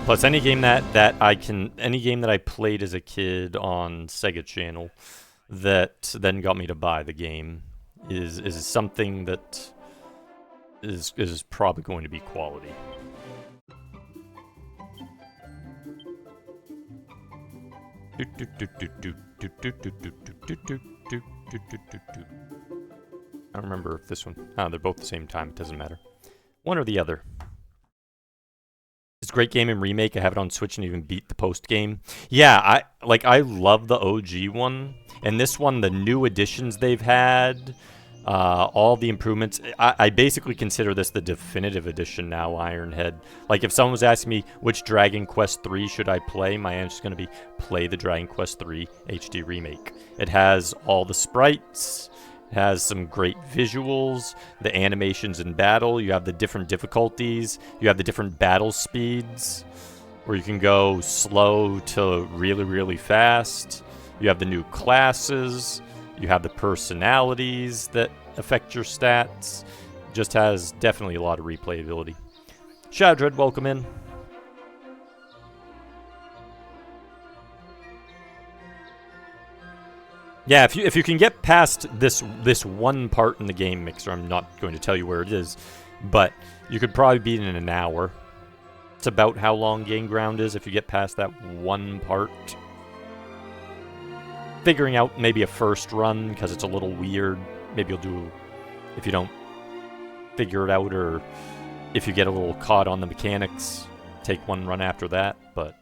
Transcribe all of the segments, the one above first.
Plus, any game that I played as a kid on Sega Channel that then got me to buy the game is something that is probably going to be quality. I don't remember if this one. Oh, they're both the same time. It doesn't matter. One or the other. It's a great game in Remake. I have it on Switch and even beat the post game. Yeah, I love the OG one, and this one, the new additions they've had, all the improvements. I basically consider this the definitive edition now. Ironhead. Like if someone was asking me which Dragon Quest 3 should I play, my answer is going to be play the Dragon Quest 3 HD remake. It has all the sprites. Has some great visuals, the animations in battle, you have the different difficulties, you have the different battle speeds, where you can go slow to really, really fast. You have the new classes, you have the personalities that affect your stats. Just has definitely a lot of replayability. Shadow Dread, welcome in. Yeah, if you can get past this one part in the game mixer, I'm not going to tell you where it is, but you could probably beat it in an hour. It's about how long Game Ground is if you get past that one part. Figuring out maybe a first run, because it's a little weird. Maybe you'll do, if you don't figure it out, or if you get a little caught on the mechanics, take one run after that, but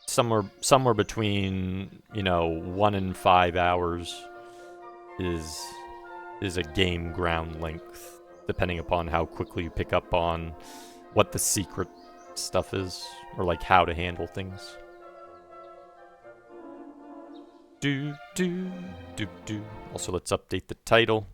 somewhere between 1 and 5 hours is a game ground length, depending upon how quickly you pick up on what the secret stuff is, or like how to handle things. Also, let's update the title.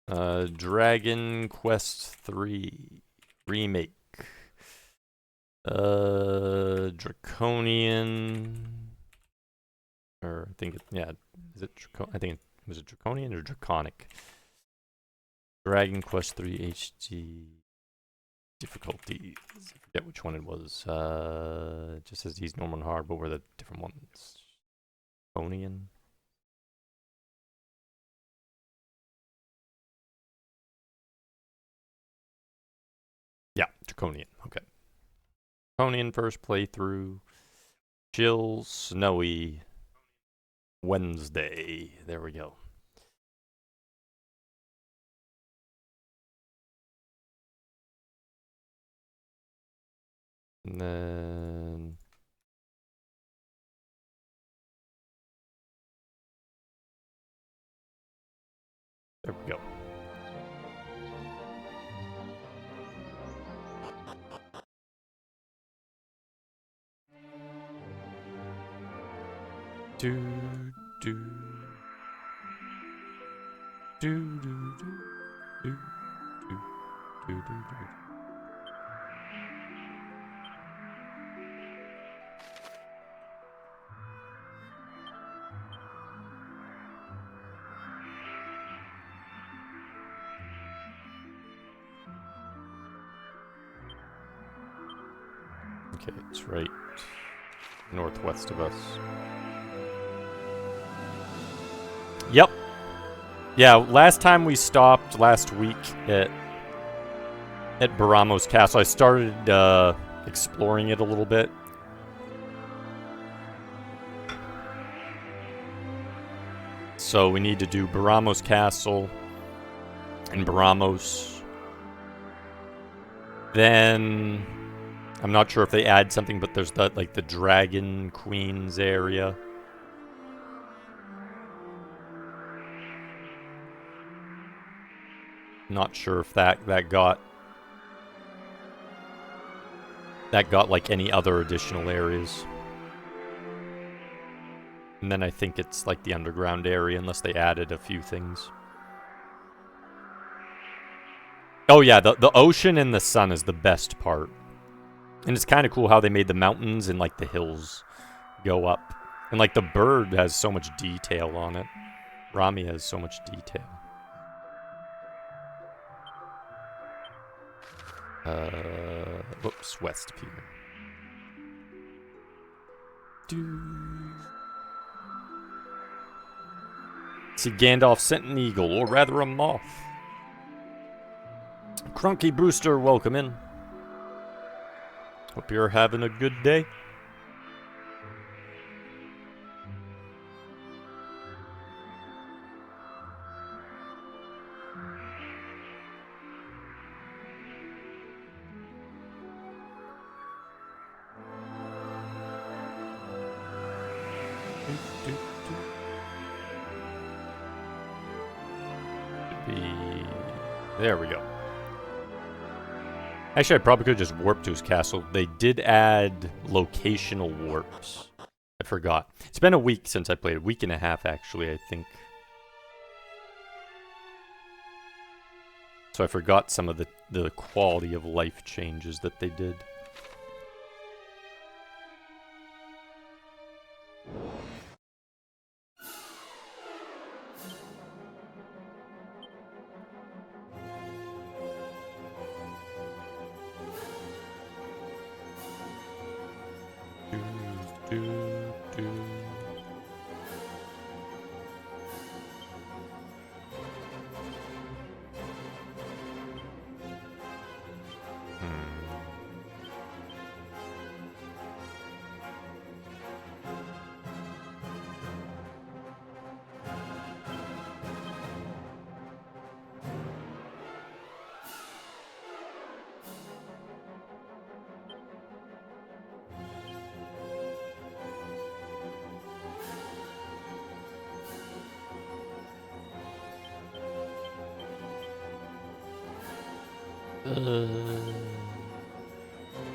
Dragon Quest 3 Remake. Draconian. Or I think is it I think was it Draconian or Draconic? Dragon Quest 3 HD difficulties. I forget which one it was. It just says he's normal and hard, but were the different ones? Draconian. Yeah, Draconian. Okay. Draconian first playthrough. Chill, snowy Wednesday. There we go. And then there we go. Do do do do do do do do do. Okay, it's right northwest of us. Yep. Yeah, last time we stopped last week at Baramos Castle, I started exploring it a little bit. So we need to do Baramos Castle and Baramos. Then I'm not sure if they add something, but there's the Dragon Queens area. Not sure if that got like any other additional areas. And then I think it's like the underground area, unless they added a few things. Oh yeah, the ocean and the sun is the best part. And it's kind of cool how they made the mountains and like the hills go up. And like the bird has so much detail on it. Rami has so much detail. Whoops, west of here. See Gandalf sent an eagle, or rather a moth. Crunky Brewster, welcome in. Hope you're having a good day. There we go. Actually, I probably could just warp to his castle. They did add locational warps. I forgot. It's been a week since I played. A week and a half, actually, I think. So I forgot some of the quality of life changes that they did.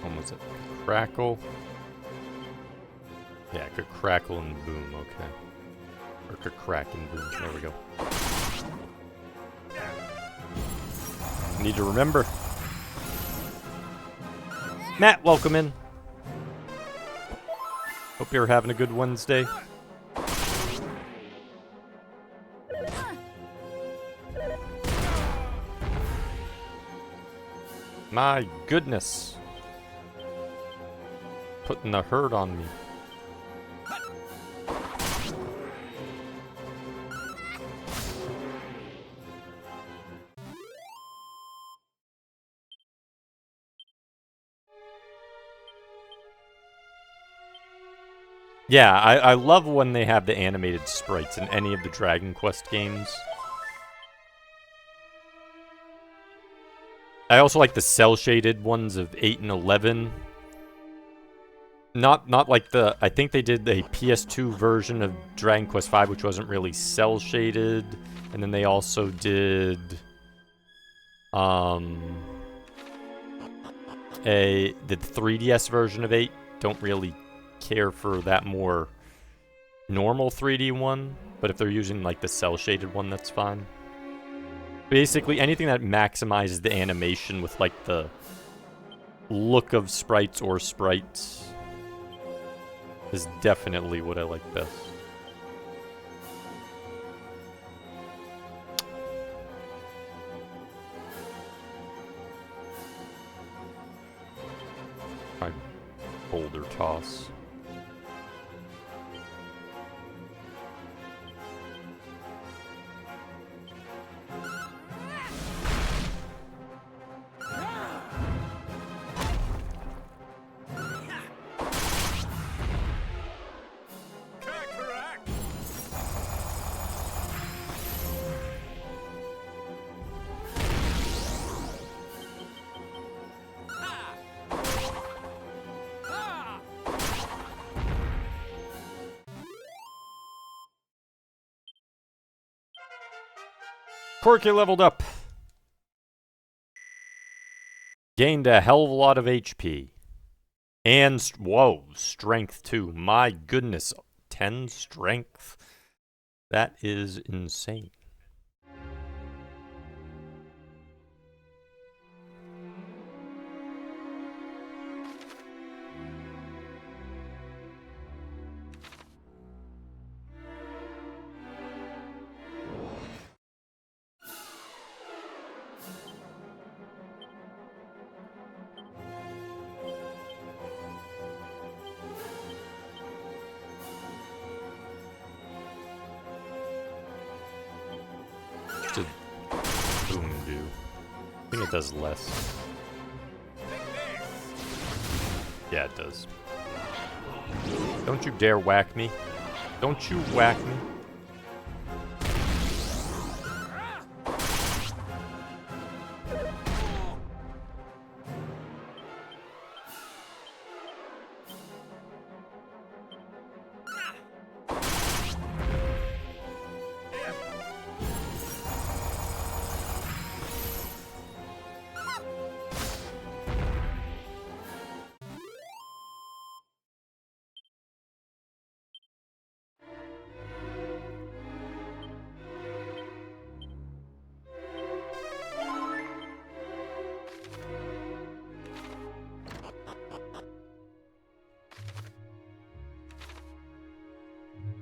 What was it? Crackle? Yeah, could crackle and boom, okay. Or could crack and boom. There we go. Need to remember. Matt, welcome in. Hope you're having a good Wednesday. My goodness. Putting the hurt on me. Yeah, I love when they have the animated sprites in any of the Dragon Quest games. I also like the cel-shaded ones of 8 and 11. Not like the... I think they did a PS2 version of Dragon Quest V, which wasn't really cel-shaded. And then they also did... the 3DS version of 8. Don't really care for that more normal 3D one. But if they're using, like, the cel-shaded one, that's fine. Basically, anything that maximizes the animation with, like, the look of sprites or sprites is definitely what I like best. My boulder toss. Corky leveled up. Gained a hell of a lot of HP. And, whoa, strength too. My goodness, 10 strength. That is insane. think it does less. Yeah, it does. Don't you dare whack me. Don't you whack me.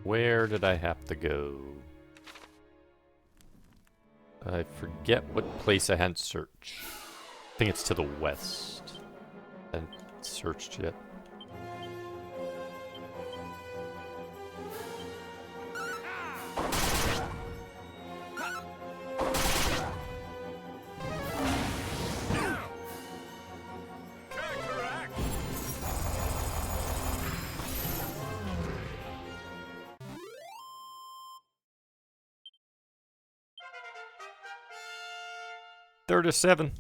Where did I have to go? I forget what place I hadn't searched. I think it's to the west. I haven't searched yet. Third to 7.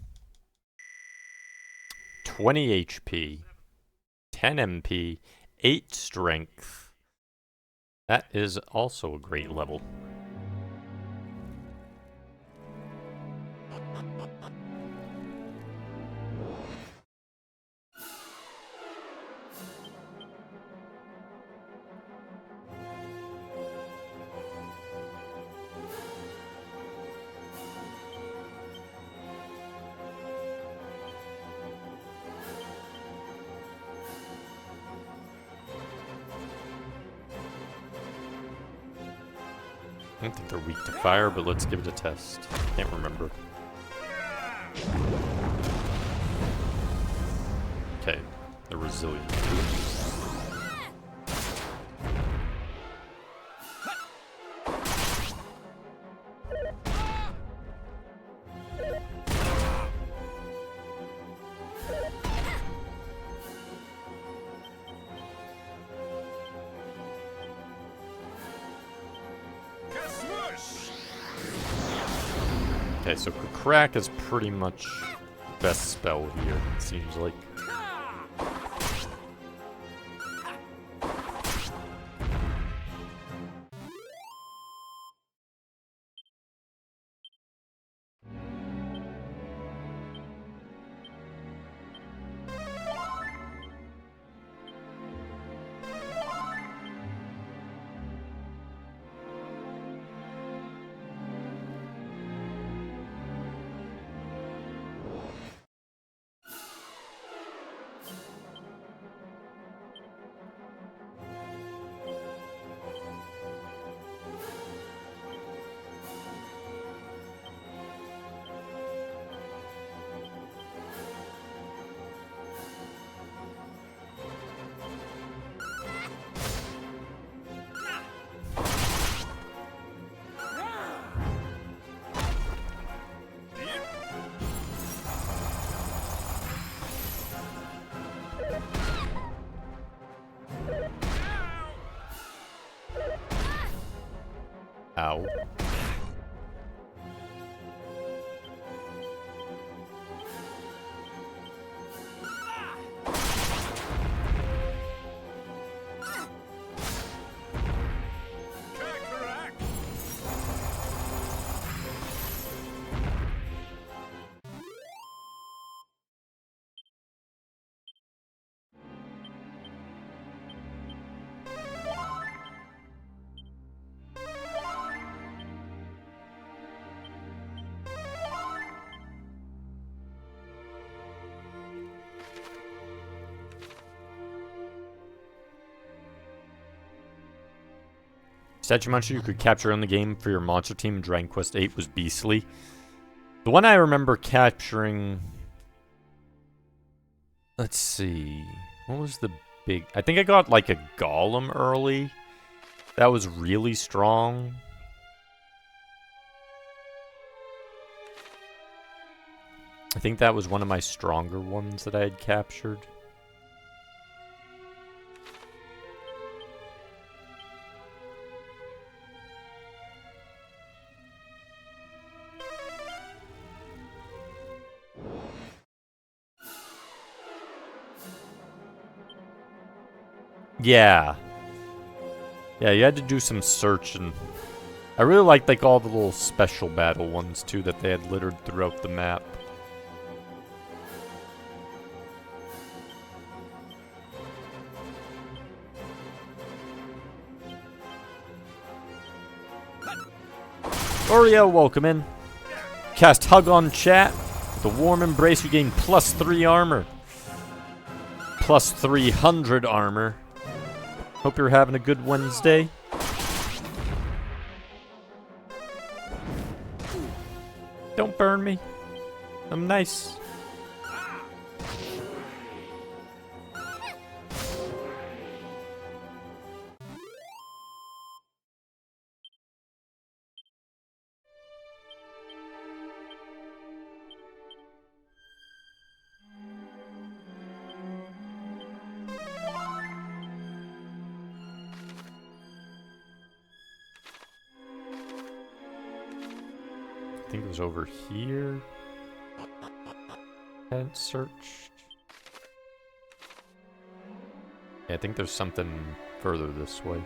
20 HP. 10 MP. 8 strength. That is also a great level. I don't think they're weak to fire, but let's give it a test. Can't remember. Okay, they're resilient. Okay, so Crack is pretty much best spell here, it seems like. Ow. Statue monster you could capture in the game for your monster team in Dragon Quest VIII was Beastly. The one I remember capturing... Let's see... What was the big... I think I got like a Golem early. That was really strong. I think that was one of my stronger ones that I had captured. Yeah. Yeah, you had to do some searching. I really liked like all the little special battle ones too that they had littered throughout the map. Oriel, welcome in. Cast Hug on chat. With a warm embrace, you gain +3 armor. Plus 300 armor. Hope you're having a good Wednesday. Don't burn me. I'm nice. I think it was over here. Hadn't searched. Yeah, I think there's something further this way.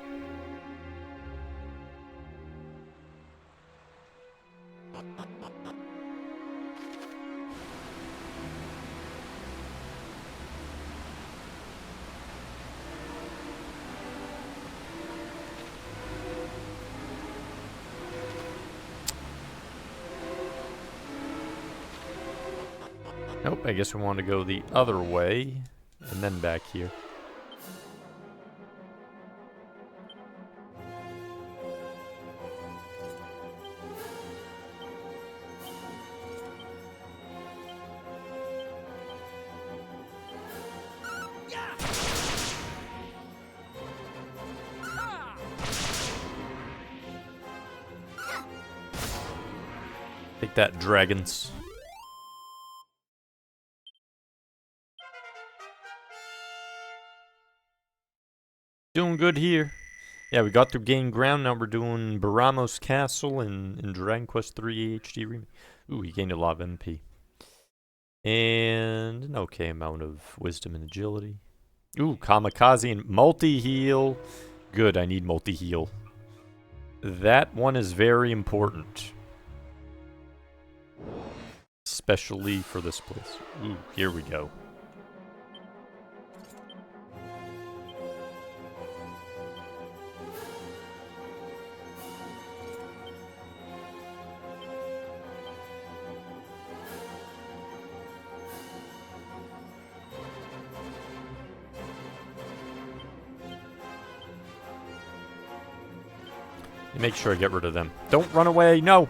Nope, I guess we want to go the other way, and then back here. Take that, dragons. Doing good here. Yeah, we got through Gain Ground. Now we're doing Baramos Castle in Dragon Quest III HD Remake. Ooh, he gained a lot of MP. And an okay amount of wisdom and agility. Ooh, Kamikaze and multi-heal. Good, I need multi-heal. That one is very important. Especially for this place. Ooh, here we go. Make sure I get rid of them. Don't run away, no!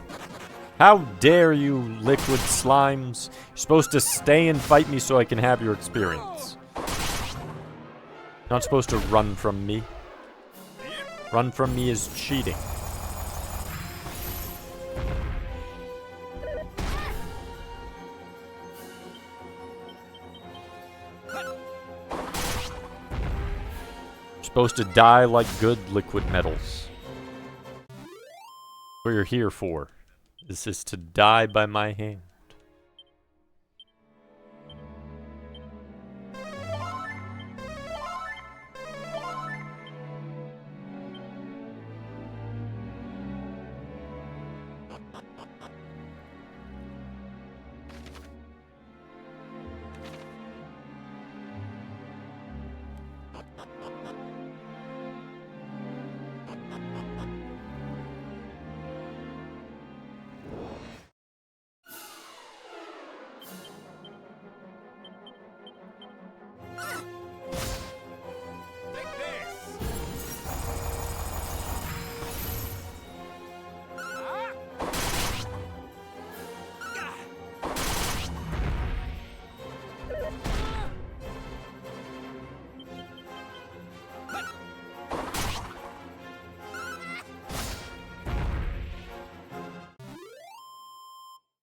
How dare you, liquid slimes? You're supposed to stay and fight me so I can have your experience. Not supposed to run from me. Run from me is cheating. You're supposed to die like good liquid metals. What you're here for. This is to die by my hand.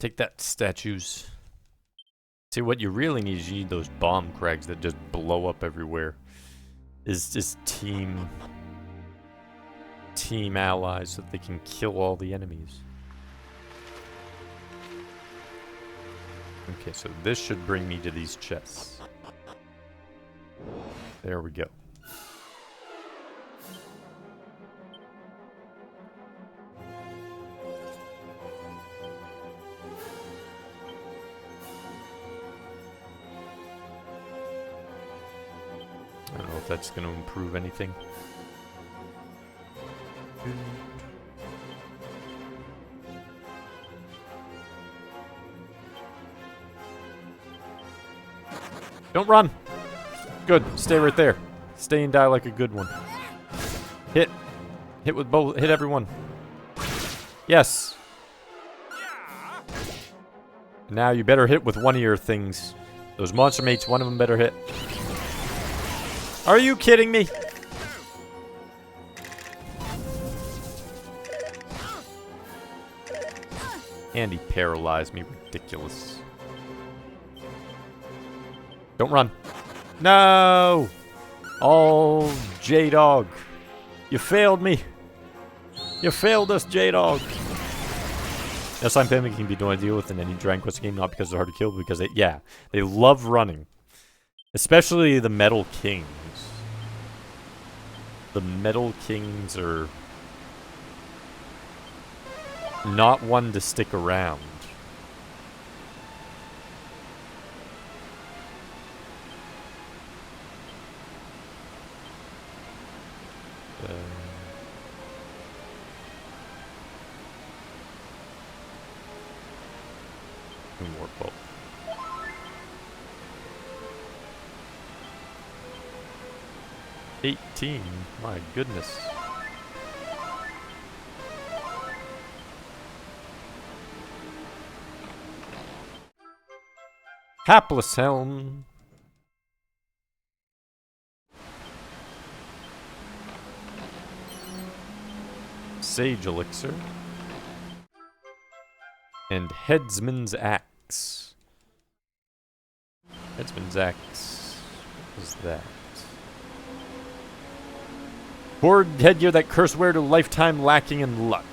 Take that, statues. See, what you really need is you need those bomb crags that just blow up everywhere. Is just team allies so that they can kill all the enemies. Okay, so this should bring me to these chests. There we go. I don't know if that's going to improve anything. Don't run! Good. Stay right there. Stay and die like a good one. Hit. Hit with both. Hit everyone. Yes. Now you better hit with one of your things. Those monster mates, one of them better hit. Are you kidding me? And he paralyzed me. Ridiculous. Don't run. No! Oh, J-Dog. You failed me. You failed us, J-Dog. Yes, I'm family can be no deal with in any Dragon Quest game, not because they're hard to kill, but because they love running. Especially the Metal Kings. The Metal Kings are not one to stick around. More both. $18, my goodness. Hapless Helm. Sage Elixir. And Headsman's Axe. Headsman's Axe. What is that? Board headgear that curse wear to lifetime lacking in luck.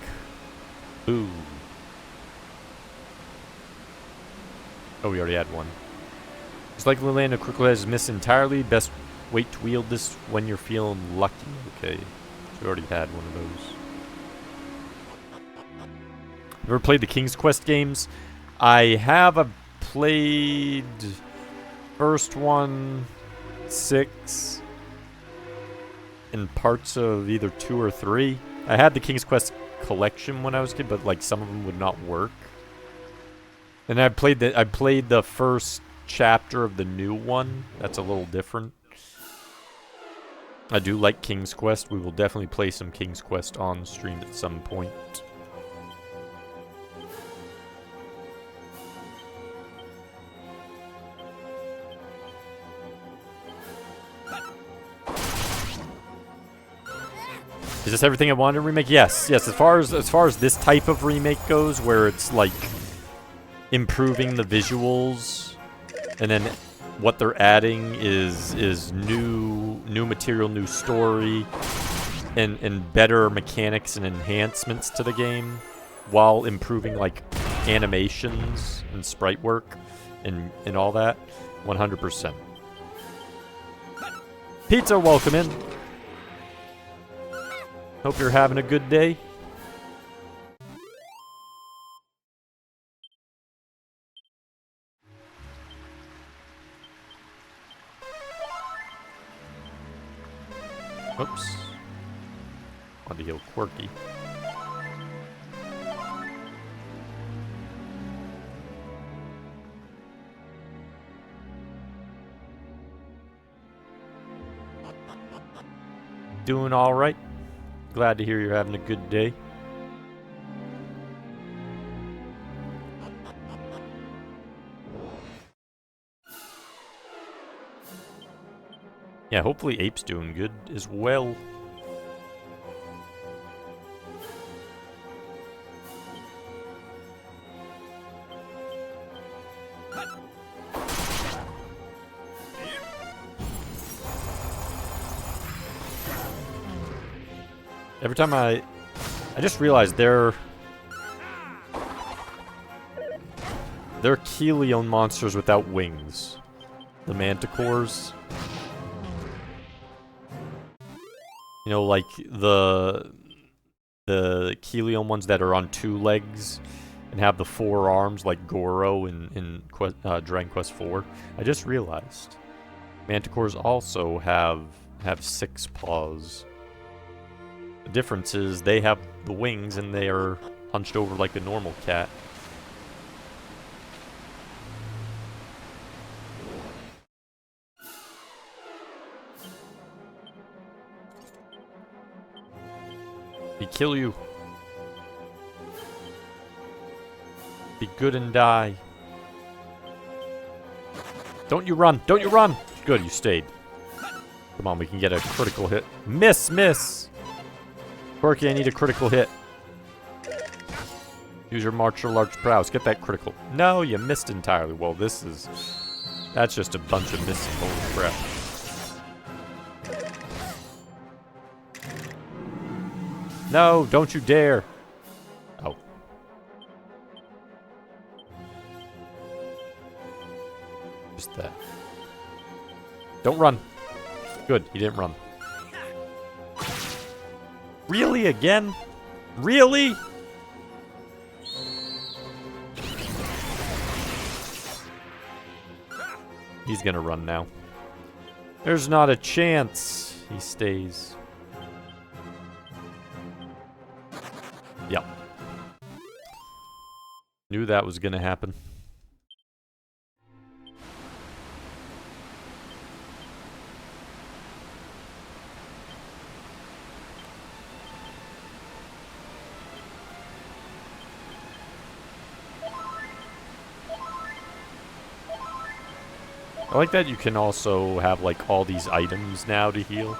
Ooh. Oh, we already had one. Just like Liliana Quickly has missed entirely. Best wait to wield this when you're feeling lucky. Okay. We already had one of those. Ever played the King's Quest games? I have. I've played first one, 6, and parts of either 2 or 3. I had the King's Quest collection when I was a kid, but like some of them would not work. And I played the first chapter of the new one. That's a little different. I do like King's Quest. We will definitely play some King's Quest on stream at some point. Is this everything I wanted to remake? Yes, yes. As far as this type of remake goes, where it's like improving the visuals, and then what they're adding is new material, new story, and better mechanics and enhancements to the game, while improving like animations and sprite work and all that. 100%. Pizza, welcome in. Hope you're having a good day. Oops. On the old quirky. Doing all right. Glad to hear you're having a good day. Yeah, hopefully Ape's doing good as well. Every time I just realized they're Chelion monsters without wings. The manticores. You know, like the Chelion ones that are on 2 legs and have the 4 arms like Goro in Dragon Quest IV. I just realized manticores also have 6 paws. The difference is they have the wings and they are hunched over like a normal cat. He kill you. Be good and die. Don't you run! Don't you run! Good, you stayed. Come on, we can get a critical hit. Miss! Miss! Quirky, I need a critical hit. Use your martial arts prowess. Get that critical. No, you missed entirely. Well, this is... That's just a bunch of missing. Holy crap. No, don't you dare. Oh. Just that. Don't run. Good, he didn't run. Really? Again? Really? He's gonna run now. There's not a chance he stays. Yep. Knew that was gonna happen. I like that you can also have, like, all these items now to heal.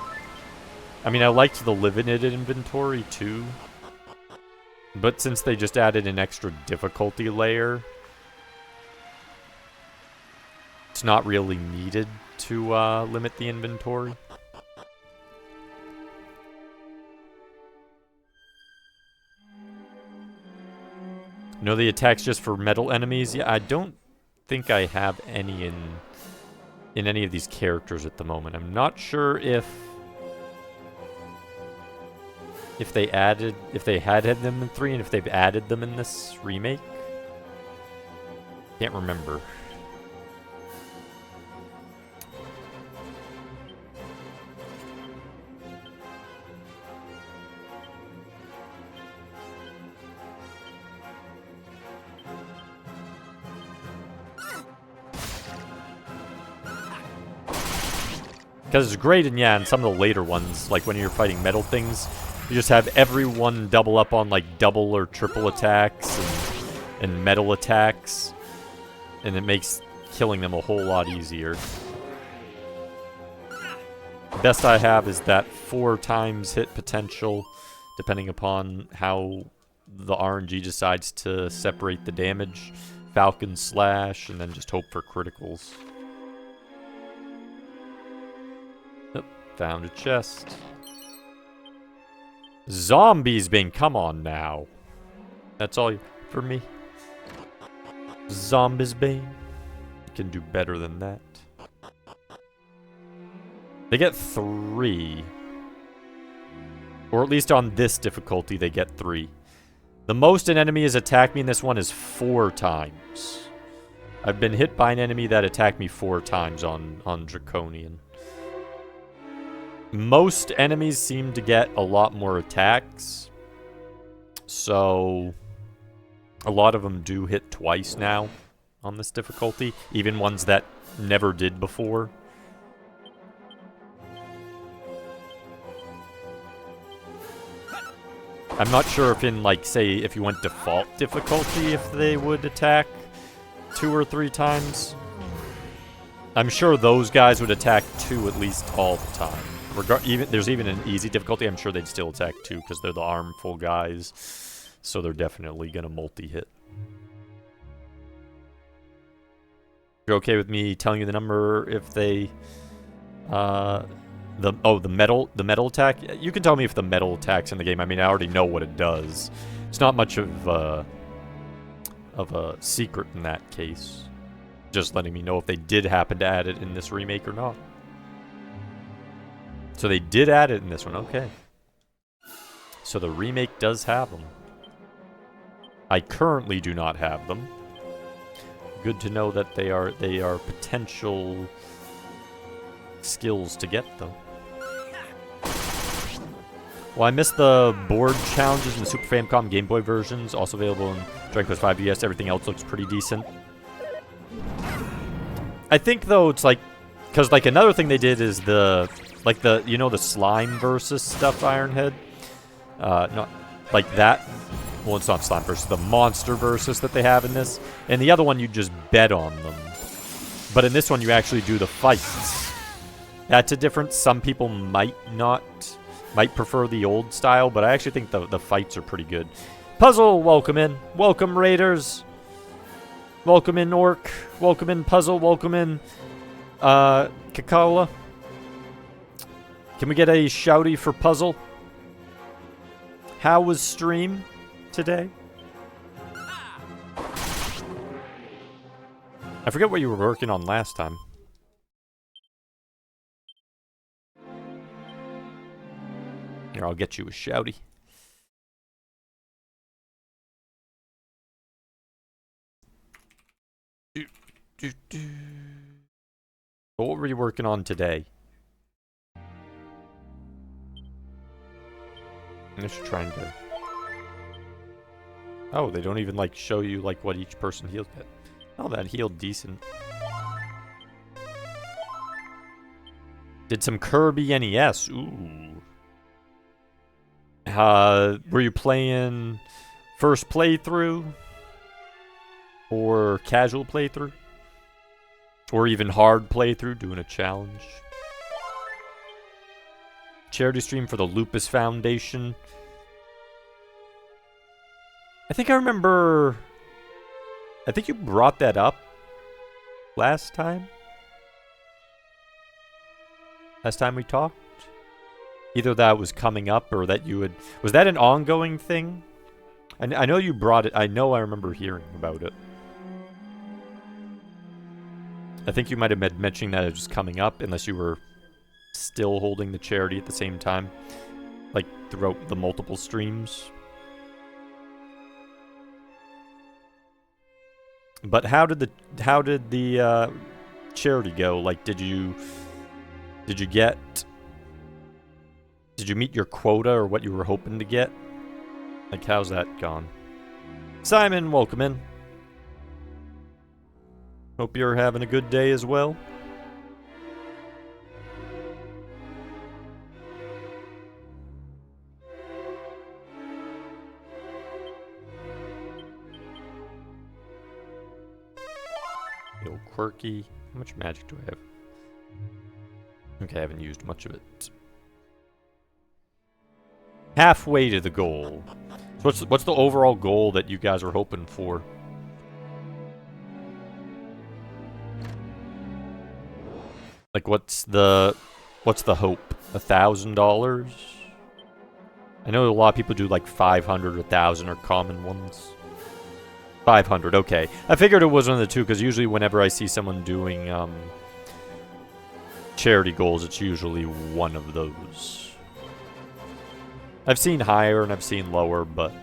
I mean, I liked the live in it inventory, too. But since they just added an extra difficulty layer, it's not really needed to limit the inventory. You know the attacks just for metal enemies? Yeah, I don't think I have any in any of these characters at the moment. I'm not sure if they had them in 3 and if they've added them in this remake. Can't remember. Because it's great in some of the later ones, like when you're fighting metal things, you just have everyone double up on like double or triple attacks and metal attacks, and it makes killing them a whole lot easier. The best I have is that 4 times hit potential, depending upon how the RNG decides to separate the damage. Falcon Slash, and then just hope for criticals. Yep, found a chest. Zombies Bane, come on now. That's all for me. Zombies Bane. You can do better than that. They get 3. Or at least on this difficulty, they get 3. The most an enemy has attacked me in this one is 4 times. I've been hit by an enemy that attacked me 4 times on Draconian. Most enemies seem to get a lot more attacks. So a lot of them do hit twice now on this difficulty. Even ones that never did before. I'm not sure if in, like, say, if you went default difficulty, if they would attack 2 or 3 times. I'm sure those guys would attack 2 at least all the time. There's even an easy difficulty, I'm sure they'd still attack 2 because they're the armful guys. So they're definitely going to multi-hit. You're okay with me telling you the number if they the metal attack. You can tell me if the metal attack's in the game. I mean, I already know what it does. It's not much of a secret in that case. Just letting me know if they did happen to add it in this remake or not. So they did add it in this one. Okay. So the remake does have them. I currently do not have them. Good to know that they are potential skills to get though. Well, I missed the board challenges in the Super Famicom Game Boy versions, also available in Dragon Quest V DS. Everything else looks pretty decent. I think though it's like, because like another thing they did is the slime versus stuff Ironhead. Not like that. Well, it's not slime versus the monster versus that they have in this. And the other one you just bet on them. But in this one you actually do the fights. That's a difference. Some people might prefer the old style, but I actually think the fights are pretty good. Puzzle, welcome in. Welcome, Raiders. Welcome in, Orc. Welcome in, Puzzle. Welcome in, Kakala. Can we get a shouty for Puzzle? How was stream today? I forget what you were working on last time. Here, I'll get you a shouty. What were you working on today? I'm just trying to... Oh, they don't even, like, show you, like, what each person healed at. Oh, that healed decent. Did some Kirby NES. Ooh. Were you playing first playthrough? Or casual playthrough? Or even hard playthrough, doing a challenge? Charity stream for the Lupus Foundation. I think I remember... I think you brought that up last time? Last time we talked? Either that was coming up or that you had... Was that an ongoing thing? I know you brought it. I know I remember hearing about it. I think you might have been mentioning that it was coming up, unless you were still holding the charity at the same time. Like, throughout the multiple streams. But how did the charity go? Like, did you meet your quota or what you were hoping to get? Like, how's that gone? Simon, welcome in. Hope you're having a good day as well. Little quirky. How much magic do I have? Okay, I haven't used much of it. Halfway to the goal. So what's the overall goal that you guys are hoping for? Like, what's the hope? $1,000? I know a lot of people do like 500 or 1,000 are common ones. 500, okay. I figured it was one of the two, because usually whenever I see someone doing charity goals, it's usually one of those. I've seen higher and I've seen lower, but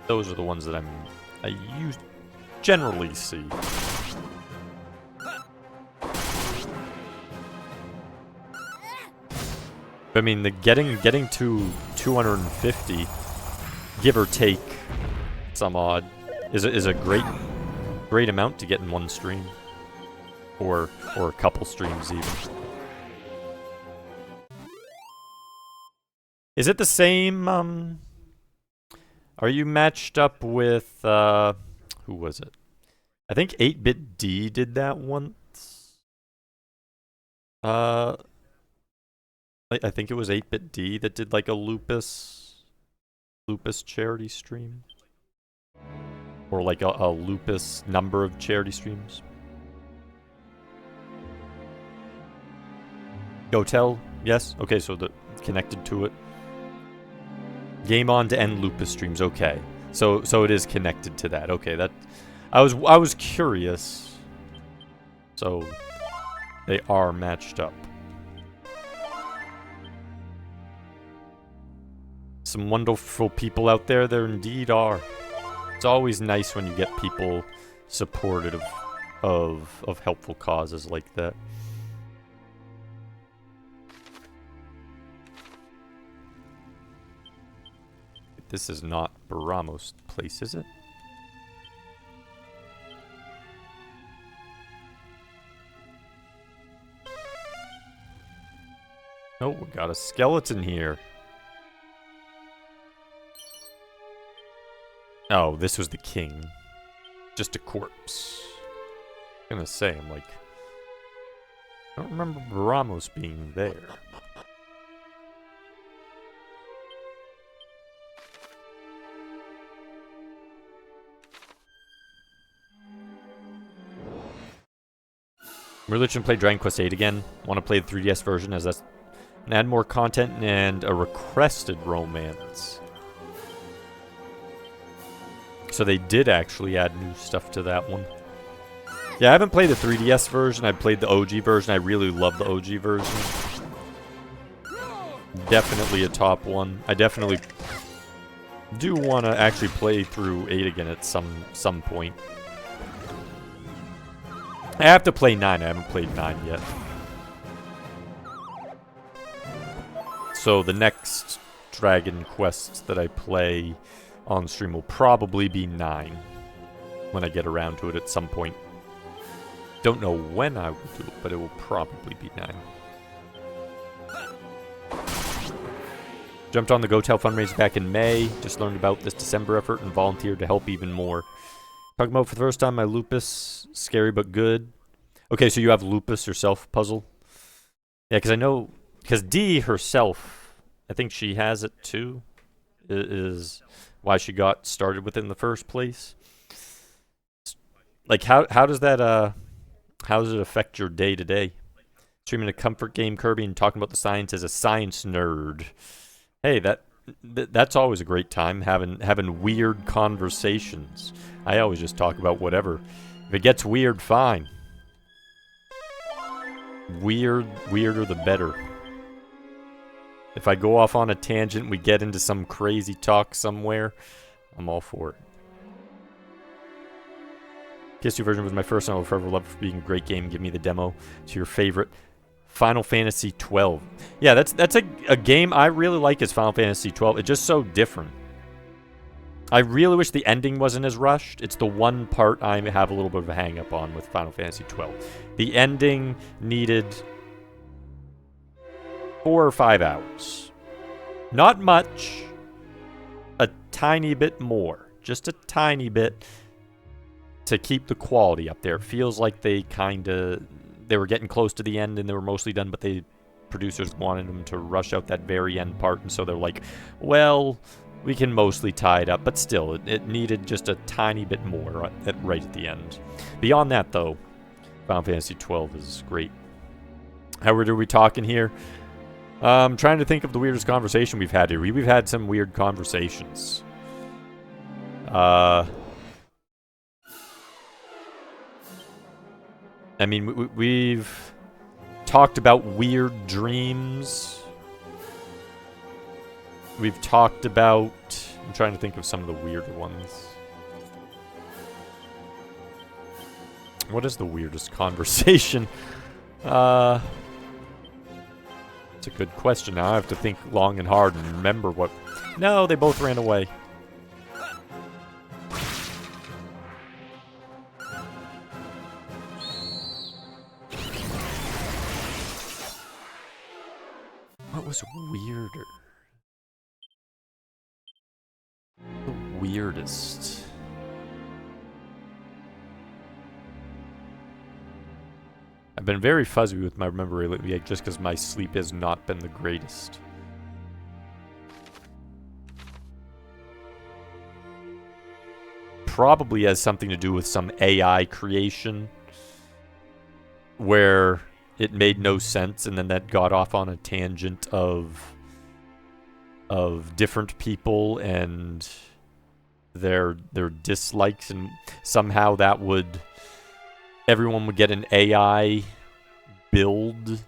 those are the ones that I generally see. I mean, the getting to 250, give or take some odd, is a great amount to get in one stream, or a couple streams even. Is it the same? Are you matched up with who was it? I think 8-Bit D did that once. I think it was 8-Bit D that did like a Lupus charity stream. Or like a Lupus number of charity streams. Hotel, yes. Okay, so the connected to it. Game on to end Lupus streams. Okay, so it is connected to that. Okay, that I was curious. So they are matched up. Some wonderful people out there. There indeed are. It's always nice when you get people supportive of helpful causes like that. This is not Baramos' place, is it? Oh, we got a skeleton here. Oh, this was the king. Just a corpse. I'm gonna say, I'm like... I don't remember Baramos being there. Really should play Dragon Quest VIII again. Want to play the 3DS version as that's... And add more content and a requested romance. So they did actually add new stuff to that one. Yeah, I haven't played the 3DS version. I played the OG version. I really love the OG version. Definitely a top one. I definitely do want to actually play through 8 again at some point. I have to play 9. I haven't played 9 yet. So the next Dragon Quest that I play on stream will probably be 9 when I get around to it at some point. Don't know when I will do it, but it will probably be 9. Jumped on the GoTel fundraiser back in May. Just learned about this December effort and volunteered to help even more. Talking about for the first time my lupus. Scary but good. Okay, so you have lupus yourself, Puzzle? Yeah, because I know... Because Dee herself, I think she has it too. Is why she got started with it in the first place. Like, how does that... How does it affect your day-to-day? Streaming a comfort game, Kirby, and talking about the science as a science nerd. Hey, that's always a great time, having weird conversations. I always just talk about whatever. If it gets weird, fine. Weirder the better. If I go off on a tangent, we get into some crazy talk somewhere, I'm all for it. PS2 version was my first, and I will forever love it for being a great game. Give me the demo to your favorite. Final Fantasy 12. Yeah, that's a game I really like is Final Fantasy 12. It's just so different. I really wish the ending wasn't as rushed. It's the one part I have a little bit of a hang-up on with Final Fantasy 12. The ending needed 4 or 5 hours. Not much. A tiny bit more. Just a tiny bit to keep the quality up there. It feels like they were getting close to the end and they were mostly done, but the producers wanted them to rush out that very end part, and so they're like, well, we can mostly tie it up, but still, it needed just a tiny bit more right at the end. Beyond that, though, Final Fantasy 12 is great. How are we talking here? I'm trying to think of the weirdest conversation we've had here. We've had some weird conversations. I mean, we've talked about weird dreams. We've talked about... I'm trying to think of some of the weirder ones. What is the weirdest conversation? It's a good question. Now I have to think long and hard and remember what... No, they both ran away. What was weirder? The weirdest. I've been very fuzzy with my memory lately, just because my sleep has not been the greatest. Probably has something to do with some AI creation, where it made no sense, and then that got off on a tangent of different people and their dislikes, and somehow that would everyone would get an AI build.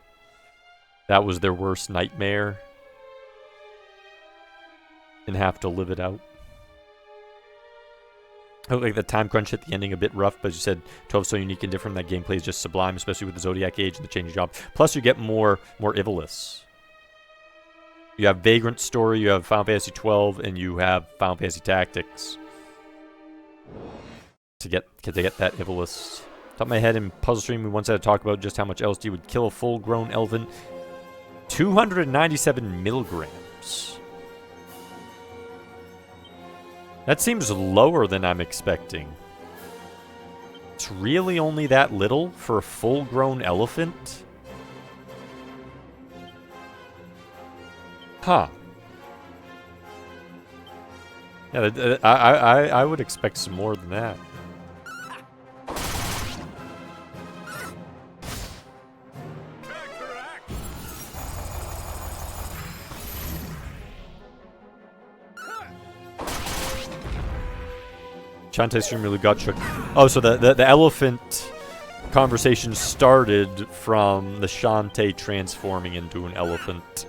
That was their worst nightmare, and have to live it out. I like the time crunch at the ending a bit rough, but as you said, 12 so unique and different. That gameplay is just sublime, especially with the Zodiac Age and the changing job. Plus, you get more Ivalice. You have Vagrant Story, you have Final Fantasy 12, and you have Final Fantasy Tactics to get that Ivalice. Top of my head in Puzzle Stream, we once had to talk about just how much LSD would kill a full-grown elephant. 297 milligrams. That seems lower than I'm expecting. It's really only that little for a full-grown elephant? Huh. Yeah, I would expect some more than that. Shantae stream really got shook. Oh, so the elephant conversation started from the Shantae transforming into an elephant.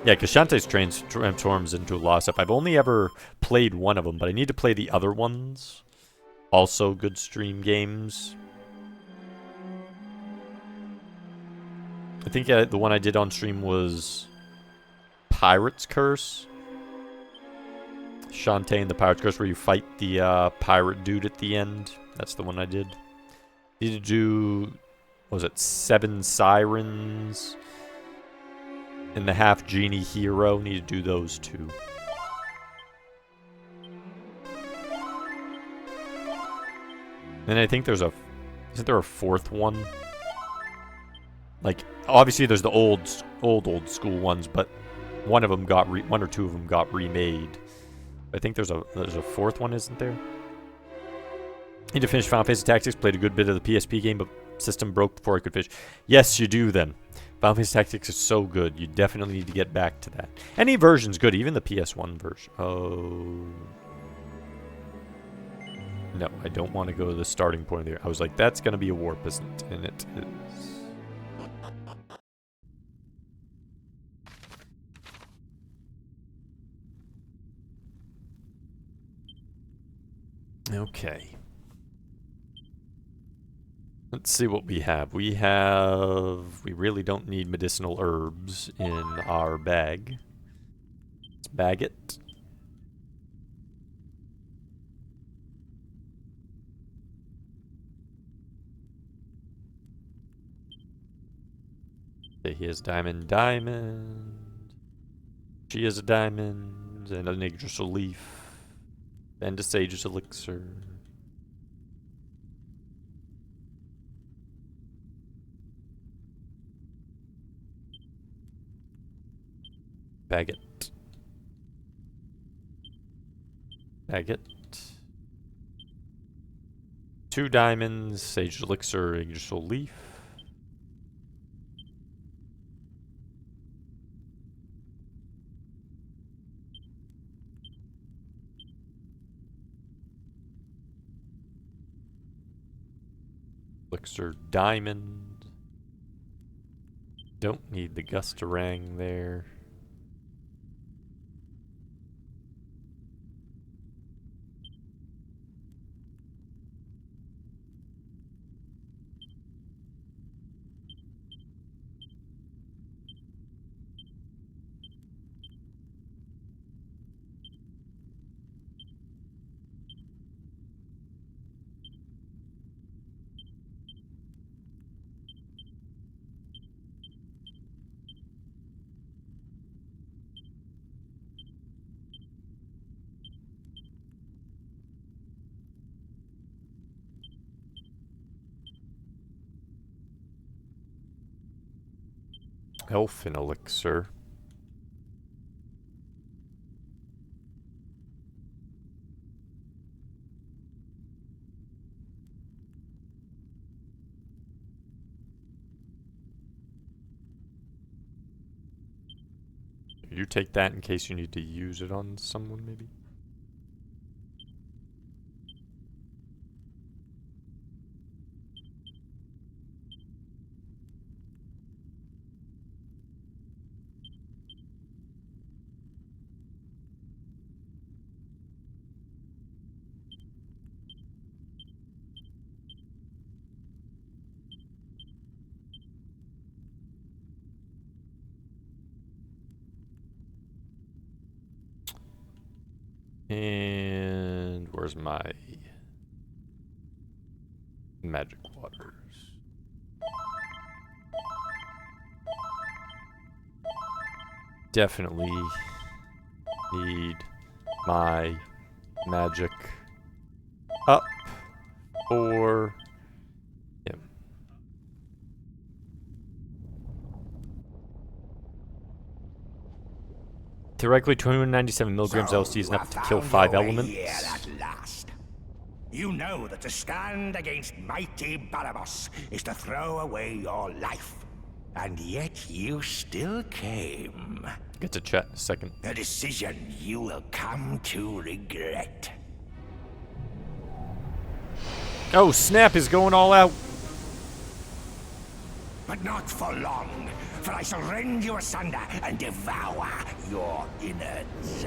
Yeah, because Shantae transforms into a lot of stuff. I've only ever played one of them, but I need to play the other ones. Also good stream games. I think the one I did on stream was Pirate's Curse. Shantae and the Pirate's Curse, where you fight the pirate dude at the end. That's the one I did. Need to do, what was it, 7 Sirens and the Half Genie Hero. Need to do those two. And I think isn't there a 4th one? Like, obviously there's the old school ones, but one or two of them got remade. I think there's a 4th one, isn't there? Need to finish Final Fantasy Tactics. Played a good bit of the PSP game, but system broke before I could finish. Yes, you do then. Final Fantasy Tactics is so good. You definitely need to get back to that. Any version's good, even the PS1 version. Oh. No, I don't want to go to the starting point there. I was like, that's going to be a warp, isn't it? And it is. Okay. Let's see what we have. We really don't need medicinal herbs in our bag. Let's bag it. Okay, he has diamond. She has a diamond and an Yggdrasil leaf. And a sage's elixir. Bag it. Bag it. 2 diamonds, sage elixir, Yggdrasil leaf. Elixir diamond. Don't need the Gustarang there. Elfin elixir. You take that in case you need to use it on someone, maybe? And where's my magic waters? Definitely need my magic up for him. Theoretically, 297 milligrams LSD is enough to kill 5 elements. At last. You know that to stand against mighty Barabas is to throw away your life. And yet you still came. Get to chat in a second. A decision you will come to regret. Oh, snap, he's going all out. But not for long, for I shall rend you asunder and devour your innards.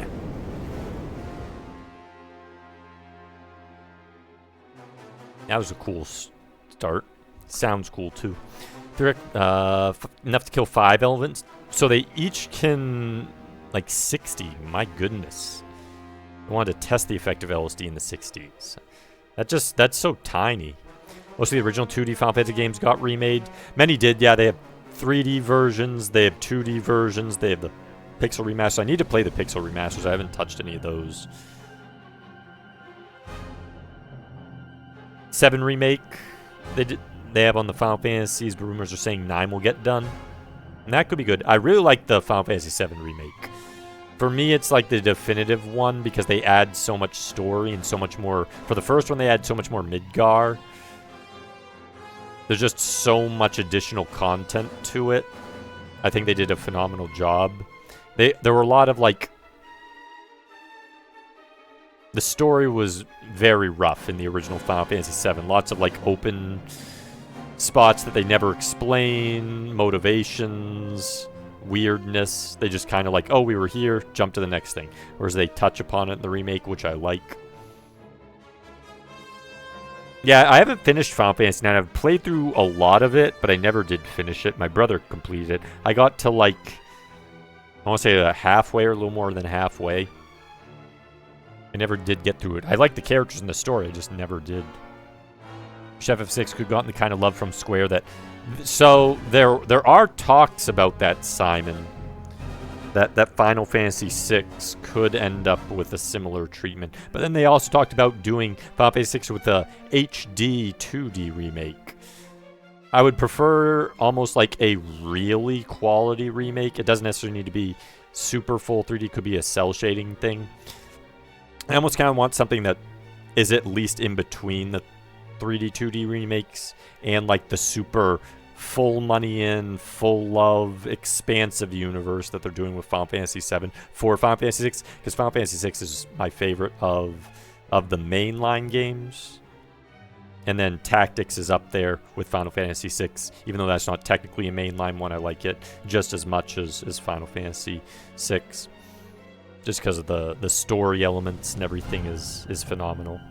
That was a cool start. Sounds cool, too. Enough to kill 5 elements. So they each can, like, 60. My goodness. I wanted to test the effect of LSD in the 60s. That's so tiny. Most of the original 2D Final Fantasy games got remade. Many did, yeah. They have 3D versions. They have 2D versions. They have the Pixel Remasters. I need to play the Pixel Remasters. I haven't touched any of those. 7 Remake. They have on the Final Fantasies, but rumors are saying 9 will get done. And that could be good. I really like the Final Fantasy 7 Remake. For me, it's like the definitive one because they add so much story and so much more. For the first one, they add so much more Midgar. There's just so much additional content to it. I think they did a phenomenal job. There were a lot of, like... The story was very rough in the original Final Fantasy VII. Lots of, like, open spots that they never explain, motivations, weirdness. They just kind of like, oh, we were here, jump to the next thing. Whereas they touch upon it in the remake, which I like. Yeah, I haven't finished Final Fantasy IX. I've played through a lot of it, but I never did finish it. My brother completed it. I got to, like, I want to say halfway or a little more than halfway. I never did get through it. I like the characters in the story, I just never did. Chef F6 could have gotten the kind of love from Square that... So, there are talks about that, Simon. That Final Fantasy VI could end up with a similar treatment. But then they also talked about doing Final Fantasy VI with a HD2D remake. I would prefer almost like a really quality remake. It doesn't necessarily need to be super full 3D. It could be a cell shading thing. I almost kind of want something that is at least in between the 3D, 2D remakes and like the super full money in, full love, expansive universe that they're doing with Final Fantasy VII for Final Fantasy VI, because Final Fantasy VI is my favorite of the mainline games. And then Tactics is up there with Final Fantasy VI, even though that's not technically a mainline one. I like it just as much as Final Fantasy VI, just because of the story elements and everything is phenomenal.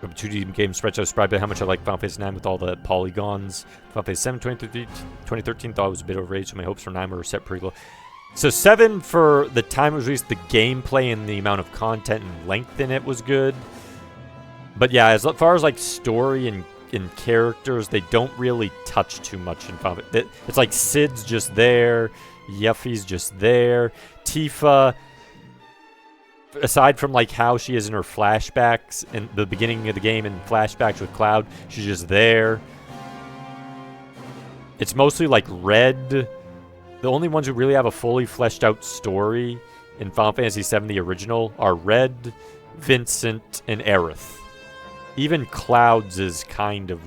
2D game spreadsheet described how much I like Final Fantasy IX with all the polygons. Final Fantasy VII 2013 thought it was a bit overrated, so my hopes for 9 were set pretty low. So 7, for the time it was released, the gameplay and the amount of content and length in it was good. But yeah, as far as like story and characters, they don't really touch too much in Final Fantasy. It's like Cid's just there, Yuffie's just there, Tifa... Aside from like how she is in her flashbacks in the beginning of the game and flashbacks with Cloud, she's just there. It's mostly like Red. The only ones who really have a fully fleshed out story in Final Fantasy VII, the original, are Red, Vincent, and Aerith. Even Cloud's is kind of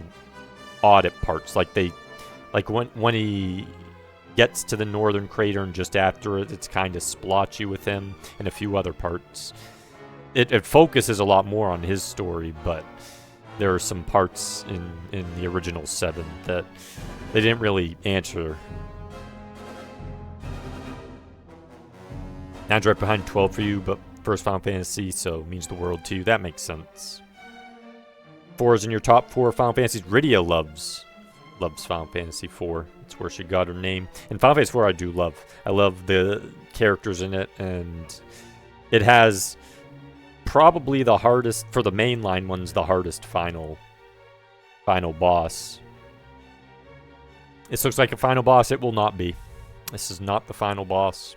odd at parts. Like when he gets to the northern crater, and just after it, it's kind of splotchy with him and a few other parts. It focuses a lot more on his story, but there are some parts in the original 7 that they didn't really answer. 9's right behind 12 for you, but first Final Fantasy, so means the world to you. That makes sense. 4 is in your top 4 Final Fantasies. Rydia loves Final Fantasy 4. It's where she got her name. And Final Fantasy 4 I do love. I love the characters in it, and it has probably the hardest, for the mainline ones, the hardest final boss. This looks like a final boss. It will not be. This is not the final boss.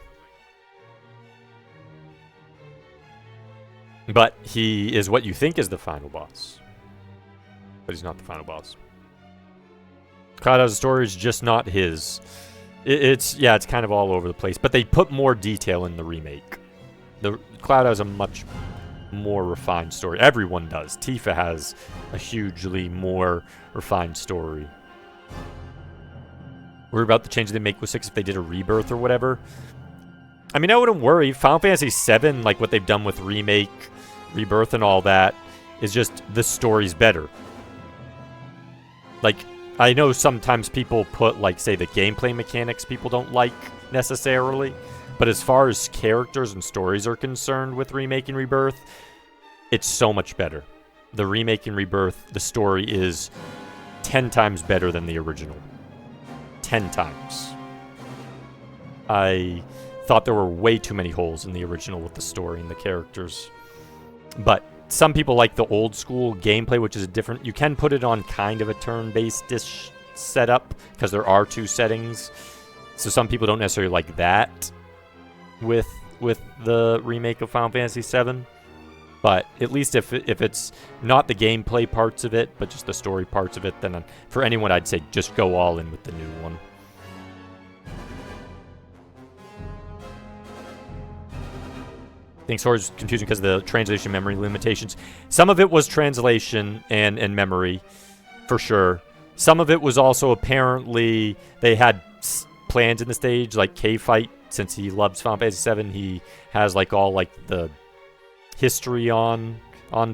But he is what you think is the final boss. But he's not the final boss. Cloud has a story, is just not his. It's kind of all over the place. But they put more detail in the remake. The Cloud has a much more refined story. Everyone does. Tifa has a hugely more refined story. Worry about the changes they make with 6 if they did a rebirth or whatever. I mean, I wouldn't worry. Final Fantasy 7, like what they've done with Remake, Rebirth, and all that, is just the story's better. Like, I know sometimes people put, like, say, the gameplay mechanics people don't like necessarily, but as far as characters and stories are concerned with Remake and Rebirth, it's so much better. The Remake and Rebirth, the story is 10 times better than the original. 10 times. I thought there were way too many holes in the original with the story and the characters. But some people like the old school gameplay, which is different. You can put it on kind of a turn-based-ish setup, because there are 2 settings. So some people don't necessarily like that with the remake of Final Fantasy VII. But at least if it's not the gameplay parts of it, but just the story parts of it, then for anyone, I'd say just go all in with the new one. I think Sword is confusing because of the translation memory limitations. Some of it was translation and memory, for sure. Some of it was also apparently they had plans in the stage, like K-Fight, since he loves Final Fantasy VII, he has like all like the history on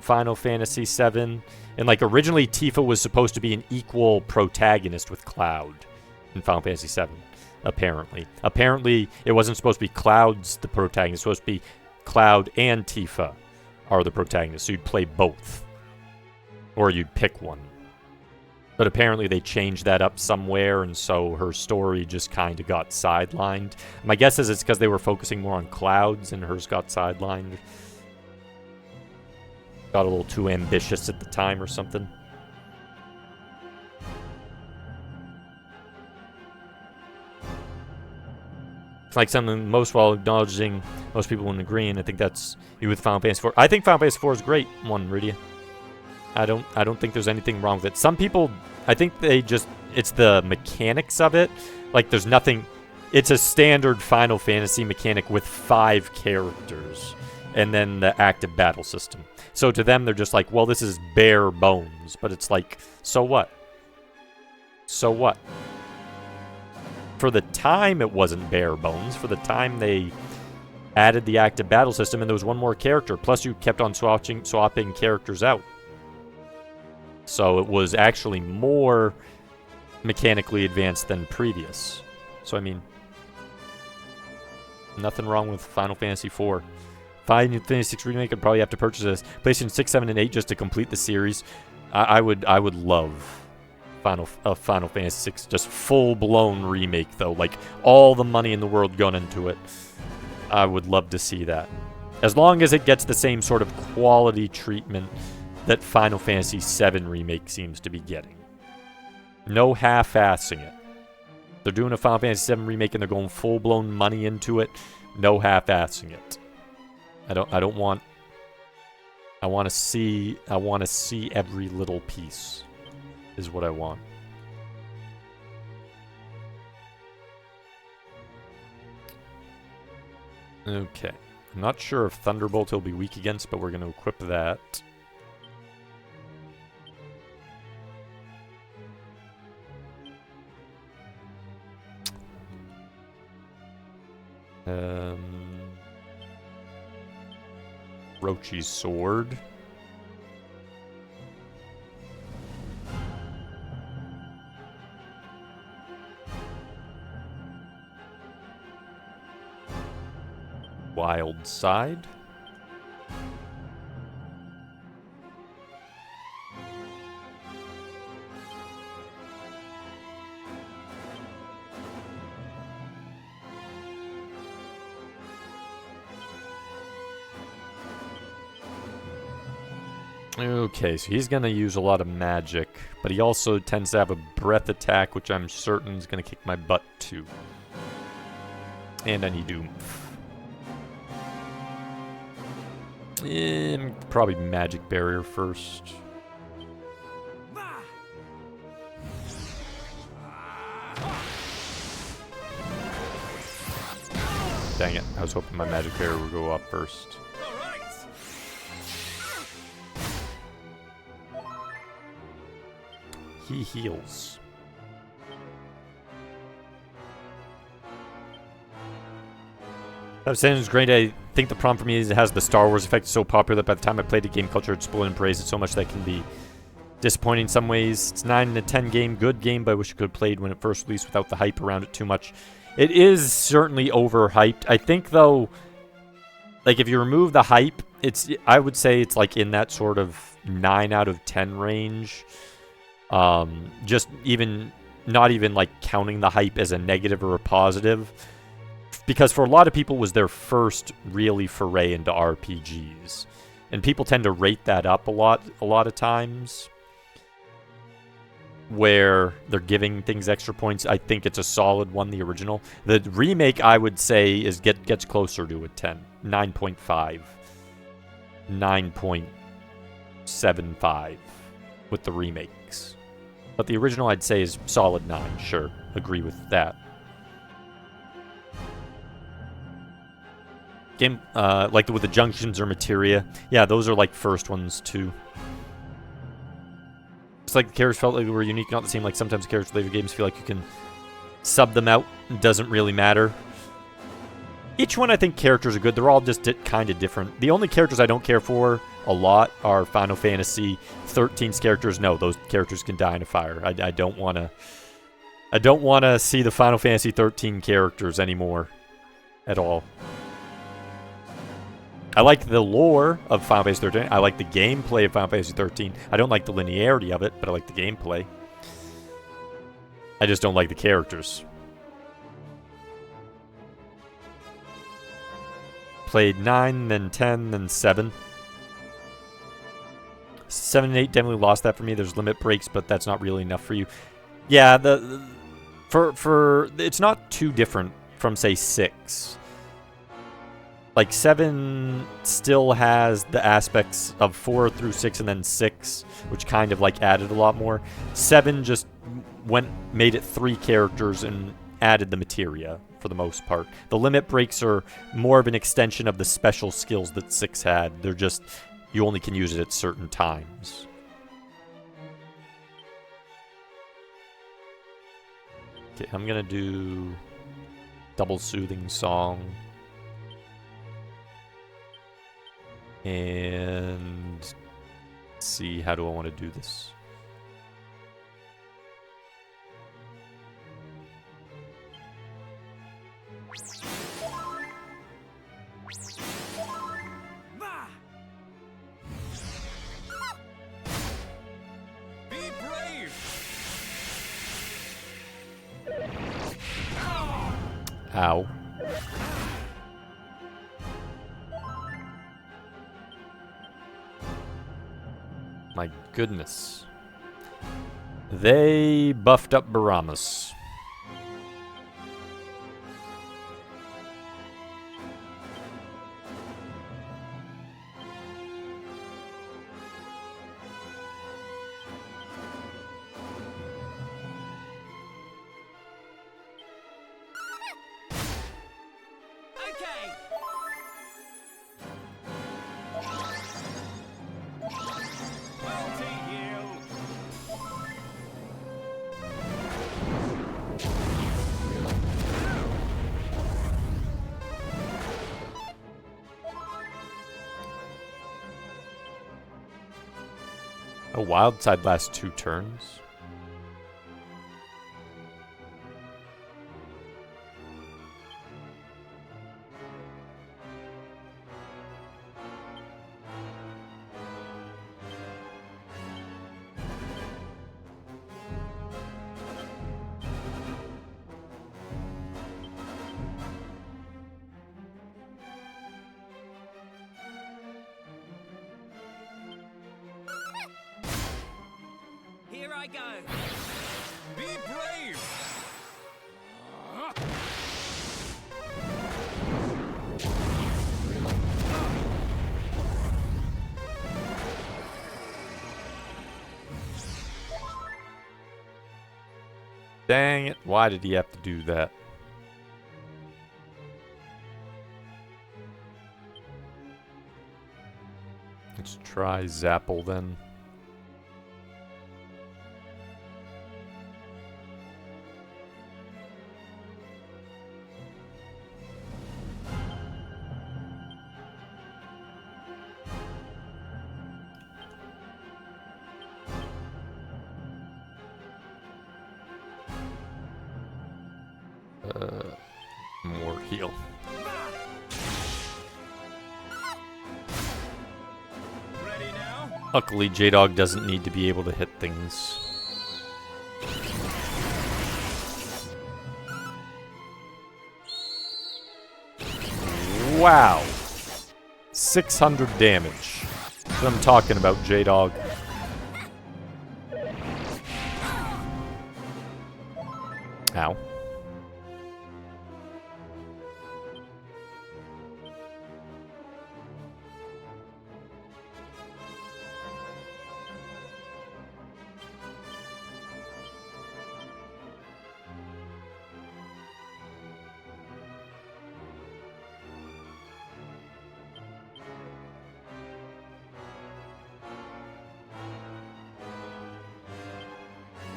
Final Fantasy VII. And like originally Tifa was supposed to be an equal protagonist with Cloud in Final Fantasy VII, apparently. Apparently it wasn't supposed to be Cloud's the protagonist, it was supposed to be Cloud and Tifa are the protagonists, so you'd play both. Or you'd pick one. But apparently they changed that up somewhere, and so her story just kind of got sidelined. My guess is it's because they were focusing more on Cloud's, and hers got sidelined. Got a little too ambitious at the time or something. It's like something most while acknowledging most people wouldn't agree, and I think that's you with Final Fantasy IV. I think Final Fantasy IV is great one, Rydia. I don't think there's anything wrong with it. Some people, I think they just, it's the mechanics of it. Like there's nothing, it's a standard Final Fantasy mechanic with 5 characters and then the active battle system. So to them, they're just like, well, this is bare bones. But it's like, so what? So what? For the time, it wasn't bare bones. For the time, they added the active battle system, and there was one more character. Plus, you kept on swapping characters out. So it was actually more mechanically advanced than previous. So, I mean, nothing wrong with Final Fantasy IV. Final Fantasy VI Remake, I'd probably have to purchase this. PlayStation 6, 7, and 8 just to complete the series. I would love Final Fantasy VI, just full-blown remake, though. Like, all the money in the world gone into it. I would love to see that. As long as it gets the same sort of quality treatment that Final Fantasy VII Remake seems to be getting. No half-assing it. They're doing a Final Fantasy VII Remake and they're going full-blown money into it. No half-assing it. I want to see every little piece is what I want. Okay. I'm not sure if Thunderbolt will be weak against, but we're going to equip that. Rochi's sword. Wild side. Okay, so he's going to use a lot of magic, but he also tends to have a breath attack, which I'm certain is going to kick my butt too. And I need oomph. Probably magic barrier first. Dang it, I was hoping my magic barrier would go up first. He heals. That sounds great. I think the problem for me is it has the Star Wars effect. It's so popular that by the time I played the game, culture exploded and praised it so much that it can be disappointing in some ways. It's 9 to 10 game, good game, but I wish it could have played when it first released without the hype around it too much. It is certainly overhyped. I think though, like if you remove the hype, I would say it's like in that sort of 9 out of 10 range. Just not even like counting the hype as a negative or a positive. Because for a lot of people, it was their first really foray into RPGs. And people tend to rate that up a lot of times. Where they're giving things extra points. I think it's a solid one, the original. The remake, I would say, gets closer to a 10. 9.5. 9.75 with the remakes. But the original, I'd say, is solid 9. Sure, agree with that. Game, like with the junctions or materia. Yeah, those are like first ones too. It's like the characters felt like they were unique, not the same. Like sometimes characters later games feel like you can sub them out. It doesn't really matter. Each one, I think, characters are good. They're all just kind of different. The only characters I don't care for a lot are Final Fantasy 13's characters. No, those characters can die in a fire. I don't want to. I don't want to see the Final Fantasy 13 characters anymore, at all. I like the lore of Final Fantasy 13. I like the gameplay of Final Fantasy 13. I don't like the linearity of it, but I like the gameplay. I just don't like the characters. Played 9, then 10, then 7. 7 and 8 definitely lost that for me. There's limit breaks, but that's not really enough for you. Yeah, for it's not too different from, say, 6. Like, 7 still has the aspects of 4 through 6 and then 6, which kind of, like, added a lot more. 7 just made it 3 characters and added the materia, for the most part. The limit breaks are more of an extension of the special skills that 6 had. They're just, you only can use it at certain times. Okay, I'm gonna do double soothing song. And let's see, how do I want to do this? Be brave. Ow. My goodness. They buffed up Baramas. Oh, wild side lasts 2 turns. Here I go. Be brave. Dang it, why did he have to do that? Let's try Zapple then. More heal. Ready now? Luckily, J-Dog doesn't need to be able to hit things. Wow. 600 damage. That's what I'm talking about, J-Dog. Ow.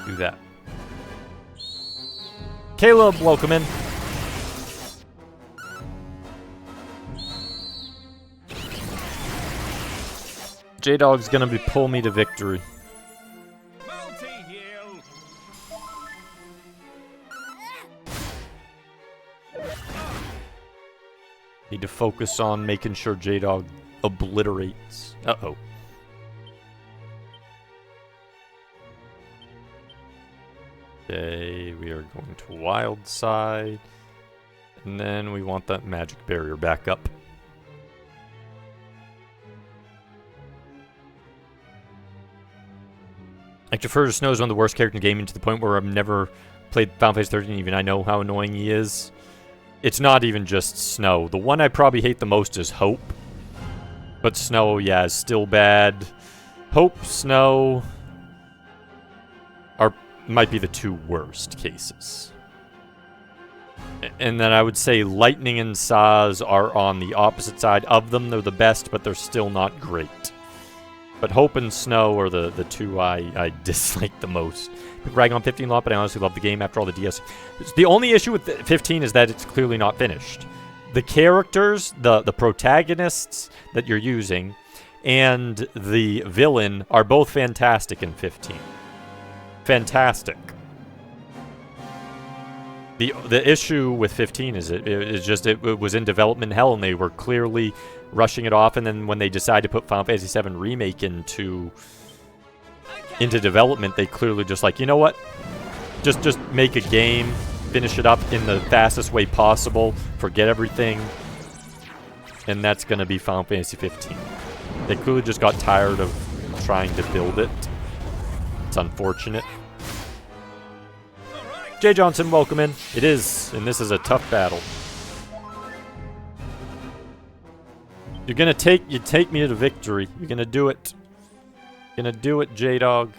Do that. Caleb, welcome in. J-Dog's gonna be pull me to victory. Multi-heal. Need to focus on making sure J-Dog obliterates. Uh-oh. Okay, we are going to wild side. And then we want that magic barrier back up. Actor Further Snow is one of the worst characters in gaming to the point where I've never played Final Fantasy 13, even I know how annoying he is. It's not even just Snow. The one I probably hate the most is Hope. But Snow, yeah, is still bad. Hope, Snow might be the 2 worst cases. And then I would say Lightning and Saz are on the opposite side of them. They're the best, but they're still not great. But Hope and Snow are the 2 I dislike the most. Been bragging on 15 a lot, but I honestly love the game after all the DS. The only issue with 15 is that it's clearly not finished. The characters, the protagonists that you're using, and the villain are both fantastic in 15. Fantastic. The issue with 15 is it was in development hell, and they were clearly rushing it off, and then when they decided to put Final Fantasy VII Remake into development, they clearly just like, you know what? Just make a game, finish it up in the fastest way possible, forget everything, and that's going to be Final Fantasy 15. They clearly just got tired of trying to build it. It's unfortunate. Jay Johnson, welcome in. It is, and this is a tough battle. You're gonna take me to victory. You're gonna do it. You're gonna do it, J-Dog.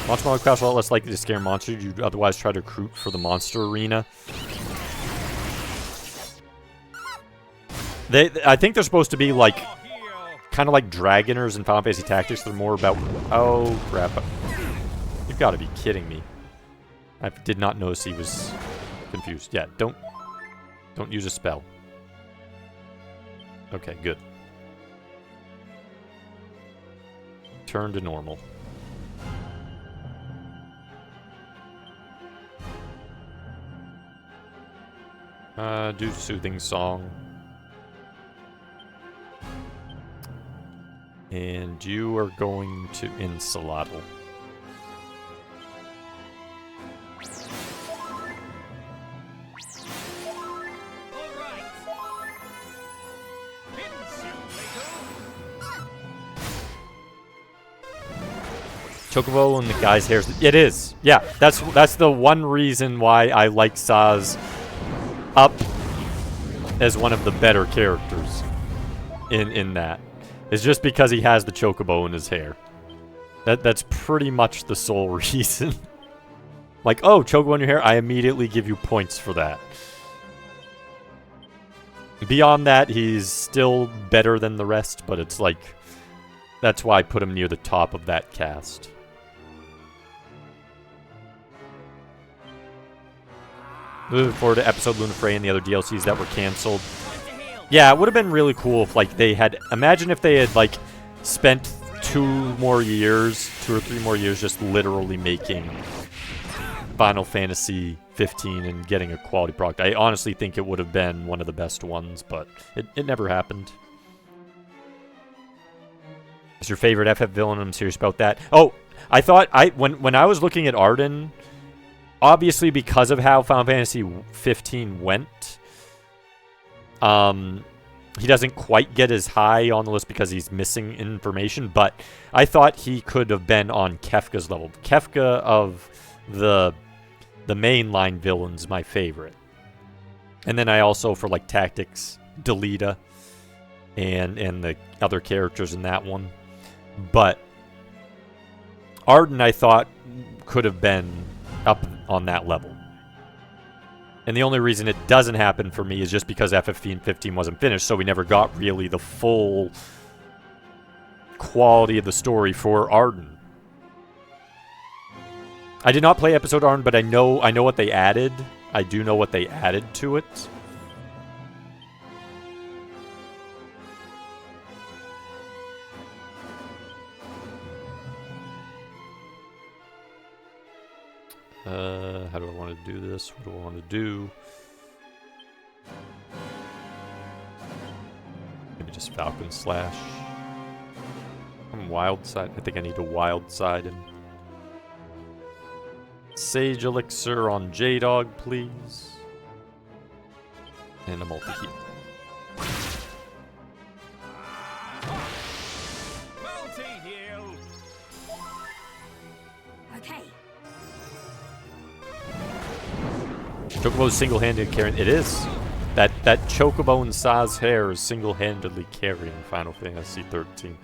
Monster Model Crash a lot less likely to scare monsters you'd otherwise try to recruit for the monster arena. I think they're supposed to be like, kind of like Dragoners in Final Fantasy Tactics. They're more about, oh crap. You've got to be kidding me. I did not notice he was confused. Yeah, don't use a spell. Okay, good. Turn to normal. Do soothing song. And you are going to Insulatl. Chocobo and the guy's hairs. It is. Yeah, that's the one reason why I like Saz up as one of the better characters in that. It's just because he has the chocobo in his hair. That's pretty much the sole reason. Like, oh, chocobo in your hair, I immediately give you points for that. Beyond that, he's still better than the rest, but it's like, that's why I put him near the top of that cast. Moving forward to episode Lunafray and the other DLCs that were canceled. Yeah, it would have been really cool if, like, they had... Imagine if they had, like, spent 2 or 3 more years just literally making Final Fantasy 15 and getting a quality product. I honestly think it would have been one of the best ones, but it never happened. Is your favorite FF villain? I'm serious about that. Oh, I thought... When I was looking at Arden... Obviously, because of how Final Fantasy 15 went, he doesn't quite get as high on the list because he's missing information, but I thought he could have been on Kefka's level. Kefka of the mainline villains, my favorite. And then I also, for like tactics, Delita and the other characters in that one. But Arden, I thought, could have been up on that level. And the only reason it doesn't happen for me is just because FF15 wasn't finished, so we never got really the full quality of the story for Arden. I did not play episode Arden, but I know what they added. I do know what they added to it. How do I want to do this? What do I want to do? Maybe just Falcon Slash. I'm Wild Side. I think I need to Wild Side him. Sage Elixir on J-Dog, please. And a multi-heal. Multi-heal. Okay. Chocobo's single-handed carrying. It is. That Chocobo and Saz hair is single-handedly carrying Final Fantasy 13.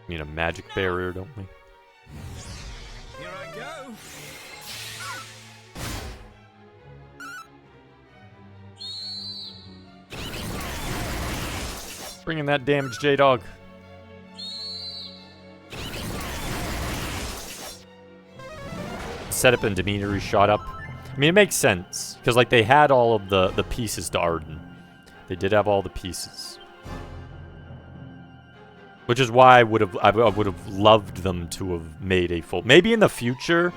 Need a magic barrier, don't we? Here I go. Bring in that damage, J-Dog. Setup and demeanor shot up. I mean, it makes sense. Because, like, they had all of the pieces to Arden. They did have all the pieces. Which is why I would have loved them to have made a full... Maybe in the future,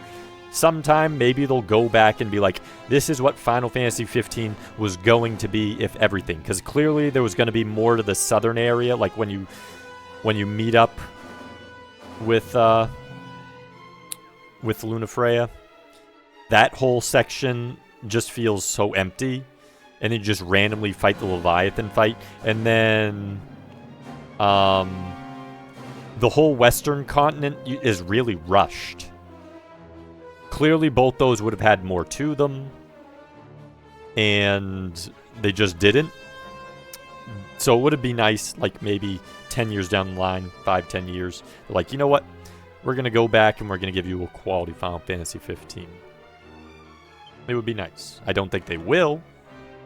sometime, maybe they'll go back and be like, this is what Final Fantasy 15 was going to be if everything. Because clearly there was going to be more to the southern area, like when you meet up with Lunafreya. That whole section just feels so empty. And then you just randomly fight the Leviathan fight. And then... the whole Western continent is really rushed. Clearly, both those would have had more to them, and they just didn't. So it would have been nice, like maybe 10 years down the line, 5, 10 years. They're like, you know what? We're going to go back and we're going to give you a quality Final Fantasy 15. It would be nice. I don't think they will.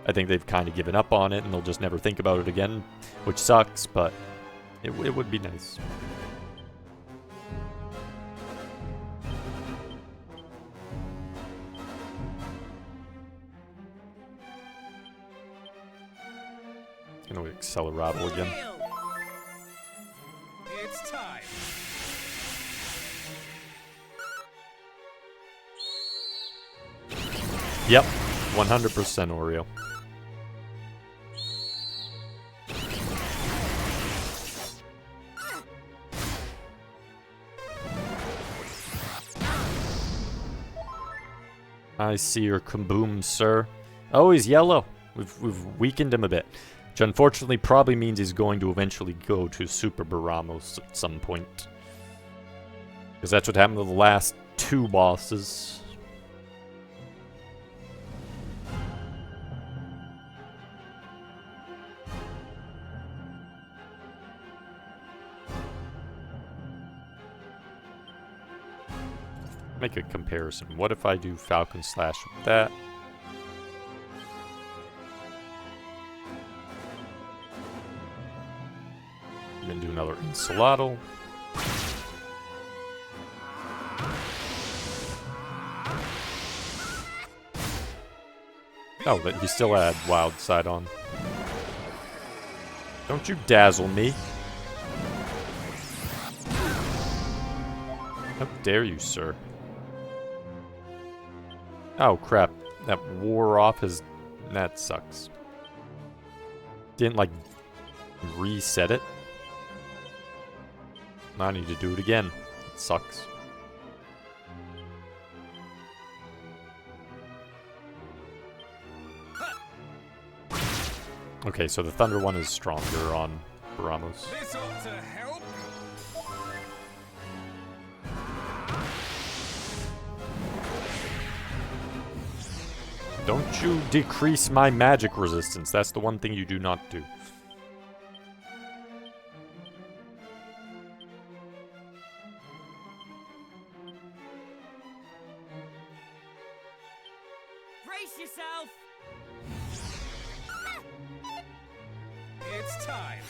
I think they've kind of given up on it and they'll just never think about it again, which sucks, but it would be nice. Gonna Accelerado again. It's time. Yep, 100% Oreo. I see your kaboom, sir. Oh, he's yellow. We've weakened him a bit. Which unfortunately probably means he's going to eventually go to Super Baramos at some point. Because that's what happened to the last 2 bosses. Make a comparison. What if I do Falcon Slash with that? I'm gonna do another Ensalado. Oh, but he still had Wild Side on. Don't you dazzle me. How dare you, sir? Oh, crap. That wore off his... That sucks. Didn't, like, reset it. I need to do it again. It sucks. Okay, so the Thunder one is stronger on Baramos. This ought to help. Don't you decrease my magic resistance. That's the one thing you do not do. Brace yourself. It's time.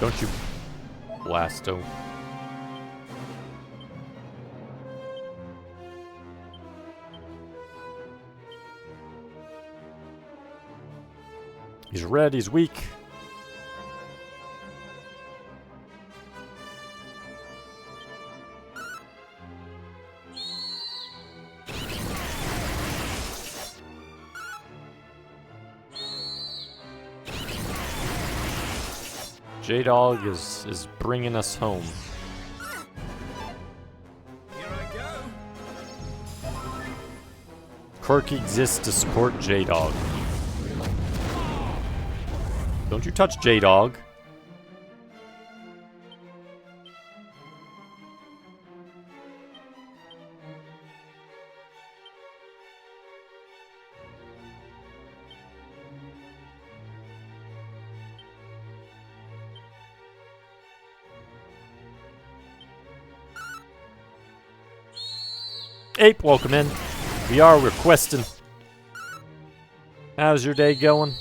Don't you blasto. He's red, he's weak. J-Dog is bringing us home. Here I go. Quirk exists to support J-Dog. Don't you touch J-Dog. Ape, welcome in. We are requesting. How's your day going?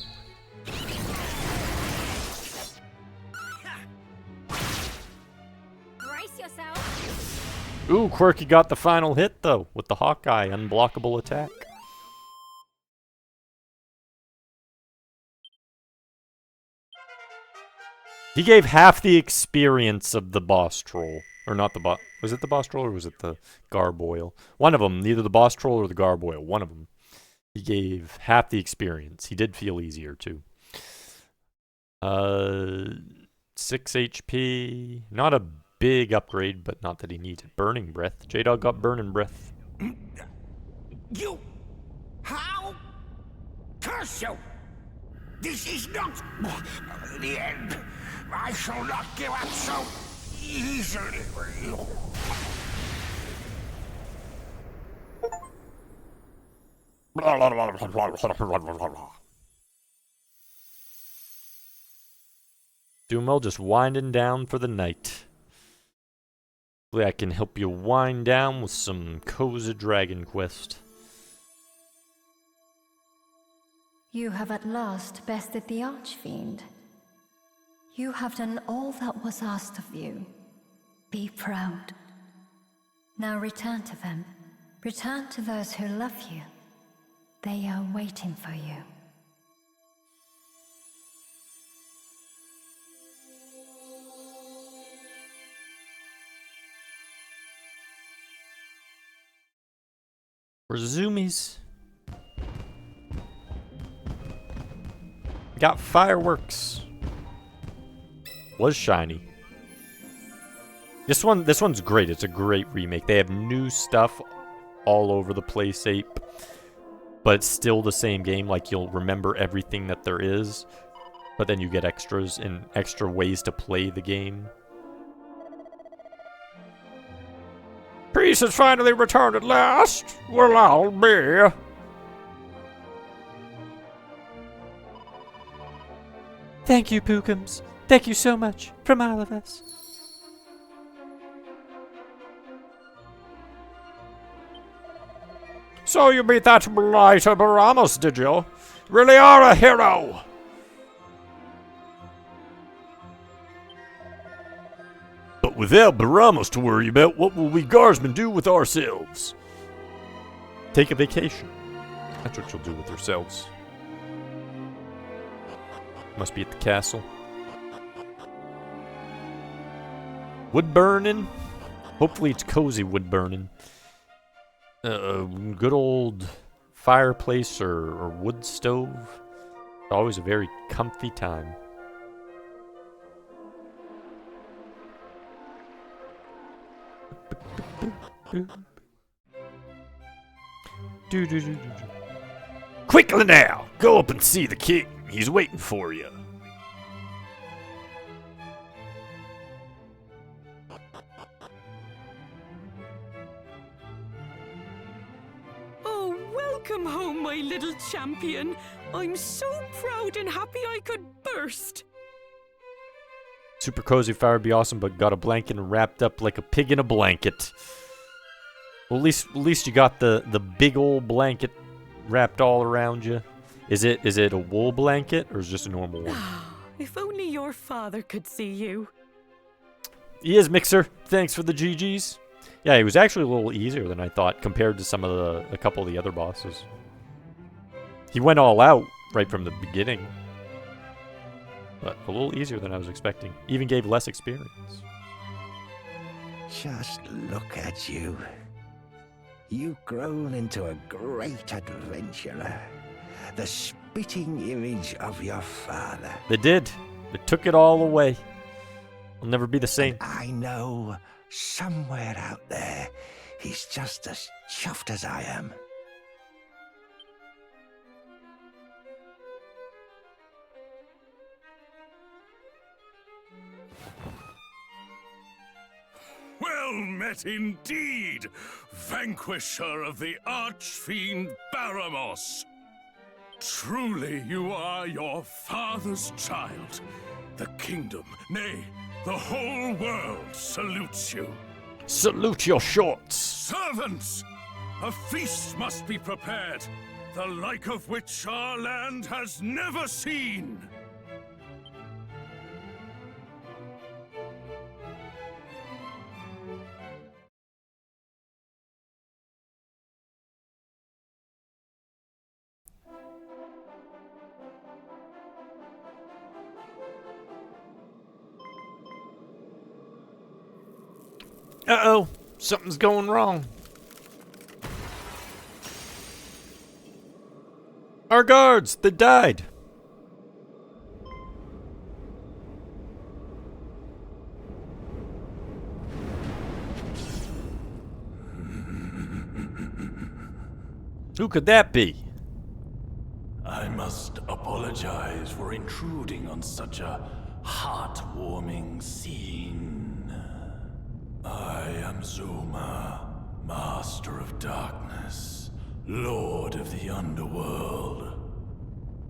Brace yourself. Ooh, Quirky got the final hit, though, with the Hawkeye unblockable attack. He gave half the experience of the boss troll. Or not the boss. Was it the boss troll or was it the garboil? One of them. Neither the boss troll or the garboil. One of them. He gave half the experience. He did feel easier, too. 6 HP. Not a big upgrade, but not that he needs it. Burning Breath. J-Dog got Burning Breath. You... How? Curse you! This is not the end. I shall not give up so easily. Dumo just winding down for the night. Hopefully I can help you wind down with some cozy Dragon Quest. You have at last bested the Archfiend. You have done all that was asked of you. Be proud. Now return to them. Return to those who love you. They are waiting for you. We're zoomies. Got fireworks. Was shiny. This one's great. It's a great remake. They have new stuff all over the place, Ape. But it's still the same game. Like, you'll remember everything that there is. But then you get extras and extra ways to play the game. Peace has finally returned at last. Well, I'll be. Thank you, Pookums. Thank you so much from all of us. So you beat that blighter Baramos, did you? Really are a hero! But without Baramos to worry about, what will we guardsmen do with ourselves? Take a vacation. That's what you'll do with yourselves. Must be at the castle. Wood burning? Hopefully it's cozy wood burning. Good old fireplace or wood stove. Always a very comfy time. Quickly now! Go up and see the king. He's waiting for you. Oh, welcome home, my little champion. I'm so proud and happy I could burst. Super cozy fire would be awesome, but got a blanket and wrapped up like a pig in a blanket. Well, at least you got the big old blanket wrapped all around you. Is it a wool blanket or is it just a normal one? If only your father could see you. He is, Mixer. Thanks for the GGs. Yeah, he was actually a little easier than I thought compared to some of a couple of the other bosses. He went all out right from the beginning. But a little easier than I was expecting. Even gave less experience. Just look at you. You've grown into a great adventurer. The spitting image of your father. They did. They took it all away. I'll never be the same. And I know somewhere out there, he's just as chuffed as I am. Well met indeed, vanquisher of the Archfiend Baramos. Truly you are your father's child. The kingdom, nay, the whole world salutes you. Salute your shorts. Servants, A feast must be prepared, the like of which our land has never seen. Uh-oh, something's going wrong. Our guards, they died. Who could that be? I must apologize for intruding on such a heartwarming scene. I am Zuma, Master of Darkness, Lord of the Underworld.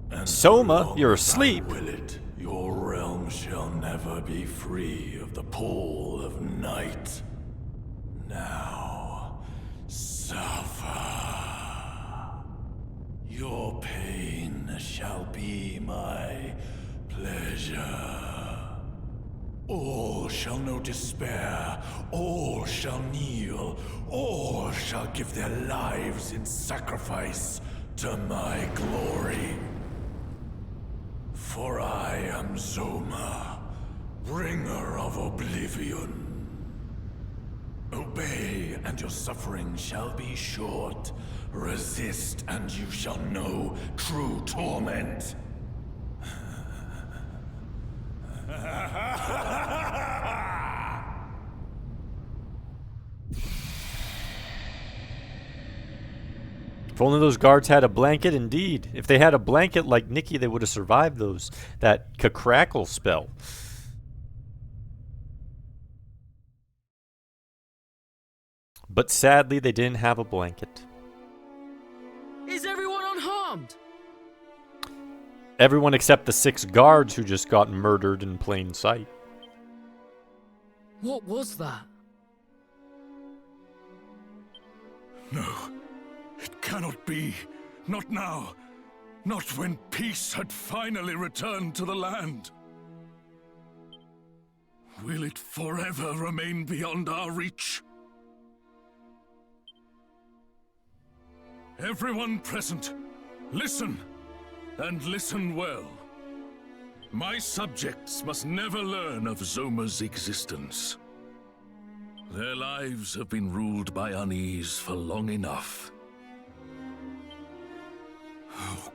And Soma, you're asleep. Will it, your realm shall never be free of the pull of night. Now, suffer. Your pain shall be my pleasure. All shall know despair, all shall kneel, all shall give their lives in sacrifice to my glory. For I am Zoma, bringer of oblivion. Obey, and your suffering shall be short. Resist, and you shall know true torment. If only those guards had a blanket, indeed. If they had a blanket like Nikki, they would have survived that crackle spell. But sadly, they didn't have a blanket. Is everyone unharmed? Everyone except the 6 guards who just got murdered in plain sight. What was that? No, it cannot be. Not now. Not when peace had finally returned to the land. Will it forever remain beyond our reach? Everyone present, listen, and listen well. My subjects must never learn of Zoma's existence. Their lives have been ruled by unease for long enough. Oh,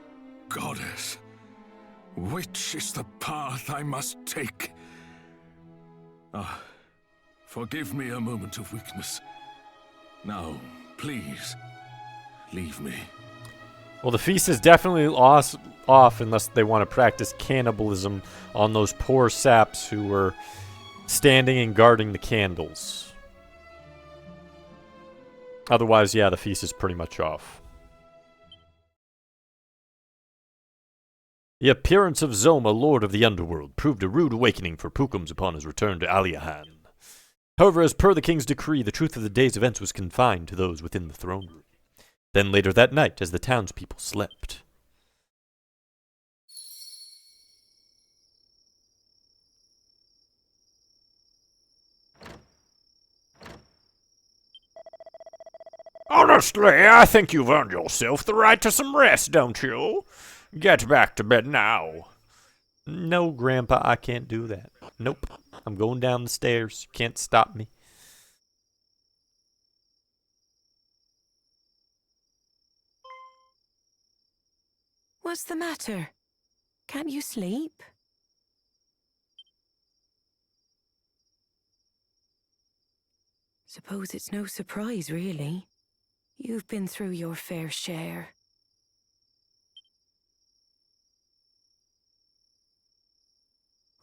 Goddess, which is the path I must take? Forgive me a moment of weakness. Now, please, leave me. Well, the feast is definitely off unless they want to practice cannibalism on those poor saps who were standing and guarding the candles. Otherwise, yeah, the feast is pretty much off. The appearance of Zoma, Lord of the Underworld, proved a rude awakening for Pukums upon his return to Aliahan. However, as per the king's decree, the truth of the day's events was confined to those within the throne room. Then later that night, as the townspeople slept. Honestly, I think you've earned yourself the right to some rest, don't you? Get back to bed now. No, Grandpa, I can't do that. Nope. I'm going down the stairs. You can't stop me. What's the matter? Can't you sleep? Suppose it's no surprise, really. You've been through your fair share.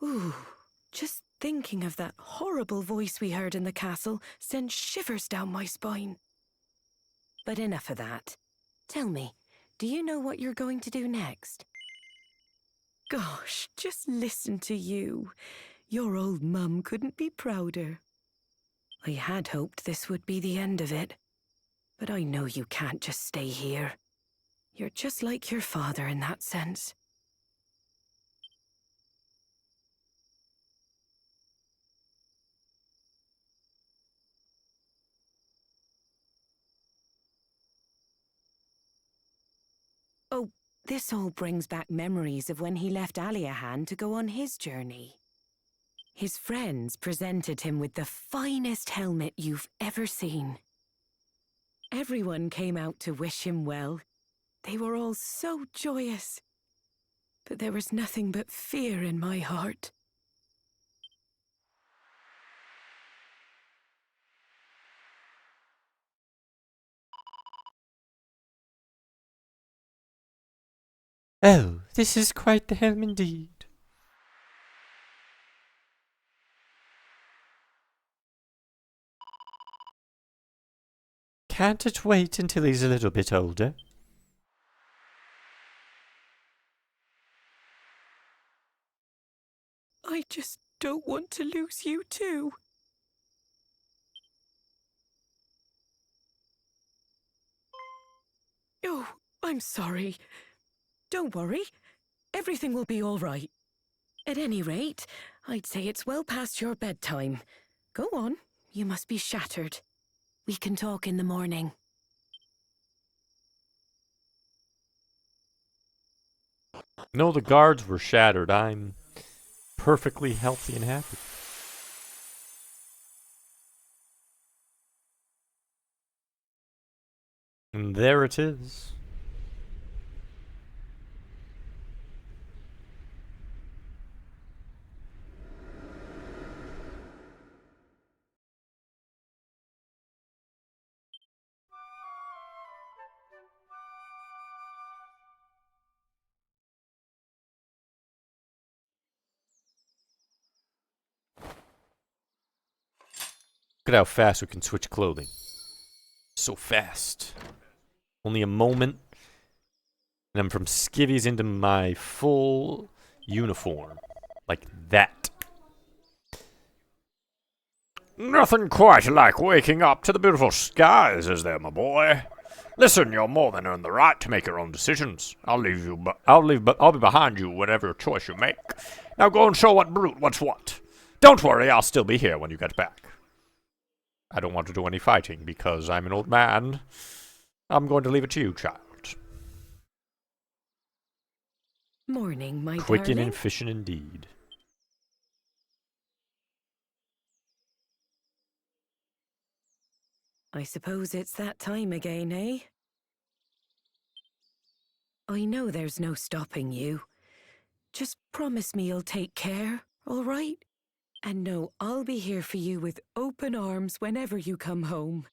Ooh, just thinking of that horrible voice we heard in the castle sends shivers down my spine. But enough of that. Tell me, do you know what you're going to do next? Gosh, just listen to you. Your old mum couldn't be prouder. I had hoped this would be the end of it. But I know you can't just stay here. You're just like your father in that sense. Oh, this all brings back memories of when he left Aliahan to go on his journey. His friends presented him with the finest helmet you've ever seen. Everyone came out to wish him well. They were all so joyous. But there was nothing but fear in my heart. Oh, this is quite the helm indeed. Can't it wait until he's a little bit older? I just don't want to lose you too. Oh, I'm sorry. Don't worry. Everything will be all right. At any rate, I'd say it's well past your bedtime. Go on. You must be shattered. We can talk in the morning. No, the guards were shattered. I'm perfectly healthy and happy. And there it is. Look at how fast we can switch clothing. So fast. Only a moment. And I'm from skivvies into my full uniform. Like that. Nothing quite like waking up to the beautiful skies, is there, my boy? Listen, you're more than earned the right to make your own decisions. I'll be behind you whatever choice you make. Now go and show what brute what's what. Don't worry, I'll still be here when you get back. I don't want to do any fighting because I'm an old man. I'm going to leave it to you, child. Morning, my Quick darling. and efficient indeed. I suppose it's that time again, eh? I know there's no stopping you. Just promise me you'll take care, all right? And know I'll be here for you with open arms whenever you come home.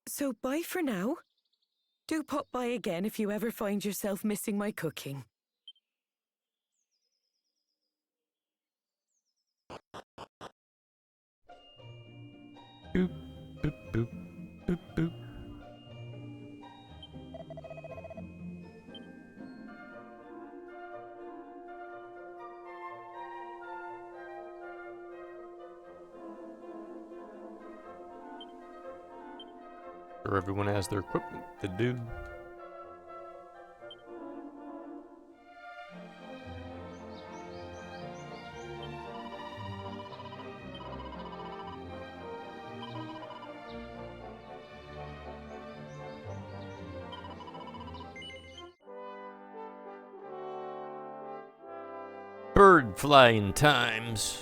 So bye for now. Do pop by again if you ever find yourself missing my cooking. Boop, boop, boop, boop, boop. Sure, everyone has their equipment to do. Bird flying times.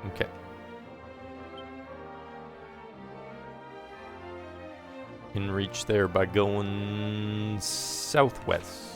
Okay. Can reach there by going southwest.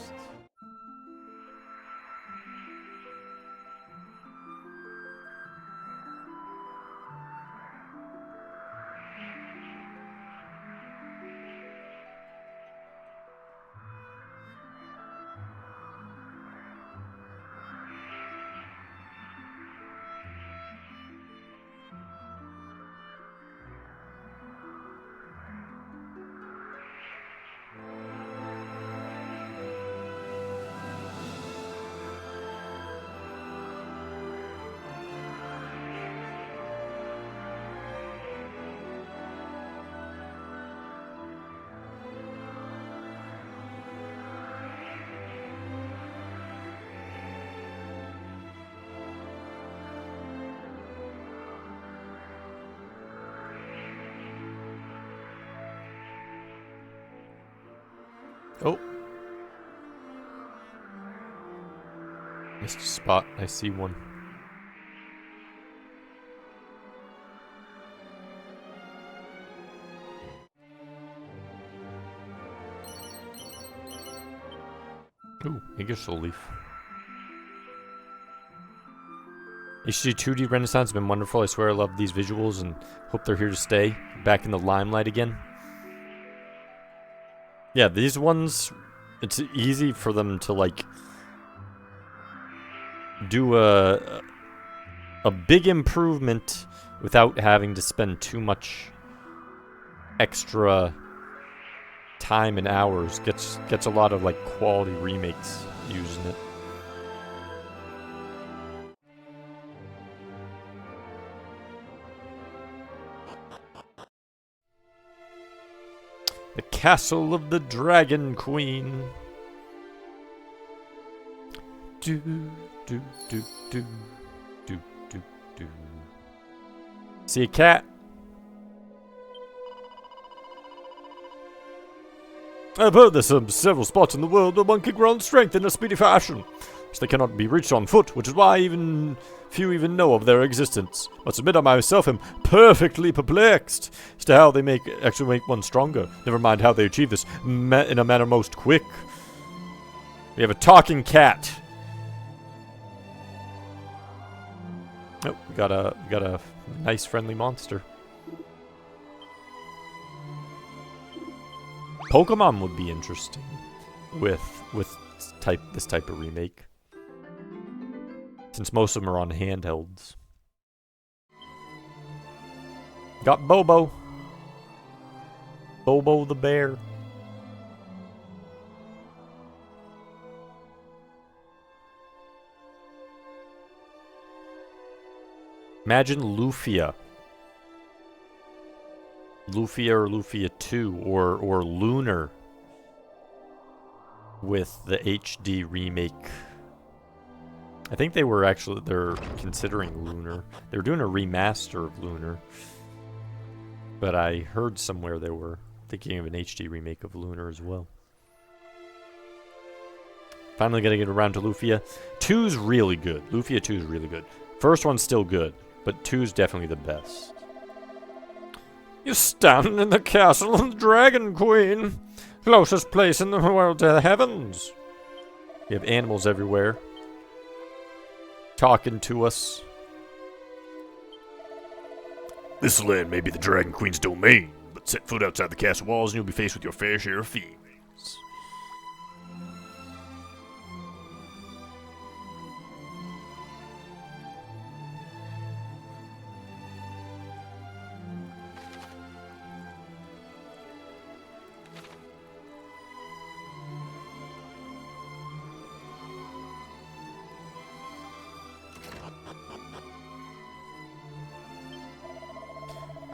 Oh. Missed a spot. I see one. Ooh, Ingersoll leaf. HD2D Renaissance has been wonderful. I swear I love these visuals and hope they're here to stay. Back in the limelight again. Yeah, these ones, it's easy for them to like do a big improvement without having to spend too much extra time and hours. Gets a lot of like quality remakes using it. The Castle of the Dragon Queen. Do do do do do do do. See a cat? I've heard there's several spots in the world where one can grow in strength in a speedy fashion. So they cannot be reached on foot, which is why few even know of their existence. Must admit I myself am perfectly perplexed as to how they actually make one stronger. Never mind how they achieve this in a manner most quick. We have a talking cat. Oh, we got a nice friendly monster. Pokemon would be interesting with this type of remake, since most of them are on handhelds. Got Bobo. Bobo the bear. Imagine Lufia. Lufia or Lufia 2 or Lunar with the HD remake. I think they're considering Lunar. They were doing a remaster of Lunar. But I heard somewhere they were thinking of an HD remake of Lunar as well. Finally gonna get around to Lufia. 2's really good. Lufia 2's really good. First one's still good, but 2's definitely the best. You're standing in the castle of the Dragon Queen. Closest place in the world to the heavens. You have animals everywhere. Talking to us. This land may be the Dragon Queen's domain, but set foot outside the castle walls and you'll be faced with your fair share of fiends.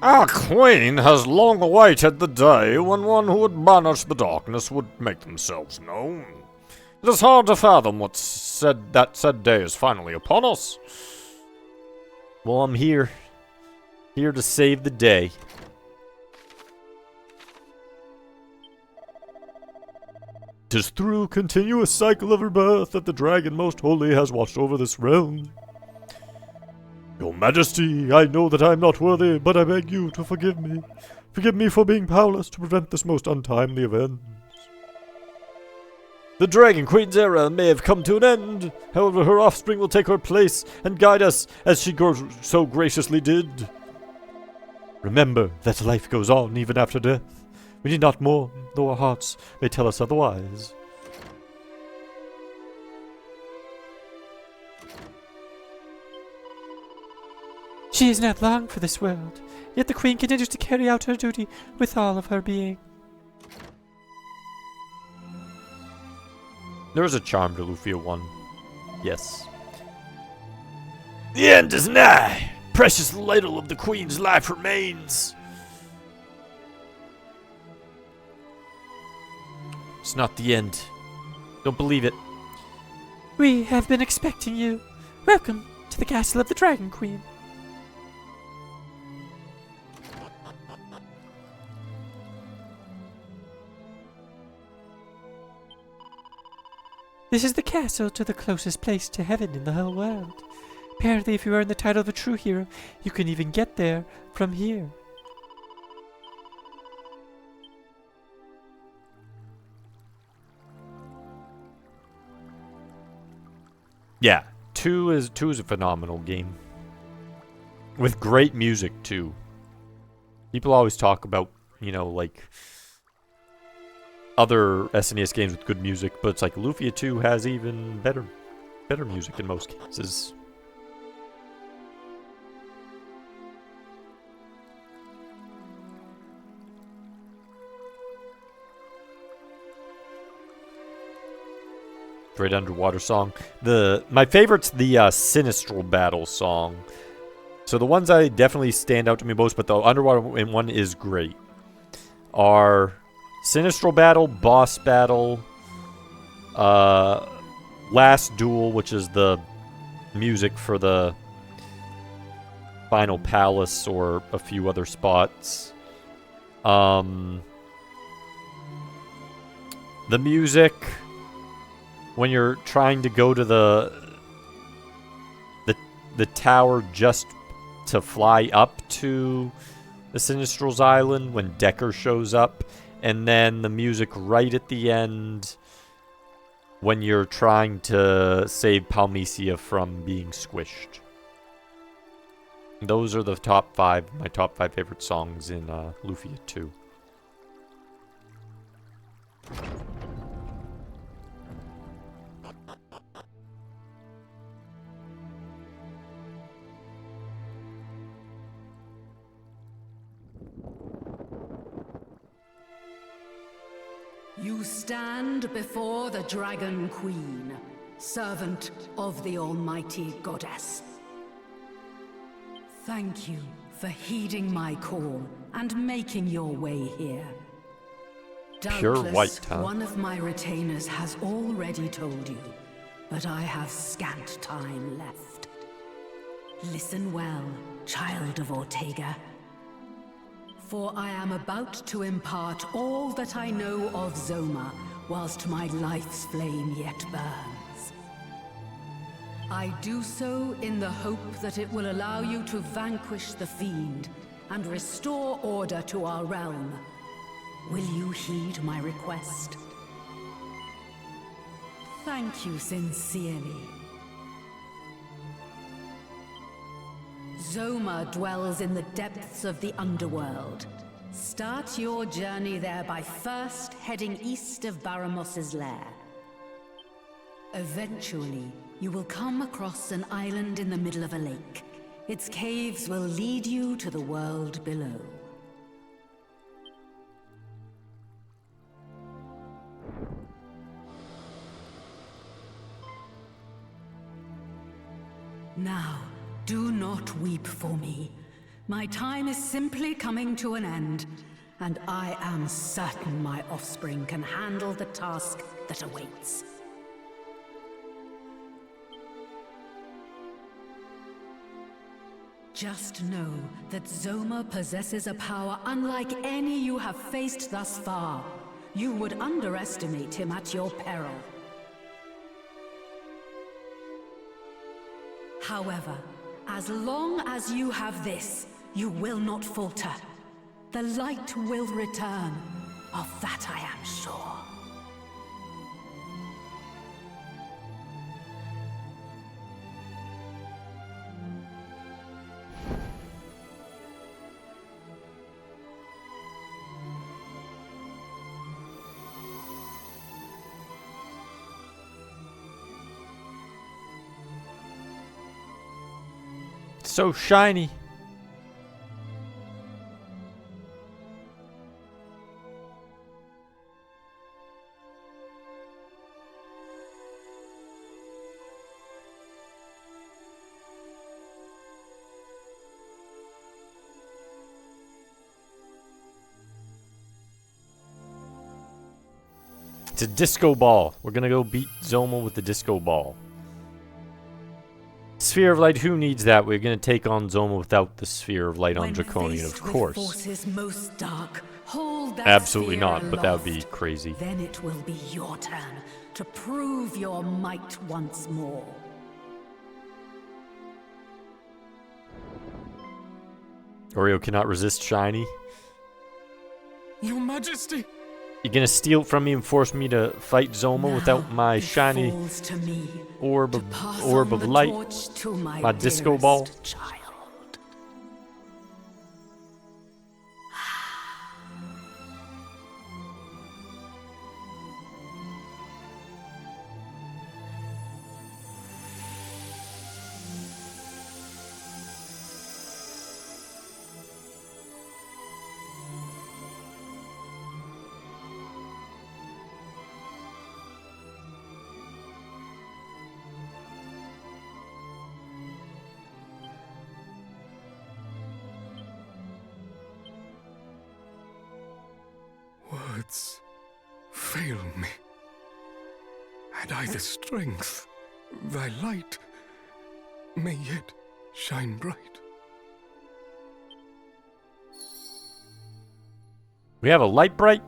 Our queen has long awaited the day when one who would banish the darkness would make themselves known. It is hard to fathom that said day is finally upon us. Well, I'm here. Here to save the day. Tis through continuous cycle of rebirth that the dragon most holy has watched over this realm. Your Majesty, I know that I am not worthy, but I beg you to forgive me. Forgive me for being powerless to prevent this most untimely event. The Dragon Queen's era may have come to an end. However, her offspring will take her place and guide us as she so graciously did. Remember that life goes on even after death. We need not mourn, though our hearts may tell us otherwise. She is not long for this world, yet the Queen continues to carry out her duty with all of her being. There is a charm to Lufia 1. Yes. The end is nigh! Precious ladle of the Queen's life remains! It's not the end. Don't believe it. We have been expecting you. Welcome to the castle of the Dragon Queen. This is the castle to the closest place to heaven in the whole world. Apparently, if you earn the title of a true hero, you can even get there from here. Yeah, 2 is a phenomenal game. With great music, too. People always talk about, like other SNES games with good music, but it's like Lufia 2 has even better music in most cases. Great underwater song. My favorite's the Sinistral Battle song. So the ones that definitely stand out to me most, but the underwater one is great, are Sinistral Battle, Boss Battle, Last Duel, which is the music for the Final Palace or a few other spots. The music when you're trying to go to the tower just to fly up to the Sinistral's Island when Decker shows up, and then the music right at the end when you're trying to save Palmecia from being squished. Those are the my top 5 favorite songs in Lufia 2. You stand before the Dragon Queen, servant of the Almighty Goddess. Thank you for heeding my call and making your way here. Pure Doubtless, white, huh? one of my retainers has already told you, but I have scant time left. Listen well, child of Ortega. For I am about to impart all that I know of Zoma, whilst my life's flame yet burns. I do so in the hope that it will allow you to vanquish the fiend and restore order to our realm. Will you heed my request? Thank you sincerely. Zoma dwells in the depths of the underworld. Start your journey there by first heading east of Baramos's lair. Eventually, you will come across an island in the middle of a lake. Its caves will lead you to the world below. Now, do not weep for me. My time is simply coming to an end, and I am certain my offspring can handle the task that awaits. Just know that Zoma possesses a power unlike any you have faced thus far. You would underestimate him at your peril. However, as long as you have this, you will not falter. The light will return. Of that I am sure. So shiny. It's a disco ball. We're gonna go beat Zoma with the disco ball. Sphere of Light, who needs that? We're gonna take on Zoma without the Sphere of Light on Draconian, of course. Forces most dark, hold that Absolutely sphere not, but that would be aloft. crazy. Then it will be your turn to prove your might once more. Oreo cannot resist shiny. Your Majesty! You're gonna steal it from me and force me to fight Zoma Now without my it shiny falls to me orb to of, pass orb on of the light? torch to My disco dearest ball? child. Words fail me. Had I the strength, thy light may yet shine bright. We have a light bright?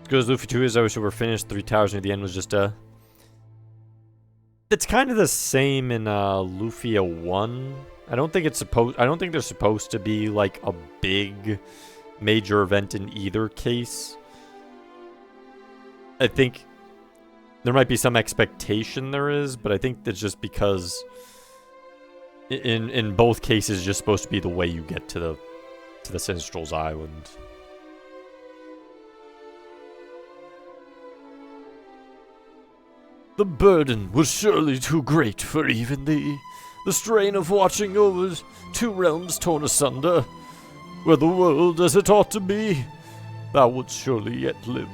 As good as Luffy 2 is, I wish it were finished. 3 towers near the end was just It's kind of the same in Lufia 1. I don't think they're supposed to be like a big major event in either case. I think there might be some expectation there is, but I think that's just because in both cases it's just supposed to be the way you get to the Sinistral's Island. The burden was surely too great for even thee. The strain of watching over 2 realms torn asunder, where the world as it ought to be, thou wouldst surely yet live.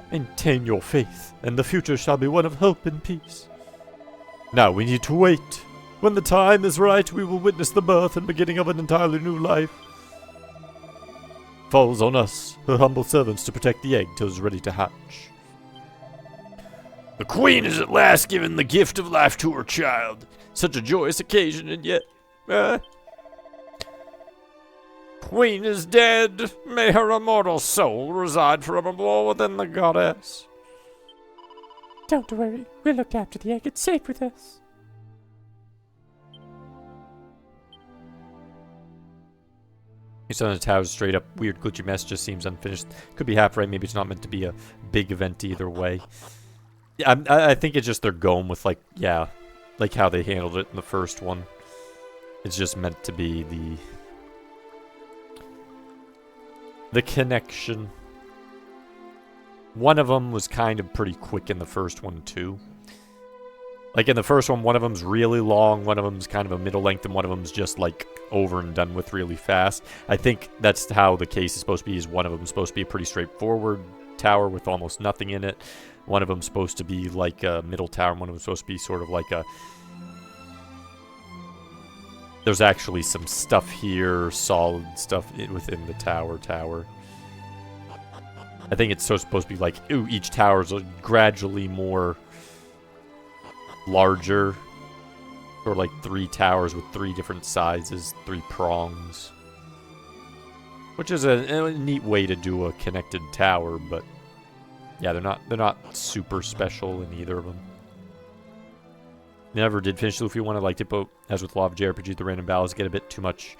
Maintain your faith, and the future shall be one of hope and peace. Now we need to wait. When the time is right, we will witness the birth and beginning of an entirely new life. Falls on us, her humble servants, to protect the egg till it's ready to hatch. The queen is at last given the gift of life to her child. Such a joyous occasion, and yet... Queen is dead. May her immortal soul reside forevermore within the goddess. Don't worry, we'll look after the egg. It's safe with us. It's on the towers straight up. Weird glitchy mess just seems unfinished. Could be half right. Maybe it's not meant to be a big event either way. Yeah, I think it's just they're going with like how they handled it in the first one. It's just meant to be the connection. One of them was kind of pretty quick in the first one too. Like in the first one of them's really long, one of them's kind of a middle length, and one of them's just like over and done with really fast. I think that's how the case is supposed to be. Is one of them's supposed to be a pretty straightforward tower with almost nothing in it. One of them's supposed to be like a middle tower, and one of them's supposed to be sort of like a... There's actually some stuff here, solid stuff within the tower. I think it's so supposed to be like, ooh, each tower is gradually more larger. Or like 3 towers with 3 different sizes, 3 prongs. Which is a neat way to do a connected tower, but... Yeah, they're not super special in either of them. Never did finish Luffy 1. I liked it, but as with a lot of JRPGs, the random battles get a bit too much.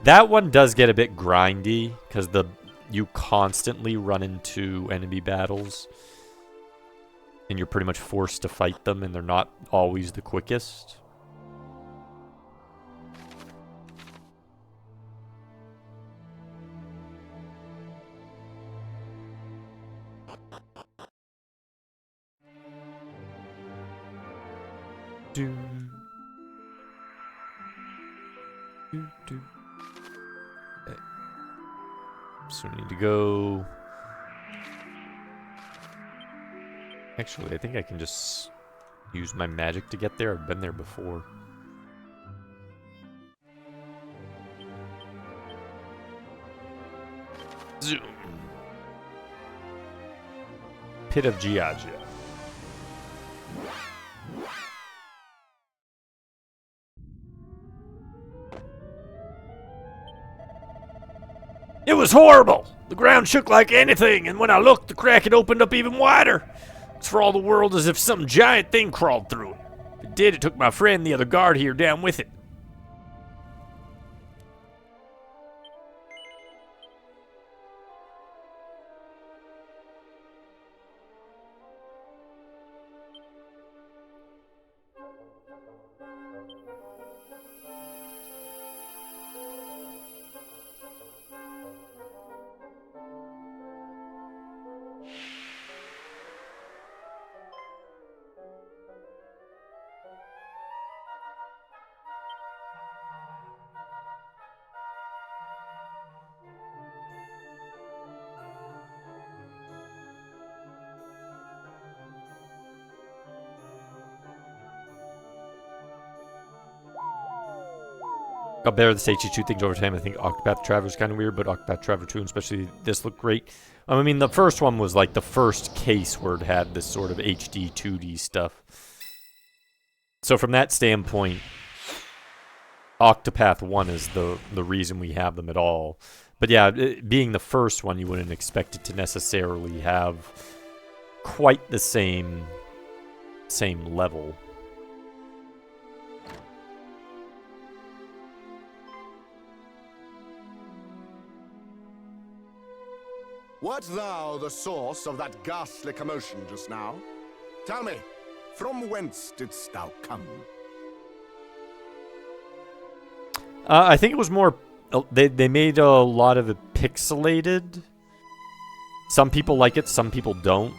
That one does get a bit grindy, because you constantly run into enemy battles. And you're pretty much forced to fight them, and they're not always the quickest. Okay. So we need to go... Actually, I think I can just use my magic to get there. I've been there before. Zoom. Pit of Giagia. It was horrible! The ground shook like anything, and when I looked, the crack had opened up even wider. It's for all the world as if some giant thing crawled through it. If it did, it took my friend, the other guard here, down with it. Got better with this HD2 things over time. I think Octopath Traveler's kind of weird, but Octopath Traveler 2 and especially this look great. I mean, the first one was like the first case where it had this sort of HD2D stuff. So from that standpoint, Octopath 1 is the reason we have them at all. But yeah, being the first one, you wouldn't expect it to necessarily have quite the same level. Wert thou the source of that ghastly commotion just now? Tell me, from whence didst thou come? I think it was more... They made a lot of it pixelated. Some people like it, some people don't.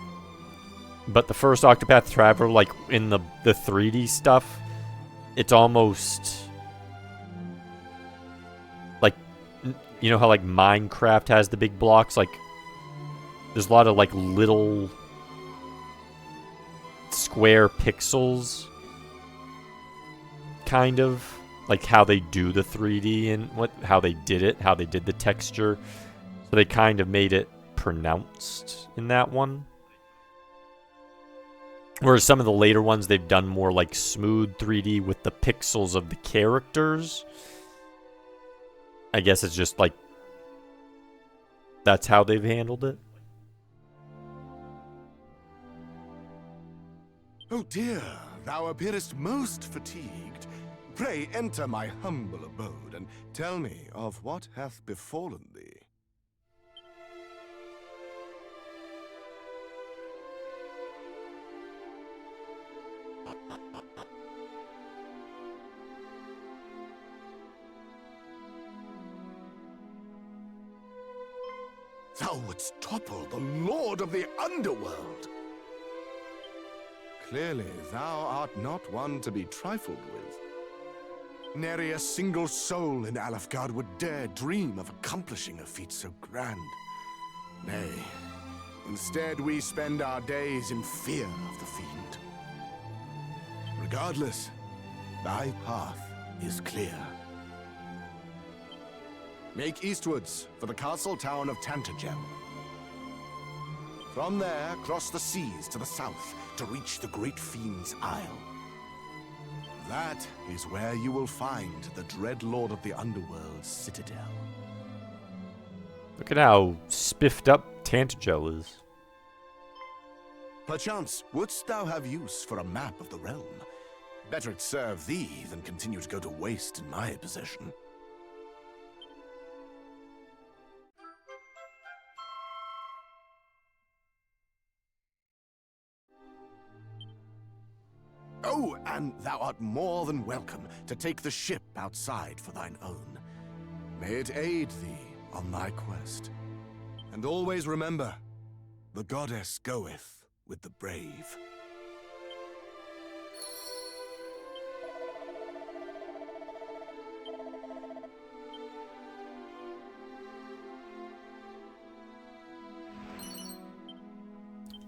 But the first Octopath Traveler, like in the 3D stuff, it's almost... like, you know how like Minecraft has the big blocks? Like, there's a lot of like little square pixels, kind of like how they do the 3D and how they did it, how they did the texture. So they kind of made it pronounced in that one. Whereas some of the later ones, they've done more like smooth 3D with the pixels of the characters. I guess it's just like that's how they've handled it. Oh dear, thou appearest most fatigued. Pray enter my humble abode, and tell me of what hath befallen thee. Thou wouldst topple the Lord of the Underworld! Clearly, thou art not one to be trifled with. Nary a single soul in Alefgard would dare dream of accomplishing a feat so grand. Nay, instead we spend our days in fear of the fiend. Regardless, thy path is clear. Make eastwards for the castle town of Tantagel. From there, cross the seas to the south to reach the Great Fiend's Isle. That is where you will find the dread Lord of the Underworld's citadel. Look at how spiffed up Tantagel is. Perchance, wouldst thou have use for a map of the realm? Better it serve thee than continue to go to waste in my possession. Oh, and thou art more than welcome to take the ship outside for thine own. May it aid thee on thy quest. And always remember, the goddess goeth with the brave.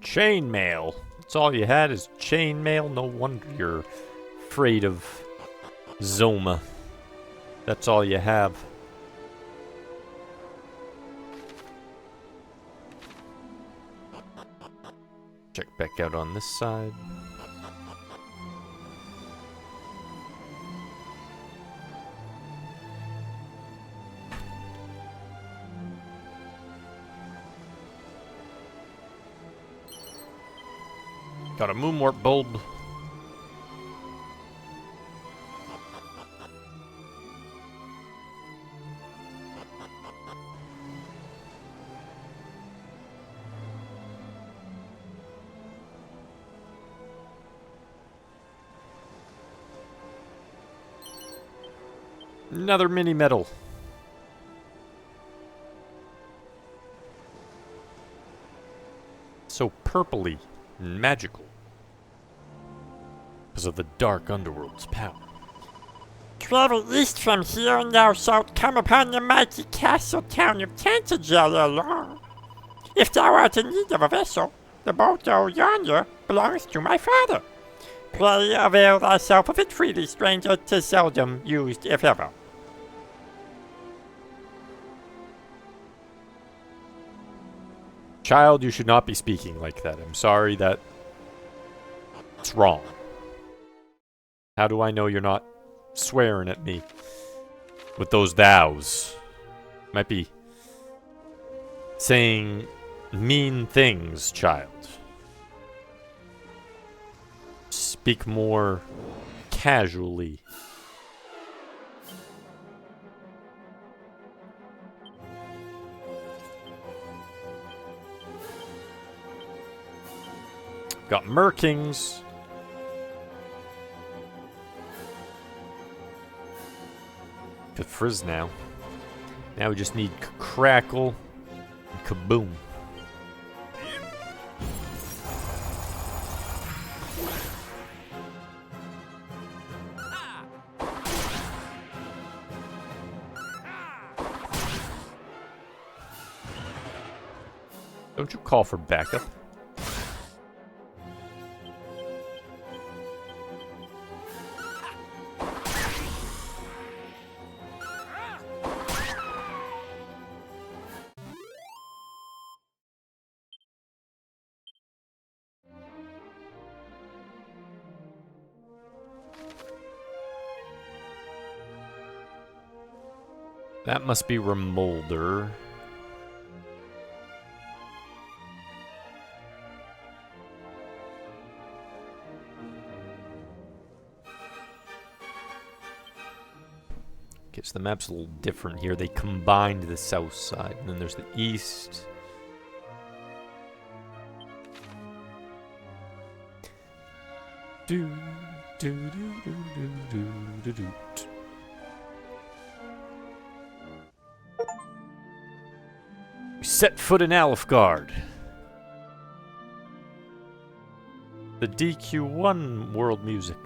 Chainmail. That's all you had is chainmail. No wonder you're afraid of Zoma. That's all you have. Check back out on this side. Got a moonwarp bulb. Another mini medal. So purpley and magical. Because of the dark underworld's power. Travel east from here and thou shalt come upon the mighty castle town of Tantagel alone. If thou art in need of a vessel, the boat yonder belongs to my father. Pray avail thyself of it freely, stranger, 'tis seldom used, if ever. Child, you should not be speaking like that. I'm sorry that it's wrong. How do I know you're not swearing at me with those thous? Might be saying mean things, child. Speak more casually. Got Merkings. Got Frizz now. Now we just need Crackle and Kaboom. Don't you call for backup? That must be Remolder. Okay, so the map's a little different here. They combined the south side, and then there's the east. Do, do, do, do, do, do, do, do. We set foot in Alfgard. The DQ1 world music.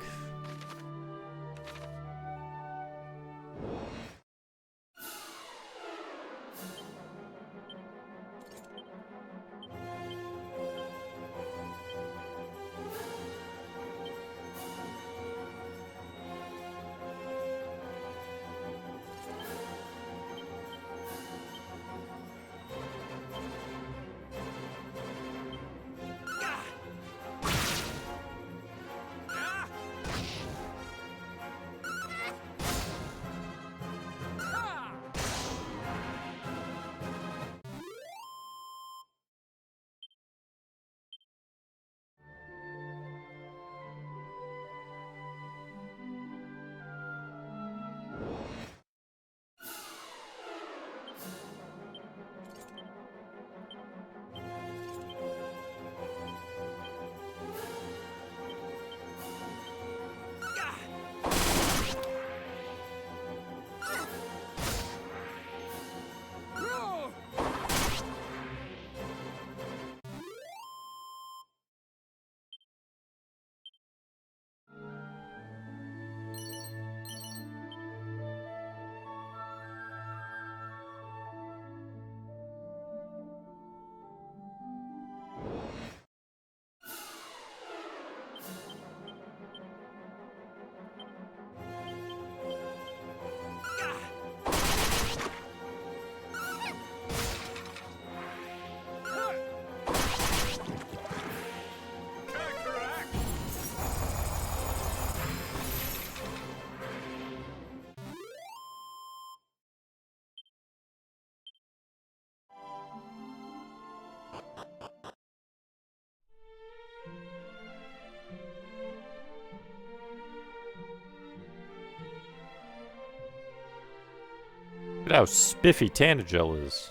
Look at how spiffy Tantagel is.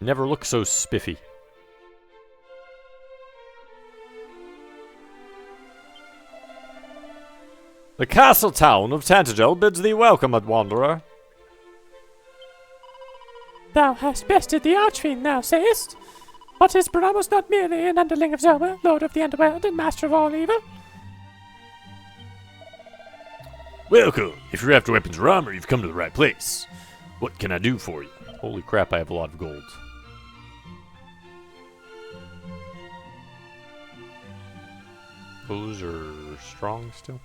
Never looked so spiffy. The castle town of Tantagel bids thee welcome, wanderer. Thou hast bested the Archfiend, thou sayest? But is Bramos not merely an underling of Zoma, lord of the underworld and master of all evil? Welcome. If you're after weapons or armor, you've come to the right place. What can I do for you? Holy crap, I have a lot of gold. Those are strong still?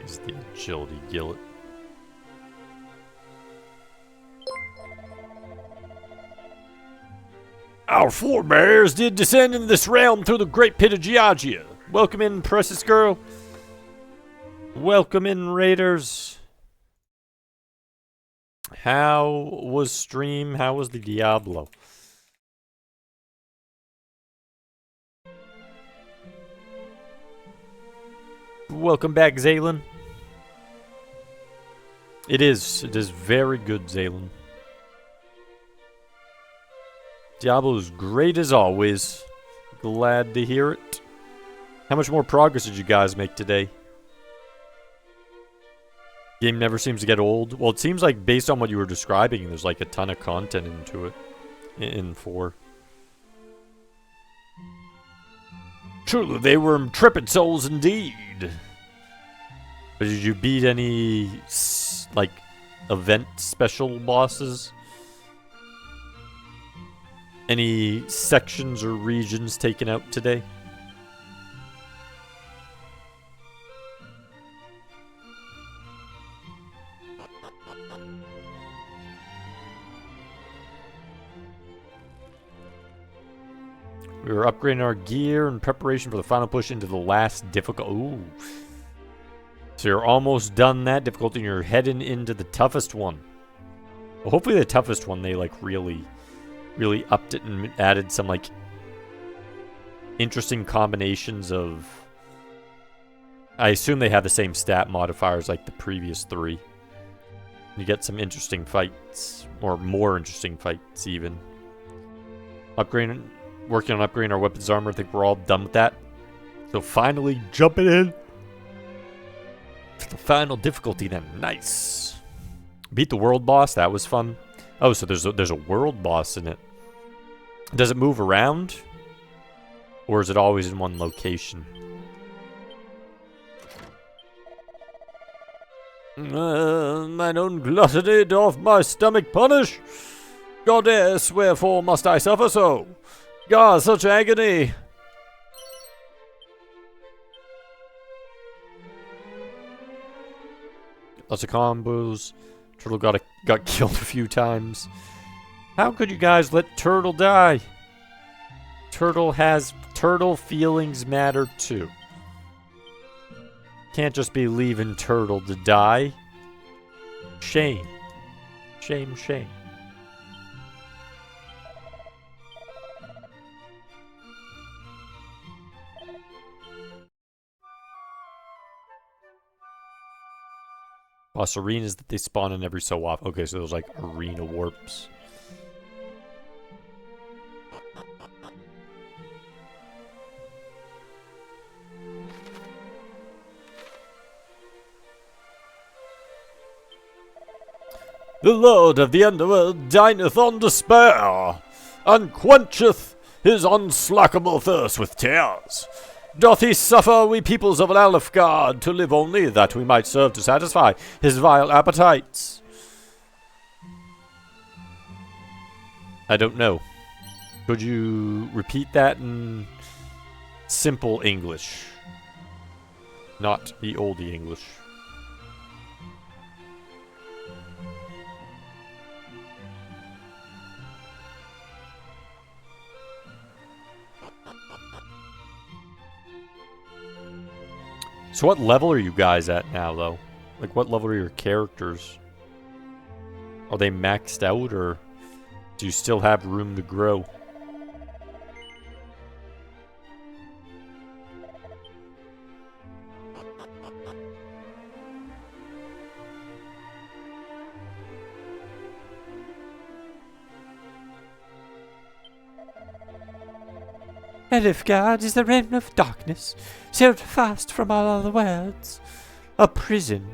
Is the agility gillet. Our forebears did descend into this realm through the great pit of Georgia. Welcome in, precious girl. Welcome in, raiders. How was stream? How was the Diablo? Welcome back, Zaylen. It is very good, Zaylen. Diablo's great as always. Glad to hear it. How much more progress did you guys make today? Game never seems to get old. Well, it seems like based on what you were describing, there's like a ton of content into it. In 4. Truly, they were intrepid souls indeed. But did you beat any, like, event special bosses? Any sections or regions taken out today? We were upgrading our gear in preparation for the final push into the last difficult. Ooh. So you're almost done that difficulty and you're heading into the toughest one. Well, hopefully the toughest one, they like really upped it and added some like interesting combinations of... I assume they have the same stat modifiers like the previous 3. You get some interesting fights, or more interesting fights even. Working on upgrading our weapons armor. I think we're all done with that. So finally jumping in to the final difficulty then. Nice. Beat the world boss. That was fun. Oh, so there's a world boss in it. Does it move around? Or is it always in one location? Mine own gluttony doth my stomach punish. Goddess, wherefore must I suffer so? God, such agony. Lots of combos. Turtle got killed a few times. How could you guys let Turtle die? Turtle feelings matter too. Can't just be leaving Turtle to die. Shame. Shame, shame. Boss arenas that they spawn in every so often. Okay, so there's like arena warps. The Lord of the Underworld dineth on despair, and quencheth his unslackable thirst with tears. Doth he suffer we peoples of Alefgard to live only that we might serve to satisfy his vile appetites? I don't know. Could you repeat that in simple English? Not the oldie English. So what level are you guys at now, though? Like, what level are your characters? Are they maxed out, or do you still have room to grow? Elfgard is the realm of darkness, sealed fast from all other worlds. A prison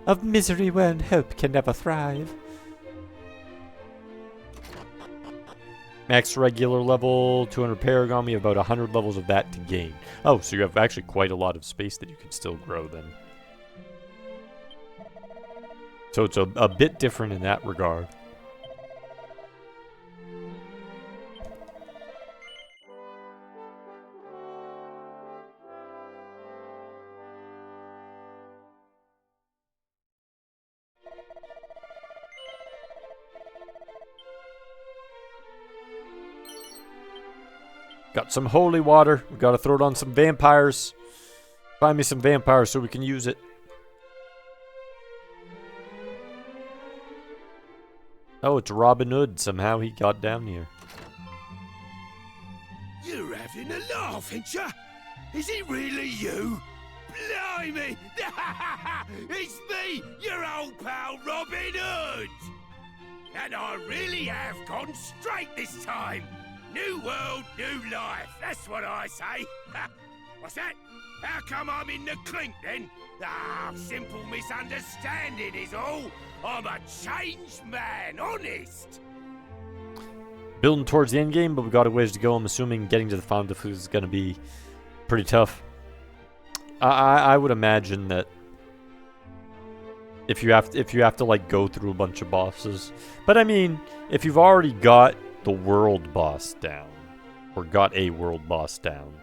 of misery wherein hope can never thrive. Max regular level, 200 Paragon. We have about 100 levels of that to gain. Oh, so you have actually quite a lot of space that you can still grow then. So it's a bit different in that regard. Got some holy water. We gotta throw it on some vampires. Find me some vampires so we can use it. Oh, it's Robin Hood. Somehow he got down here. You're having a laugh, ain't ya? Is it really you? Blimey! It's me, your old pal Robin Hood! And I really have gone straight this time. New world, new life. That's what I say. What's that? How come I'm in the clink then? Ah, simple misunderstanding is all. I'm a changed man, honest. Building towards the end game, but we got a ways to go. I'm assuming getting to the final difficulty is going to be pretty tough. I would imagine that if you have to like go through a bunch of bosses, but I mean, if you've already got the world boss down, or got a world boss down,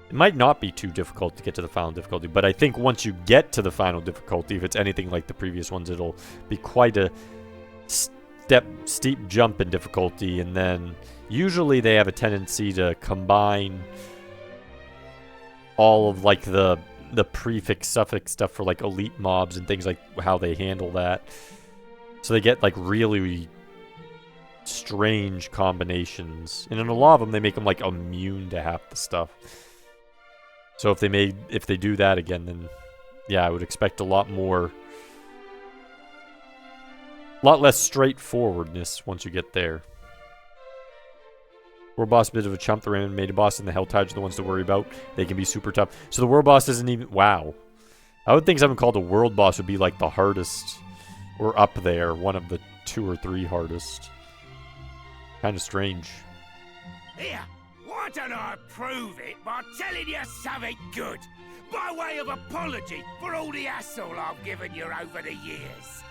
it might not be too difficult to get to the final difficulty. But I think once you get to the final difficulty, if it's anything like the previous ones, it'll be quite a steep jump in difficulty. And then usually they have a tendency to combine all of like the prefix suffix stuff for like elite mobs and things, like how they handle that, so they get like really strange combinations. And in a lot of them they make them like immune to half the stuff. So if they do that again, then yeah, I would expect a lot less straightforwardness once you get there. World boss, a bit of a chump. The animated boss and the Hell Tides are the ones to worry about. They can be super tough. So the world boss isn't even... Wow. I would think something called a world boss would be like the hardest, or up there, one of the 2 or 3 hardest. Kind of strange. Here, why don't I prove it by telling you something good? By way of apology for all the hassle I've given you over the years.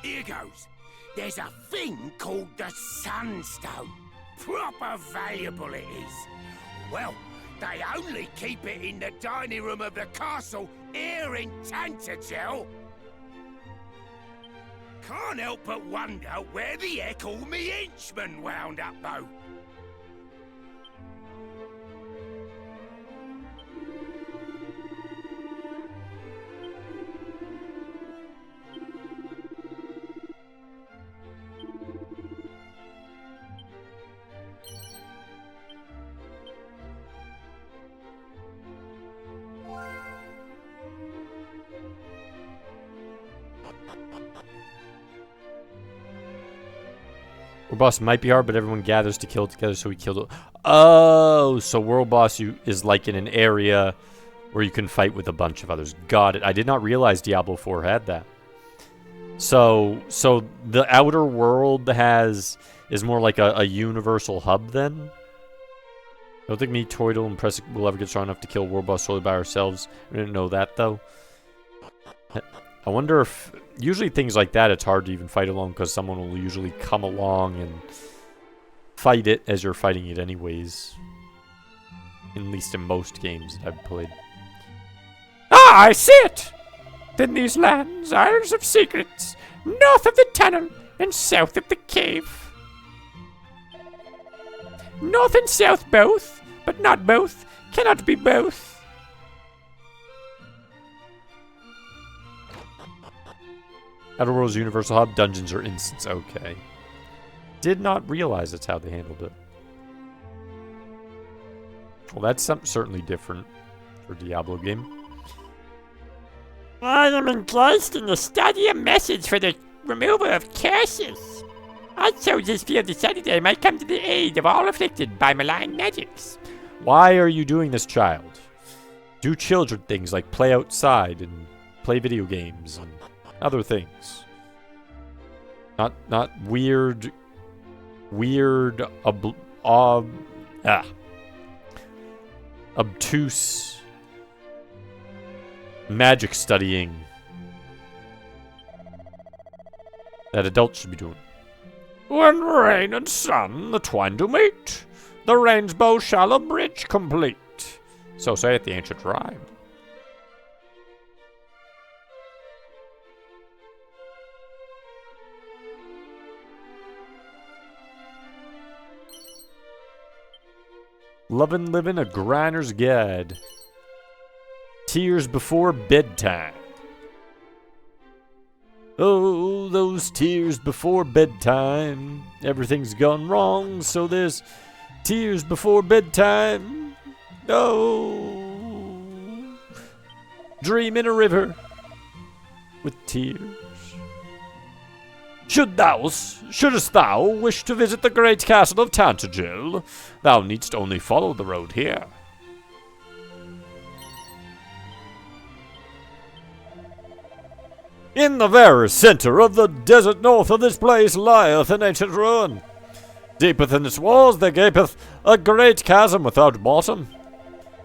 Here goes. There's a thing called the Sunstone. Proper valuable it is. Well, they only keep it in the dining room of the castle here in Tantagel. Can't help but wonder where the heck all me henchmen wound up, though. World boss might be hard, but everyone gathers to kill it together, so we killed it. Oh, so world boss is like in an area where you can fight with a bunch of others. Got it. I did not realize Diablo 4 had that. So the outer world is more like a universal hub then? I don't think me, Toidle, and Press will ever get strong enough to kill world boss solely by ourselves. I didn't know that, though. I wonder if... Usually things like that, it's hard to even fight alone, because someone will usually come along and fight it as you're fighting it anyways. At least in most games that I've played. Ah, I see it! Then these lands, Isles of Secrets, north of the tunnel and south of the cave. North and south both, but not both, cannot be both. Outer Worlds Universal Hub, dungeons or instance. Okay. Did not realize that's how they handled it. Well, that's certainly different for a Diablo game. I am engaged in the study of methods for the removal of curses. I chose this field to study that I might come to the aid of all afflicted by malign magics. Why are you doing this, child? Do children things like play outside and play video games and other things. Not weird, obtuse magic studying that adults should be doing. When rain and sun the twine do meet, the rain's bow shall a bridge complete. So saith the ancient rhyme. Lovin' livin' a grinder's guide. Tears before bedtime. Oh, those tears before bedtime. Everything's gone wrong, so there's tears before bedtime. Oh, dream in a river with tears. Shouldest thou wish to visit the great castle of Tantagel, thou needst only follow the road here. In the very center of the desert north of this place lieth an ancient ruin. Deep within its walls there gapeth a great chasm without bottom.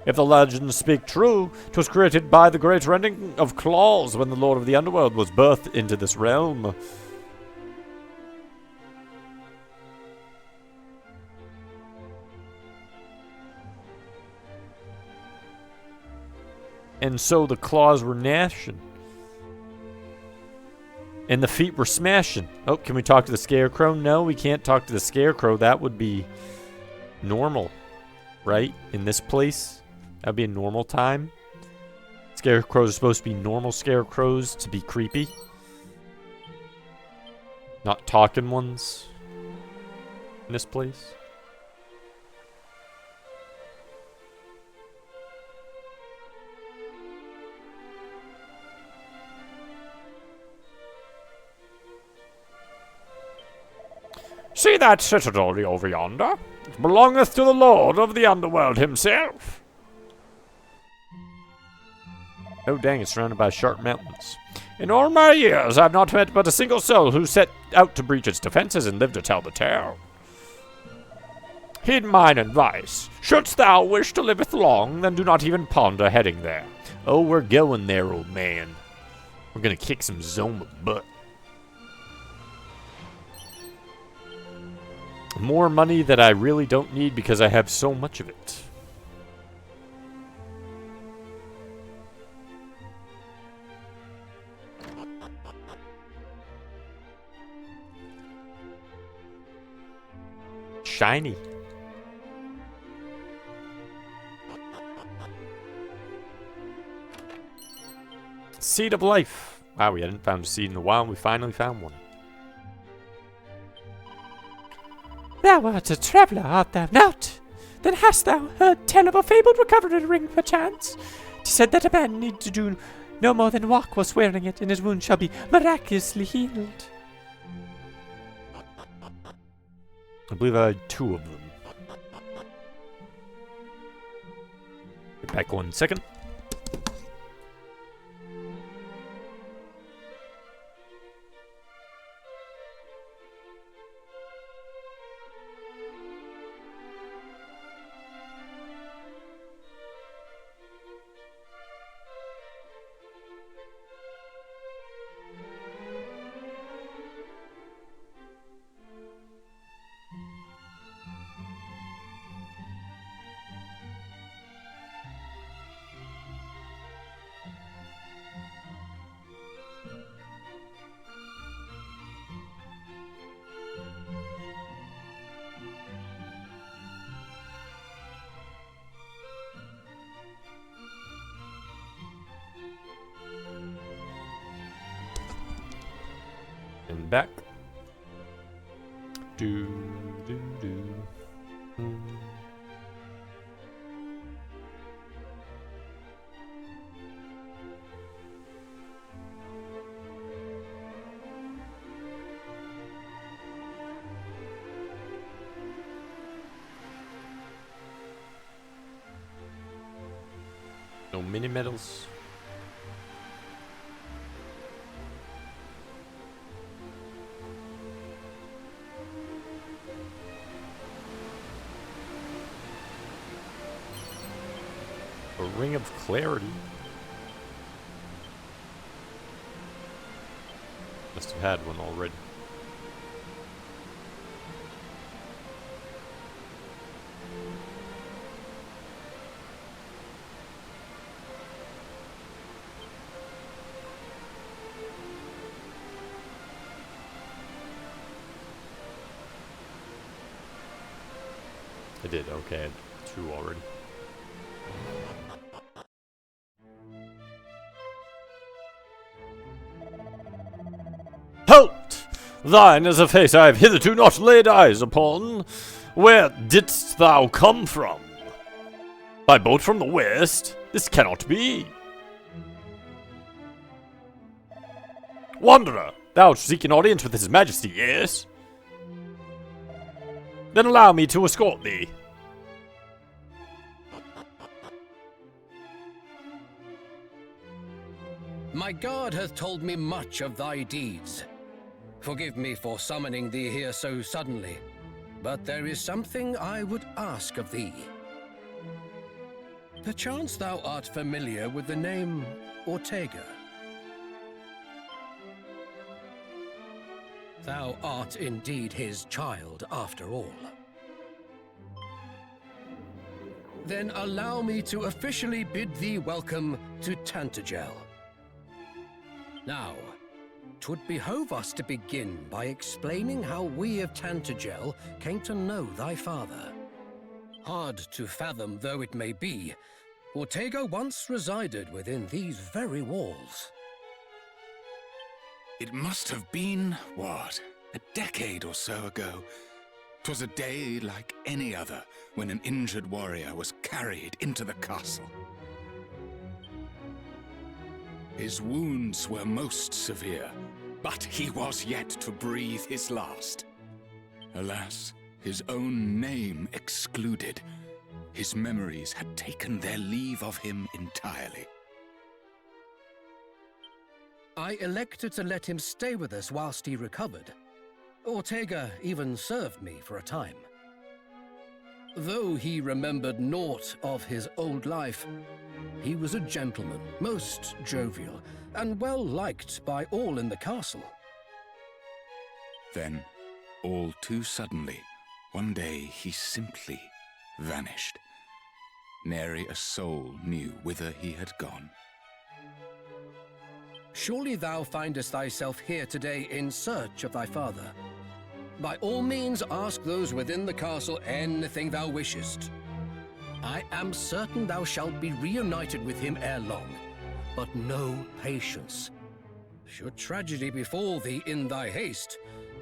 If the legends speak true, 'twas created by the great rending of claws when the Lord of the Underworld was birthed into this realm. And so the claws were gnashing. And the feet were smashing. Oh, can we talk to the Scarecrow? No, we can't talk to the Scarecrow. That would be normal, right? In this place, that would be a normal time. Scarecrows are supposed to be normal scarecrows to be creepy. Not talking ones in this place. See that citadel over yonder? It belongeth to the Lord of the Underworld himself. Oh dang, it's surrounded by sharp mountains. In all my years, I've not met but a single soul who set out to breach its defenses and lived to tell the tale. Heed mine advice. Shouldst thou wish to liveth long, then do not even ponder heading there. Oh, we're going there, old man. We're gonna kick some Zoma butt. More money that I really don't need because I have so much of it. Shiny. Seed of Life. Wow, we hadn't found a seed in a while, and we finally found one. Thou art a traveller, art thou not? Then hast thou heard tell of a fabled recovery ring, perchance? 'Tis said that a man need to do no more than walk whilst wearing it, and his wound shall be miraculously healed. I believe I had 2 of them. Get back 1 second. back. Do, do, do. No mini medals. A ring of clarity. Must have had one already. I did, okay, I had 2 already. Halt! Thine is a face I have hitherto not laid eyes upon. Where didst thou come from? By boat from the west? This cannot be. Wanderer, thou seek an audience with his majesty, yes? Then allow me to escort thee. My guard hath told me much of thy deeds. Forgive me for summoning thee here so suddenly, but there is something I would ask of thee. Perchance thou art familiar with the name Ortega. Thou art indeed his child, after all. Then allow me to officially bid thee welcome to Tantagel. Now, 'twould behove us to begin by explaining how we of Tantagel came to know thy father. Hard to fathom though it may be, Ortega once resided within these very walls. It must have been, what, a decade or so ago. 'Twas a day like any other when an injured warrior was carried into the castle. His wounds were most severe, but he was yet to breathe his last. Alas, his own name excluded, his memories had taken their leave of him entirely. I elected to let him stay with us whilst he recovered. Ortega even served me for a time. Though he remembered naught of his old life, he was a gentleman, most jovial, and well liked by all in the castle. Then, all too suddenly, one day he simply vanished. Nary a soul knew whither he had gone. Surely thou findest thyself here today in search of thy father. By all means ask those within the castle anything thou wishest. I am certain thou shalt be reunited with him ere long, but know patience. Should tragedy befall thee in thy haste,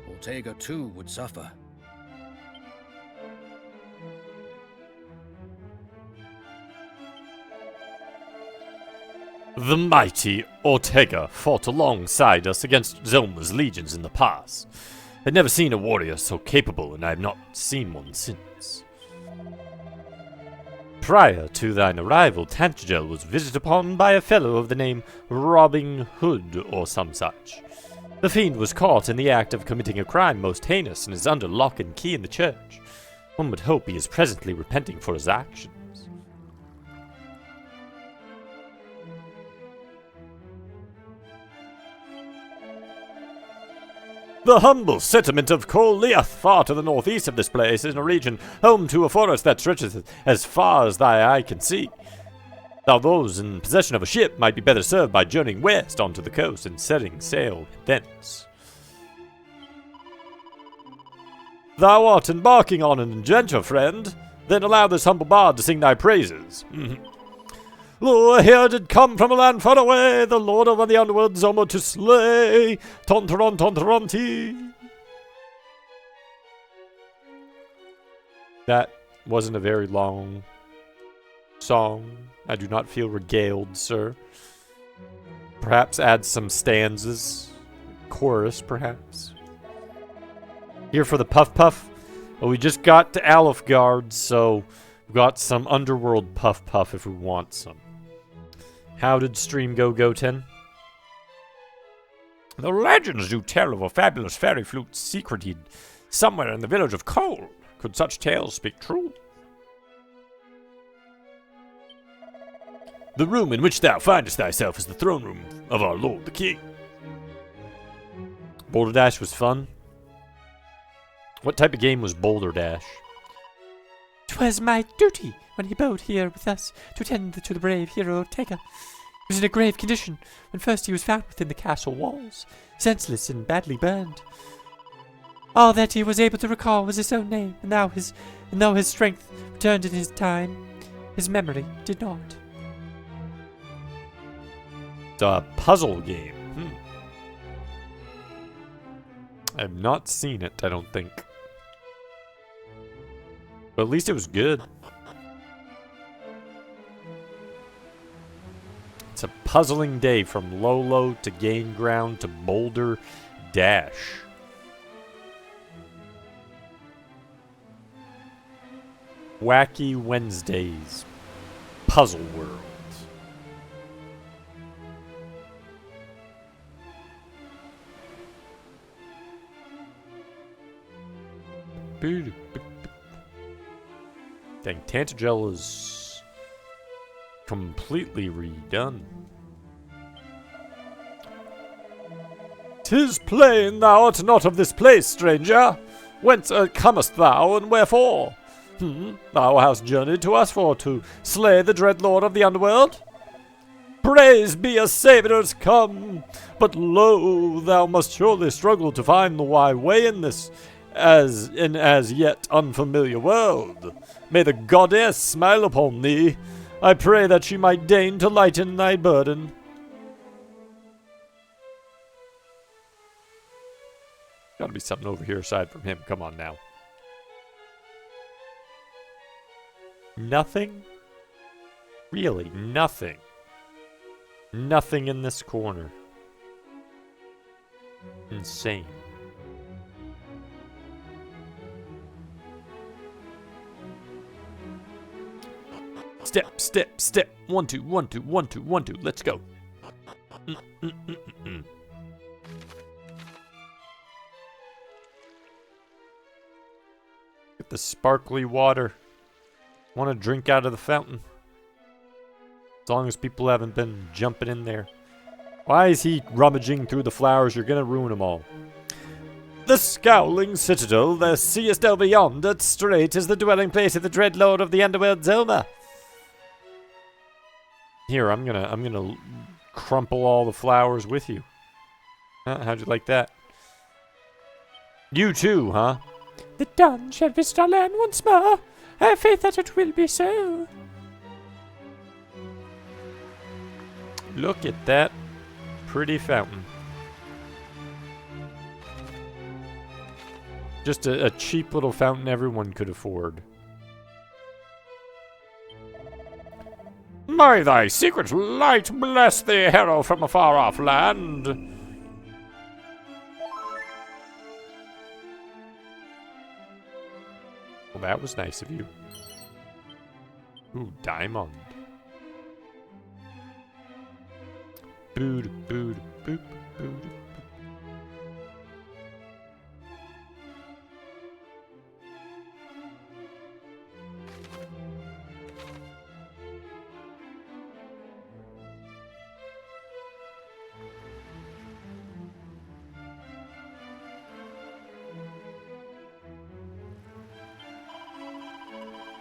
Ortega too would suffer. The mighty Ortega fought alongside us against Zoma's legions in the past. I'd never seen a warrior so capable, and I have not seen one since. Prior to thine arrival, Tantagel was visited upon by a fellow of the name Robin Hood or some such. The fiend was caught in the act of committing a crime most heinous and is under lock and key in the church. One would hope he is presently repenting for his actions. The humble settlement of Koliath, far to the northeast of this place, is a region home to a forest that stretches as far as thy eye can see. Now those in possession of a ship might be better served by journeying west onto the coast and setting sail thence. Thou art embarking on an adventure, friend. Then allow this humble bard to sing thy praises. Lo, here did come from a land far away, the lord of the underworld Zoma to slay. Tontaron, tontaronti. That wasn't a very long song. I do not feel regaled, sir. Perhaps add some stanzas. Chorus, perhaps. Here for the Puff Puff. Well, we just got to Alfgard, so we've got some underworld Puff Puff if we want some. How did stream go, Goten? The legends do tell of a fabulous fairy flute secreted somewhere in the village of Cole. Could such tales speak true? The room in which thou findest thyself is the throne room of our lord the king. Boulder Dash was fun. What type of game was Boulder Dash? 'Twas my duty when he abode here with us to tend to the brave hero Ortega. He was in a grave condition when first he was found within the castle walls, senseless and badly burned. All that he was able to recall was his own name, and though his strength returned in his time, his memory did not. It's a puzzle game. I've not seen it, I don't think. But at least it was good. It's a puzzling day from Lolo to Gain Ground to Boulder Dash. Wacky Wednesdays. Puzzle World. Dang, Tantagel is completely redone. 'Tis plain thou art not of this place, stranger. Whence comest thou, and wherefore? Thou hast journeyed to us for to slay the dread lord of the underworld? Praise be a Savior's come! But lo, thou must surely struggle to find the way in this as yet unfamiliar world. May the goddess smile upon thee. I pray that she might deign to lighten thy burden. Gotta be something over here aside from him. Come on now. Nothing? Really, nothing. Nothing in this corner. Insane. Step, step, step. 1, 2, 1, 2, 1, 2, 1, 2. Let's go. Get the sparkly water. Want to drink out of the fountain. As long as people haven't been jumping in there. Why is he rummaging through the flowers? You're gonna ruin them all. The scowling citadel, thou seest over yonder, straight is the dwelling place of the dread lord of the underworld Zoma. Here, I'm gonna crumple all the flowers with you. How'd you like that? You too, huh? The dawn shall visit our land once more. I have faith that it will be so. Look at that pretty fountain. Just a cheap little fountain everyone could afford. May thy secret light bless thee, hero from a far-off land. Well, that was nice of you. Ooh, diamond. Bood, bood, boop, bood.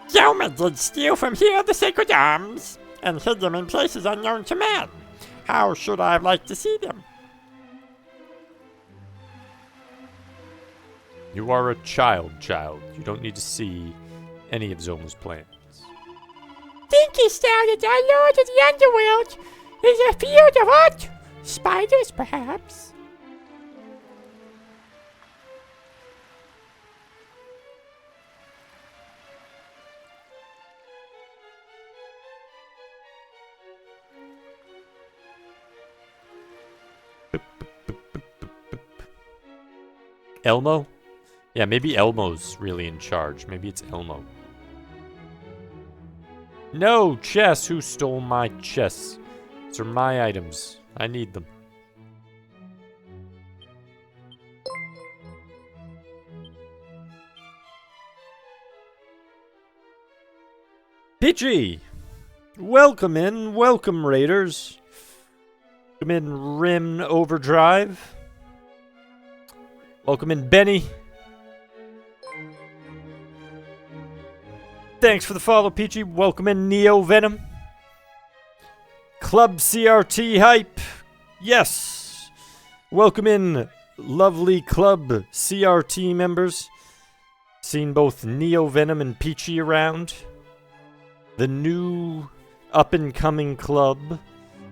Zoma did steal from here the sacred arms, and hid them in places unknown to man. How should I like to see them? You are a child. You don't need to see any of Zoma's plans. think he started our Lord of the Underworld is a field of art. Spiders, perhaps. Elmo? Yeah, maybe Elmo's really in charge. Maybe it's Elmo. No, chess! Who stole my chess? These are my items. I need them. Pidgey! Welcome in. Welcome, Raiders. Welcome in, Rim Overdrive. Welcome in, Benny. Thanks for the follow, Peachy. Welcome in, Neo Venom. Club CRT Hype. Yes. Welcome in, lovely Club CRT members. Seen both Neo Venom and Peachy around. The new up-and-coming club,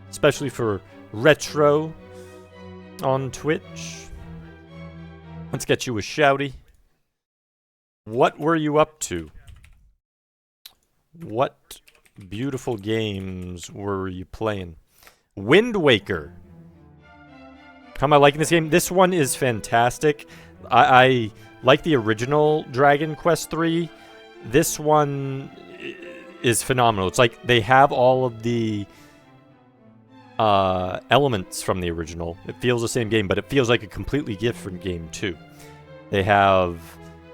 especially for retro on Twitch. Let's get you a shouty. What were you up to? What beautiful games were you playing? Wind Waker. How am I liking this game? This one is fantastic. I like the original Dragon Quest III. This one is phenomenal. It's like they have all of the elements from the original. It feels the same game, but it feels like a completely different game too. They have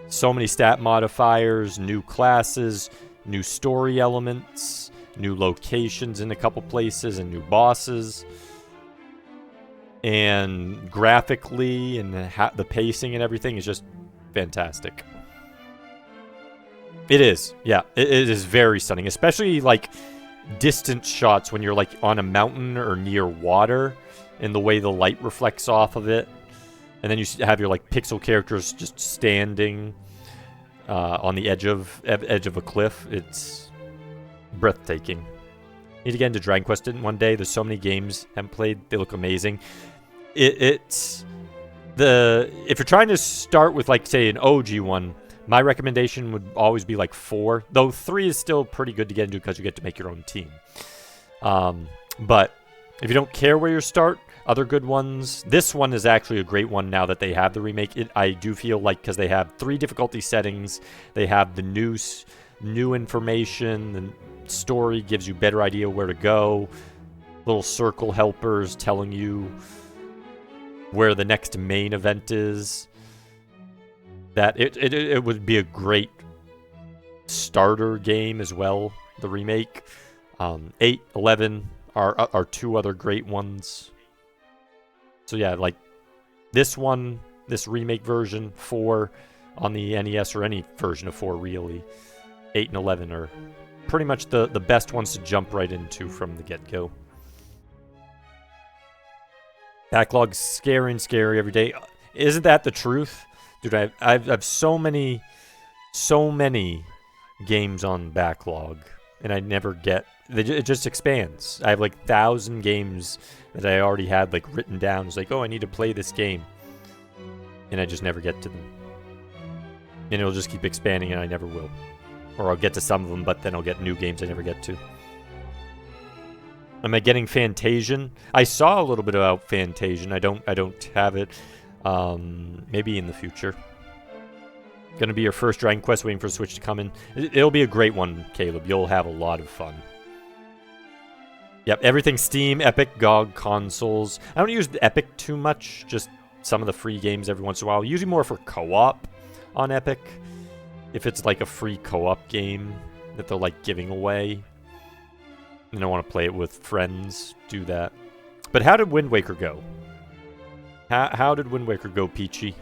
so many stat modifiers, new classes, new story elements, new locations in a couple places, and new bosses. And graphically and the pacing and everything is just fantastic. It is, yeah. It is very stunning, especially like distant shots when you're like on a mountain or near water, and the way the light reflects off of it, and then you have your like pixel characters just standing on the edge of a cliff. It's breathtaking. Need to get into Dragon Quest in one day. There's so many games I haven't played. They look amazing. If you're trying to start with like say an OG one, my recommendation would always be like 4, though 3 is still pretty good to get into because you get to make your own team. But if you don't care where you start, other good ones. This one is actually a great one now that they have the remake. I do feel like because they have 3 difficulty settings, they have the new information, the story gives you better idea where to go, little circle helpers telling you where the next main event is. That it would be a great starter game as well, the remake. 8, 11 are 2 other great ones. So yeah, like this one, this remake version, 4 on the NES, or any version of 4 really. 8 and 11 are pretty much the best ones to jump right into from the get-go. Backlog's scary and scary every day. Isn't that the truth? Dude, I have so many games on backlog, and I never get... It just expands. I have like 1,000 games that I already had like written down. It's like, oh, I need to play this game, and I just never get to them. And it'll just keep expanding, and I never will. Or I'll get to some of them, but then I'll get new games I never get to. Am I getting Fantasian? I saw a little bit about Fantasian. I don't have it. Maybe in the future. Gonna be your first Dragon Quest, waiting for Switch to come in. It'll be a great one, Caleb. You'll have a lot of fun. Yep, everything Steam, Epic, GOG, consoles. I don't use the Epic too much, just some of the free games every once in a while. Usually more for co-op on Epic. If it's like a free co-op game that they're like giving away, and I want to play it with friends, do that. But how did Wind Waker go? How did Wind Waker go, Peachy?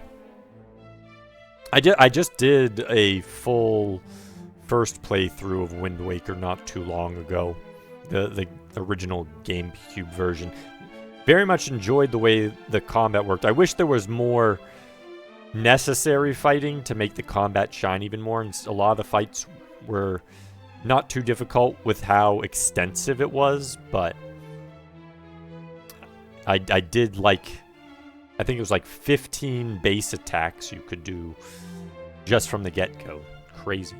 I just did a full first playthrough of Wind Waker not too long ago. The original GameCube version. Very much enjoyed the way the combat worked. I wish there was more necessary fighting to make the combat shine even more. And a lot of the fights were Not too difficult with how extensive it was, but I did like, I think it was like 15 base attacks you could do just from the get-go. Crazy.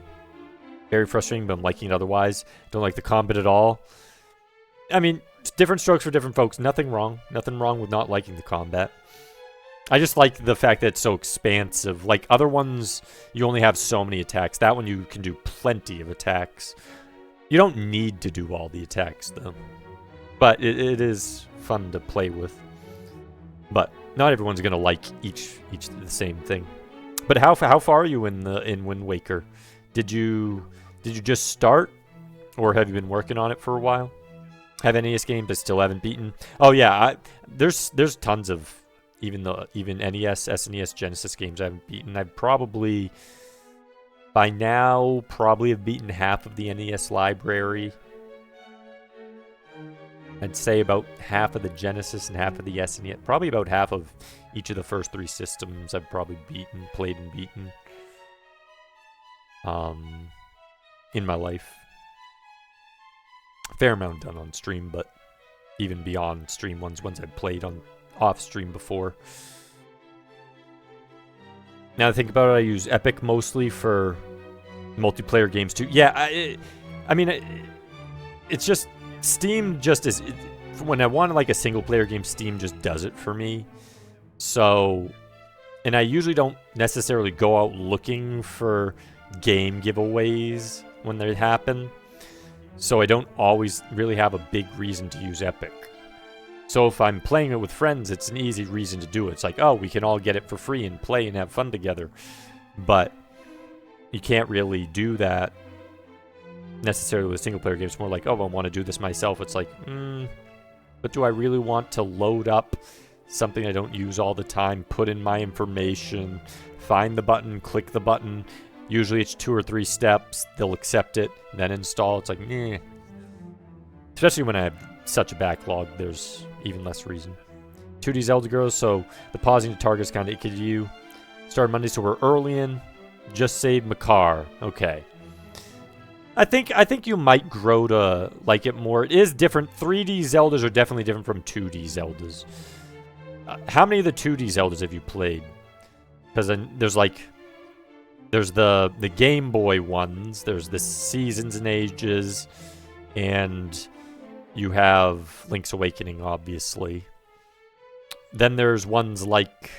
Very frustrating, but I'm liking it otherwise. Don't like the combat at all. I mean, different strokes for different folks. Nothing wrong. Nothing wrong with not liking the combat. I just like the fact that it's so expansive. Like other ones, you only have so many attacks. That one, you can do plenty of attacks. You don't need to do all the attacks, though. But it is fun to play with. But not everyone's gonna like each the same thing. But how far are you in Wind Waker? Did you just start, or have you been working on it for a while? Have NES games but still haven't beaten? Oh yeah, there's tons of even NES, SNES, Genesis games I haven't beaten. I've probably by now have beaten half of the NES library. I'd say about half of the Genesis and half of the SNES. Probably about half of each of the first 3 systems I've probably played and beaten. In my life. Fair amount done on stream, but even beyond stream ones I've played on off stream before. Now that I think about it, I use Epic mostly for multiplayer games too. Yeah, I mean, it's just Steam just is. When I want like a single player game, Steam just does it for me. So, and I usually don't necessarily go out looking for game giveaways when they happen. So I don't always really have a big reason to use Epic. So if I'm playing it with friends, it's an easy reason to do it. It's like, oh, we can all get it for free and play and have fun together. But you can't really do that necessarily with single player games. It's more like, oh, I want to do this myself. It's like, but do I really want to load up something I don't use all the time, put in my information, find the button, click the button? Usually it's 2 or 3 steps. They'll accept it, then install. It's like, eh. Especially when I have such a backlog, there's even less reason. 2D Zelda Girls, so the pausing to target is kind of icky to you. Started Monday, so we're early in. Just saved Makar. Okay. I think you might grow to like it more. It is different. 3D Zeldas are definitely different from 2D Zeldas. How many of the 2D Zeldas have you played? Because then there's the Game Boy ones, there's the Seasons and Ages, and you have Link's Awakening, obviously. Then there's ones like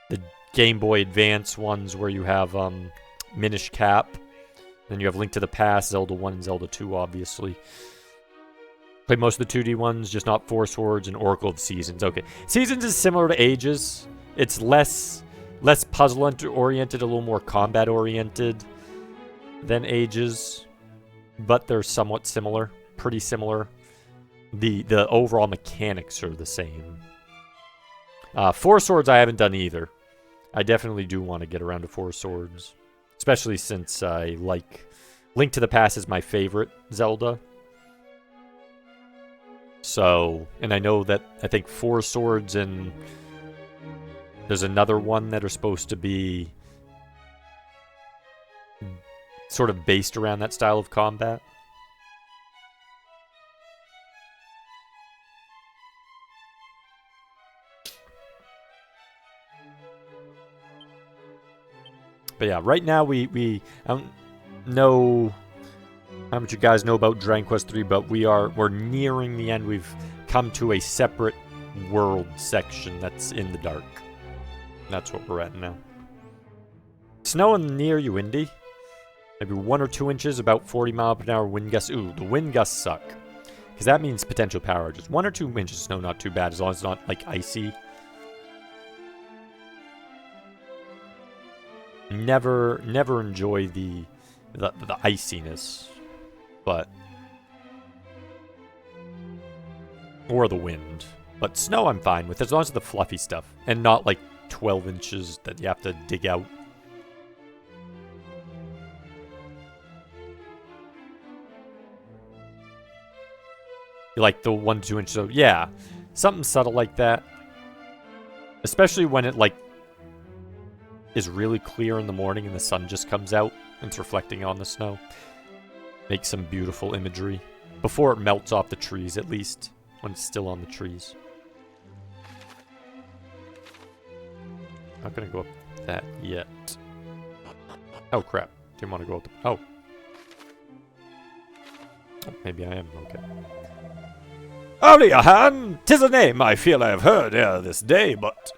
the Game Boy Advance ones where you have Minish Cap. Then you have Link to the Past, Zelda 1 and Zelda 2, obviously. Played most of the 2D ones, just not Four Swords and Oracle of Seasons. Okay. Seasons is similar to Ages. It's less puzzle-oriented, a little more combat-oriented than Ages. But they're somewhat similar. Pretty similar. The overall mechanics are the same. Four Swords I haven't done either. I definitely do want to get around to Four Swords. Especially since I like Link to the Past is my favorite Zelda. So, and I know that I think Four Swords and there's another one that are supposed to be sort of based around that style of combat. But yeah, right now we I don't know how much you guys know about Dragon Quest 3, but we're nearing the end. We've come to a separate world section that's in the dark. That's what we're at now. Snowing near you, Indy. Maybe 1 or 2 inches, about 40 mile per hour wind gusts. Ooh, the wind gusts suck. Because that means potential power outages. 1 or 2 inches of snow, not too bad, as long as it's not like icy. Never enjoy the iciness, but or the wind. But snow I'm fine with, as long as it's the fluffy stuff and not like 12 inches that you have to dig out. You like the 1 to 2 inches, so yeah, something subtle like that. Especially when it like is really clear in the morning and the sun just comes out and it's reflecting on the snow. make some beautiful imagery. Before it melts off the trees, at least. When it's still on the trees. Not gonna go up that yet. Oh crap. Didn't want to go up the... Oh. Oh, maybe I am. Okay. Howdy, Han! 'Tis a name I feel I have heard ere this day, but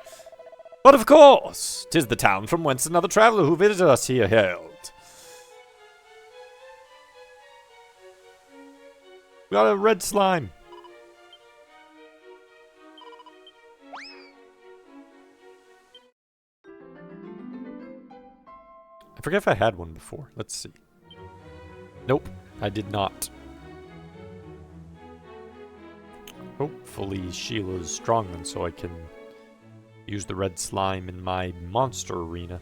of course, 'tis the town from whence another traveler who visited us here hailed. We got a red slime. I forget if I had one before. Let's see. Nope, I did not. Hopefully Sheila's strong then so I can use the red slime in my monster arena.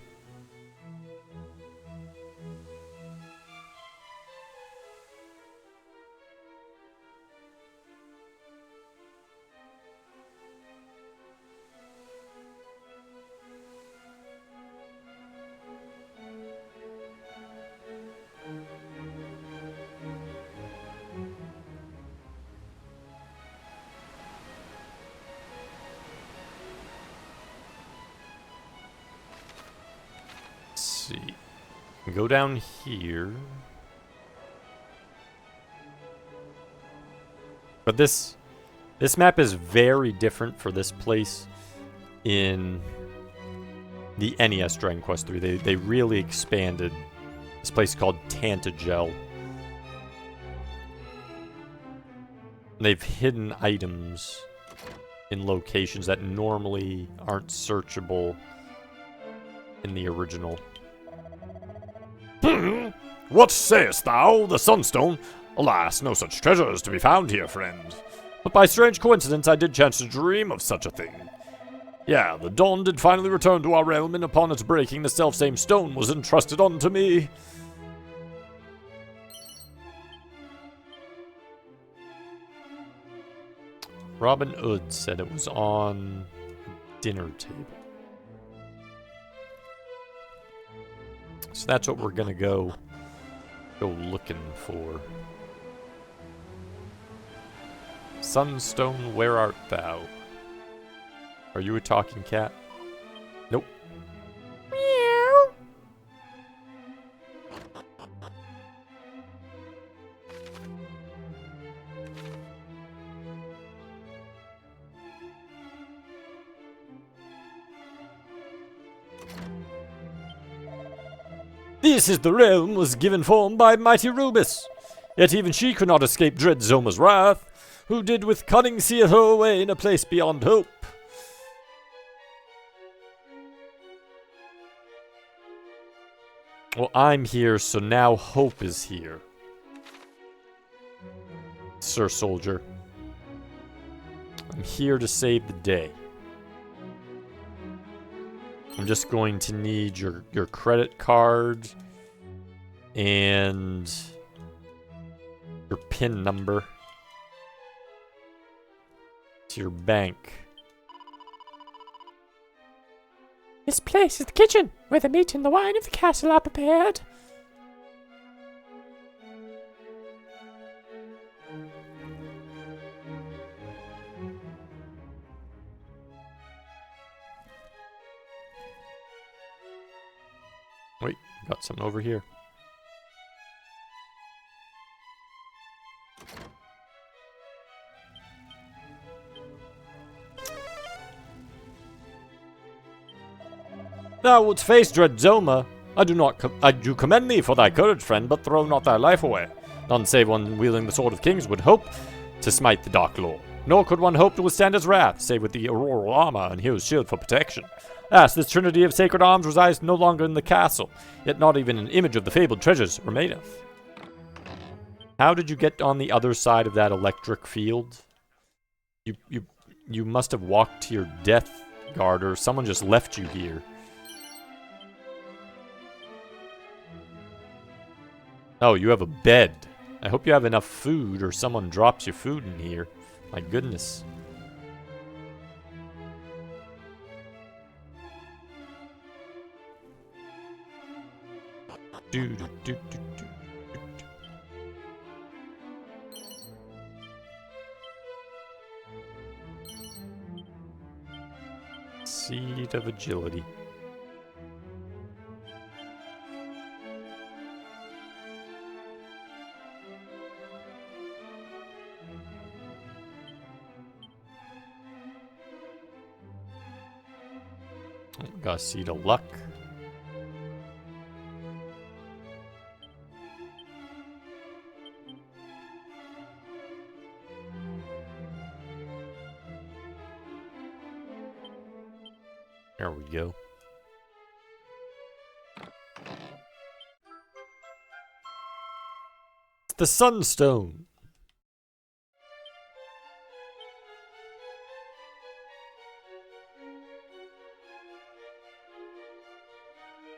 See. Go down here. But this map is very different for this place in the NES Dragon Quest III. They really expanded this place called Tantagel. They've hidden items in locations that normally aren't searchable in the original. What sayest thou? The Sunstone? Alas, no such treasure is to be found here, friend. But by strange coincidence, I did chance to Dream of such a thing. Yeah, the dawn did finally return to our realm, and upon its breaking, the selfsame stone was entrusted unto me. Robin Hood said it was on a dinner table. So that's what we're gonna go looking for. Sunstone, where art thou? Are you a talking cat? Nope. Meow. This is the realm was given form by mighty Rubis. Yet even she could not escape dread Zoma's wrath, who did with cunning seal her away in a place beyond hope. Well, I'm here, so now hope is here. Sir Soldier. I'm here to save the day. I'm just going to need your credit card and your PIN number to your bank. This place is the kitchen, where the meat and the wine of the castle are prepared. Wait, got something over here. Thou wouldst face dread Zoma. I do commend thee for thy courage, friend, but throw not thy life away. None save one wielding the sword of kings would hope to smite the Dark Lord. Nor could one hope to withstand his wrath, save with the auroral armor and hero's shield for protection. Alas, this trinity of sacred arms resides no longer in the castle, yet not even an image of the fabled treasures remaineth. How did you get on the other side of that electric field? You must have walked to your death, guard, or someone just left you here. Oh, you have a bed. I hope you have enough food or someone drops your food in here. My goodness. Seed of agility. Got a seed of luck. There we go. It's the Sunstone.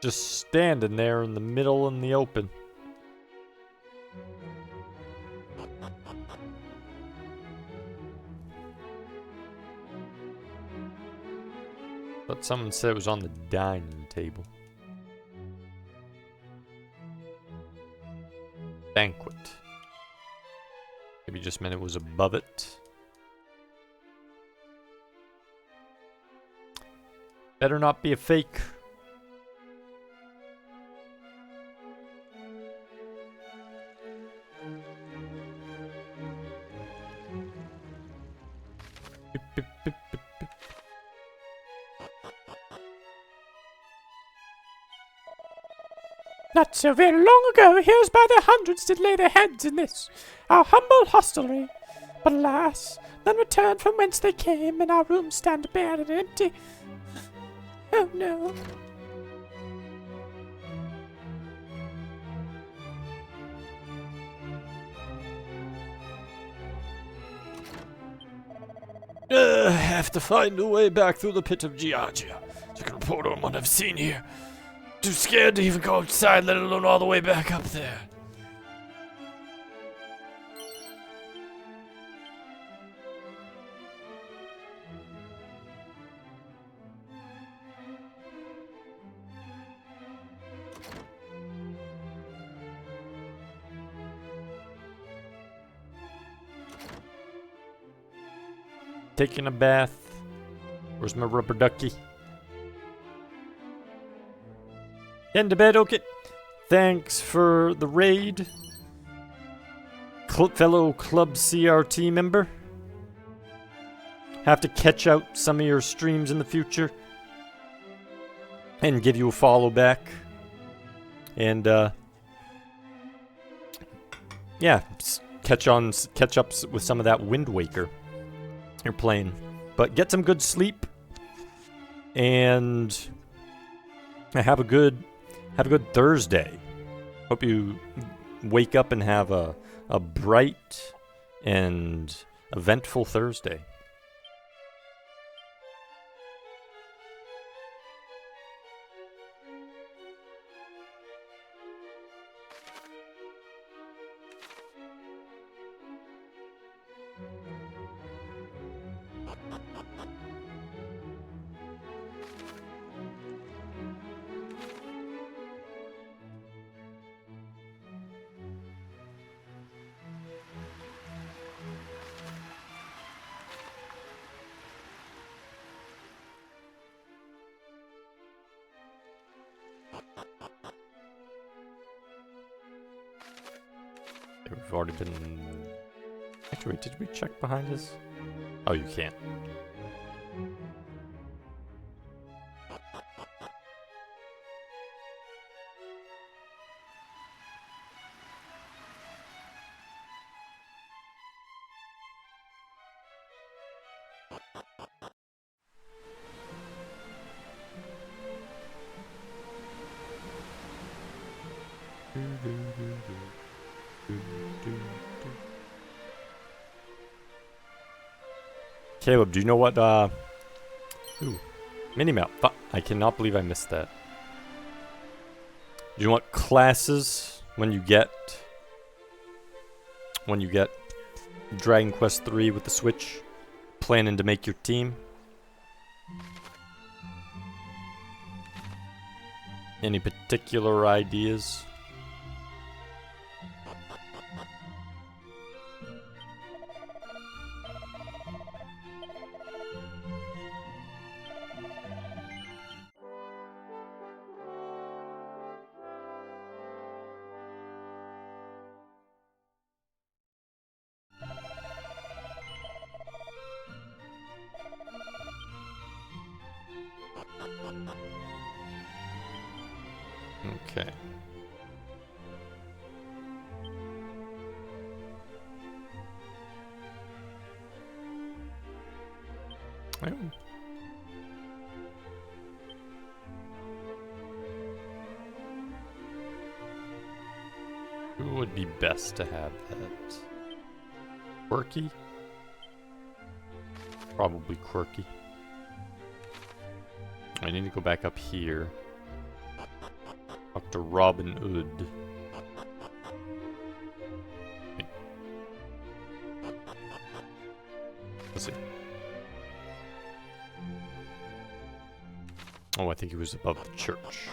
Just standing there in the middle in the open. But someone said it was on the dining table. Banquet. Maybe just meant it was above it. Better not be a fake. Beep, beep, beep, beep. Not so very long ago, heroes by the hundreds did lay their heads in this, our humble hostelry. But alas, none returned from whence they came, and our rooms stand bare and empty. Oh no. Have to find a way back through the pit of Georgia. So I can report on what I've seen here. Too scared to even go outside, let alone all the way back up there. Taking a bath. Where's my rubber ducky? Getting to bed, okay. Thanks for the raid. Fellow Club CRT member. Have to catch out some of your streams in the future. And give you a follow back. And, yeah, catch up with some of that Wind Waker you're playing. But get some good sleep. And have a good Thursday. Hope you wake up and have a bright and eventful Thursday. We've already been... Actually, did we check behind us? Oh, you can't. Caleb, do you know what, ooh, Minimap. I cannot believe I missed that. Do you know what classes when you get Dragon Quest 3 with the Switch, planning to make your team? Any particular ideas? Okay. Oh. Who would be best to have that? Quirky? Probably Quirky. I need to go back up here. Talk to Robin Hood. Okay. Let's see. Oh, I think he was above the church.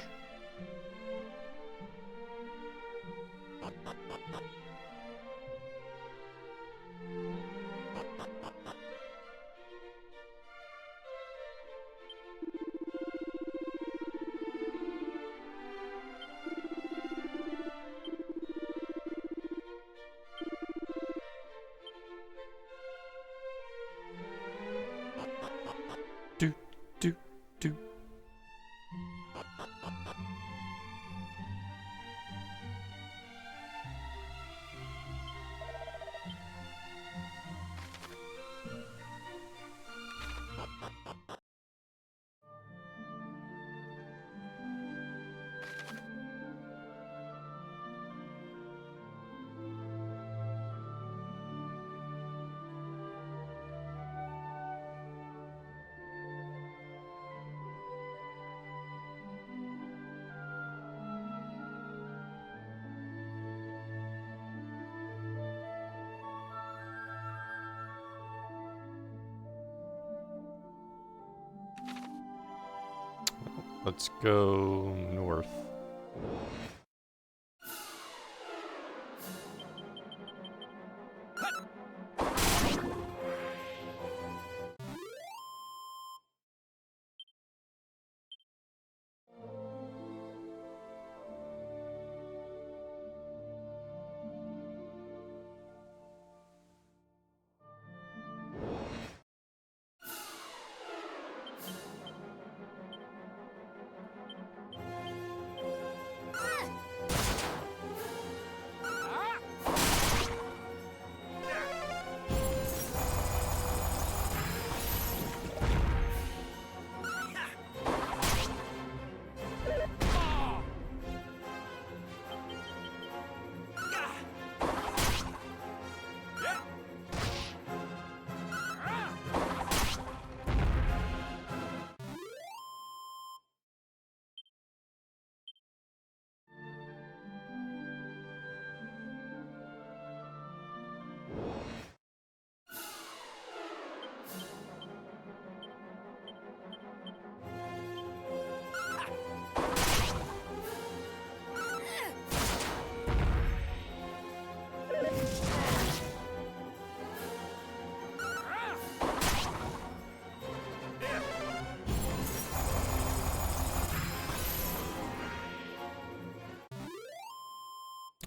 Do, do, do. Let's go north.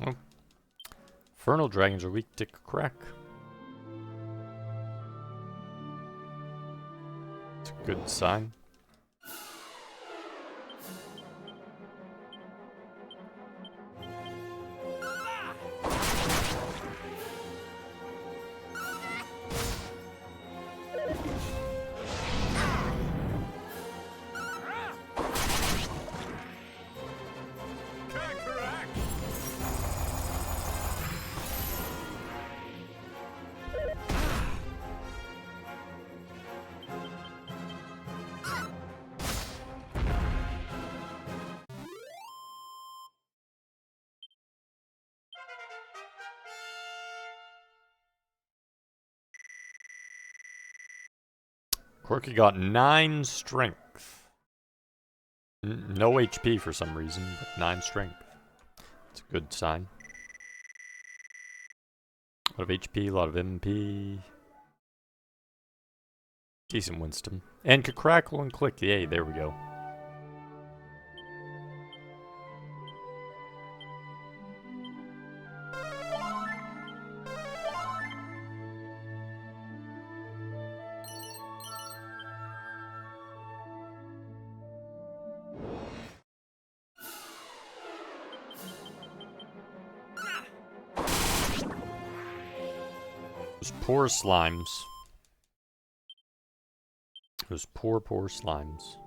Oh. Infernal dragons are weak to crack. It's a good sign. Quirky got 9 strength. No HP for some reason, but 9 strength. It's a good sign. A lot of HP, a lot of MP. Decent wisdom. And could crackle and click. Yay, there we go. Those poor slimes. Those poor, poor slimes.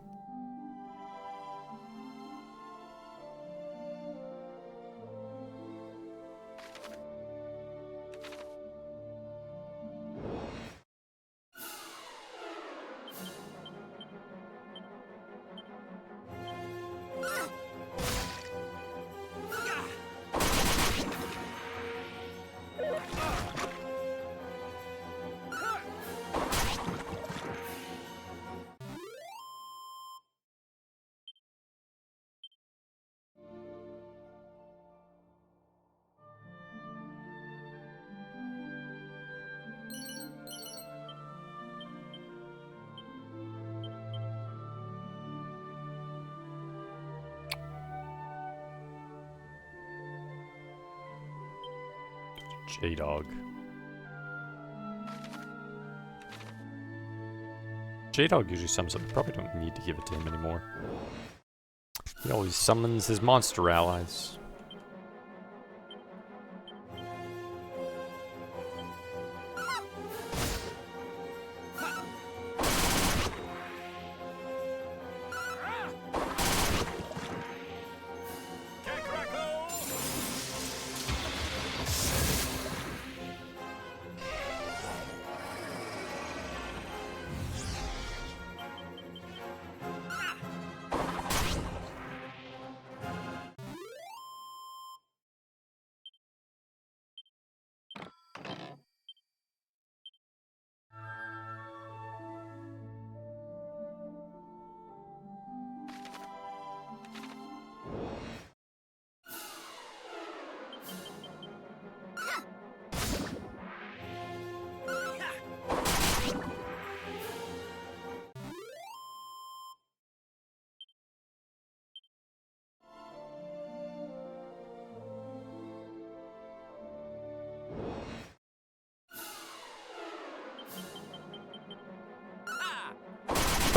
J-Dog. J-Dog usually sums up. Probably don't need to give it to him anymore. He always summons his monster allies.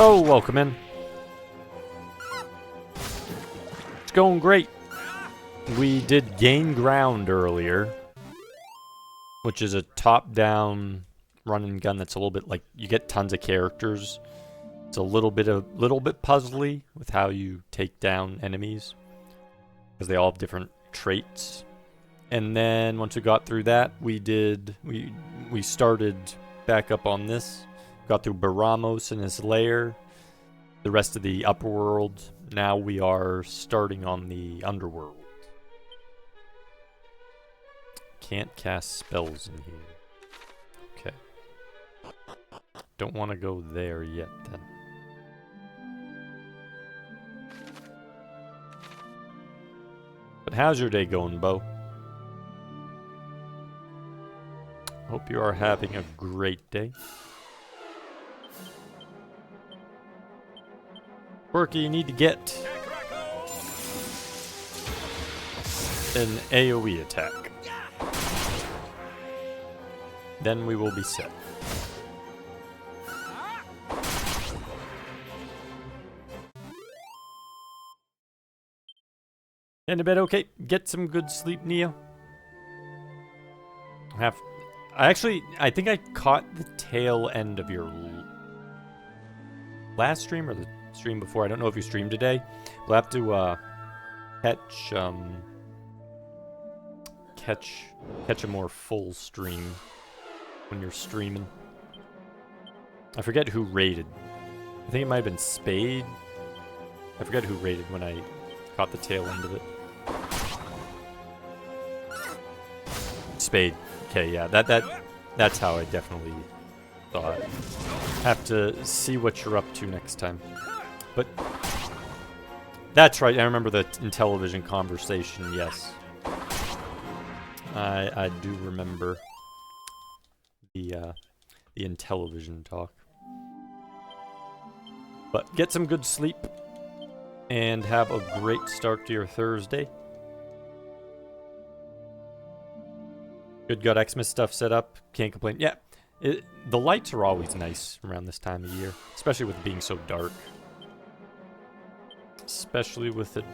Oh, welcome in. It's going great. We did Gain Ground earlier, which is a top-down run and gun that's a little bit like you get tons of characters. It's a little bit puzzly with how you take down enemies because they all have different traits. And then once we got through that, we started back up on this. Got through Baramos and his lair, the rest of the upper world. Now we are starting on the underworld. Can't cast spells in here. Okay. Don't want to go there yet then. But how's your day going, Bo? Hope you are having a great day. Quirky, you need to get an AoE attack. Then we will be set. In to bed, okay. Get some good sleep, Neo. I think I caught the tail end of your last stream or the stream before. I don't know if you streamed today. We'll have to catch a more full stream when you're streaming. I forget who raided. I think it might have been Spade. I forget who raided when I caught the tail end of it. Spade. Okay, yeah, that's how I definitely thought. Have to see what you're up to next time. But that's right. I remember the Intellivision conversation. Yes, I do remember the Intellivision talk. But get some good sleep and have a great start to your Thursday. Good, got Xmas stuff set up. Can't complain. Yeah, the lights are always nice around this time of year, especially with it being so dark. Especially with it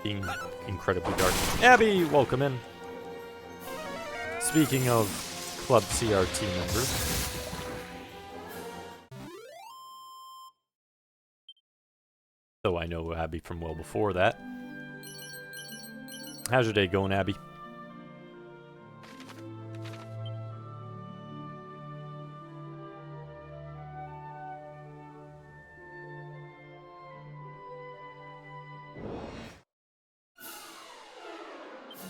being incredibly dark. Abby, welcome in. Speaking of Club CRT members. Though I know Abby from well before that. How's your day going, Abby?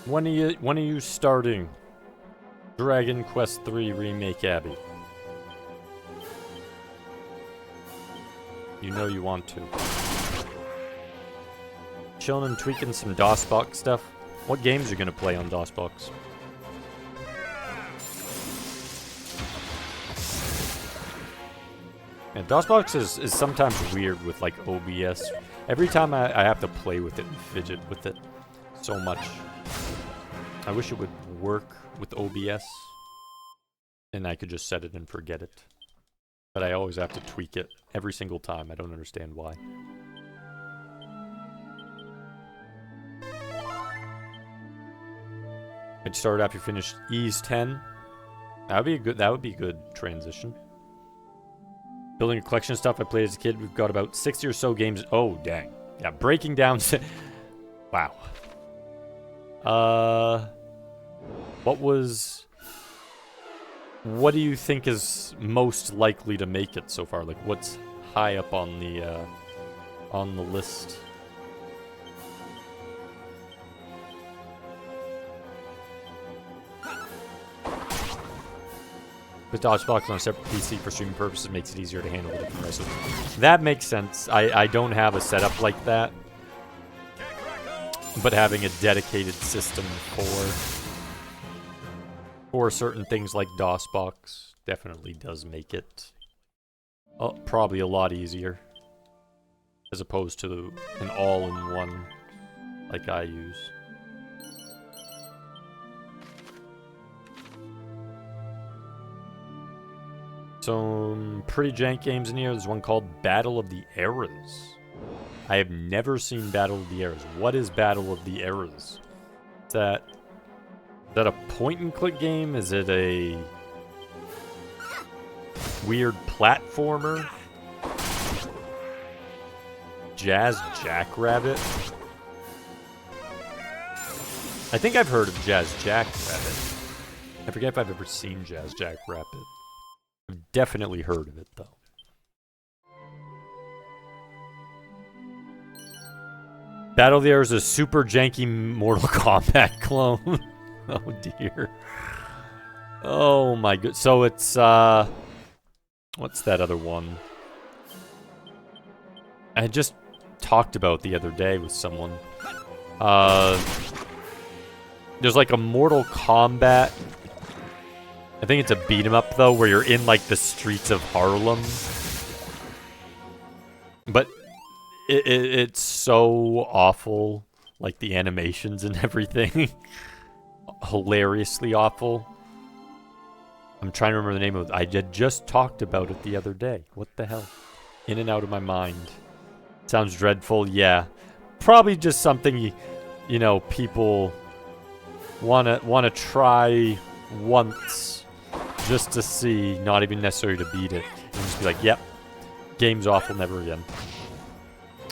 When are you starting Dragon Quest III Remake, Abby? You know you want to. Chilling and tweaking some DOSBox stuff. What games are you gonna play on DOSBox? Yeah, DOSBox is sometimes weird with like OBS. Every time I have to play with it and fidget with it so much. I wish it would work with OBS, and I could just set it and forget it. But I always have to tweak it every single time. I don't understand why. I'd start after you finish Ease 10. That would be a good transition. Building a collection of stuff I played as a kid. We've got about 60 or so games. Oh, dang. Yeah, breaking down. Wow. What do you think is most likely to make it so far? Like, what's high up on the list? With DodgeBox on a separate PC for streaming purposes makes it easier to handle the different rest of it. That makes sense. I don't have a setup like that. But having a dedicated system for certain things like DOSBox definitely does make it probably a lot easier. As opposed to an all-in-one like I use. Some pretty jank games in here. There's one called Battle of the Eras. I have never seen Battle of the Eras. What is Battle of the Eras? Is that a point-and-click game? Is it a weird platformer? Jazz Jackrabbit? I think I've heard of Jazz Jackrabbit. I forget if I've ever seen Jazz Jackrabbit. I've definitely heard of it, though. Battle of the Air is a super janky Mortal Kombat clone. Oh, dear. Oh, my god. So it's, what's that other one? I just talked about the other day with someone. There's like a Mortal Kombat. I think it's a beat 'em up though, where you're in like the streets of Harlem. But it's so awful, like the animations and everything. Hilariously awful. I'm trying to remember the name of it. I just talked about it the other day. What the hell? In and out of my mind. Sounds dreadful, yeah. Probably just something you know, people wanna try once. Just to see, not even necessary to beat it. And just be like, yep, game's awful, never again.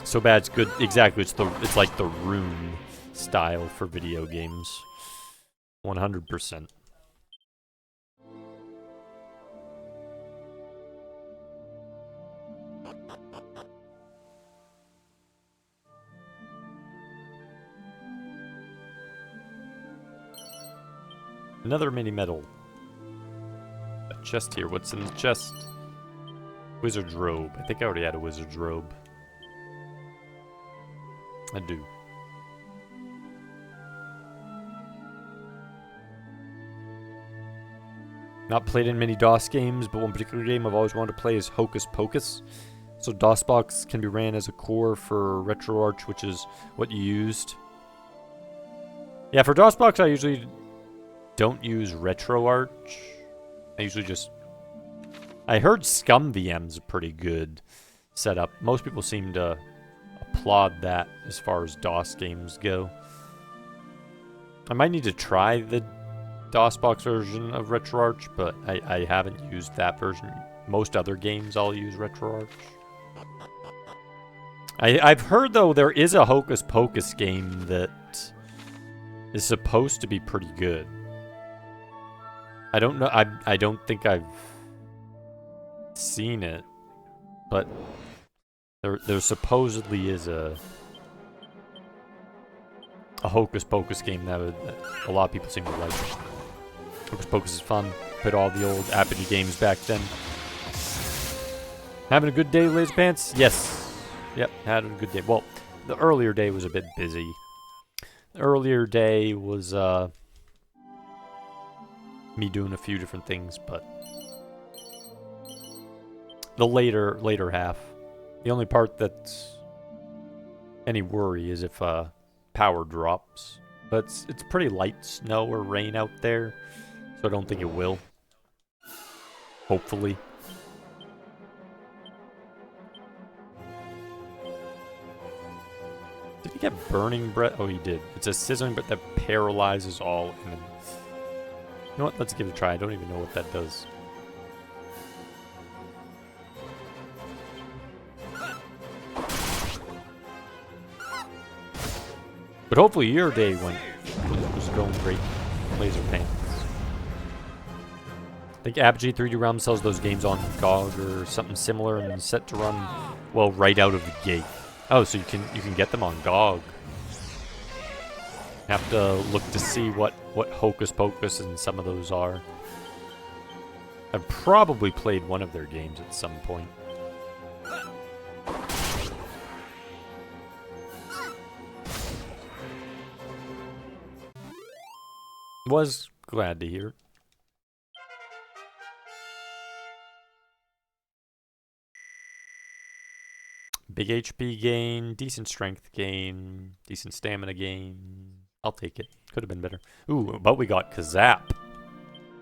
So bad, it's good. Exactly, it's like the Rune style for video games. 100%. Another mini medal. A chest here. What's in the chest? Wizard's robe. I think I already had a wizard's robe. I do. Not played in many DOS games, but one particular game I've always wanted to play is Hocus Pocus. So DOSBox can be ran as a core for RetroArch, which is what you used. Yeah, for DOSBox I usually don't use RetroArch. I usually just... I heard ScumVM's a pretty good setup. Most people seem to applaud that as far as DOS games go. I might need to try the DOSBox version of RetroArch, but I haven't used that version. Most other games I'll use RetroArch. I've heard, though, there is a Hocus Pocus game that is supposed to be pretty good. I don't know. I don't think I've seen it, but there supposedly is a Hocus Pocus game that a lot of people seem to like. Hocus Pocus is fun. Played all the old Apogee games back then. Having a good day, Lazy Pants? Yes. Yep, had a good day. Well, the earlier day was a bit busy. The earlier day was me doing a few different things, but the later half, the only part that's any worry is if power drops. But it's pretty light snow or rain out there, so I don't think it will. Hopefully. Did he get burning breath? Oh, he did. It's a sizzling breath that paralyzes all enemies. You know what? Let's give it a try. I don't even know what that does. But hopefully your day was going great. Laser Pants. I think Apogee 3D Realms sells those games on GOG or something similar and set to run, well, right out of the gate. Oh, so you can get them on GOG. Have to look to see what Hocus Pocus and some of those are. I've probably played one of their games at some point. Was glad to hear it. Big HP gain, decent strength gain, decent stamina gain. I'll take it. Could have been better. Ooh, but we got Kazap.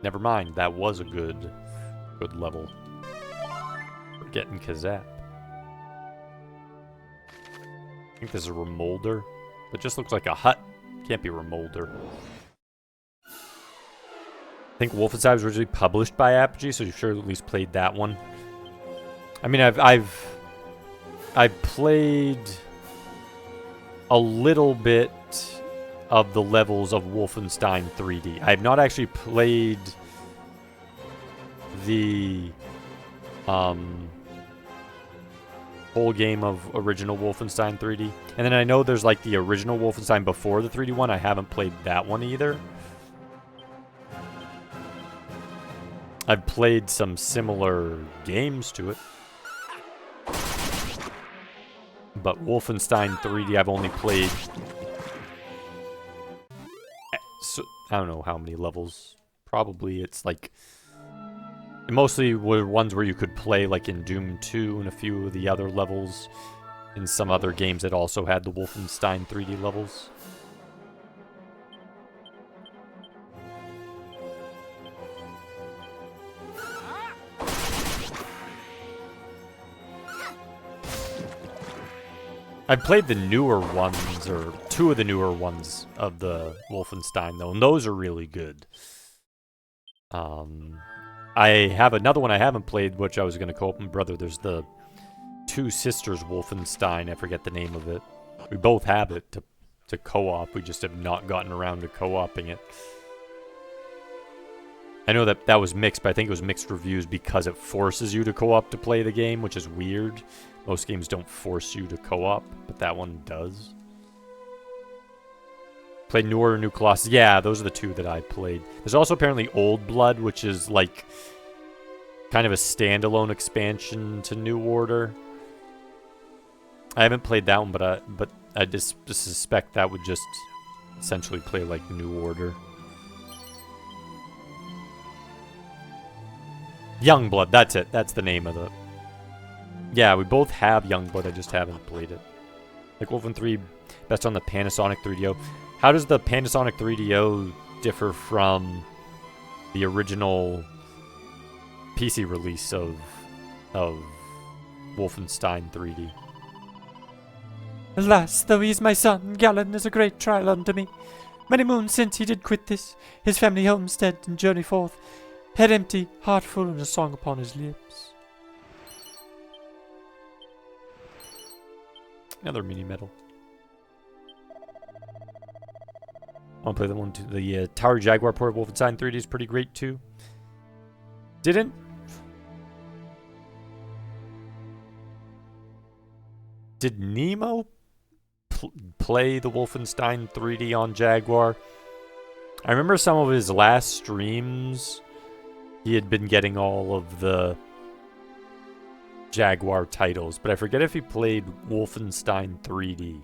Never mind, that was a good level. We're getting Kazap. I think this is a Remolder. It just looks like a hut. Can't be Remolder. I think Wolfenstein was originally published by Apogee, so you've sure at least played that one. I mean, I've played a little bit of the levels of Wolfenstein 3D. I have not actually played the whole game of original Wolfenstein 3D. And then I know there's like the original Wolfenstein before the 3D one. I haven't played that one either. I've played some similar games to it. But Wolfenstein 3D I've only played... So, I don't know how many levels. Probably it's like... Mostly were ones where you could play like in Doom 2 and a few of the other levels. In some other games that also had the Wolfenstein 3D levels. I played the newer ones, or two of the newer ones of the Wolfenstein, though, and those are really good. I have another one I haven't played, which I was going to co-op, brother. There's the Two Sisters Wolfenstein. I forget the name of it. We both have it to co-op. We just have not gotten around to co-oping it. I know that was mixed, but I think it was mixed reviews because it forces you to co-op to play the game, which is weird. Most games don't force you to co-op, but that one does. Played New Order, New Colossus. Yeah, those are the two that I played. There's also apparently Old Blood, which is like kind of a standalone expansion to New Order. I haven't played that one, but I just suspect that would just essentially play like New Order. Youngblood, that's it. That's the name of the... Yeah, we both have Youngblood, I just haven't played it. Like Wolfen 3, best on the Panasonic 3DO. How does the Panasonic 3DO differ from the original PC release of Wolfenstein 3D? Alas, though he is my son, Galen is a great trial unto me. Many moons since he did quit this, his family homestead, and journey forth, head empty, heart full, and a song upon his lips. Another mini medal. I want to play the one to the Tower Jaguar port of Wolfenstein 3D is pretty great too. Did Nemo play the Wolfenstein 3D on Jaguar? I remember some of his last streams, he had been getting all of the Jaguar titles, but I forget if he played Wolfenstein 3D.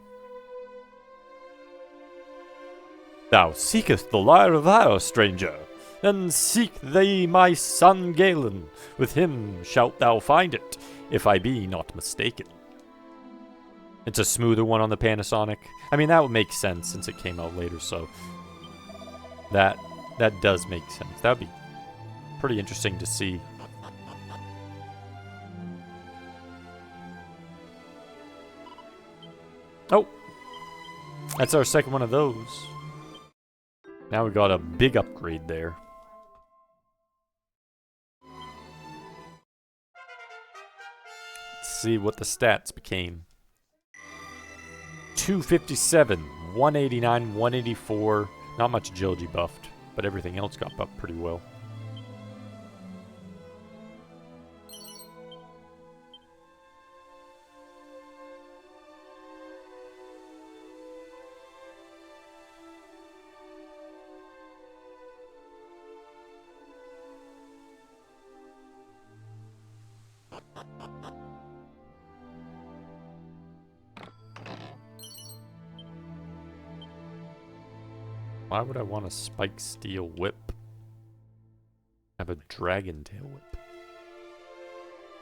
Thou seekest the lyre of Io, stranger. Then seek thee my son Galen. With him shalt thou find it, if I be not mistaken. It's a smoother one on the Panasonic. I mean, that would make sense since it came out later, so that does make sense. That would be pretty interesting to see. Oh, that's our second one of those. Now we got a big upgrade there. Let's see what the stats became. 257, 189, 184. Not much agility buffed, but everything else got buffed pretty well. Why would I want a spike steel whip? I have a dragon tail whip.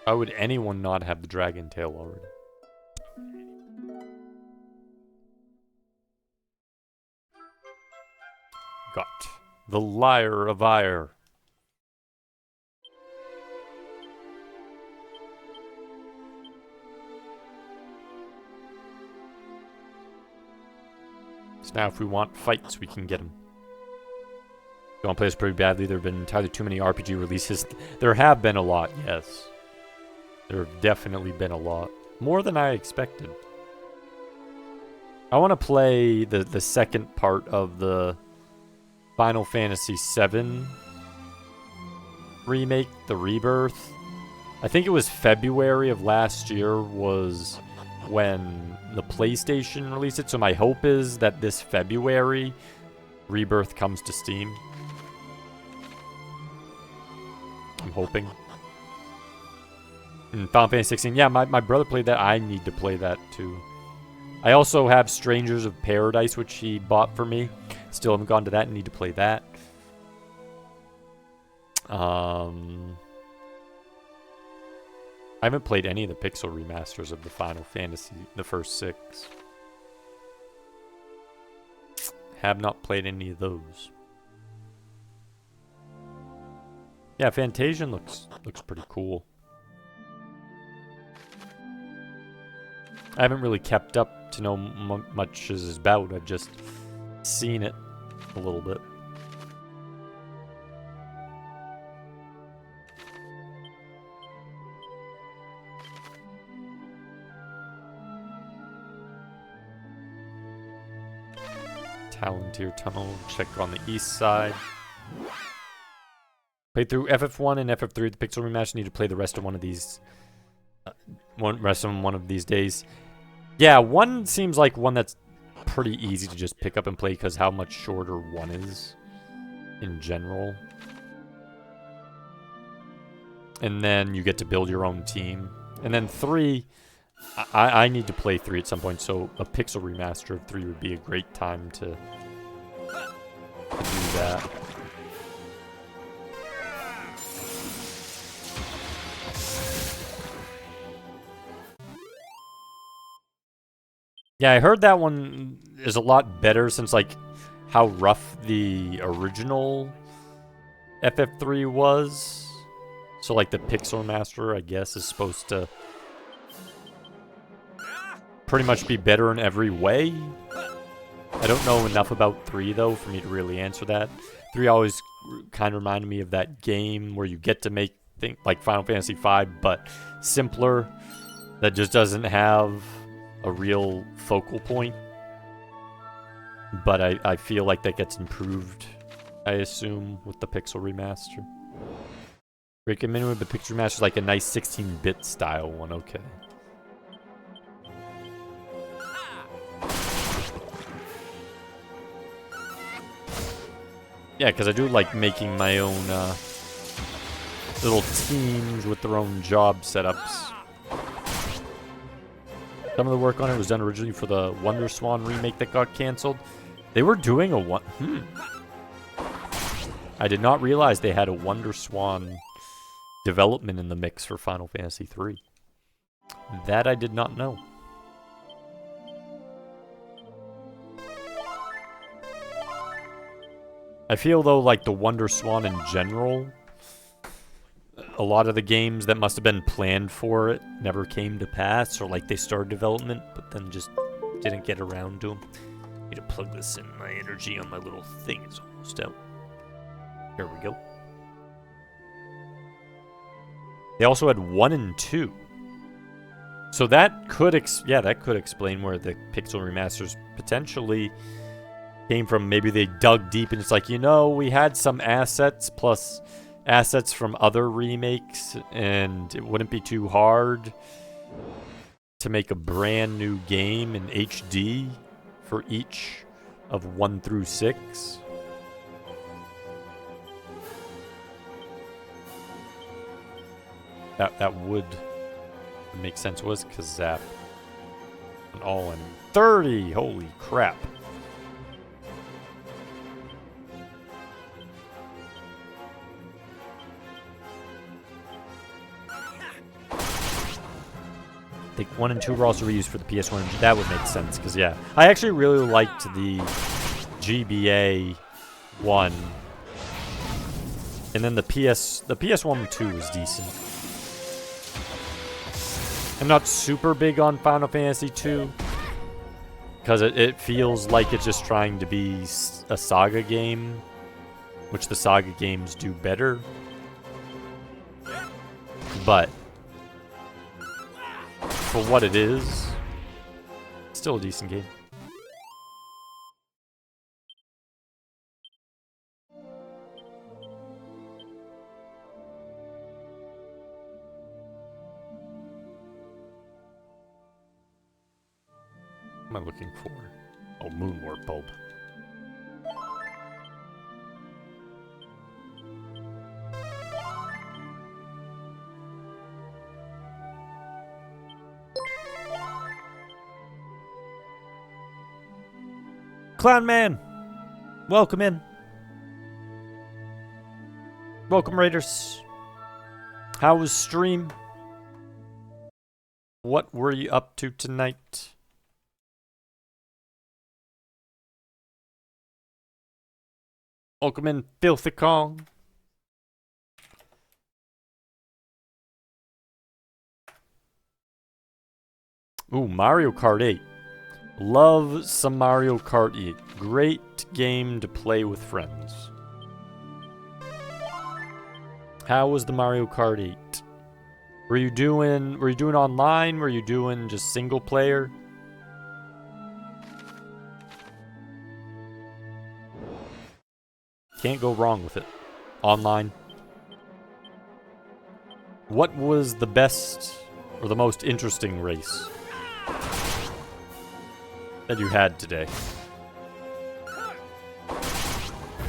Why would anyone not have the dragon tail already? Got the Lyre of Ire. So now if we want fights, we can get them. Don't want to play this pretty badly. There have been entirely too many RPG releases. There have been a lot, yes. There have definitely been a lot. More than I expected. I want to play the second part of the Final Fantasy VII remake, the Rebirth. I think it was February of last year was when the PlayStation released it. So my hope is that this February, Rebirth comes to Steam. I'm hoping. And Final Fantasy 16. Yeah, my brother played that. I need to play that too. I also have Strangers of Paradise, which he bought for me. Still haven't gone to that and need to play that. I haven't played any of the pixel remasters of the Final Fantasy, the first 6. Have not played any of those. Yeah, Fantasian looks pretty cool. I haven't really kept up to know much as it's about. I've just seen it a little bit. Palantir Tunnel, check on the east side. Played through FF1 and FF3, the Pixel Remaster. Need to play the rest of one of these. One of these days. Yeah, one seems like one that's pretty easy to just pick up and play because how much shorter one is in general. And then you get to build your own team. And then 3, I need to play 3 at some point, so a Pixel Remaster of 3 would be a great time to do that. Yeah, I heard that one is a lot better since, like, how rough the original FF3 was. So, like, the Pixel Master, I guess, is supposed to pretty much be better in every way. I don't know enough about 3, though, for me to really answer that. 3 always kind of reminded me of that game where you get to make things like Final Fantasy V, but simpler, that just doesn't have a real focal point. But I feel like that gets improved, I assume, with the Pixel Remaster. Recommended with the Pixel Remaster is like a nice 16-bit style one, okay. Yeah, because I do like making my own little teams with their own job setups. Some of the work on it was done originally for the Wonder Swan remake that got canceled. They were doing a I did not realize they had a Wonder Swan development in the mix for Final Fantasy III. That I did not know. I feel, though, like the Wonder Swan in general, a lot of the games that must have been planned for it never came to pass, or like they started development, but then just didn't get around to them. Need to plug this in. My energy on my little thing is almost out. Here we go. They also had 1 and 2. So that could explain where the Pixel Remasters potentially came from. Maybe they dug deep and it's like, we had some assets plus assets from other remakes, and it wouldn't be too hard to make a brand new game in HD for each of 1 through 6. That would make sense. Was Kazap an all in 30? Holy crap. I think 1 and 2 were also reused for the PS1. That would make sense, because, yeah. I actually really liked the GBA 1. And then the PS1 2 was decent. I'm not super big on Final Fantasy 2, because it feels like it's just trying to be a Saga game, which the Saga games do better. But for what it is, it's still a decent game. What am I looking for? Oh, Moonwarp Bulb. Clown Man! Welcome in. Welcome, Raiders. How was stream? What were you up to tonight? Welcome in, Filthy Kong. Ooh, Mario Kart 8. Love some Mario Kart 8. Great game to play with friends. How was the Mario Kart 8? Were you doing online? Were you doing just single player? Can't go wrong with it. Online. What was the best or the most interesting race that you had today?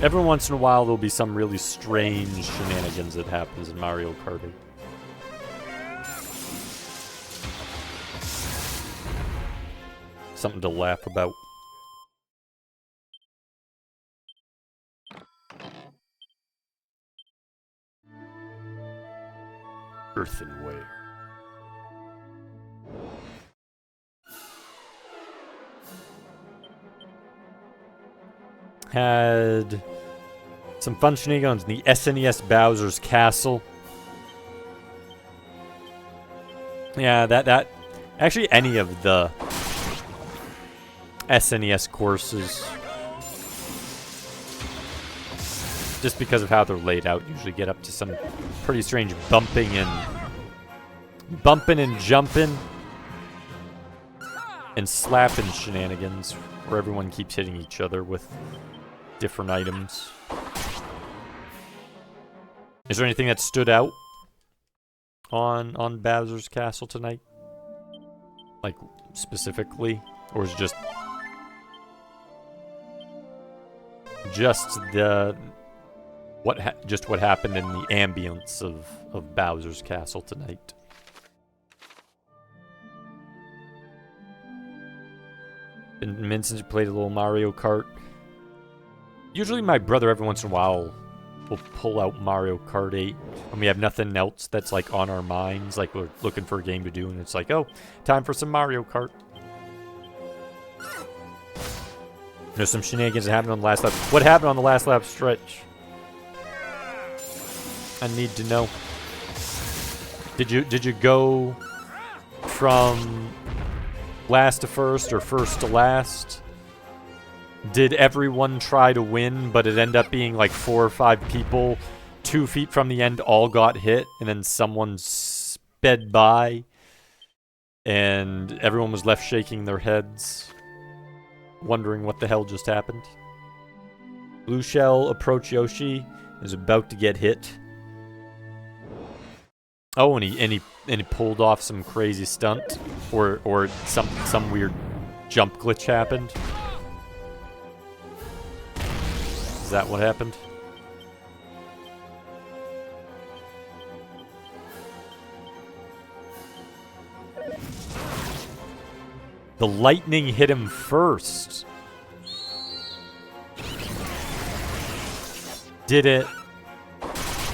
Every once in a while there'll be some really strange shenanigans that happens in Mario Kart 8. Something to laugh about. Earthenware. Had some fun shenanigans in the SNES Bowser's Castle. Yeah, that actually any of the SNES courses. Just because of how they're laid out, usually get up to some pretty strange bumping and jumping and slapping shenanigans where everyone keeps hitting each other with different items. Is there anything that stood out on Bowser's Castle tonight? Like, specifically? Or is it just what happened in the ambience of Bowser's Castle tonight? Been a minute since you played a little Mario Kart. Usually my brother every once in a while will pull out Mario Kart 8 when we have nothing else that's like on our minds, like we're looking for a game to do, and it's like, oh, time for some Mario Kart. There's some shenanigans that happened on the last lap. What happened on the last lap stretch? I need to know. Did you go from last to first or first to last? Did everyone try to win, but it ended up being like 4 or 5 people 2 feet from the end all got hit, and then someone sped by, and everyone was left shaking their heads, wondering what the hell just happened? Blue Shell approach Yoshi, is about to get hit. Oh, and he pulled off some crazy stunt, or some weird jump glitch happened. Is that what happened? The lightning hit him first. Did it?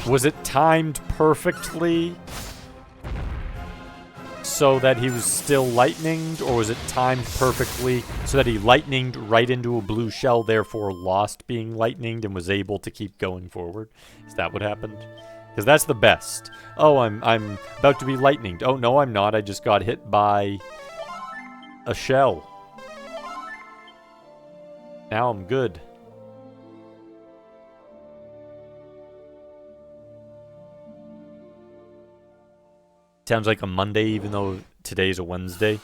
Was it timed perfectly so that he was still lightninged, or was it timed perfectly so that he lightninged right into a blue shell, therefore lost being lightninged and was able to keep going forward? Is that what happened? Because that's the best. Oh, I'm about to be lightninged. Oh, no, I'm not. I just got hit by a shell. Now I'm good. Sounds like a Monday, even though today's a Wednesday.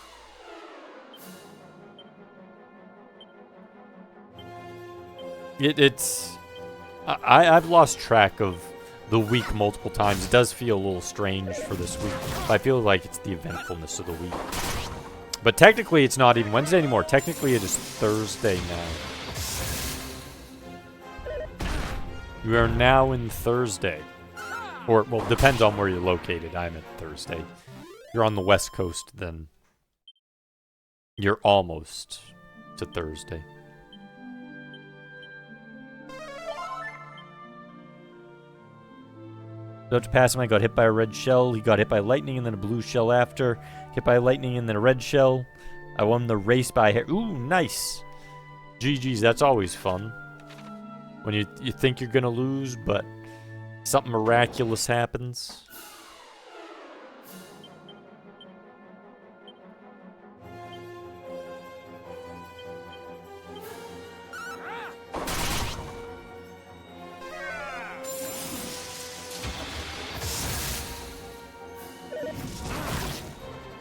I've lost track of the week multiple times. It does feel a little strange for this week. I feel like it's the eventfulness of the week. But technically, it's not even Wednesday anymore. Technically, it is Thursday now. We are now in Thursday. Or, well, depends on where you're located. I'm at Thursday. If you're on the West Coast, then you're almost to Thursday. About to pass him, I got hit by a red shell. He got hit by lightning and then a blue shell after. Hit by lightning and then a red shell. I won the race by hair. Ooh, nice. GG's, that's always fun. When you think you're going to lose, but something miraculous happens.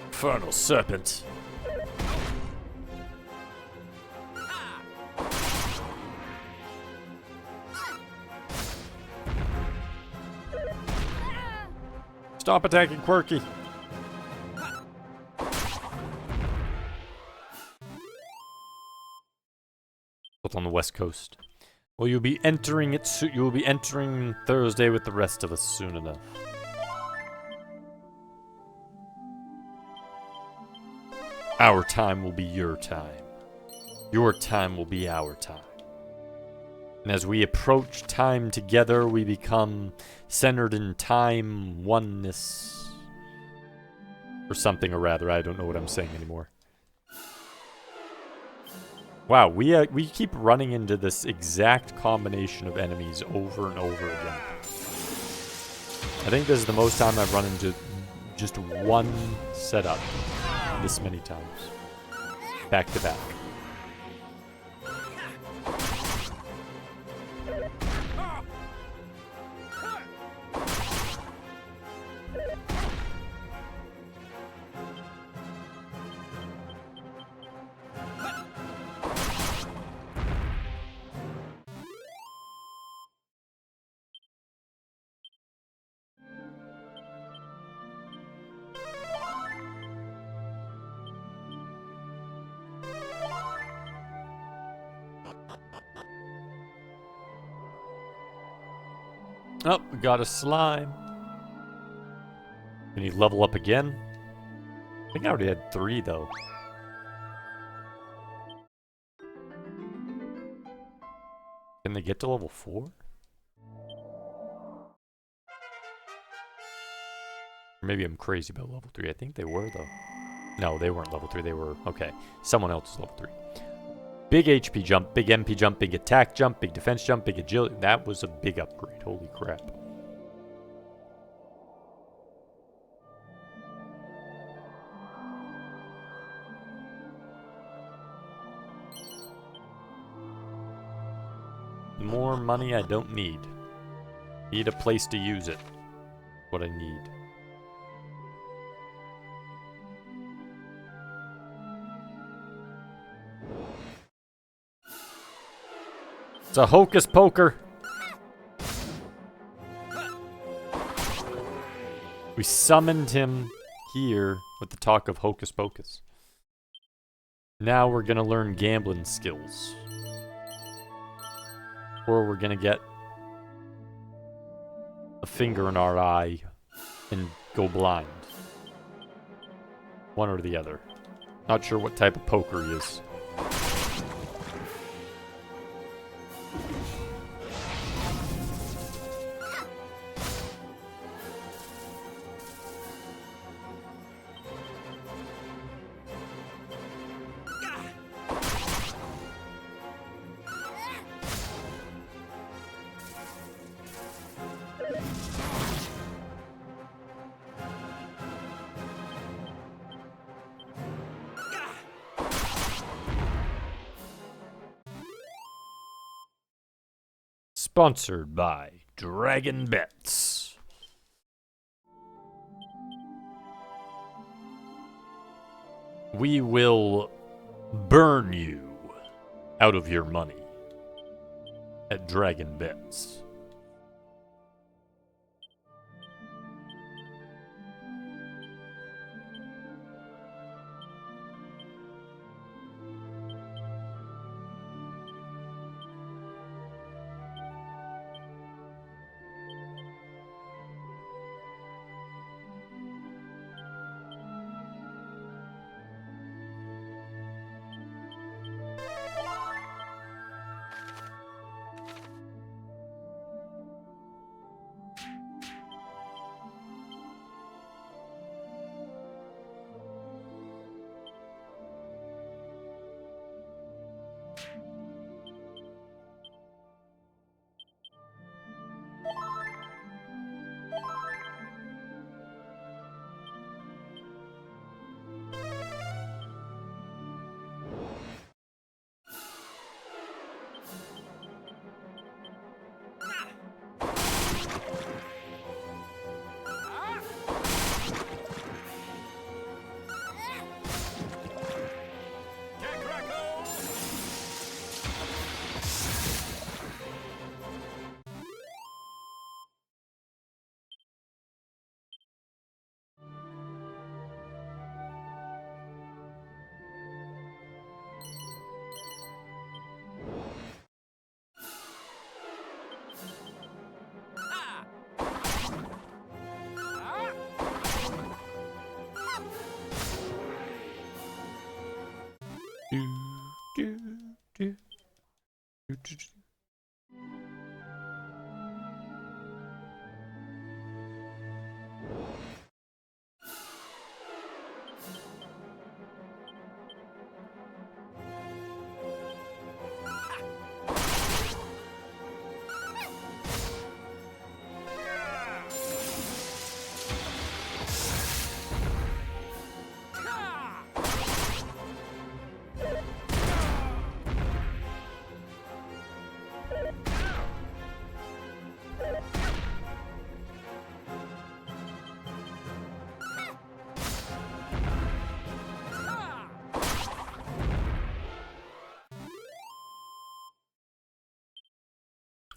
Infernal serpent. Stop attacking Quirky. Both on the West Coast. Well, you'll be entering it soon. You will be entering Thursday with the rest of us soon enough. Our time will be your time. Your time will be our time. And as we approach time together, we become centered in time oneness. Or something, or rather, I don't know what I'm saying anymore. Wow, we keep running into this exact combination of enemies over and over again. I think this is the most time I've run into just one setup this many times. Back to back. Oh, we got a slime. Can you level up again? I think I already had 3, though. Can they get to level 4? Or maybe I'm crazy about level 3. I think they were, though. No, they weren't level 3. They were... Okay. Someone else is level 3. Big HP jump, big MP jump, big attack jump, big defense jump, big agility. That was a big upgrade. Holy crap. More money I don't need. Need a place to use it. What I need. It's a hocus poker. We summoned him here with the talk of hocus pocus. Now we're gonna learn gambling skills. Or we're gonna get a finger in our eye and go blind. One or the other. Not sure what type of poker he is. Sponsored by Dragon Bets. We will burn you out of your money at Dragon Bets.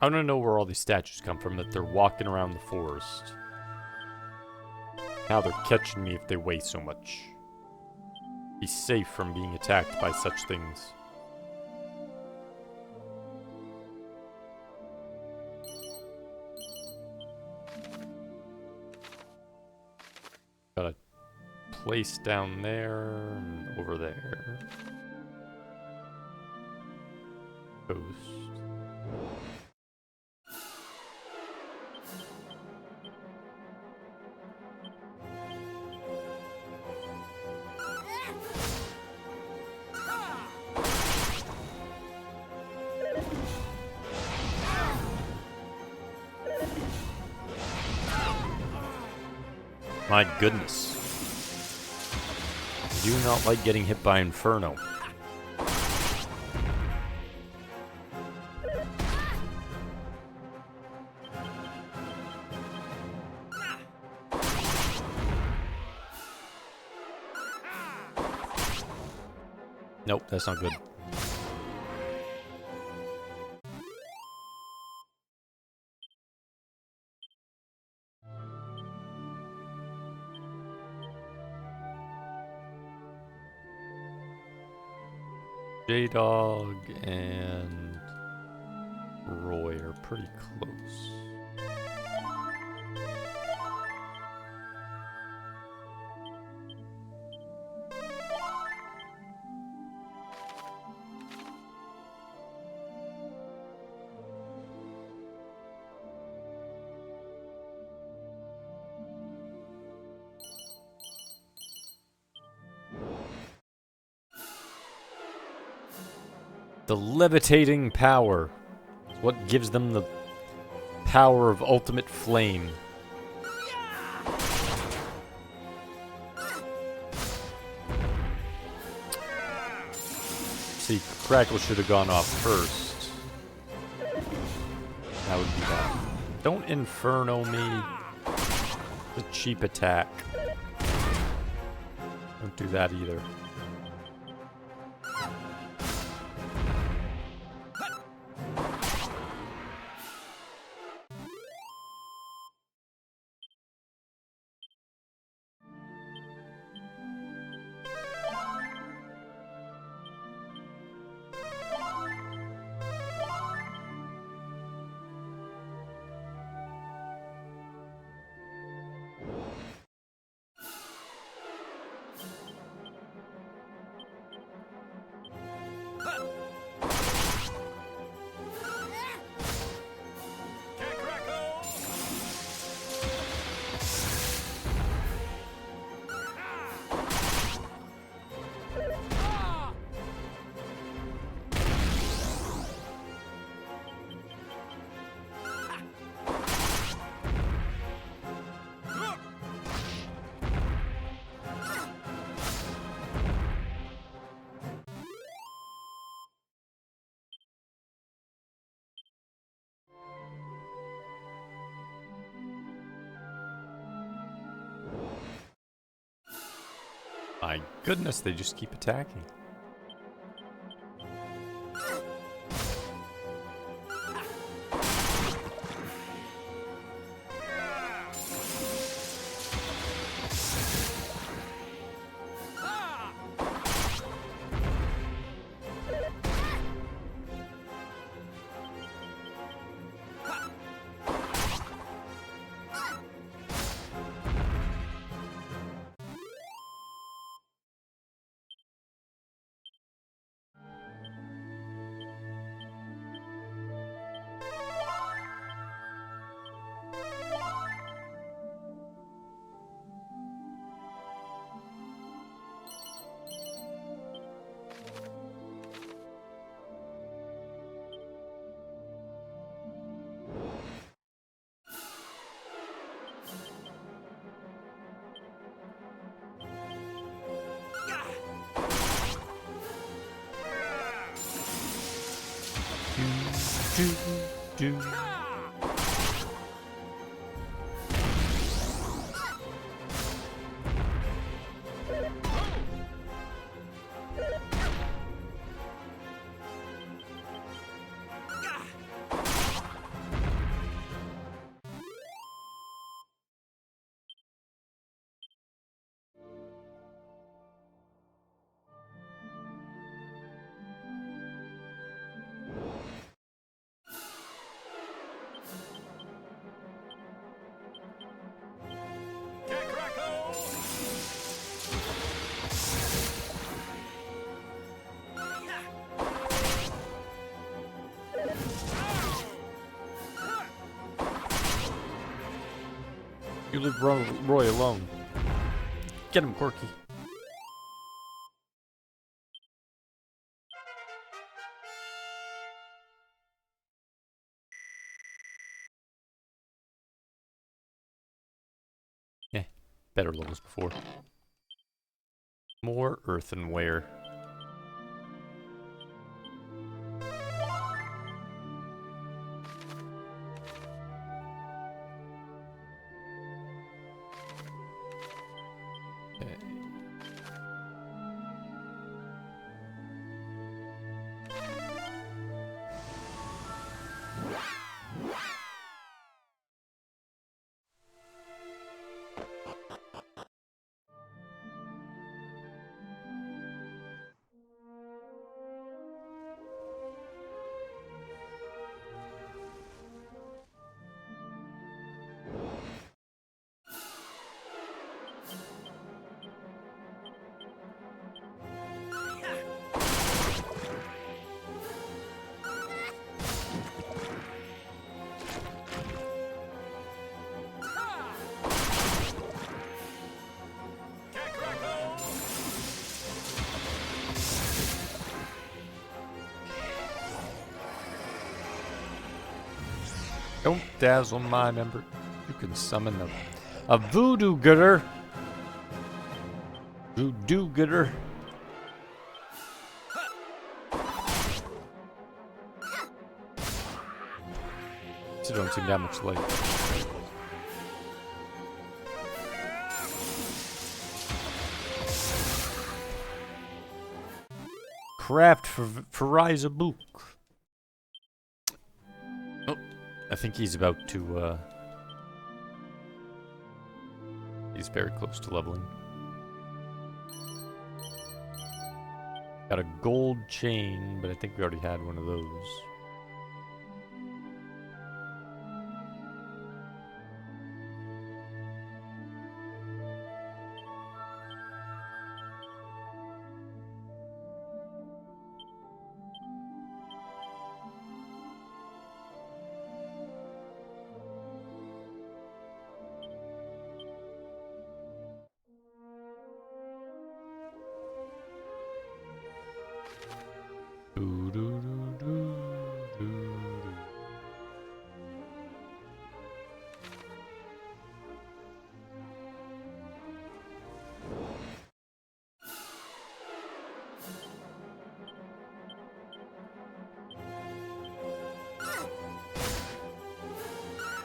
I don't know where all these statues come from, that they're walking around the forest. Now they're catching me if they weigh so much. Be safe from being attacked by such things. Got a place down there and over there. Coast. My goodness. I do not like getting hit by Inferno. Nope, that's not good. J-Dog and Roy are pretty close. The levitating power is what gives them the power of ultimate flame. See, Crackle should have gone off first. That would be bad. Don't Inferno me. The cheap attack. Don't do that either. My goodness, they just keep attacking. Do. You leave Roy alone. Get him, Corky. Yeah, better levels before. More earthenware. Don't dazzle my member. You can summon a voodoo gooder. Voodoo gooder. So don't seem that much light. Craft for Rise a book. Oh, I think he's about to, he's very close to leveling. Got a gold chain, but I think we already had one of those.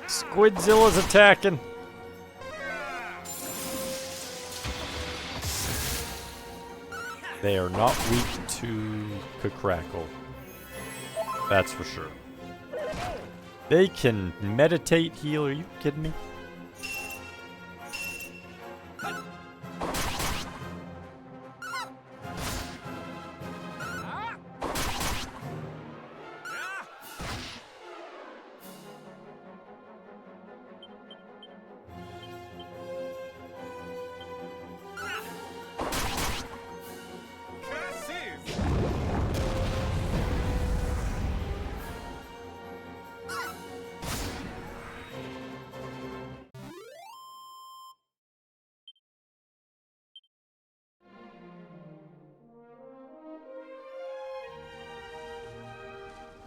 Squidzilla's attacking. They are not weak to Crackle. That's for sure. They can meditate heal. Are you kidding me?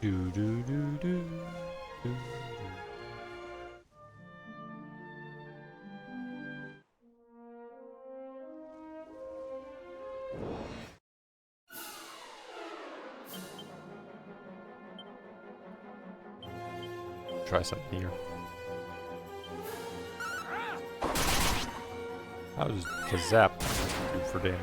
Do do do do do. Try something here. How does Kazap do for damage?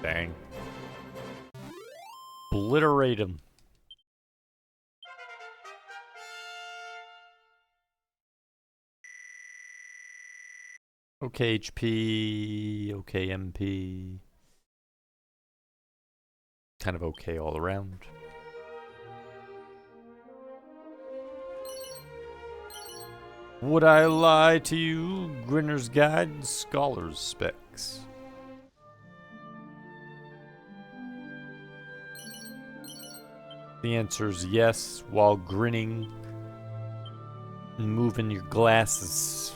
Dang. Obliterate him. Okay HP, okay MP. Kind of okay all around. Would I lie to you? Grinner's Guide, Scholar's Specs. The answer is yes, while grinning and moving your glasses.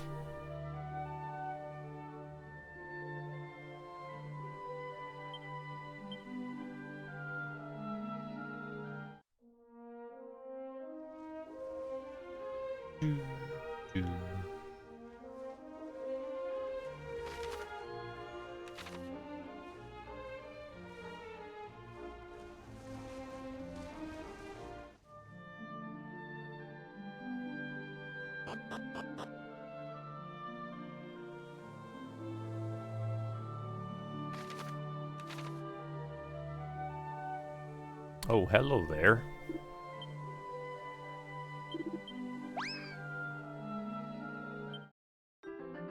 Oh, hello there.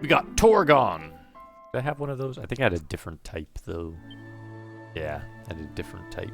We got Torgon. Did I have one of those? I think I had a different type, though. Yeah, I had a different type.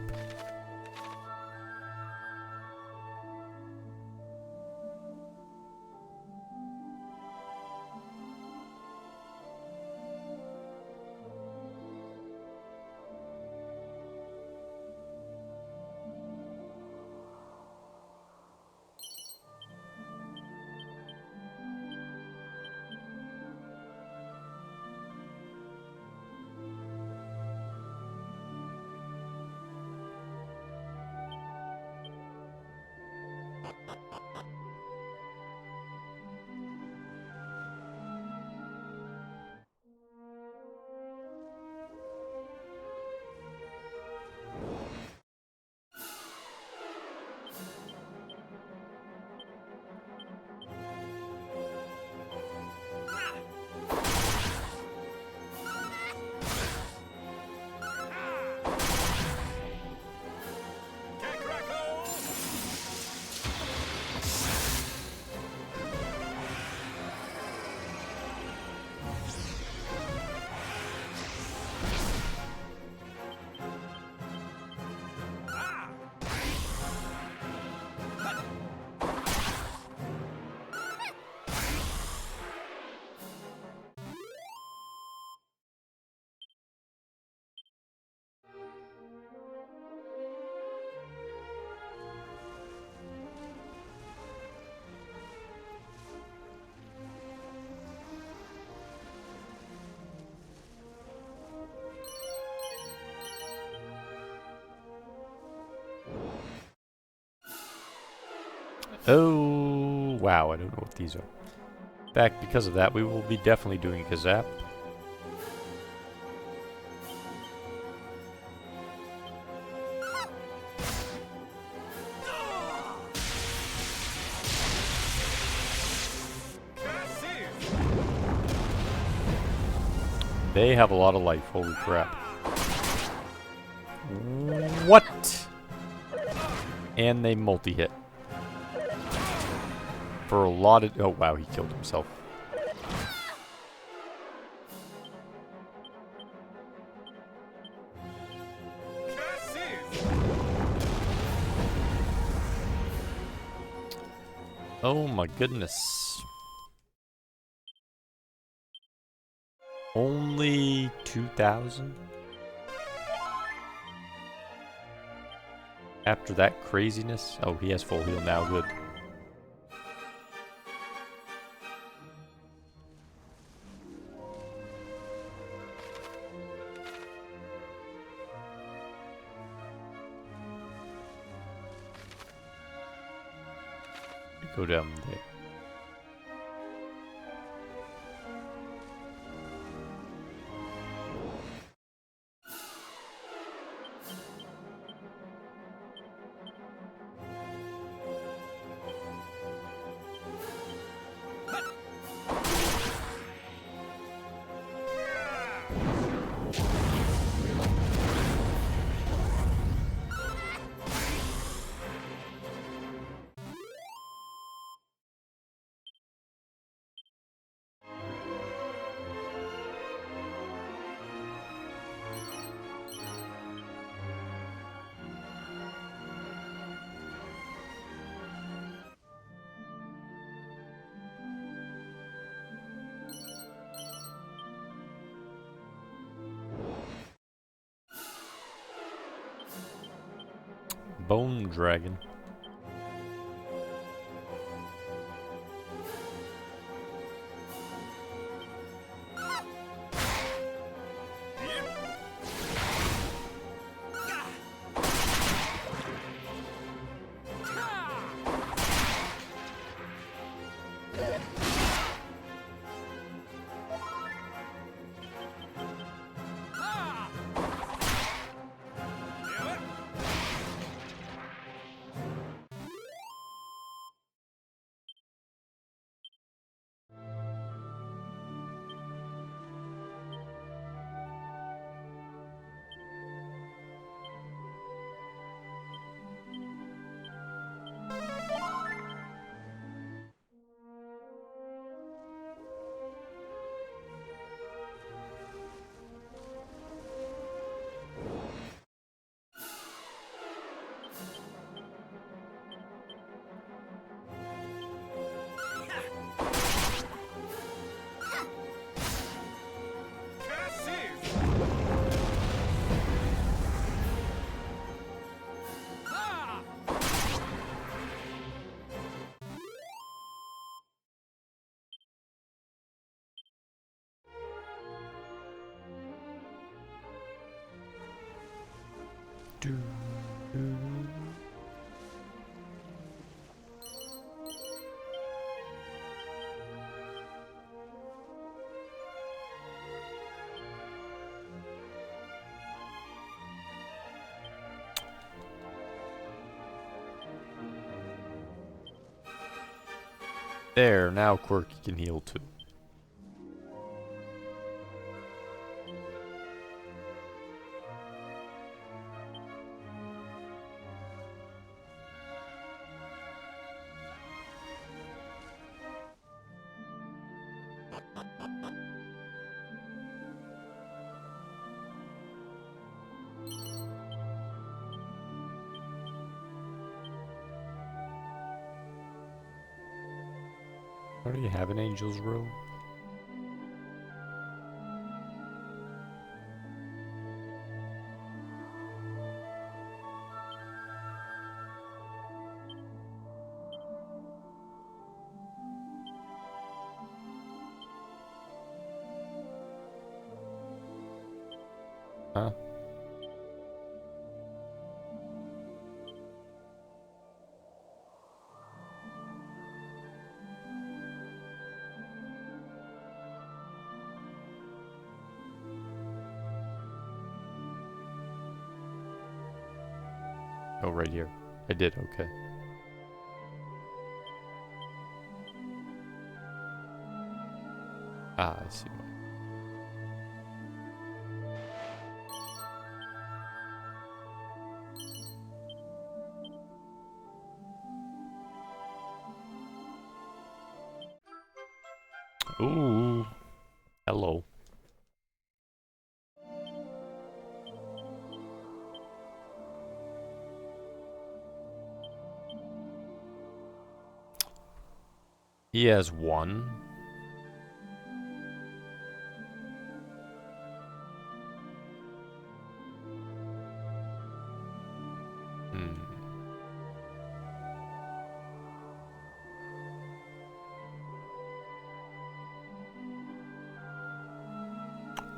Oh, wow, I don't know what these are. In fact, because of that, we will be definitely doing Kazap. They have a lot of life, holy crap. What? And they multi-hit. For a lot of... Oh, wow, he killed himself. Oh my goodness. Only 2,000? After that craziness? Oh, he has full heal now, good. Go down there. bone dragon. There, now Quirky can heal too. I already have an angel's robe. Huh? Oh, right here. I did, okay. Ah, I see why. Ooh. Hello. He has one.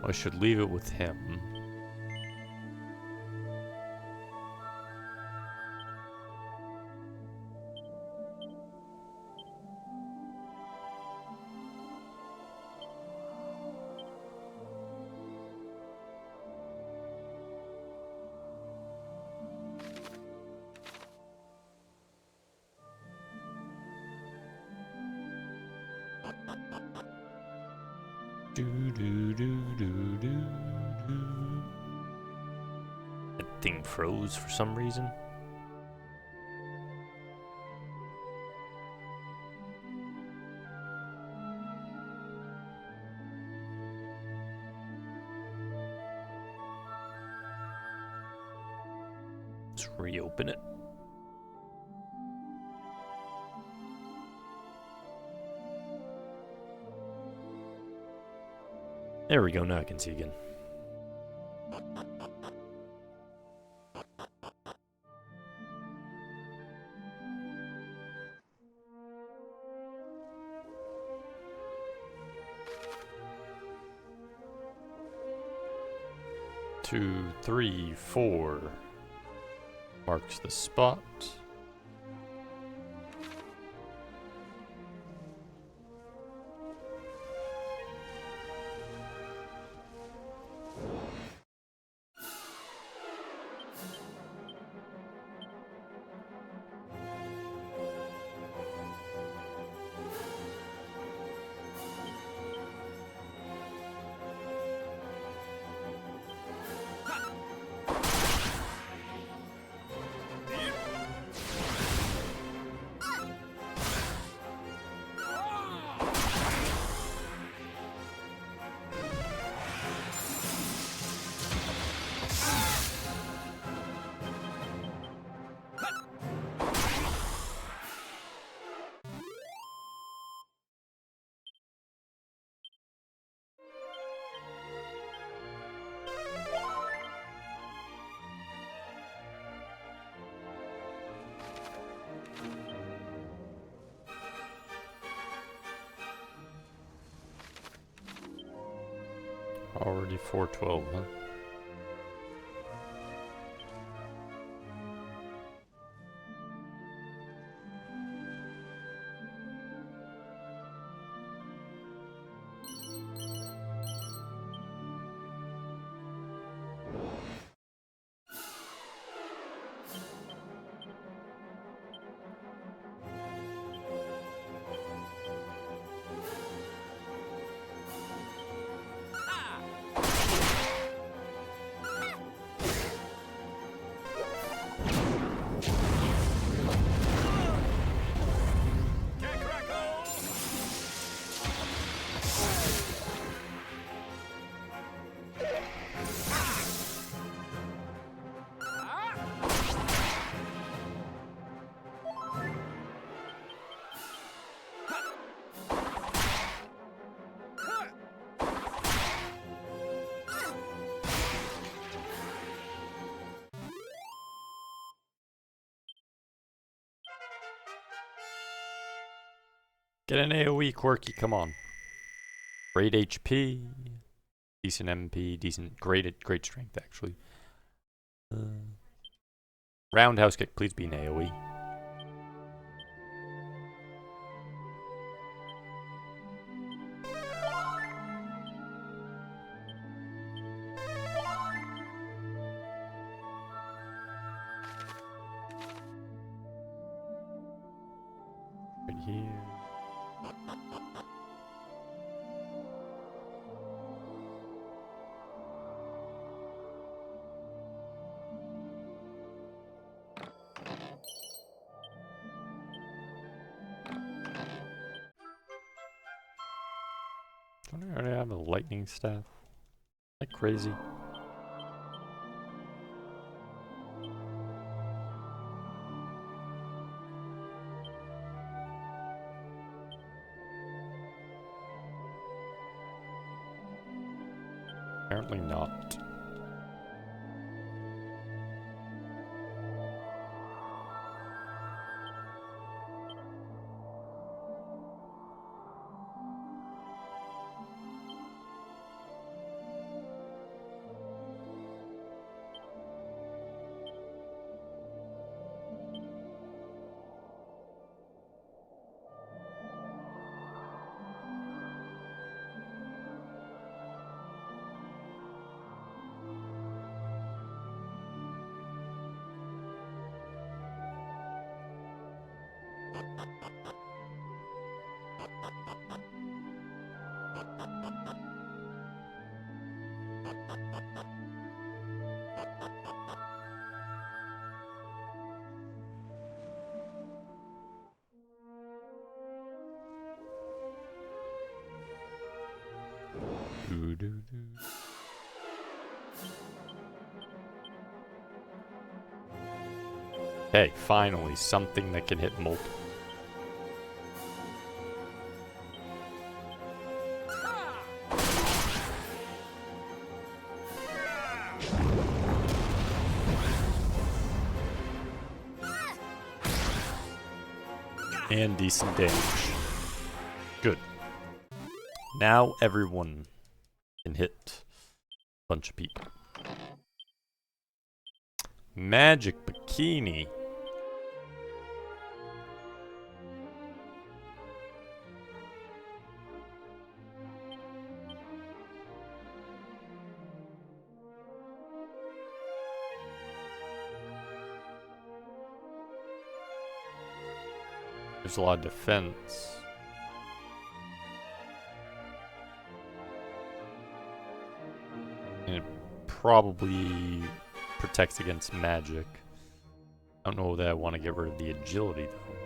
I should leave it with him. That thing froze for some reason. Let's reopen it. There we go, now I can see again. 2, 3, 4 marks the spot. Already 412, huh? Get an AoE, Quirky, come on. Great HP, decent MP, great strength, actually. Roundhouse kick, please be an AoE. Right here. Don't I already have a lightning staff? Like crazy. Apparently not. Hey, finally, something that can hit multiple. And decent damage. Good. Now everyone can hit a bunch of people. Magic bikini. There's a lot of defense. And it probably protects against magic. I don't know that I want to get rid of the agility though.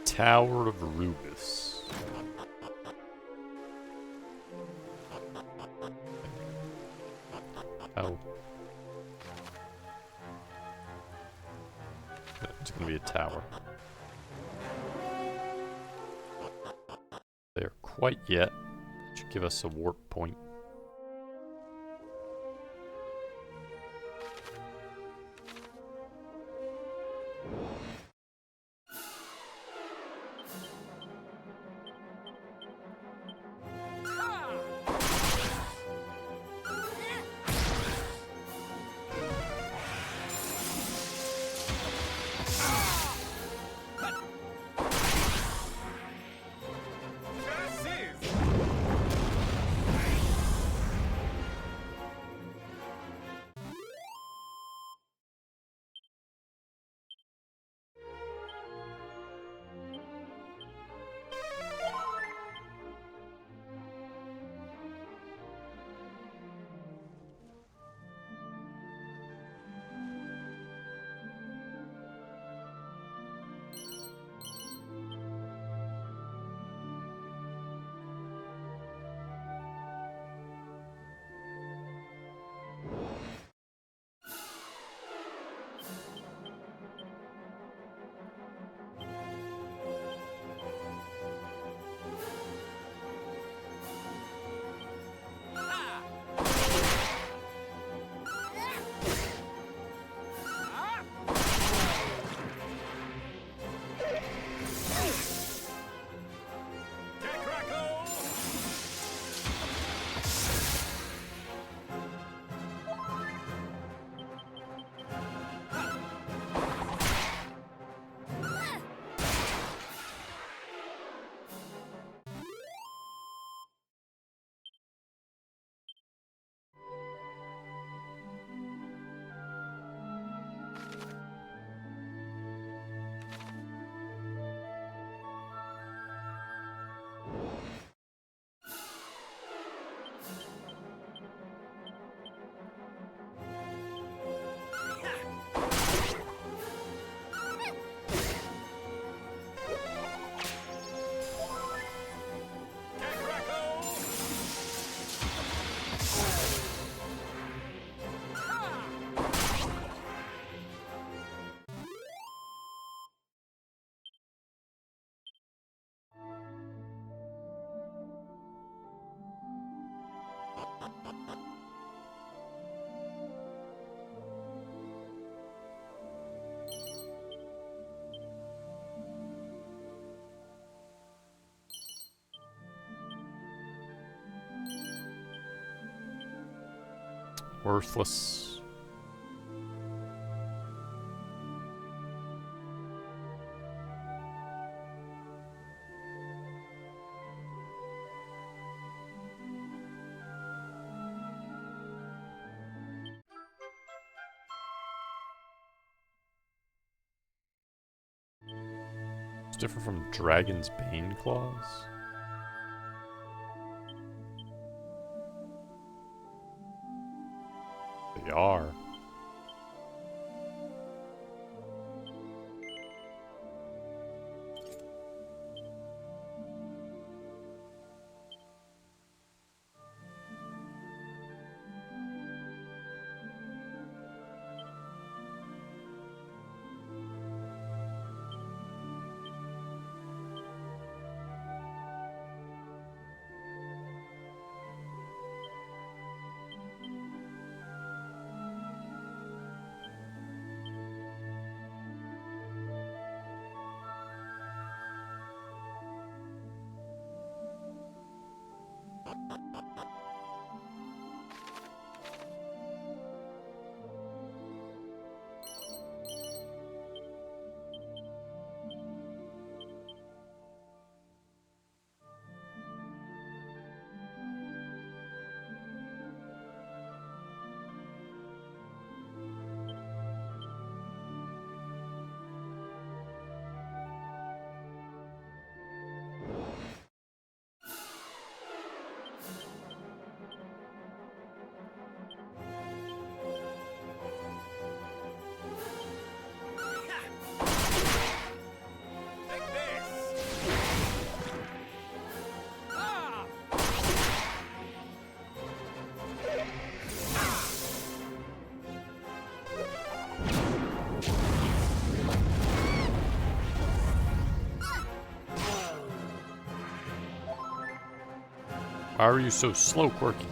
Tower of Rubus. Oh. It's gonna be a tower. There quite yet. Should give us a warp point. Worthless. It's different from Dragon's Bane claws. They are. Why are you so slow, Quirky?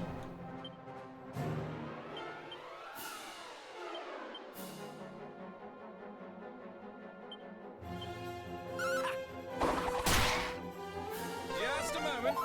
Just a moment.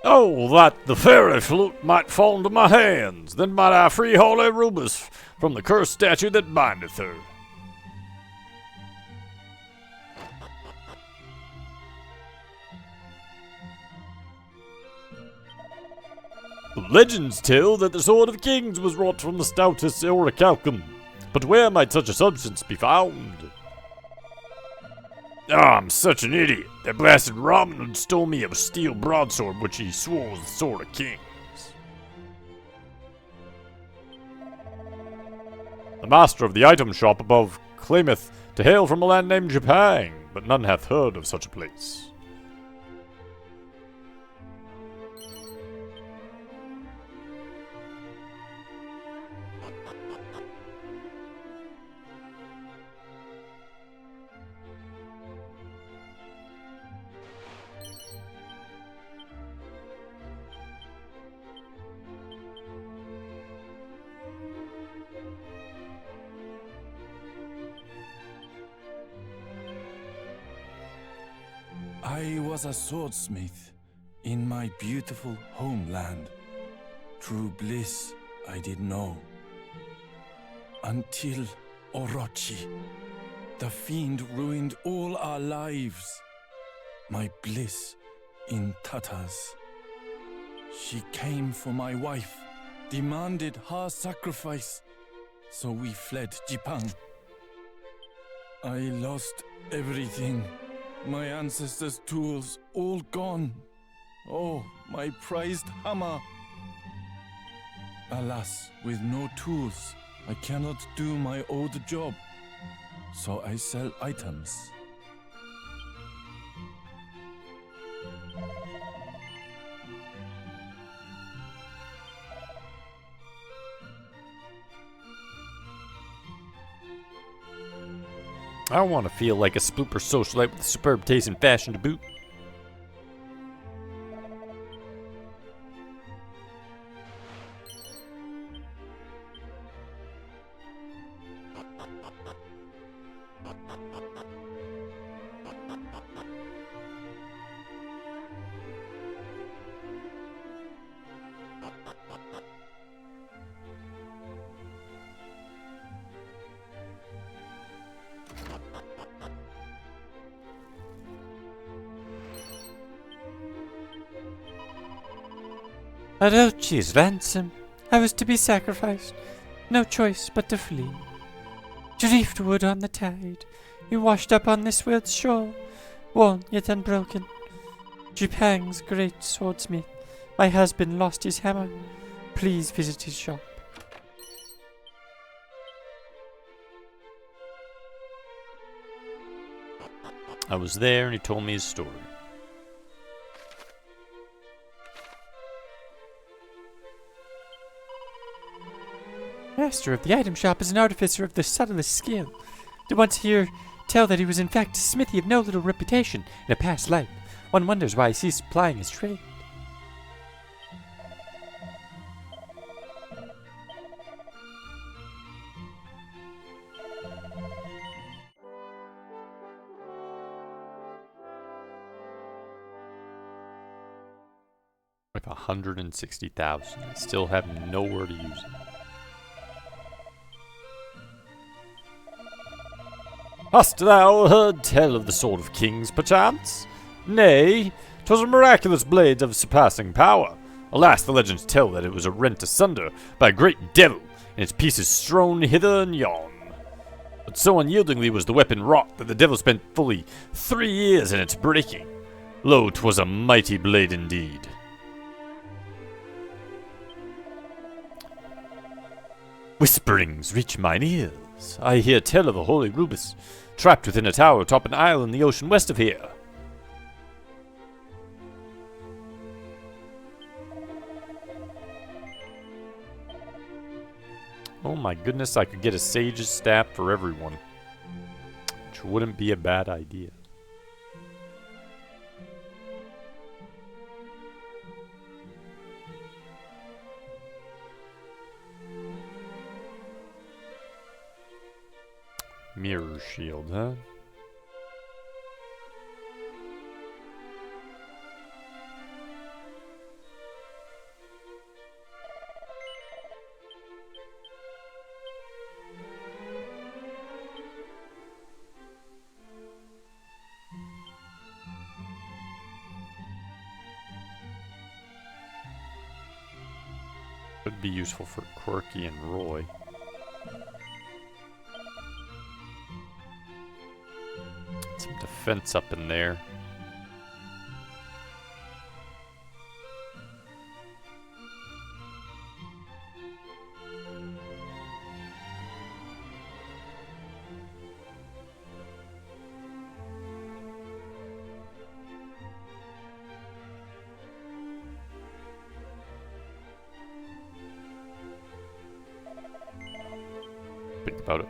Oh, that the fairy flute might fall into my hands, then might I free holy Rubus from the cursed statue that bindeth her. The legends tell that the Sword of Kings was wrought from the stoutest orichalcum, but where might such a substance be found? Ah, I'm such an idiot. That blasted Robin Hood stole me a steel broadsword which he swore was the Sword of Kings. The master of the item shop above claimeth to hail from a land named Japan, but none hath heard of such a place. I was a swordsmith in my beautiful homeland. True bliss I did know. Until Orochi, the fiend ruined all our lives. My bliss in tatters. She came for my wife, demanded her sacrifice, so we fled Japan. I lost everything. My ancestors' tools all gone. Oh, my prized hammer. Alas, with no tools, I cannot do my old job. So I sell items. I want to feel like a spooper socialite with superb taste and fashion to boot. Orochi's ransom. I was to be sacrificed. No choice but to flee. Driftwood on the tide. You washed up on this world's shore, worn yet unbroken. Japan's great swordsmith. My husband lost his hammer. Please visit his shop. I was there and he told me his story. Master of the item shop is an artificer of the subtlest skill. Did once hear tell that he was in fact a smithy of no little reputation in a past life. One wonders why he ceased plying his trade. With 160,000, I still have nowhere to use it. Hast thou heard tell of the Sword of Kings, perchance? Nay, 'twas a miraculous blade of surpassing power. Alas, the legends tell that it was rent asunder by a great devil, and its pieces strewn hither and yon. But so unyieldingly was the weapon wrought that the devil spent fully 3 years in its breaking. Lo, 'twas a mighty blade indeed. Whisperings reach mine ears. I hear tell of a holy Rubus, trapped within a tower atop an isle in the ocean west of here. Oh my goodness, I could get a sage's staff for everyone. Which wouldn't be a bad idea. Mirror shield, huh? Could be useful for Quirky and Roy. Some defense up in there. Think about it.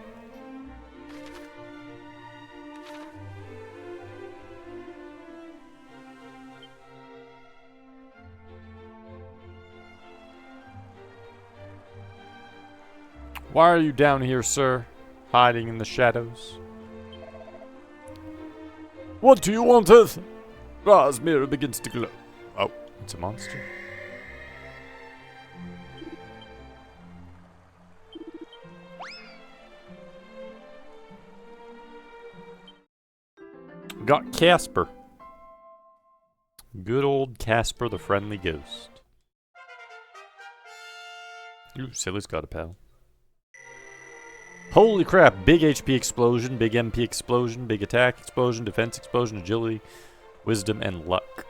Why are you down here, sir? Hiding in the shadows? What do you want, Earth? Ra's mirror begins to glow. Oh, it's a monster. Got Casper. Good old Casper the friendly ghost. Ooh, Silly's got a pal. Holy crap, big HP explosion, big MP explosion, big attack explosion, defense explosion, agility, wisdom, and luck.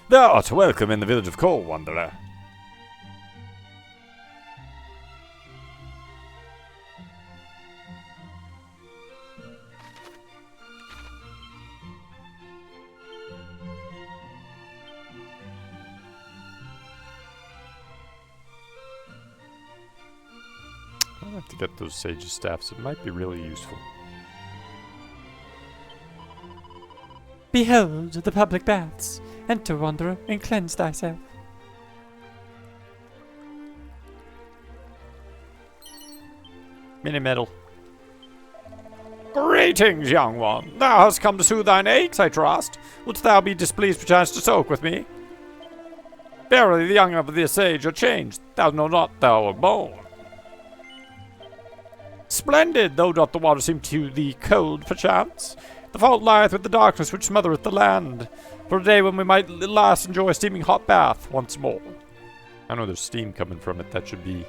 Thou art welcome in the village of Coal, Wanderer. I'll have to get those Sage Staffs. It might be really useful. Behold the public baths. Enter, wanderer, and cleanse thyself. Mini medal. Greetings, young one. Thou hast come to soothe thine aches, I trust. Wouldst thou be displeased perchance to soak with me? Verily, the young of this age are changed. Thou know not thou art born. Splendid, though doth the water seem to thee cold, perchance. The fault lieth with the darkness which smothereth the land. For a day when we might at last enjoy a steaming hot bath once more. I know there's steam coming from it. That should be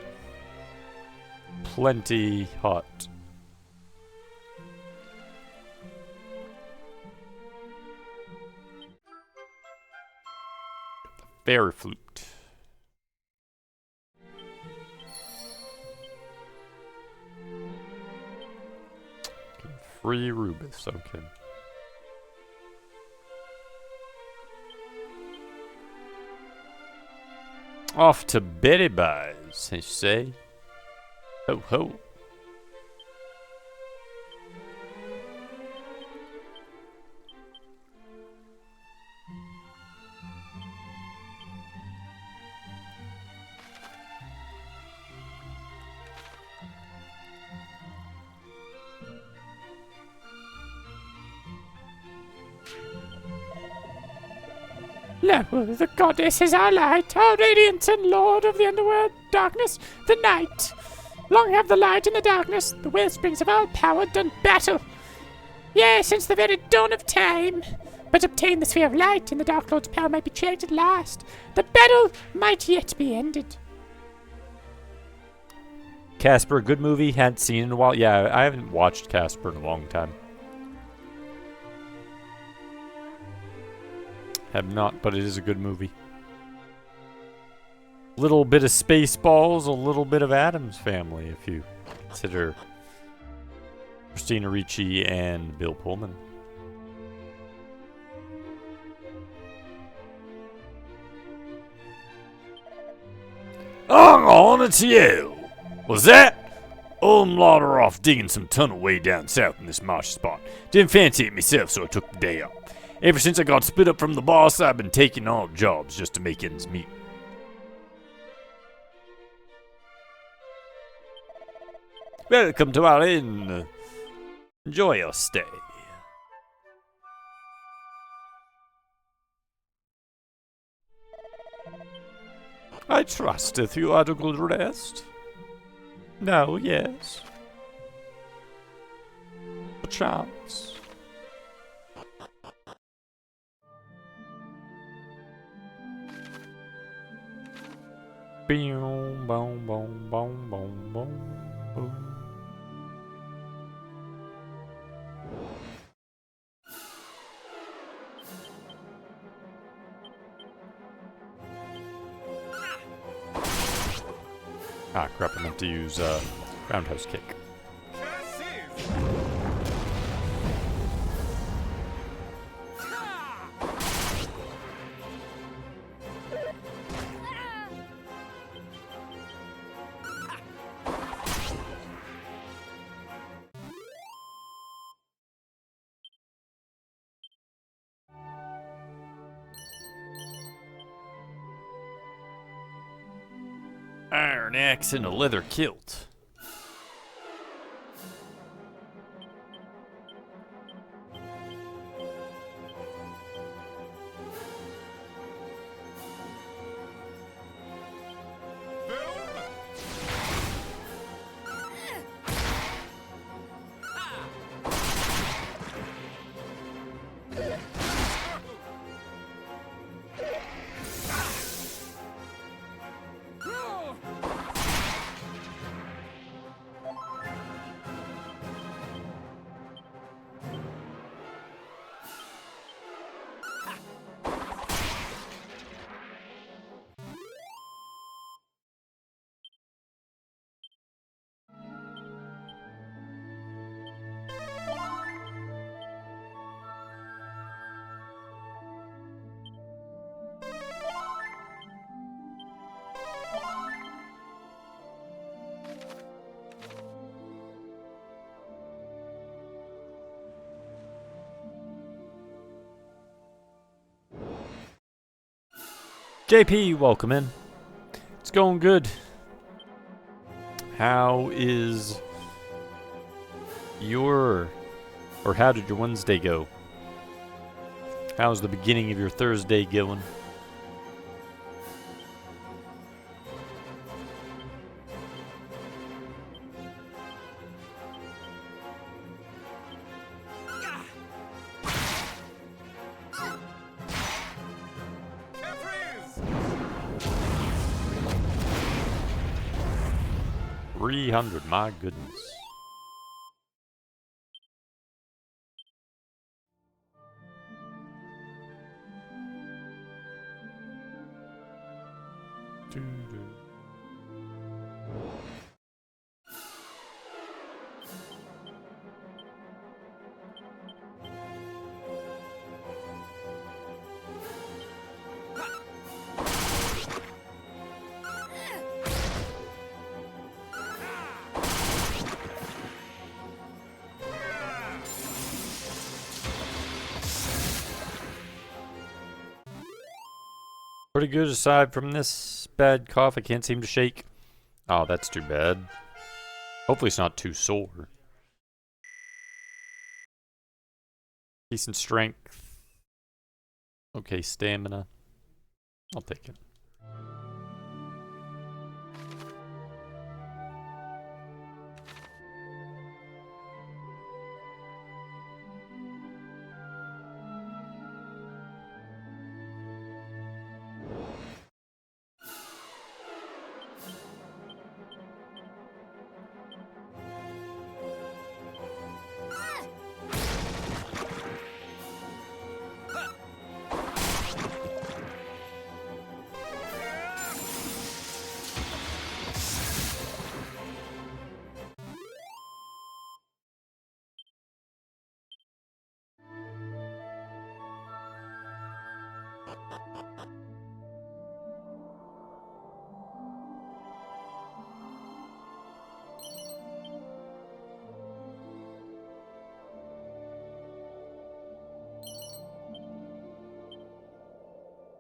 plenty hot. Fairy flute. Free Rubus, okay. Off to Betty Buys, they say. Ho ho. Lo, the goddess is our light, our radiance and lord of the underworld, darkness, the night. Long have the light and the darkness, the wellsprings of our power, done battle. Yea, since the very dawn of time. But obtain the sphere of light, and the Dark Lord's power might be checked at last. The battle might yet be ended. Casper, good movie. Hadn't seen it in a while. Yeah, I haven't watched Casper in a long time. Have not, but it is a good movie. Little bit of Spaceballs, a little bit of Addams Family, if you consider Christina Ricci and Bill Pullman. Hang on, it's you. Was that? I'm lauder off digging some tunnel way down south in this marshy spot. Didn't fancy it myself, so I took the day off. Ever since I got split up from the boss, I've been taking on jobs just to make ends meet. Welcome to our inn. Enjoy your stay. I trusteth you had a good rest. Now, yes. Perchance. Boom, boom, boom, boom, boom, boom, boom. Ah, crap, I meant to use roundhouse kick. Iron axe and a leather kilt. JP, welcome in. It's going good. How is how did your Wednesday go? How's the beginning of your Thursday going? $300, my goodness. Pretty good aside from this bad cough I can't seem to shake. Oh, that's too bad. Hopefully it's not too sore. Decent strength. Okay, stamina. I'll take it.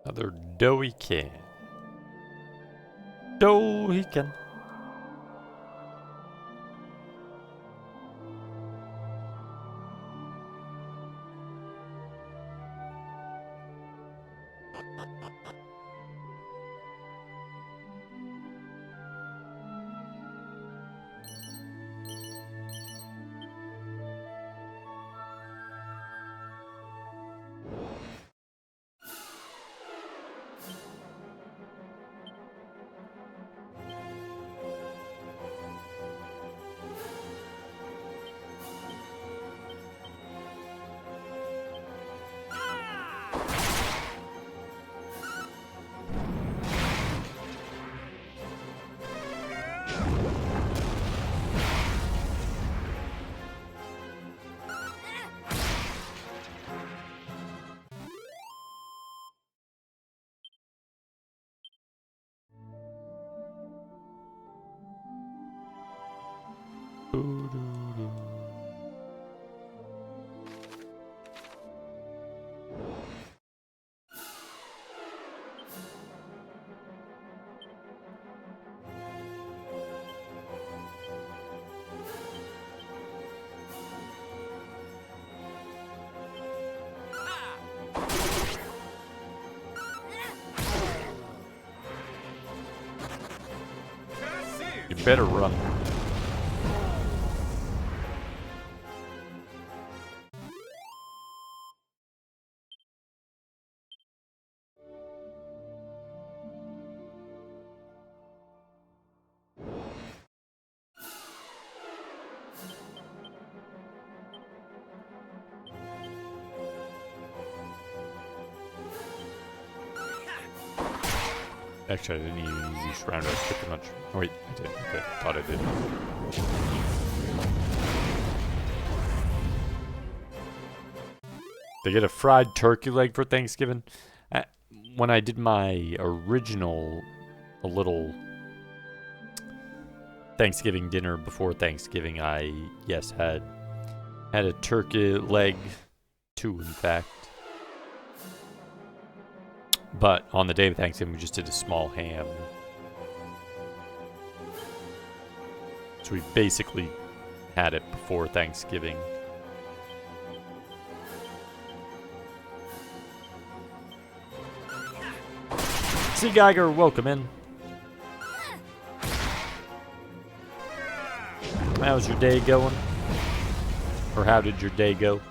Another doughy can. Doughy can. You better run. Actually, I didn't even use this round. I skipped a bunch. Oh, wait, I did. Okay, thought I did. They get a fried turkey leg for Thanksgiving. When I did my original, a little Thanksgiving dinner before Thanksgiving, I, yes, had a turkey leg, 2 in fact. But on the day of Thanksgiving, we just did a small ham. So we basically had it before Thanksgiving. See Geiger, welcome in. How's your day going? Or how did your day go?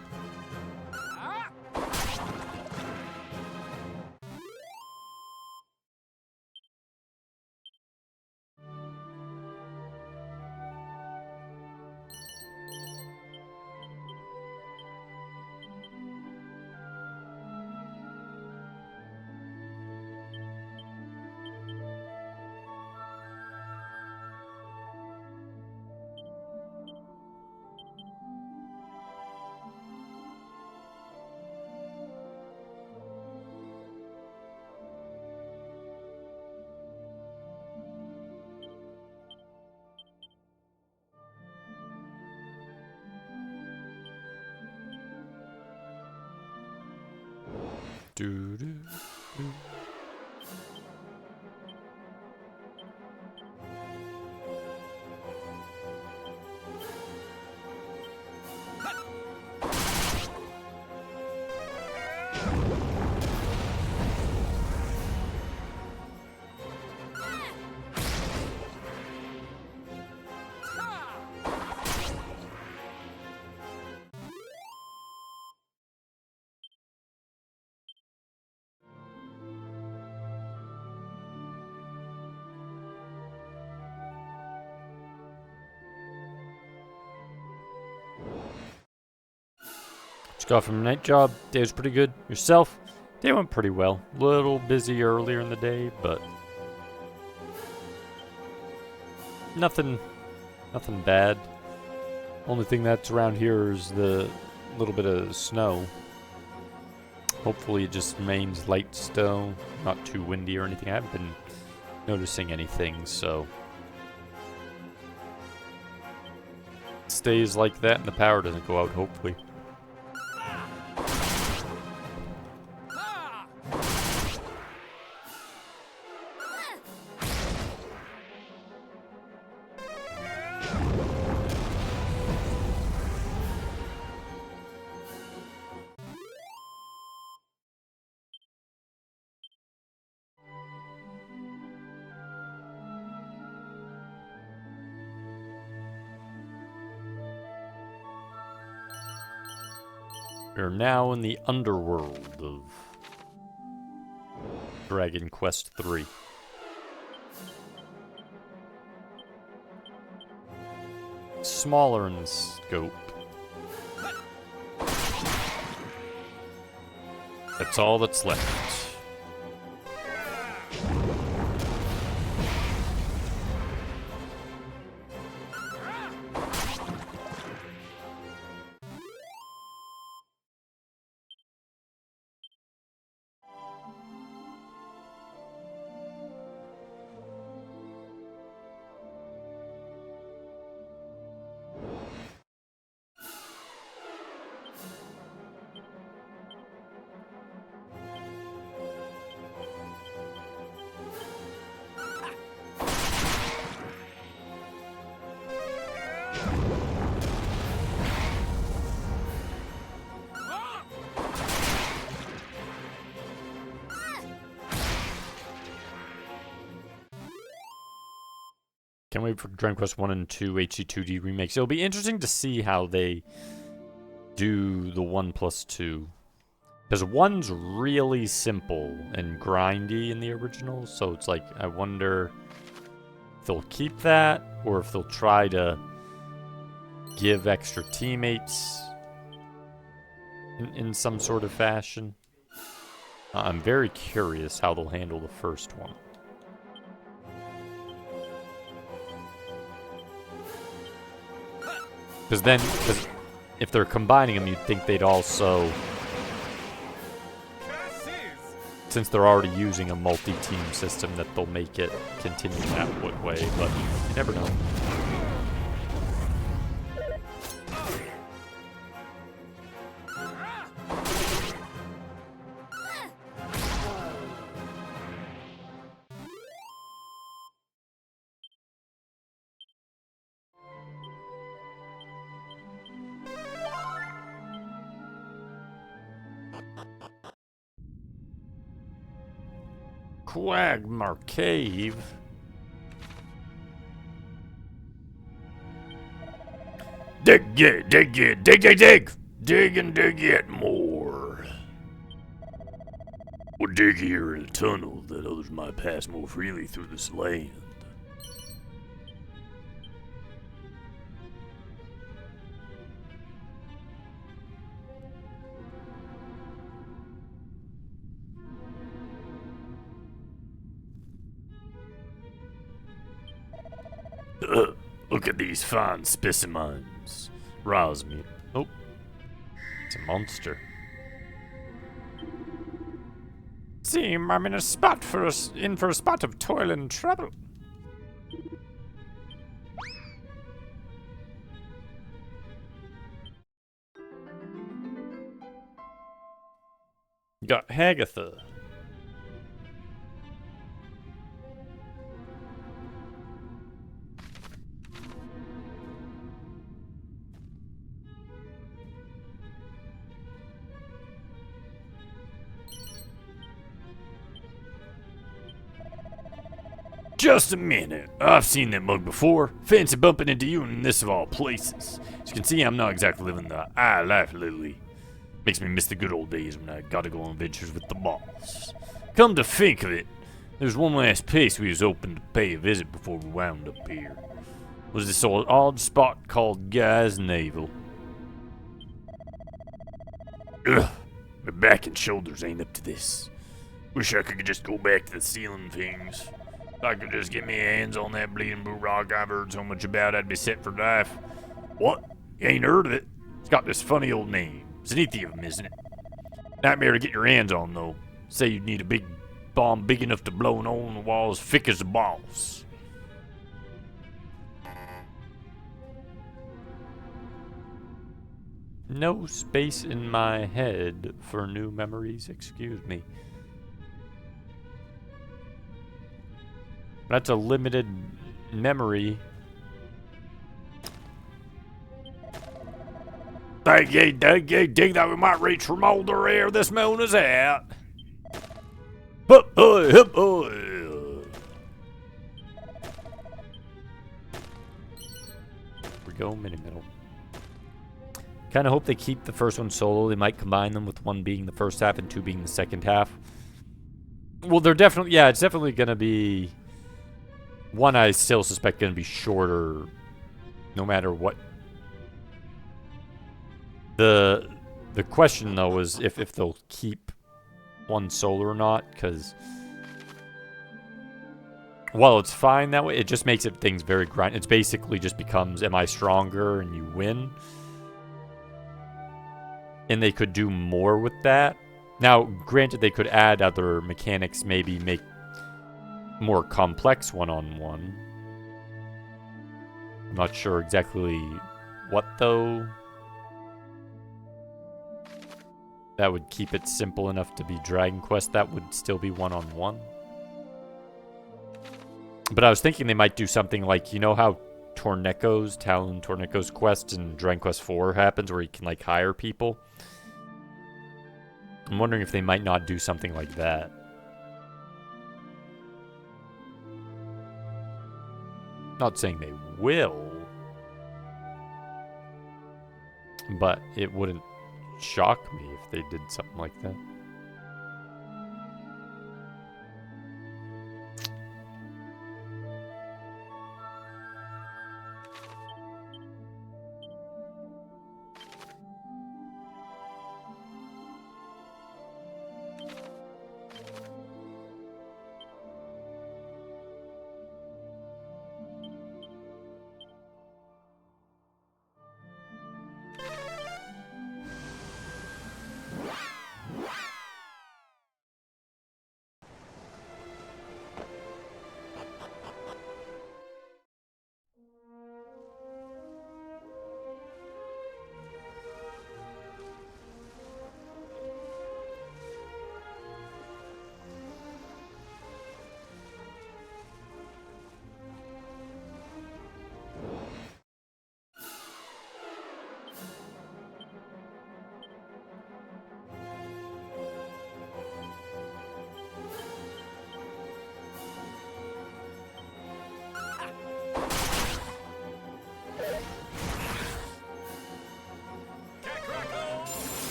Do, do, do. Just got from a night job. Day was pretty good. Yourself? Day went pretty well. Little busy earlier in the day, but nothing bad. Only thing that's around here is the little bit of snow. Hopefully it just remains light snow, not too windy or anything. I haven't been noticing anything, so it stays like that and the power doesn't go out, hopefully. We are now in the underworld of Dragon Quest III. Smaller in scope. That's all that's left. Can't wait for Dragon Quest 1 and 2 HD2D remakes. It'll be interesting to see how they do the 1+2. Because 1's really simple and grindy in the original, so it's like, I wonder if they'll keep that, or if they'll try to give extra teammates in some sort of fashion. I'm very curious how they'll handle the first one. Because if they're combining them, you'd think they'd also, since they're already using a multi-team system, that they'll make it continue that way, but you never know. Quagmire Cave. Dig it, dig it, dig, dig, dig! Dig and dig yet more. We'll dig here in a tunnel that others might pass more freely through this land. Look at these fine specimens. Rouse me. Oh, it's a monster. Seem I'm in a spot for a spot of toil and trouble. Got Hagatha. Just a minute. I've seen that mug before. Fancy bumping into you in this of all places. As you can see, I'm not exactly living the high life lately. Makes me miss the good old days when I gotta go on adventures with the boss. Come to think of it, there's one last place we was hoping to pay a visit before we wound up here. Was this odd spot called Guy's Navel. Ugh, my back and shoulders ain't up to this. Wish I could just go back to the ceiling things. If I could just get my hands on that bleeding blue rock I've heard so much about, I'd be set for life. What? You ain't heard of it? It's got this funny old name. Zenithium, isn't it? Nightmare to get your hands on, though. Say you'd need a big bomb big enough to blow an hole in the wall as thick as a boss. No space in my head for new memories, excuse me. That's a limited memory. Dig that we might reach from older air this moon is out. Hup, hup, We go mini middle. Kind of hope they keep the first one solo. They might combine them with one being the first half and two being the second half. Well, they're definitely, yeah, it's definitely going to be one I still suspect going to be shorter no matter what. The question, though, is if they'll keep one solo or not, because while it's fine that way, it just makes things very grind. It basically just becomes, am I stronger, and you win. And they could do more with that. Now, granted, they could add other mechanics, maybe make more complex one-on-one. I'm not sure exactly what, though. That would keep it simple enough to be Dragon Quest. That would still be one-on-one. But I was thinking they might do something like, you know how Talon Torneko's quest in Dragon Quest 4 happens, where you can, like, hire people? I'm wondering if they might not do something like that. Not saying they will, but it wouldn't shock me if they did something like that.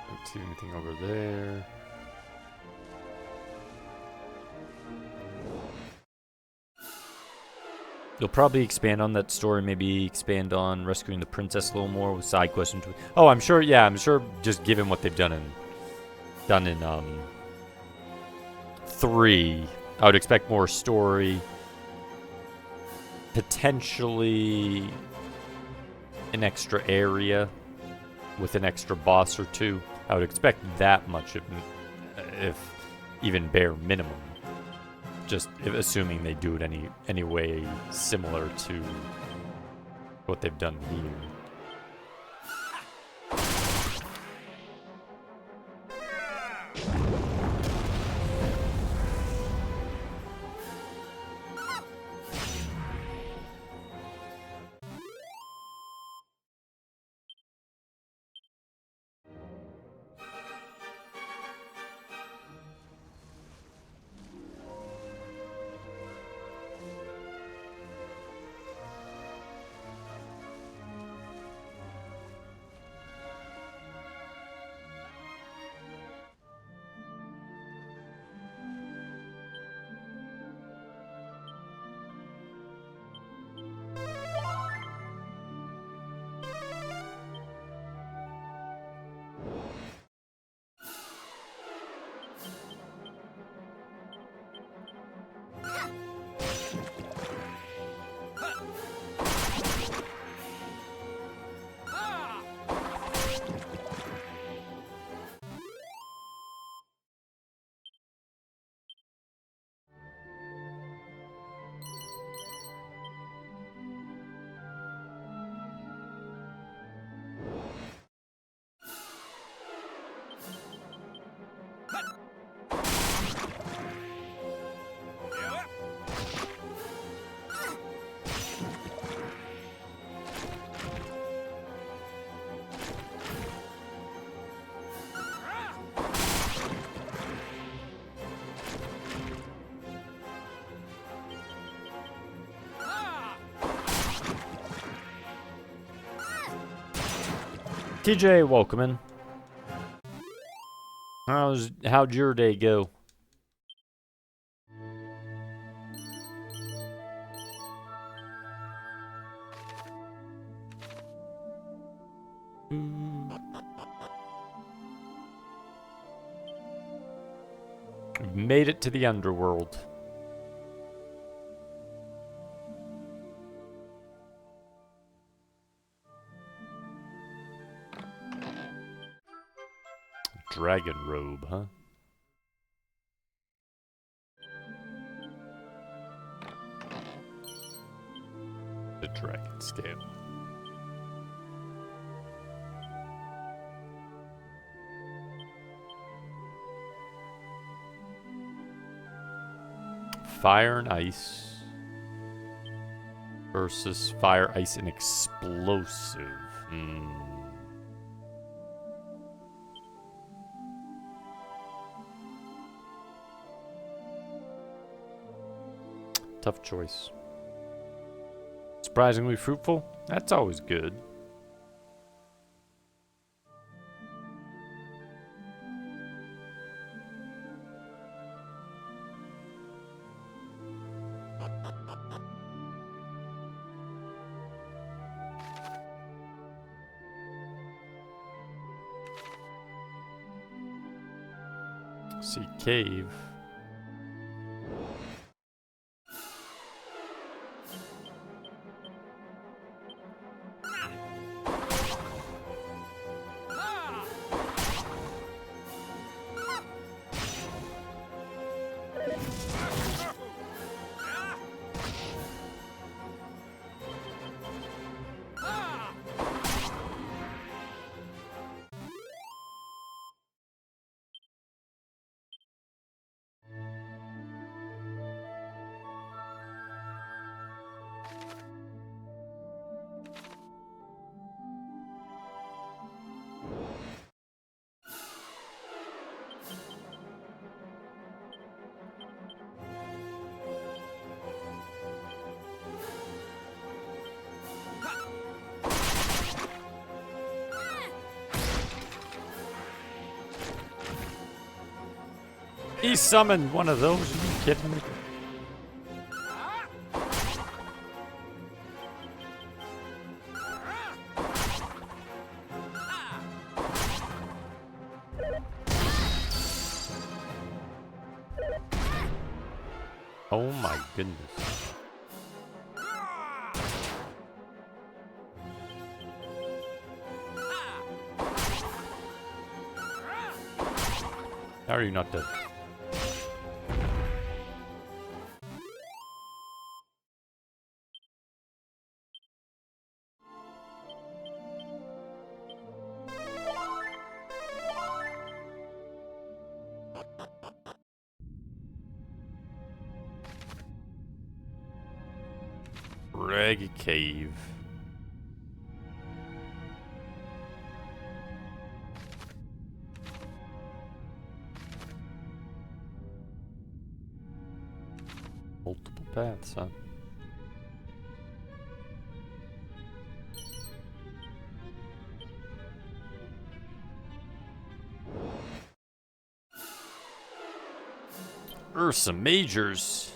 Don't see anything over there. They'll probably expand on that story, maybe expand on rescuing the princess a little more with side questions. Oh, I'm sure. Yeah, I'm sure. Just given what they've done in 3, I would expect more story. Potentially an extra area with an extra boss or two. I would expect that much, if even bare minimum. Just assuming they do it any way similar to what they've done here. TJ, welcome in. How'd your day go? We've made it to the underworld. Dragon robe, huh? The dragon scale. Fire and ice versus fire, ice, and explosive. Tough choice. Surprisingly fruitful? That's always good. See, cave. He summoned one of those. Are you kidding me? Oh my goodness. How are you not dead? Raggy cave. Multiple paths, huh? Ursa Majors.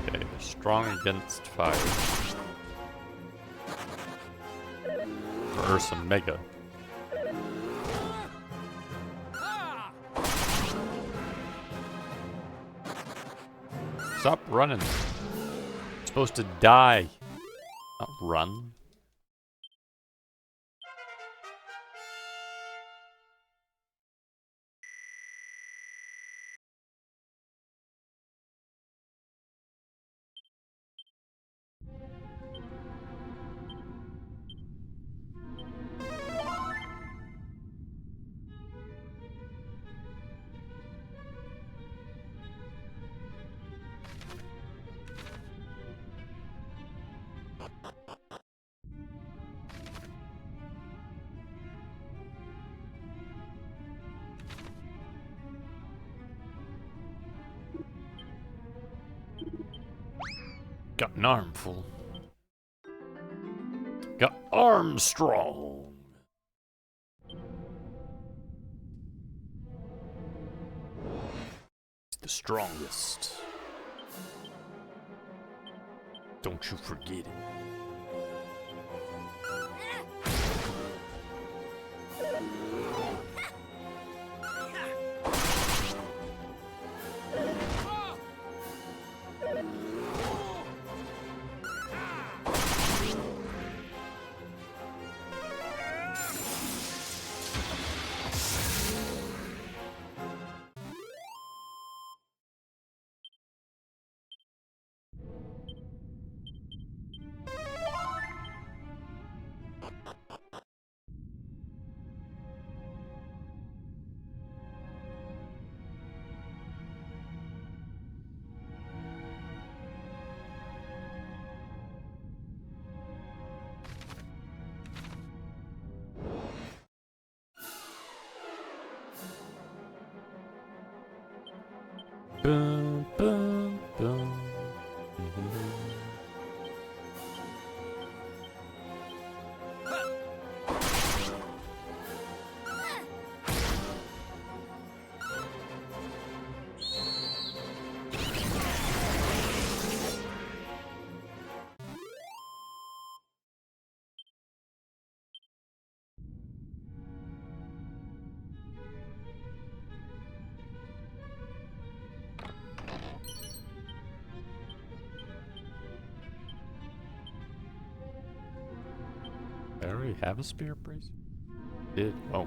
Okay, they're strong against fire. For Ursa Mega. Stop running. You're supposed to die, not run. Got an armful. Got Armstrong. He's the strongest. Don't you forget it. Boom, boom, boom. I already have a spear brace? Did? Oh.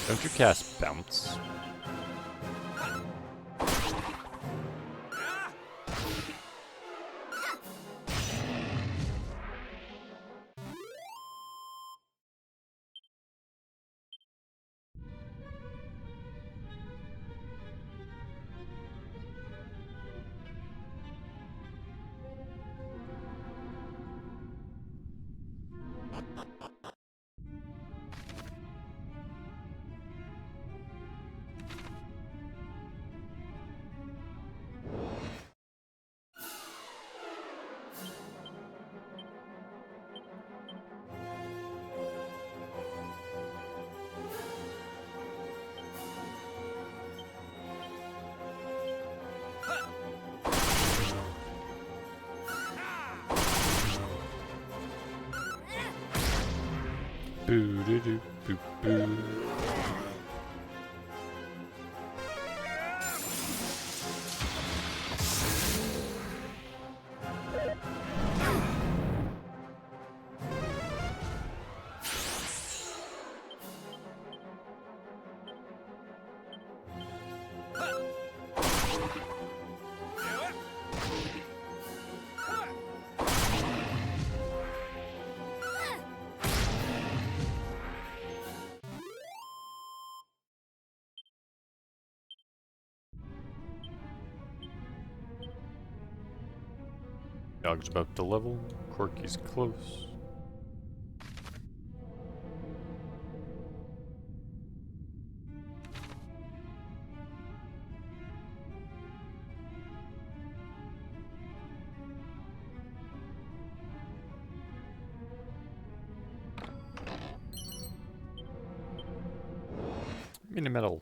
Don't you cast bounce? Boo doo doo boo boo. Dog's about to level. Corky's close. Mini metal.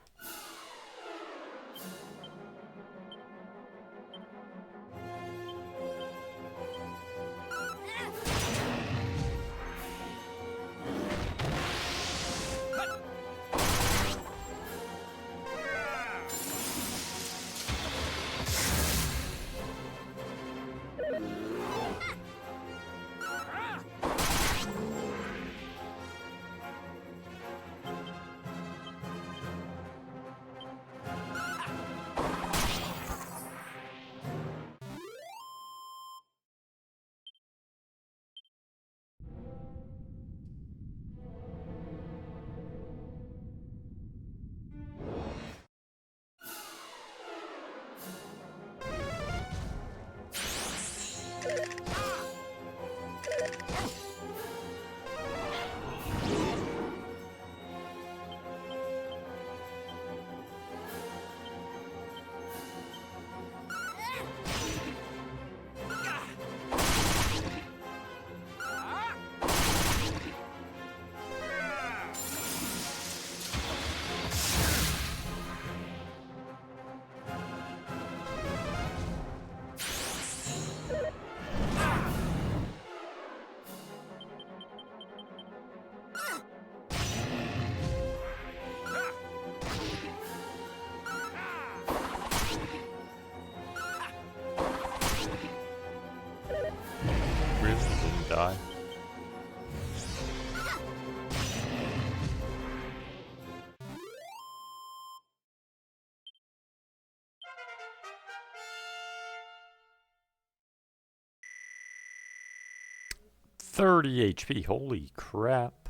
30 HP. Holy crap.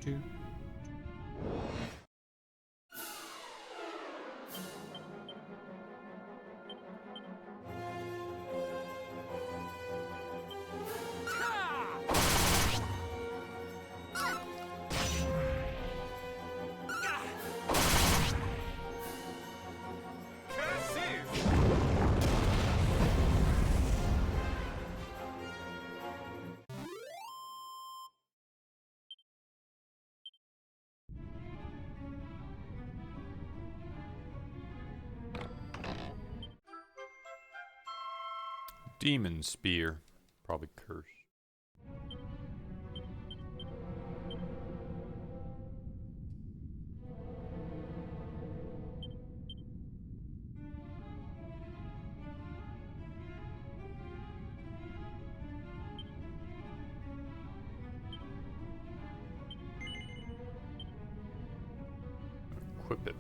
Two. Demon Spear. Probably curse. Equip it.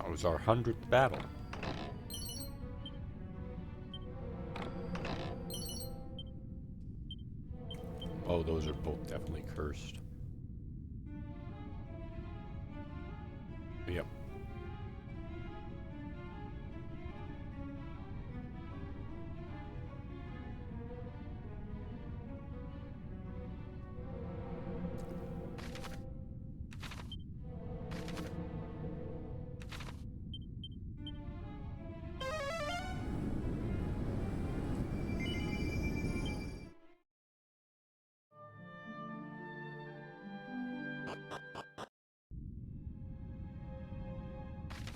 That was our 100th battle. Oh, those are both definitely cursed. Yep.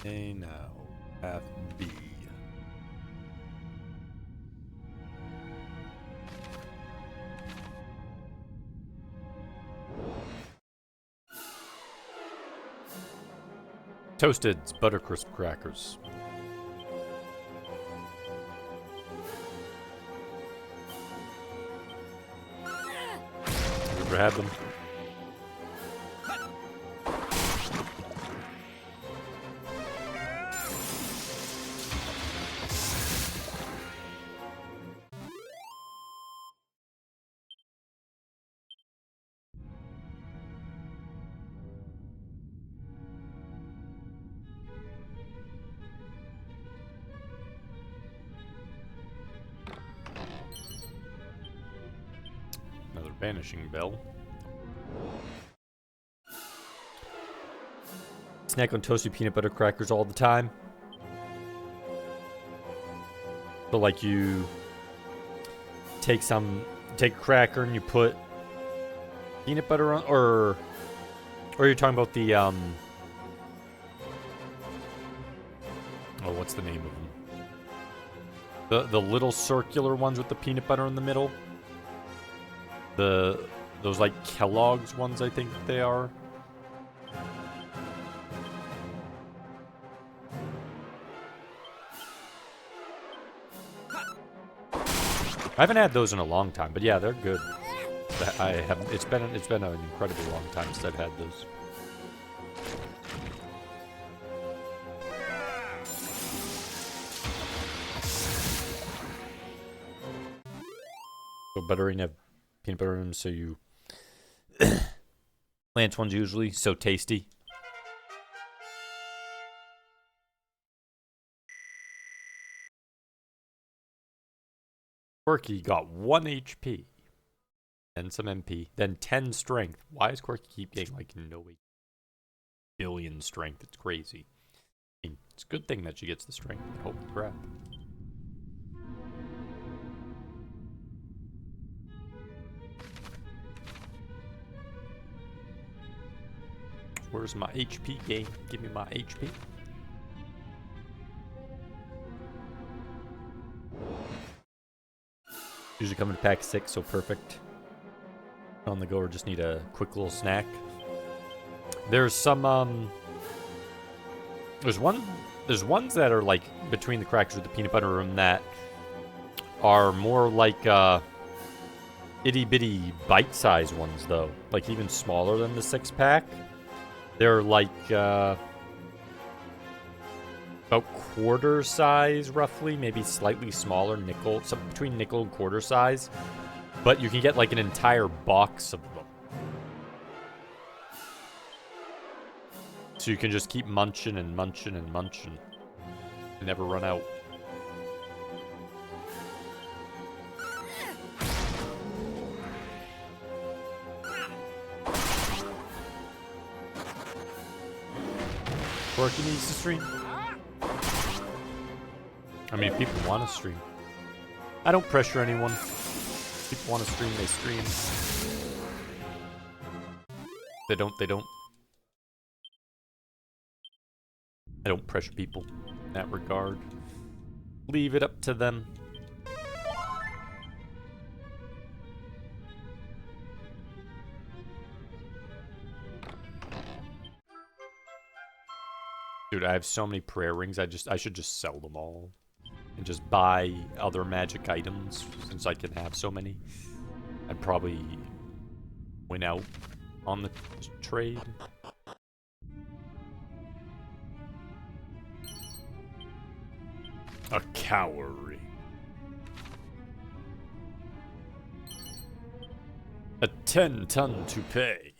Okay, now, path B. Toasted Buttercrisp crackers. You ever had them? Another vanishing bell. Snack on toasted peanut butter crackers all the time. So like you take a cracker and you put peanut butter on, or you're talking about the oh, what's the name of them? The little circular ones with the peanut butter in the middle. Those like Kellogg's ones, I think they are. I haven't had those in a long time, but yeah, they're good. I haven't. It's been an incredibly long time since I've had those. So buttering have peanut butter in them, so you Lance ones usually so tasty. Quirky got 1 HP. And some MP. Then 10 strength. Why does Quirky keep getting like no billion strength? It's crazy. I mean, it's a good thing that she gets the strength. Holy crap. Where's my HP game? Give me my HP. Usually come in pack 6, so perfect. On the go, or just need a quick little snack. There's some there's ones that are like between the crackers with the peanut butter room that are more like itty bitty bite-sized ones though, like even smaller than the 6-pack. They're like about quarter size roughly, maybe slightly smaller, nickel, something between nickel and quarter size. But you can get like an entire box of them. So you can just keep munching and munching and munching. And never run out. Quirky needs to stream. I mean, if people want to stream. I don't pressure anyone. People want to stream, they stream. They don't. I don't pressure people in that regard. Leave it up to them. Dude, I have so many prayer rings, I should just sell them all. And just buy other magic items, since I can have so many. I'd probably win out on the trade. A cowrie. A 10-ton toupee.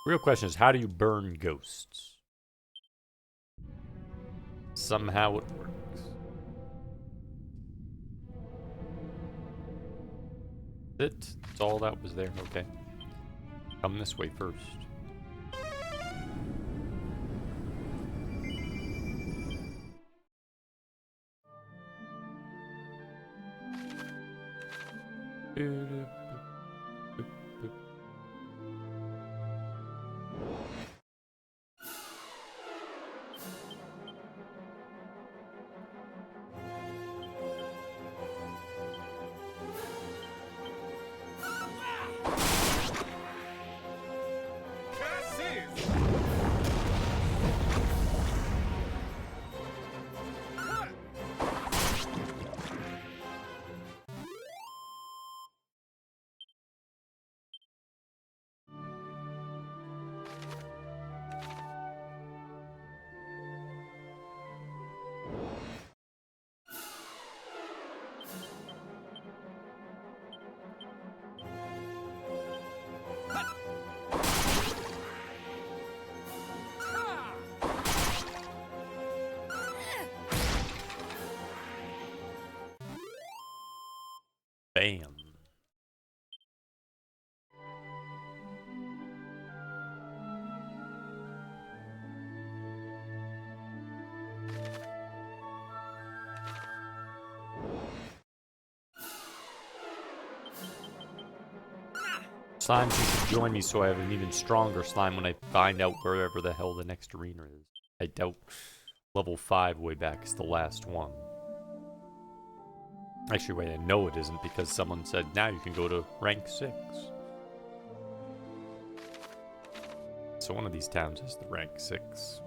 Real question is, how do you burn ghosts? Somehow it works. That's all that was there. Okay. Come this way first. Bam. Slimes, you should join me so I have an even stronger slime when I find out wherever the hell the next arena is. I doubt level 5 way back is the last one. Actually, wait, I know it isn't because someone said now you can go to rank 6. So one of these towns is the rank 6.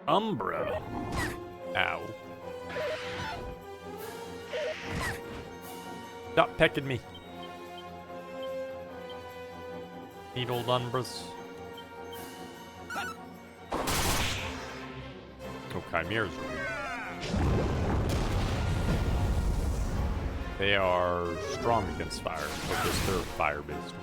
Umbra. Ow. Stop pecking me. Need old Umbras. Oh, Chimeras are weak. They are strong against fire because they're fire-based.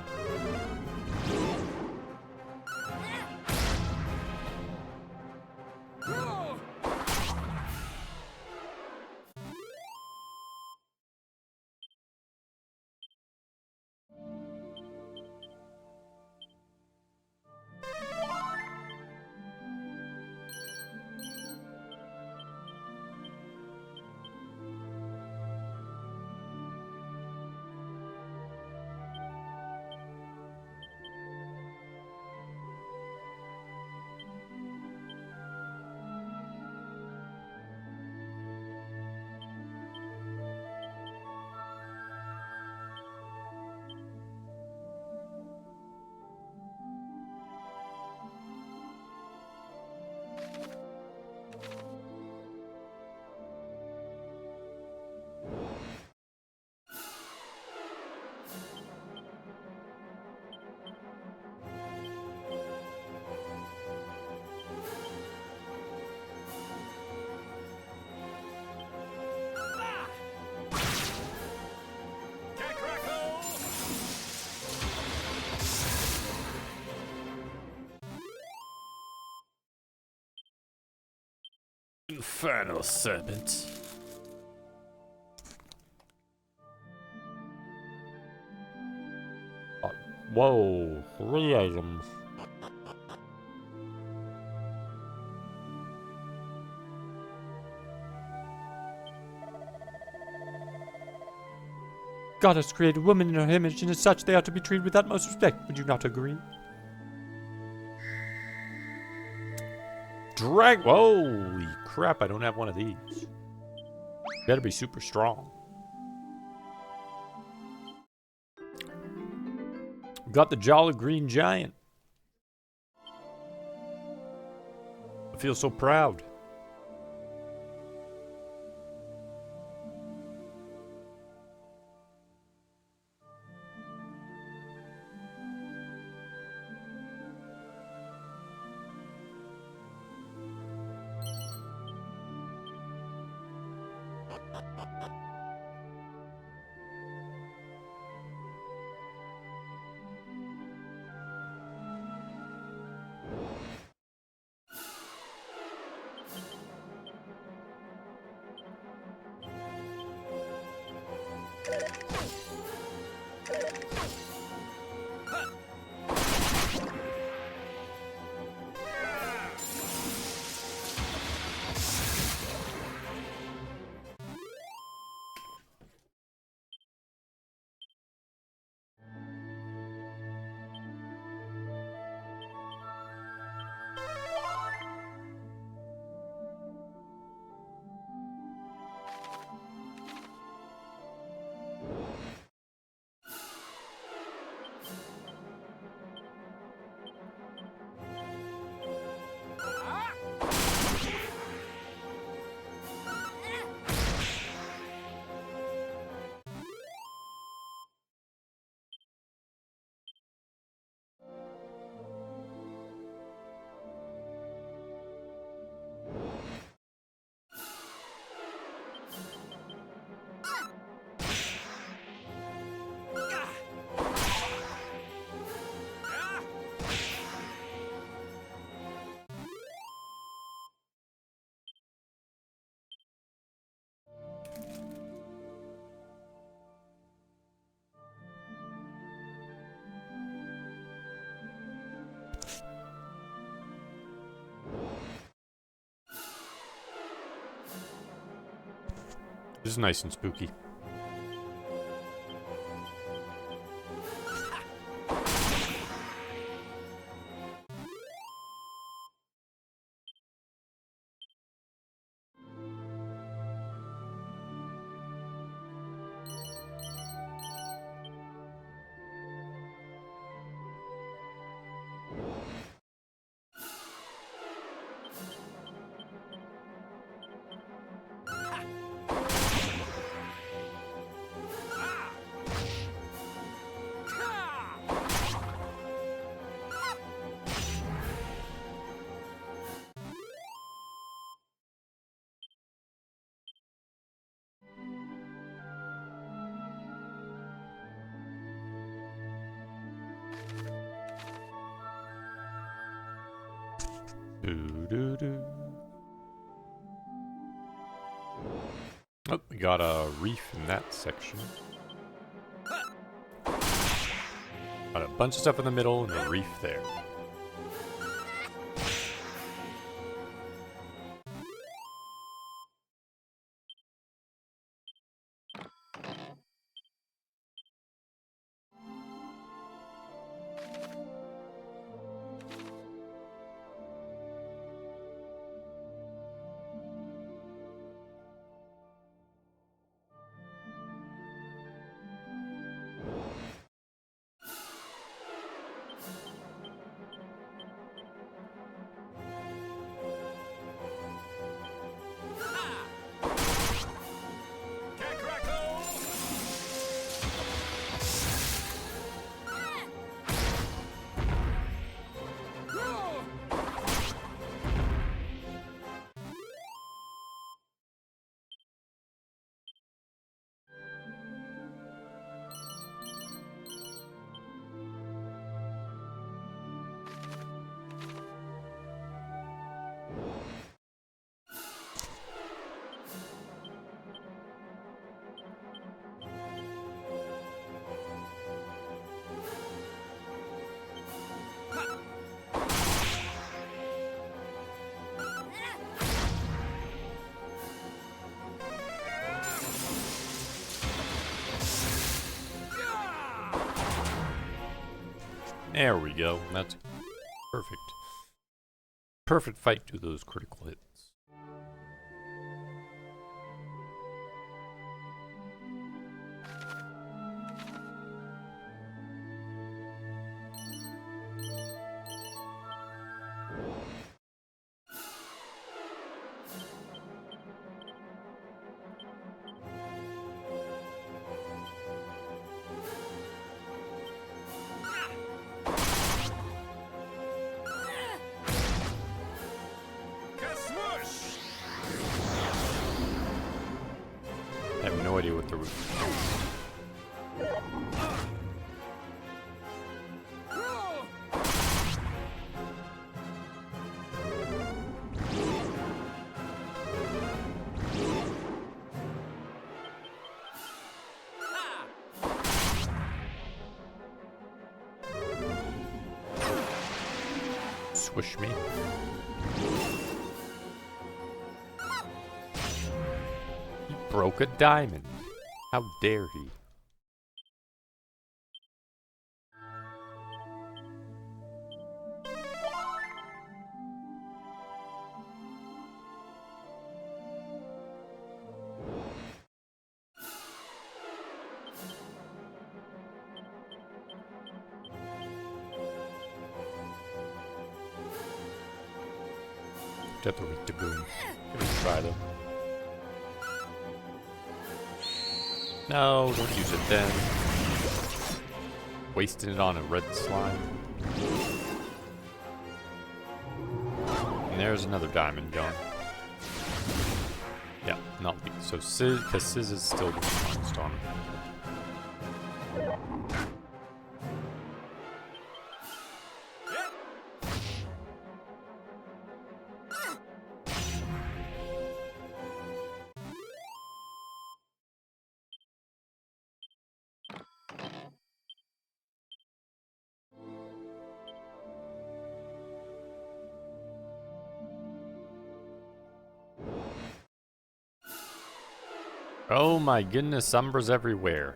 Infernal serpent. Whoa, 3 items. God has created women in her image, and as such they ought to be treated with utmost respect. Would you not agree? Holy crap, I don't have one of these. Better be super strong. Got the Jolly Green Giant. I feel so proud. This is nice and spooky. Doo-doo-doo. Oh, we got a reef in that section. Got a bunch of stuff in the middle and a reef there. There we go. That's perfect. Perfect fight to those critical hits. idea what the roof. Swish me. He broke a diamond. How dare he? Definitely to boom. Give it a try though. No, don't use it then. Wasting it on a red slime. And there's another diamond gone. Yeah, not weak. So because Sizz is still the strongest on him. Oh my goodness, Umbra's everywhere.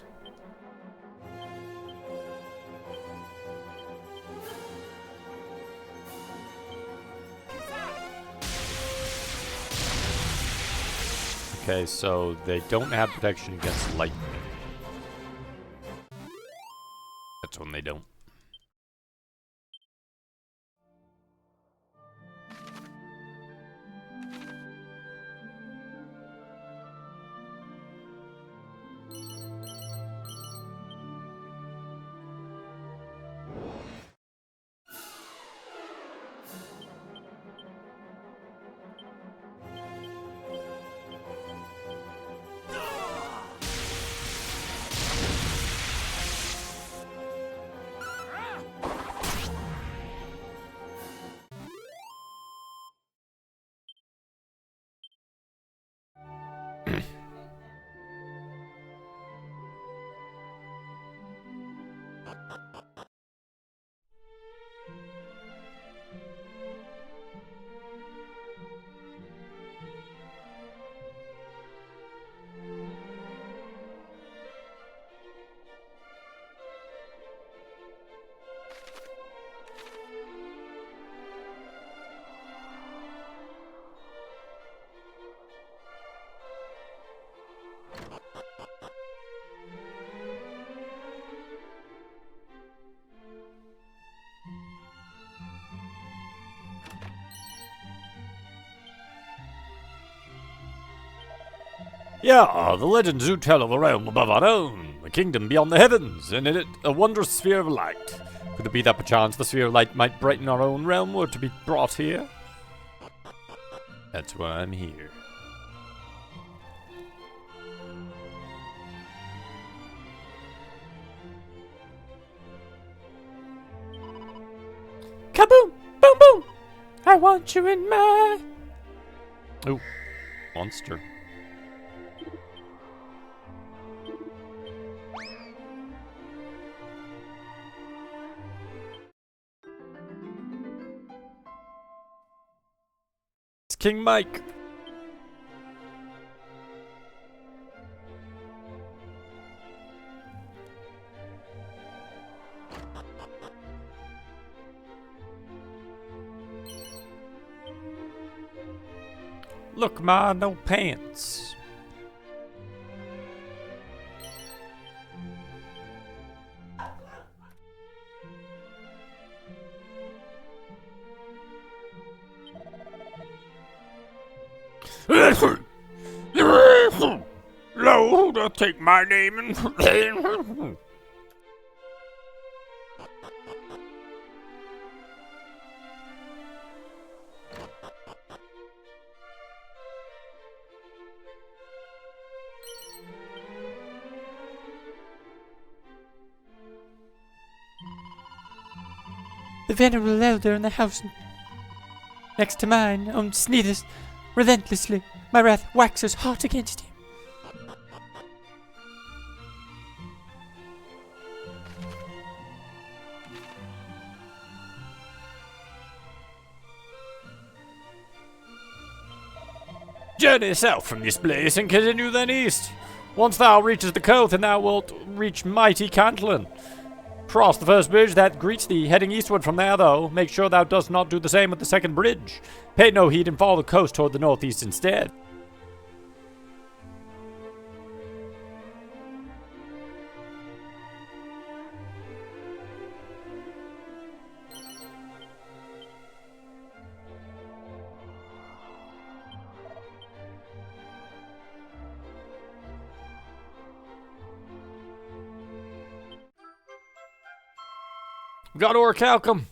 Okay, so they don't have protection against lightning. That's when they don't. Yeah, the legends do tell of a realm above our own, a kingdom beyond the heavens, and in it a wondrous sphere of light. Could it be that perchance the sphere of light might brighten our own realm were to be brought here? That's why I'm here. Kaboom! Boom boom! I want you in my... Ooh, monster. It's King Mike. Look, ma, no pants. Lo, who'll take my name and... The venerable elder in the house next to mine sneezes relentlessly. My wrath waxes hot against him. Journey south from this place and continue then east. Once thou reaches the coast, then thou wilt reach mighty Cantlin. Cross the first bridge that greets thee, heading eastward from there, though. Make sure thou dost not do the same with the second bridge. Pay no heed and follow the coast toward the northeast instead. Got orichalcum.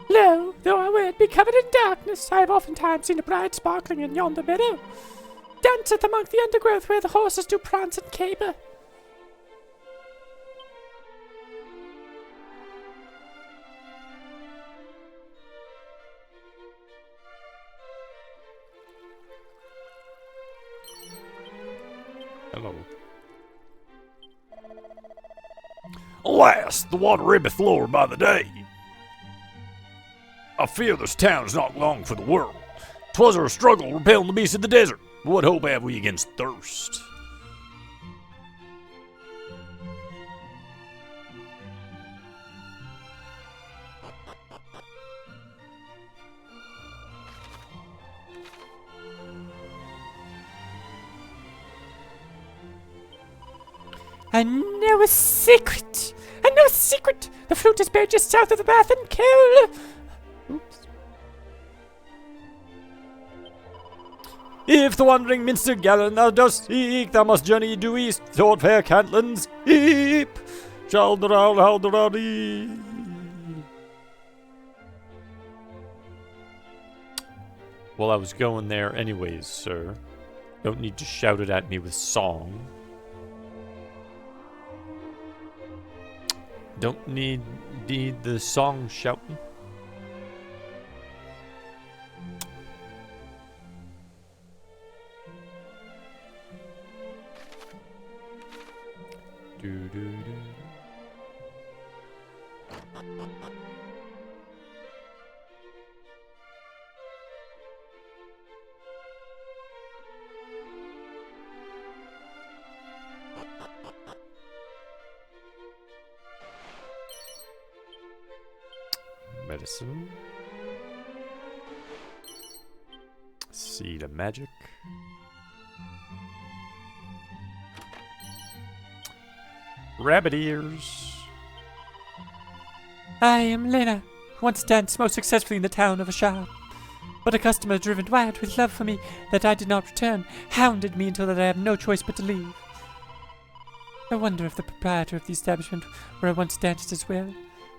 Lo, though our world be covered in darkness, I have oftentimes seen a bright sparkling in yonder meadow. Danceth among the undergrowth where the horses do prance and caper. Hello. Alas, the water ebbeth lower by the day. I fear this town is not long for the world. 'Twas our struggle repelling the beasts of the desert. What hope have we against thirst? I know a secret! I know a secret! The fruit is buried just south of the bath and kill! Oops. If the wandering minster gallant thou dost seek, thou must journey due east toward fair Cantlin's keep. Shaldaral. Well, I was going there anyways, sir. Don't need to shout it at me with song. Don't need the song shouting. Do do do. Medicine. Seed of magic. Rabbit ears. I am Lena, who once danced most successfully in the town of Ashar. But a customer driven wild with love for me that I did not return hounded me until that I have no choice but to leave. I wonder if the proprietor of the establishment where I once danced as well.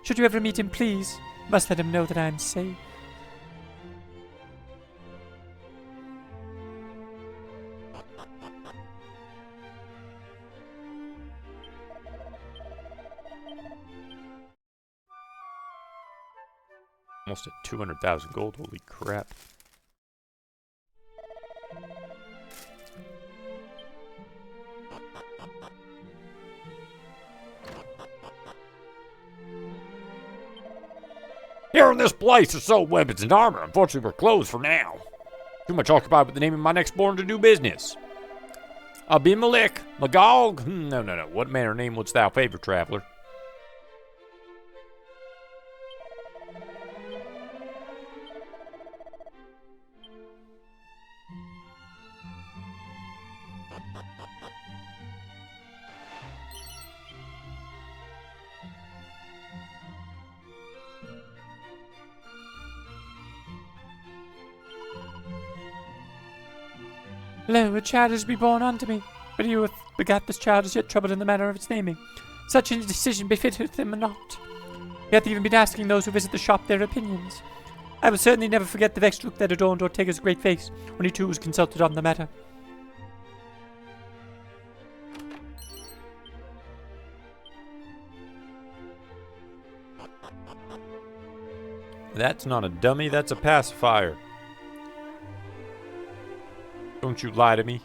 Should you ever meet him, please, must let him know that I am safe. Almost at 200,000 gold. Holy crap. Here in this place to sell weapons and armor. Unfortunately, we're closed for now. Too much occupied with the name of my next born to do business. Abimelech, Magog? No. What manner of name wouldst thou favor, traveler? Lo, a child is to be born unto me, but he who hath begat this child is yet troubled in the matter of its naming. Such indecision befitteth him not. We have even been asking those who visit the shop their opinions. I will certainly never forget the vexed look that adorned Ortega's great face when he too was consulted on the matter. That's not a dummy, that's a pacifier. Don't you lie to me.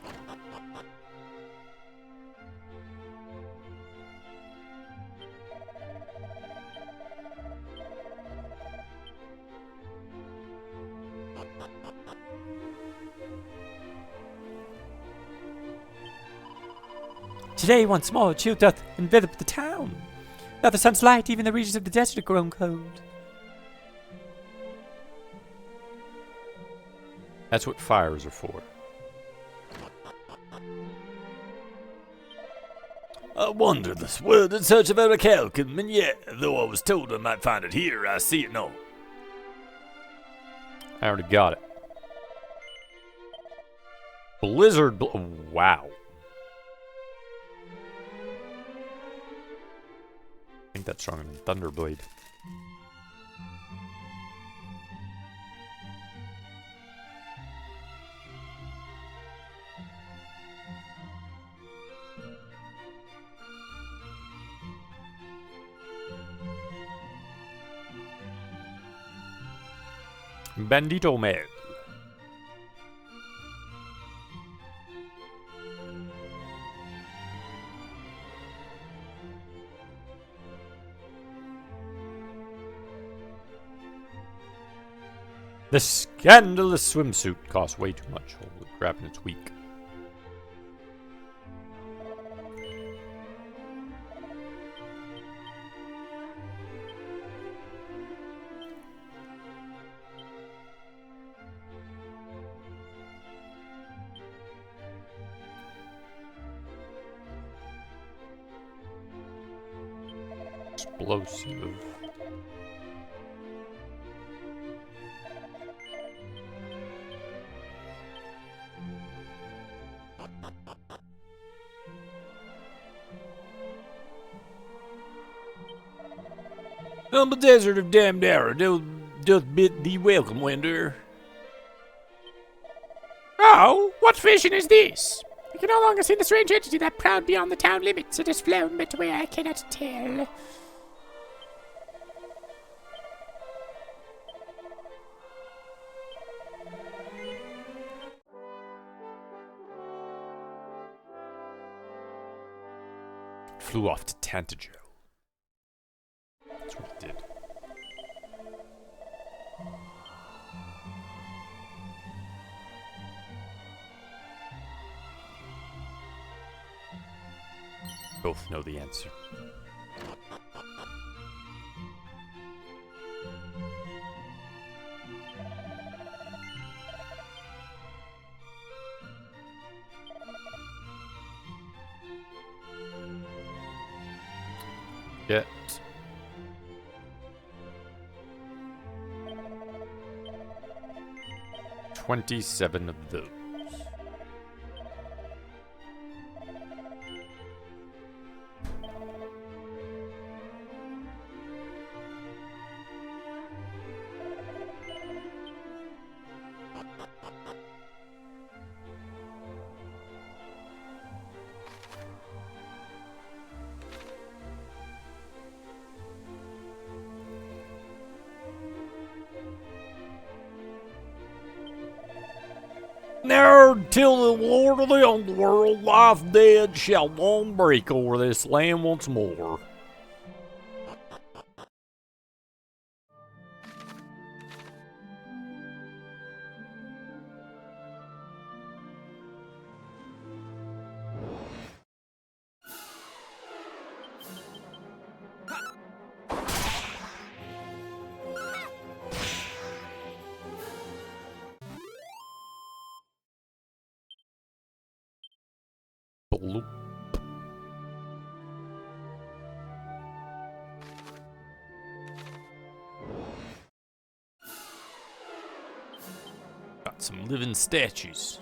Today, once more, chill doth envelop the town. Without the sun's light, even the regions of the desert are grown cold. That's what fires are for. I wandered this world in search of orichalcum, and yet, though I was told I might find it here, I see it not. I already got it. Blizzard. Wow. I think that's stronger than Thunderblade. Bandito Mel. The scandalous swimsuit costs way too much. Holy crap, and it's weak. Explosive. On the desert of damned error, doth bid thee welcome, Wender. Oh, what vision is this? I can no longer see the strange entity that prowled beyond the town limits. It has flown, but where I cannot tell. Flew off to Tantajo. That's what it did. Both know the answer. Get 27 of those. Ne'er till the Lord of the underworld, life dead, shall dawn break over this land once more. Bloop. Got some living statues.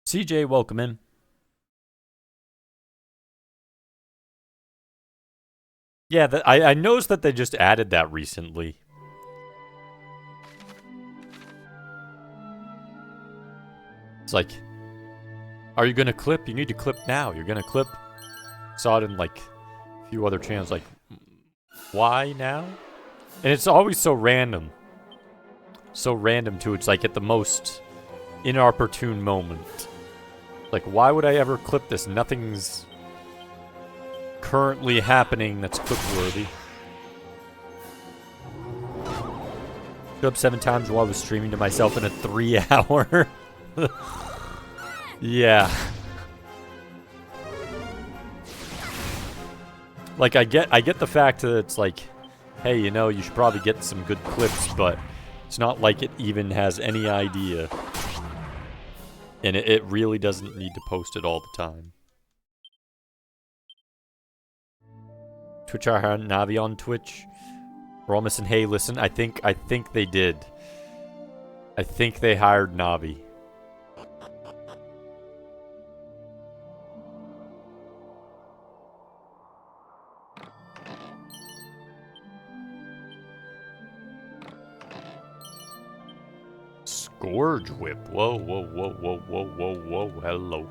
CJ, welcome in. Yeah, I noticed that they just added that recently. It's like, are you gonna clip? You need to clip now. You're gonna clip. Saw it in like a few other channels. Like, why now? And it's always so random. So random too. It's like at the most inopportune moment. Like, why would I ever clip this? Nothing's currently happening that's clip-worthy. Showed up 7 times while I was streaming to myself in a 3-hour. Yeah. Like, I get the fact that it's like, hey, you know, you should probably get some good clips, but it's not like it even has any idea. And it really doesn't need to post it all the time. Twitch hired Navi on Twitch. We're all missing. Hey, listen, I think they did. I think they hired Navi. Scourge Whip. Whoa, whoa, whoa, whoa, whoa, whoa, whoa. Hello.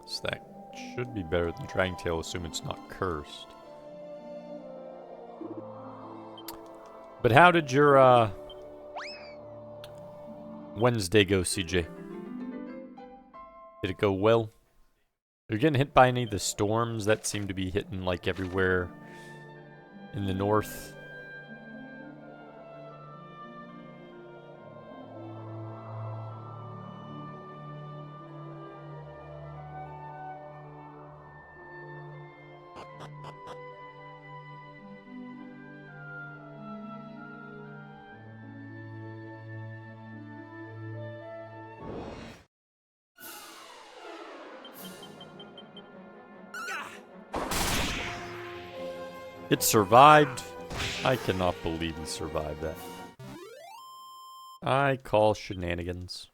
So that should be better than Dragon Tail, assume it's not cursed. But how did your Wednesday go, CJ? Did it go well? Are you getting hit by any of the storms that seem to be hitting like everywhere in the north? It survived. I cannot believe he survived that. I call shenanigans.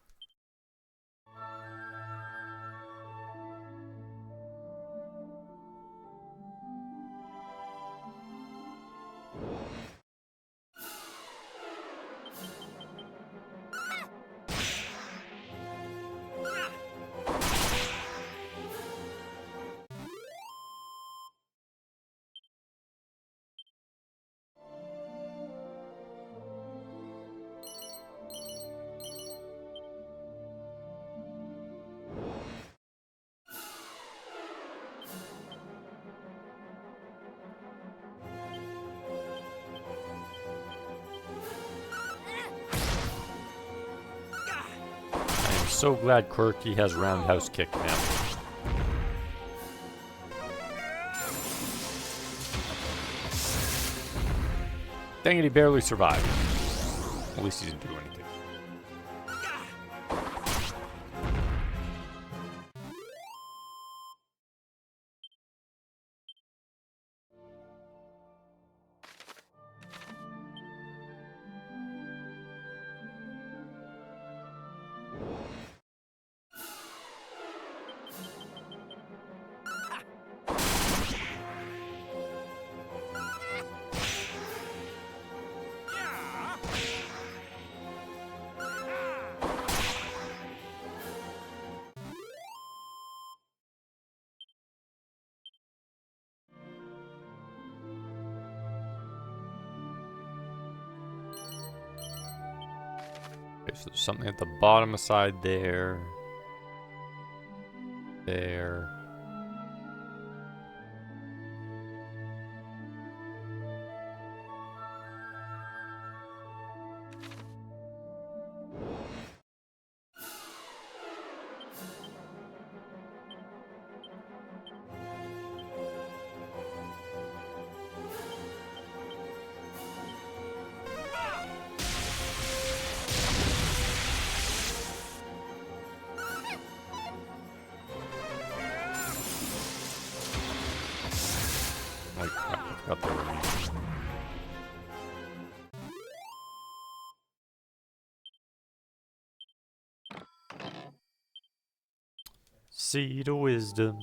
So glad Quirky has roundhouse kick now. Dang it, he barely survived. At least he didn't do anything. Okay, so there's something at the bottom side there. There. Holy crap, I forgot they were me. Seed of wisdom.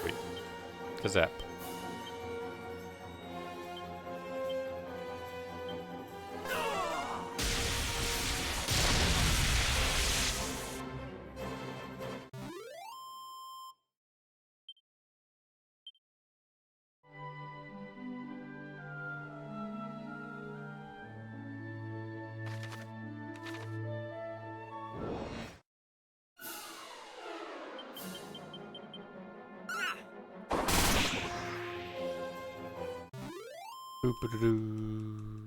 Wait. Kazap. Boop-a-doo.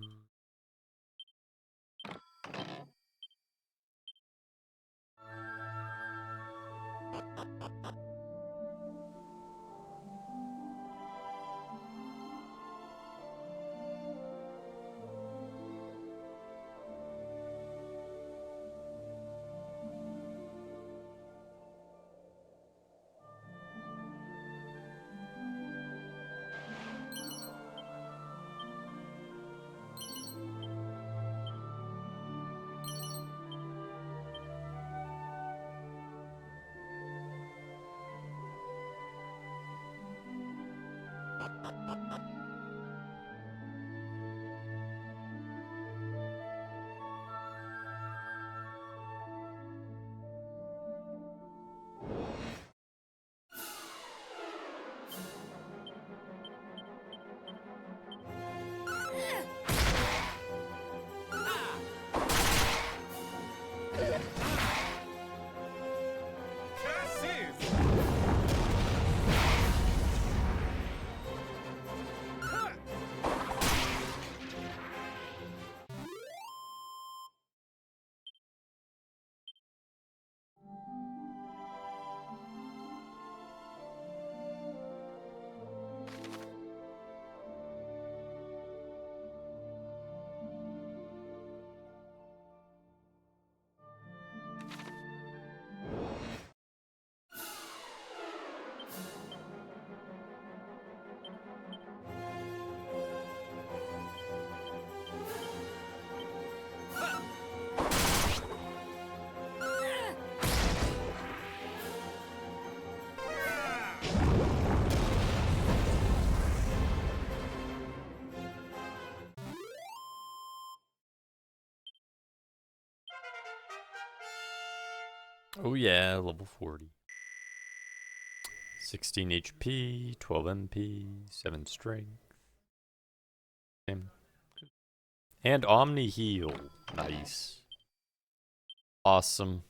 Oh yeah, level 40. 16 HP, 12 MP, 7 strength. Same. And Omni Heal. Nice. Awesome.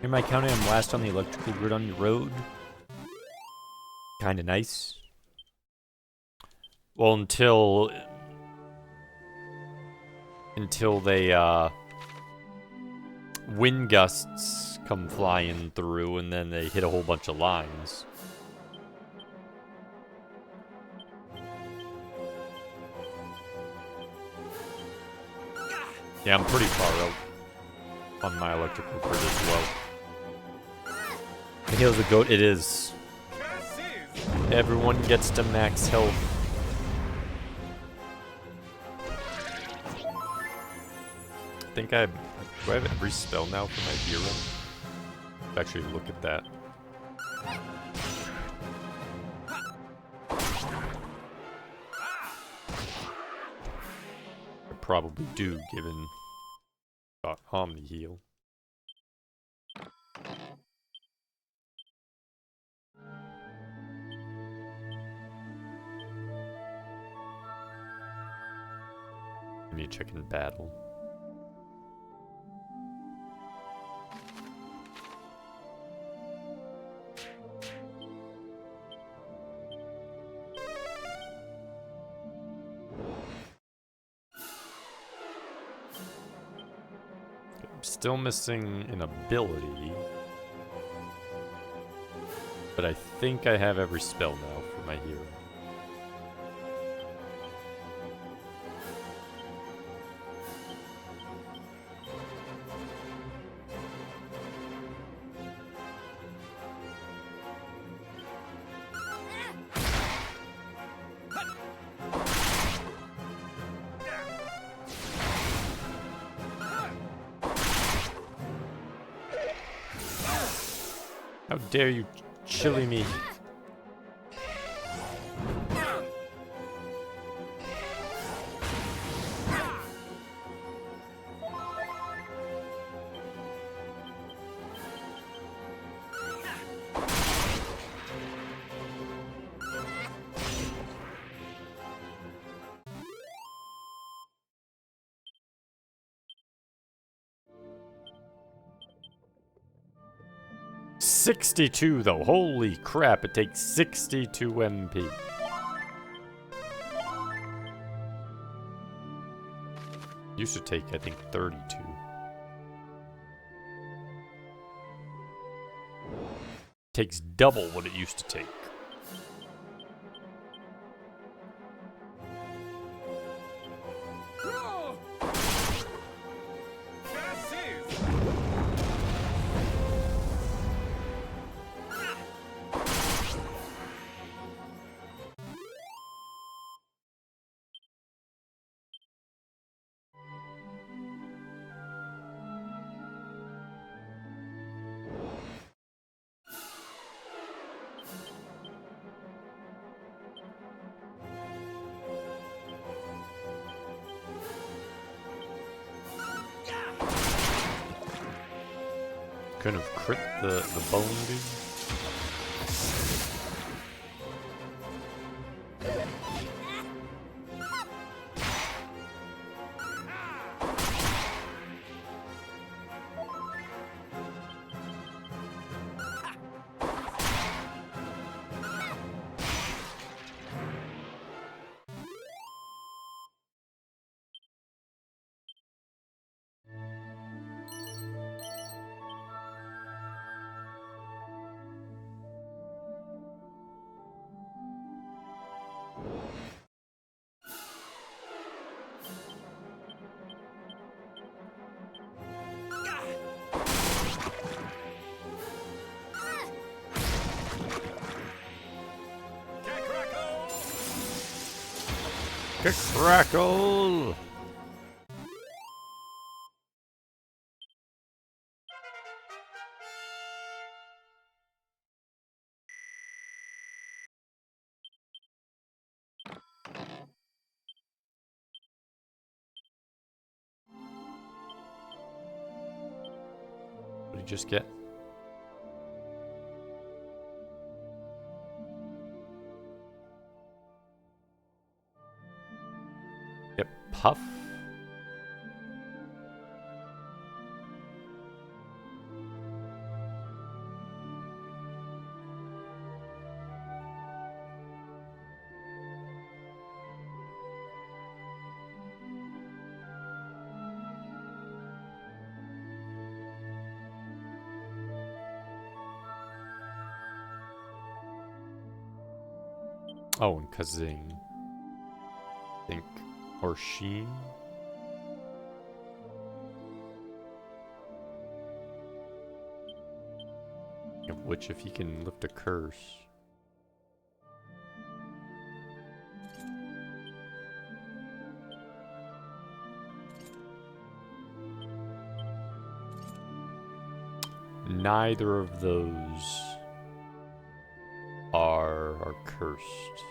Am I counting him last on the electrical grid on your road? Kinda nice. Well, until they, wind gusts come flying through and then they hit a whole bunch of lines. Yeah, I'm pretty far out on my electrical grid as well. The Heal's a goat, it is. Everyone gets to max health. I think do I have every spell now for my hero? Let's actually look at that. I probably do, given Omni Heal. I need to check in battle. I'm still missing an ability, but I think I have every spell now for my hero. How dare you chili me? $62 though, holy crap, it takes 62 MP. Used to take, I think, 32. Takes double what it used to take. Couldn't have crit the bone dude. a crackle. What did you just get? Yep, Puff. Oh, and Kazing. Think. Or Sheen. Of which, if he can lift a curse. Neither of those are cursed.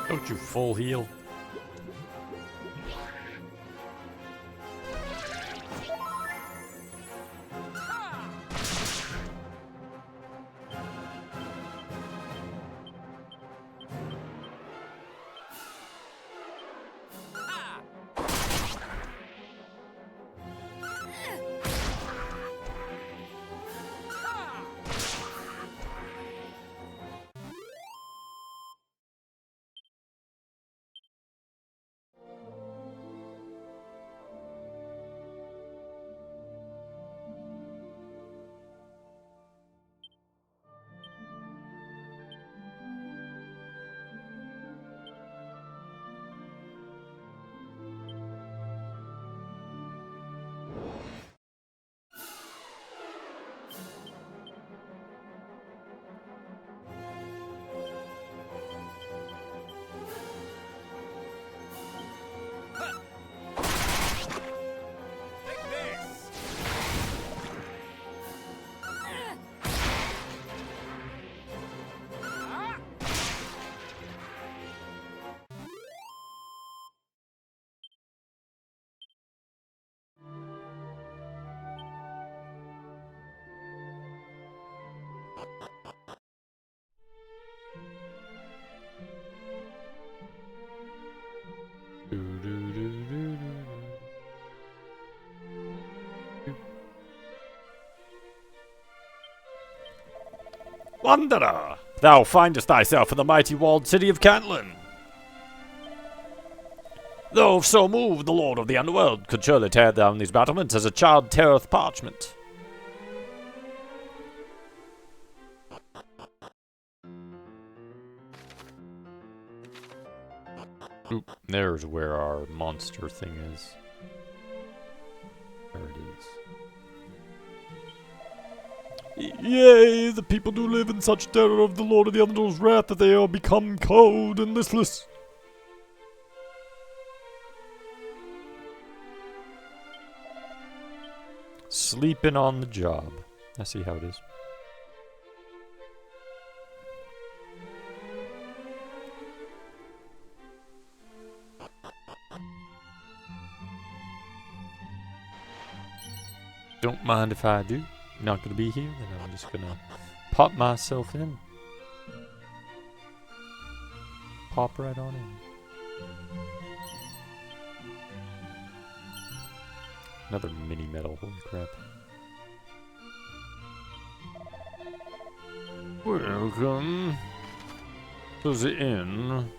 Don't you full heal? Wanderer, thou findest thyself in the mighty walled city of Cantlin. Though if so moved, the lord of the underworld could surely tear down these battlements as a child teareth parchment. Oop, there's where our monster thing is. There it is. Yea, the people do live in such terror of the lord of the underworld's wrath that they are become cold and listless. Sleeping on the job. I see how it is. Don't mind if I do. Not gonna be here, then I'm just gonna pop myself in. Pop right on in. Another mini medal, holy crap. Welcome to the inn.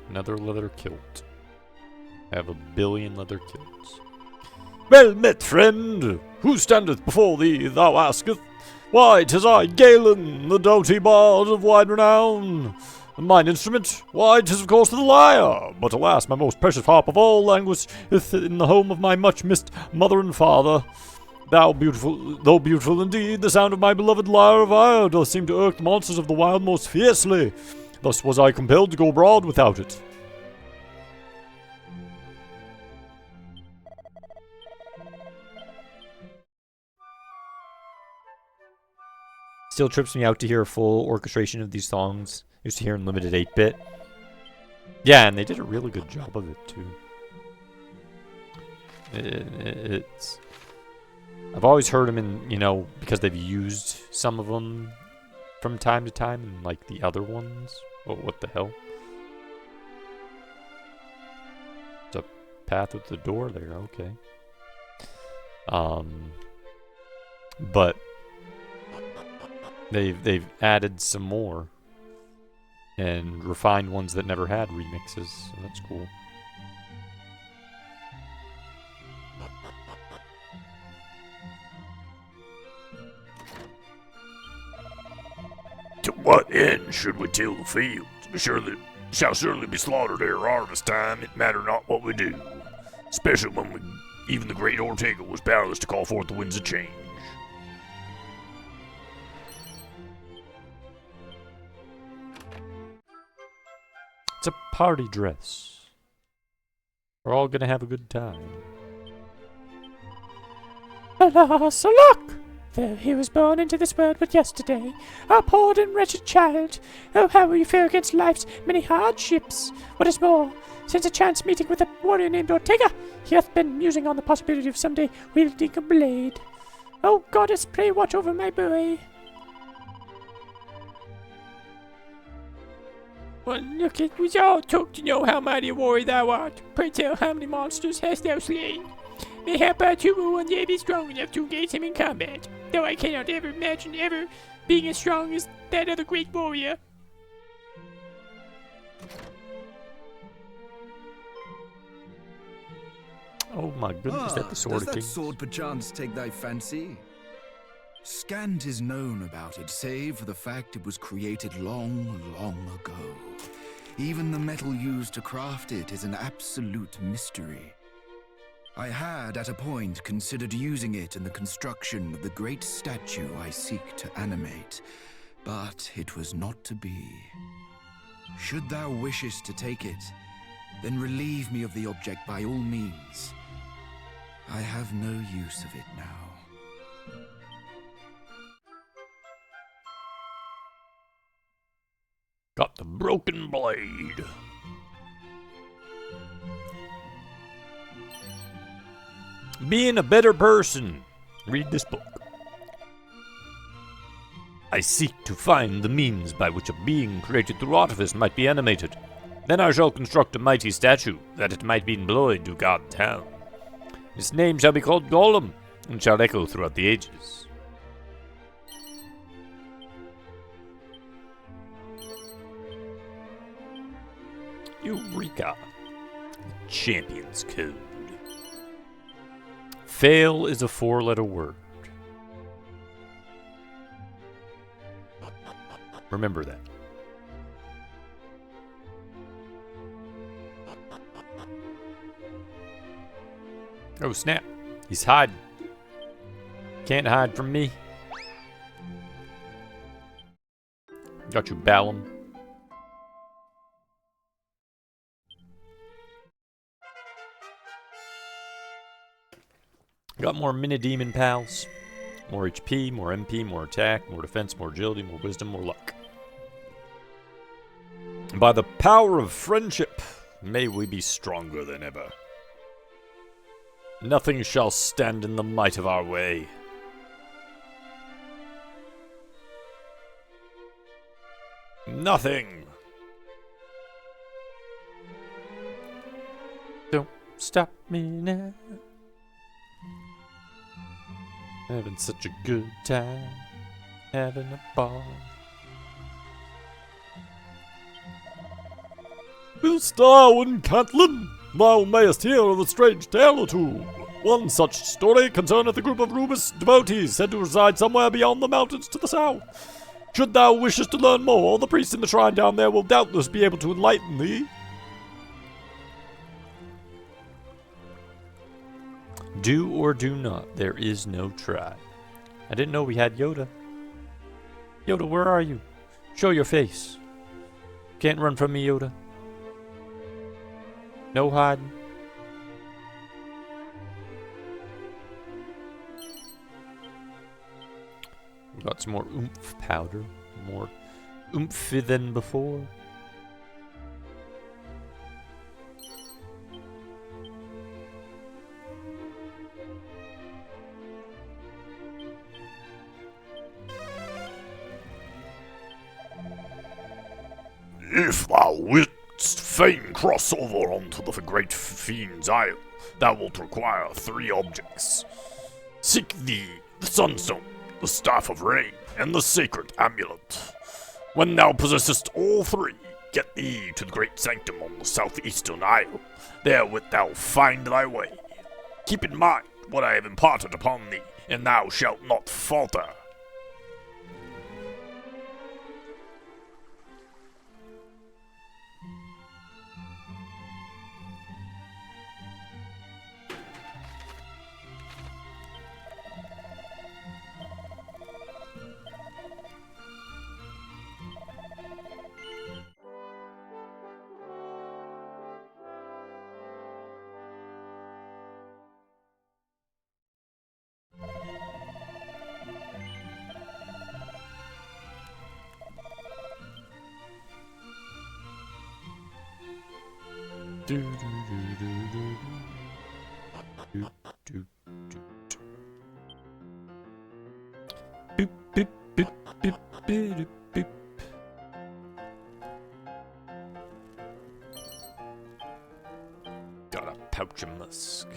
Another leather kilt. I have 1 billion leather kilts. Well met, friend. Who standeth before thee, thou asketh? Why, 'tis I, Galen, the doughty bard of wide renown. And mine instrument, why, 'tis of course the lyre. But alas, my most precious harp of all languisheth in the home of my much-missed mother and father. Though beautiful indeed, the sound of my beloved lyre of ire doth seem to irk the monsters of the wild most fiercely. Thus was I compelled to go abroad without it. Still trips me out to hear a full orchestration of these songs. I used to hear in limited 8-bit. Yeah, and they did a really good job of it too. It's... I've always heard them in, you know, because they've used some of them from time to time in like the other ones. Oh, what the hell? It's a path with the door there, okay. But they've added some more and refined ones that never had remixes, so that's cool. To what end should we till the fields? We shall surely be slaughtered ere harvest time. It matter not what we do, especially when even the great Ortega was powerless to call forth the winds of change. It's a party dress. We're all gonna have a good time. Alas, alack! Though he was born into this world but yesterday, a poor and wretched child. Oh, how will you fare against life's many hardships? What is more, since a chance meeting with a warrior named Ortega, he hath been musing on the possibility of someday wielding a blade. Oh, goddess, pray watch over my boy. Well, look, it was all talk to know how mighty a warrior thou art. Pray tell, how many monsters hast thou slain? Mayhap I too will one day be strong enough to engage him in combat, though I cannot ever imagine ever being as strong as that other great warrior. Oh my goodness, that the Sword does of that Kings. sword perchance take thy fancy? Scant is known about it, save for the fact it was created long, long ago. Even the metal used to craft it is an absolute mystery. I had, at a point, considered using it in the construction of the great statue I seek to animate, but it was not to be. Should thou wishest to take it, then relieve me of the object by all means. I have no use of it now. Got the broken blade. Being a better person. Read this book. I seek to find the means by which a being created through artifice might be animated. Then I shall construct a mighty statue, that it might be employed to guard the town. Its name shall be called Golem, and shall echo throughout the ages. Eureka! The Champion's Code. Fail is a 4-letter word. Remember that. Oh snap, he's hiding. Can't hide from me. Got you, Balam. Got more mini-demon pals. More HP, more MP, more attack, more defense, more agility, more wisdom, more luck. And by the power of friendship, may we be stronger than ever. Nothing shall stand in the might of our way. Nothing. Don't stop me now. Having such a good time, having a ball. Mr. Arwen Catlin, thou mayest hear of a strange tale or two. One such story concerneth a group of Rubus devotees said to reside somewhere beyond the mountains to the south. Should thou wishes to learn more, the priest in the shrine down there will doubtless be able to enlighten thee. Do or do not, there is no try. I didn't know we had Yoda. Yoda, where are you? Show your face. Can't run from me, Yoda. No hiding. We got some more oomph powder. More oomphy than before. If thou wouldst fain cross over onto the great Fiend's Isle, thou wilt require 3 objects. Seek thee the Sunstone, the Staff of Rain, and the Sacred Amulet. When thou possessest all 3, get thee to the Great Sanctum on the southeastern isle. There wilt thou find thy way. Keep in mind what I have imparted upon thee, and thou shalt not falter. Do, do, do, do, do, do, do, do. Boop, boop, boop, boop, boop, boop. Got a pouch of musk.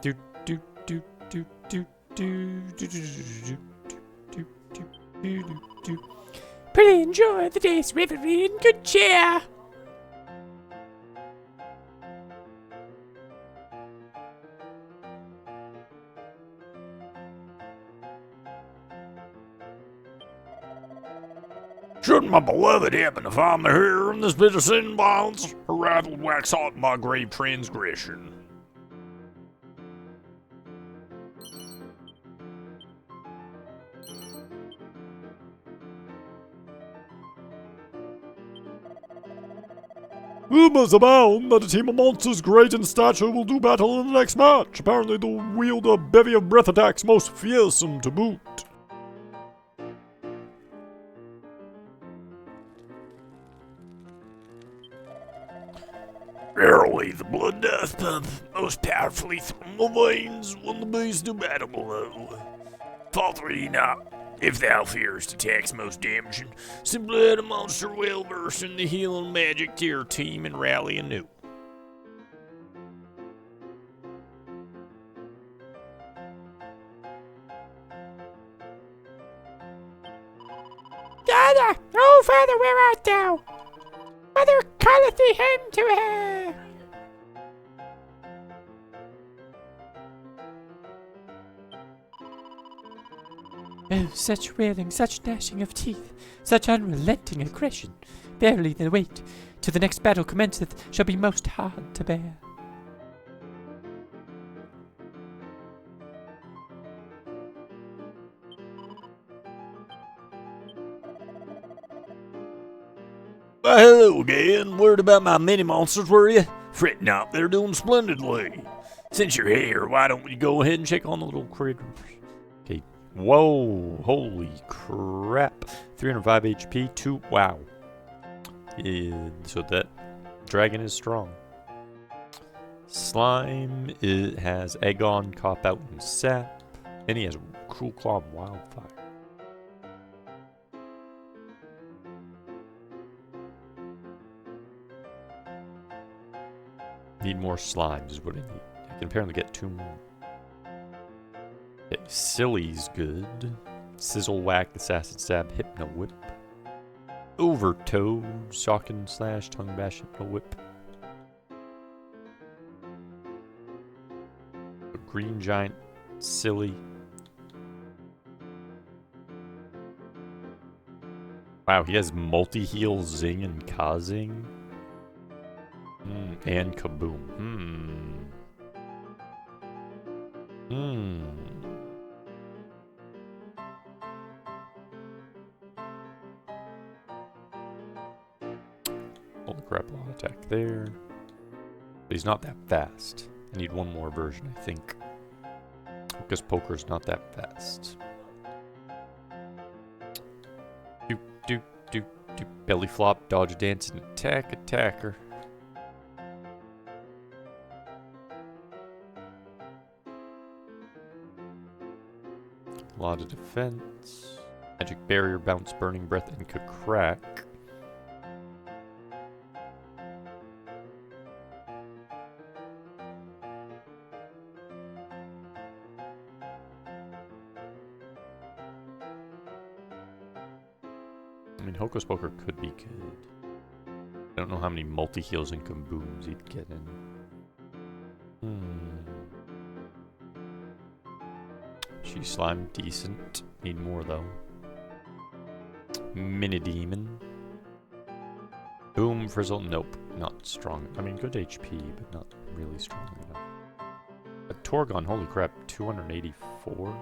Do, do, do, do, do, do, do, do, do, do, do, do, do, do. Pretty enjoy the day's revelry in good cheer. Should my beloved happen to find me here in this bit of sin bonds, her wrath will wax hot in my grave transgression. Rumors abound that a team of monsters great in stature will do battle in the next match. Apparently they'll wield a bevy of breath attacks most fearsome to boot. Verily, the blood doth pump most powerfully through my veins when the beasts do battle below. Falter ye not. If thou fearest attacks most damaging, simply add a monster well versed in the healing magic to your team and rally anew. Father! Oh, Father, where art thou? Mother calleth thee home to her. Oh, such wailing, such gnashing of teeth, such unrelenting aggression. Verily the wait till the next battle commenceth shall be most hard to bear. Why, hello again. Worried about my mini monsters, were you? Fret not, they're doing splendidly. Since you're here, why don't we go ahead and check on the little critters? Okay. Whoa. Holy crap. 305 HP. 2. Wow. Yeah, so that dragon is strong. Slime, it has Aegon, Cop Out, and Sap. And he has Cruel Claw and Wildfire. Need more slimes is what I need. I can apparently get 2 more. Okay, Silly's good. Sizzle Whack, Assassin Stab, Hypno Whip. Overtoad, Shock and Slash, Tongue Bash, Hypno Whip. A Green Giant, Silly. Wow, he has multi-heal, Zing, and Kazing. And Kaboom. Holy crap, a lot of attack there. But he's not that fast. I need one more version, I think. Hocus Poker's not that fast. Doop, doop, doop, doop. Belly flop, dodge, dance, and attack, attacker. A lot of defense. Magic Barrier, Bounce, Burning Breath, and Crack. I mean, Hocus Poker could be good. I don't know how many multi-heals and kabooms he'd get in. She Slime, decent. Need more, though. Mini Demon. Boom, Frizzle, nope. Not strong. I mean, good HP, but not really strong enough. A Torgon, holy crap, 284?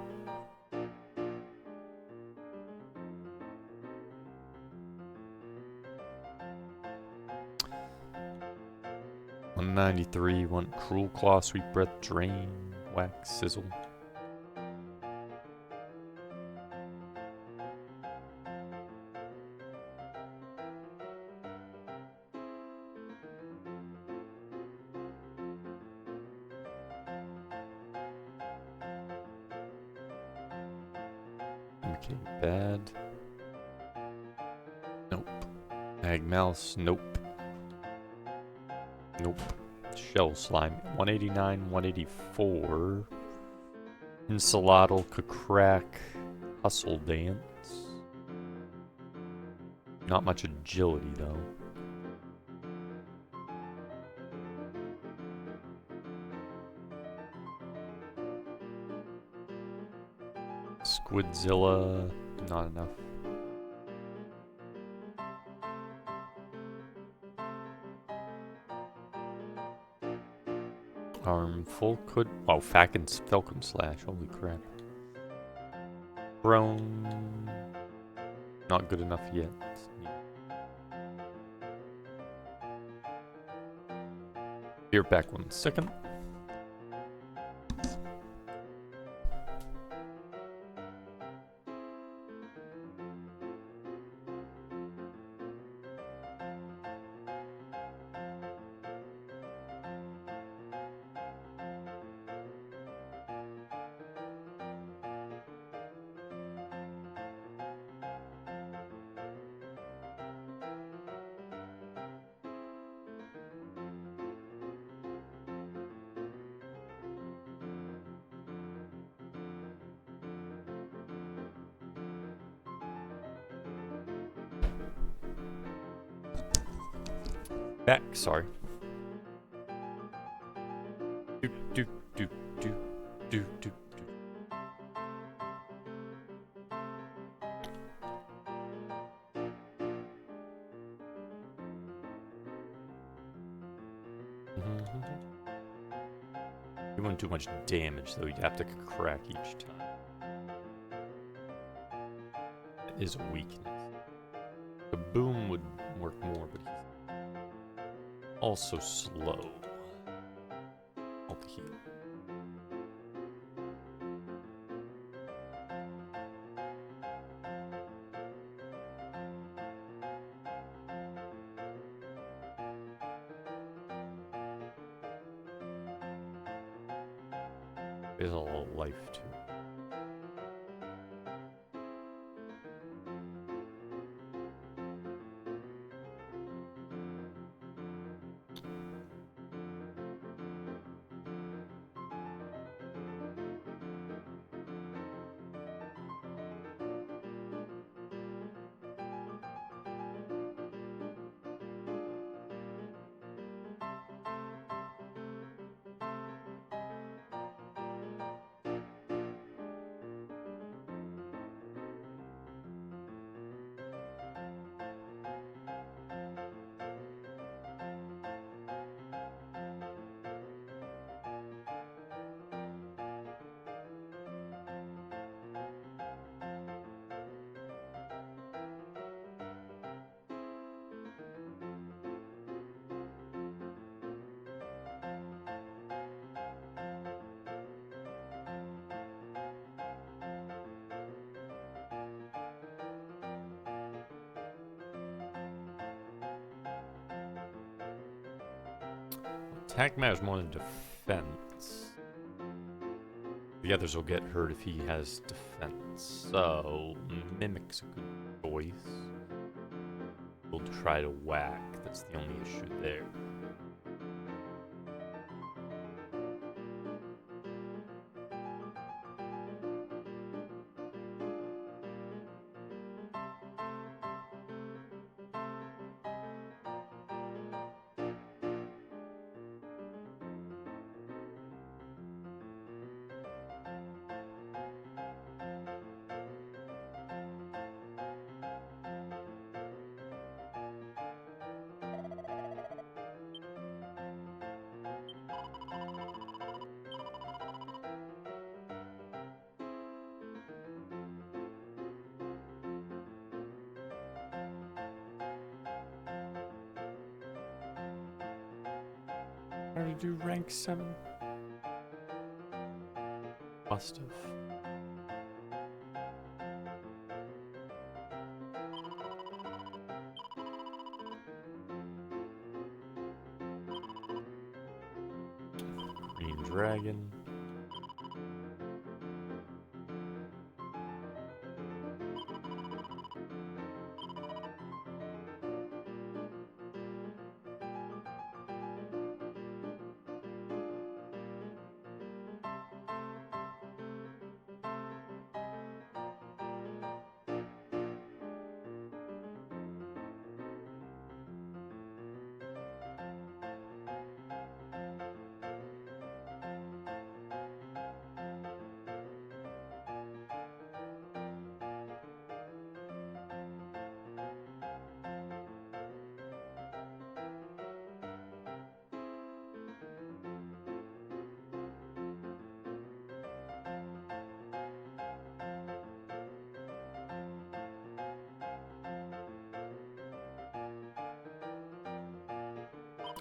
193, one Cruel Claw, Sweet Breath, Drain, Whack, Sizzle. Okay, bad. Nope. Magmouse, nope. Nope. Shell Slime, 189, 184. Ensaladal, Crack, Hustle Dance. Not much agility, though. Squidzilla, not enough. Armful could. Oh, Falcon Slash. Holy crap. Prone. Not good enough yet. Here, back 1 second. Back, sorry. Do, do, do, do, do, do. It wouldn't do much damage, though. You'd have to crack each time. That is a weakness. The boom would work more, but he's also slow. I'll heal. There's a lot of life too. Attack matters more than defense. The others will get hurt if he has defense. So, Mimic's a good choice. We'll try to whack. That's the only issue there. How to do rank 7? Must have. Green dragon.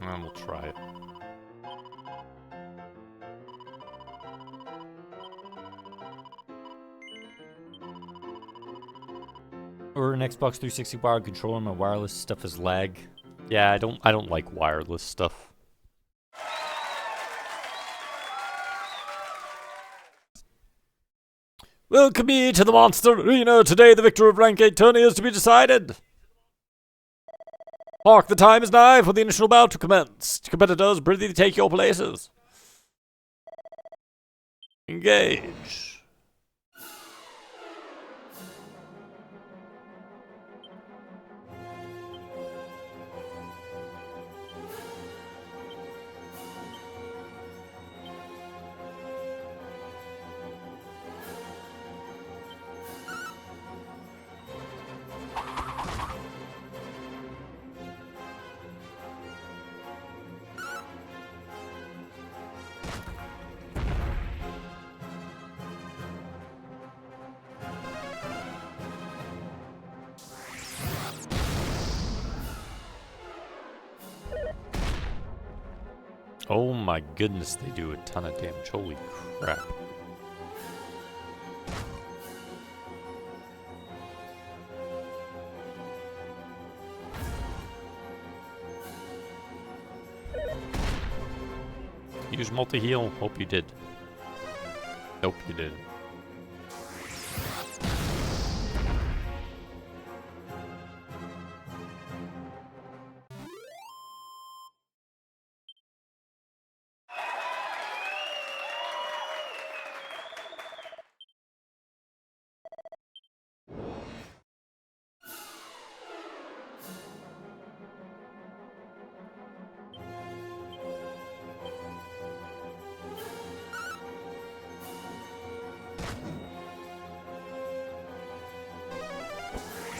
And we'll try it. Or an Xbox 360 wired controller. My wireless stuff is lag. Yeah, I don't like wireless stuff. Welcome me to the Monster Arena. Today the victor of rank 8 tourney is to be decided. Mark, the time is nigh for the initial bout to commence. Competitors, prithee take your places. Engage. Oh my goodness, they do a ton of damage. Holy crap. Use multi-heal. Hope you did. Nope, you didn't.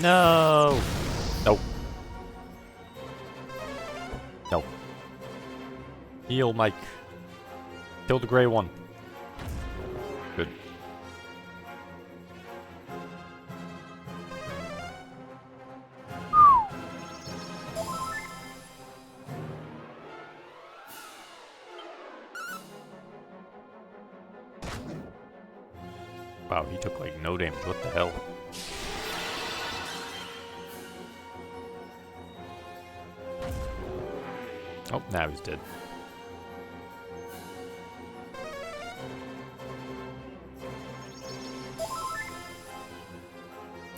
No! Nope. Nope. Heal, Mike. Kill the gray one. Good. Wow, he took like no damage. What the hell? Oh, now he's dead.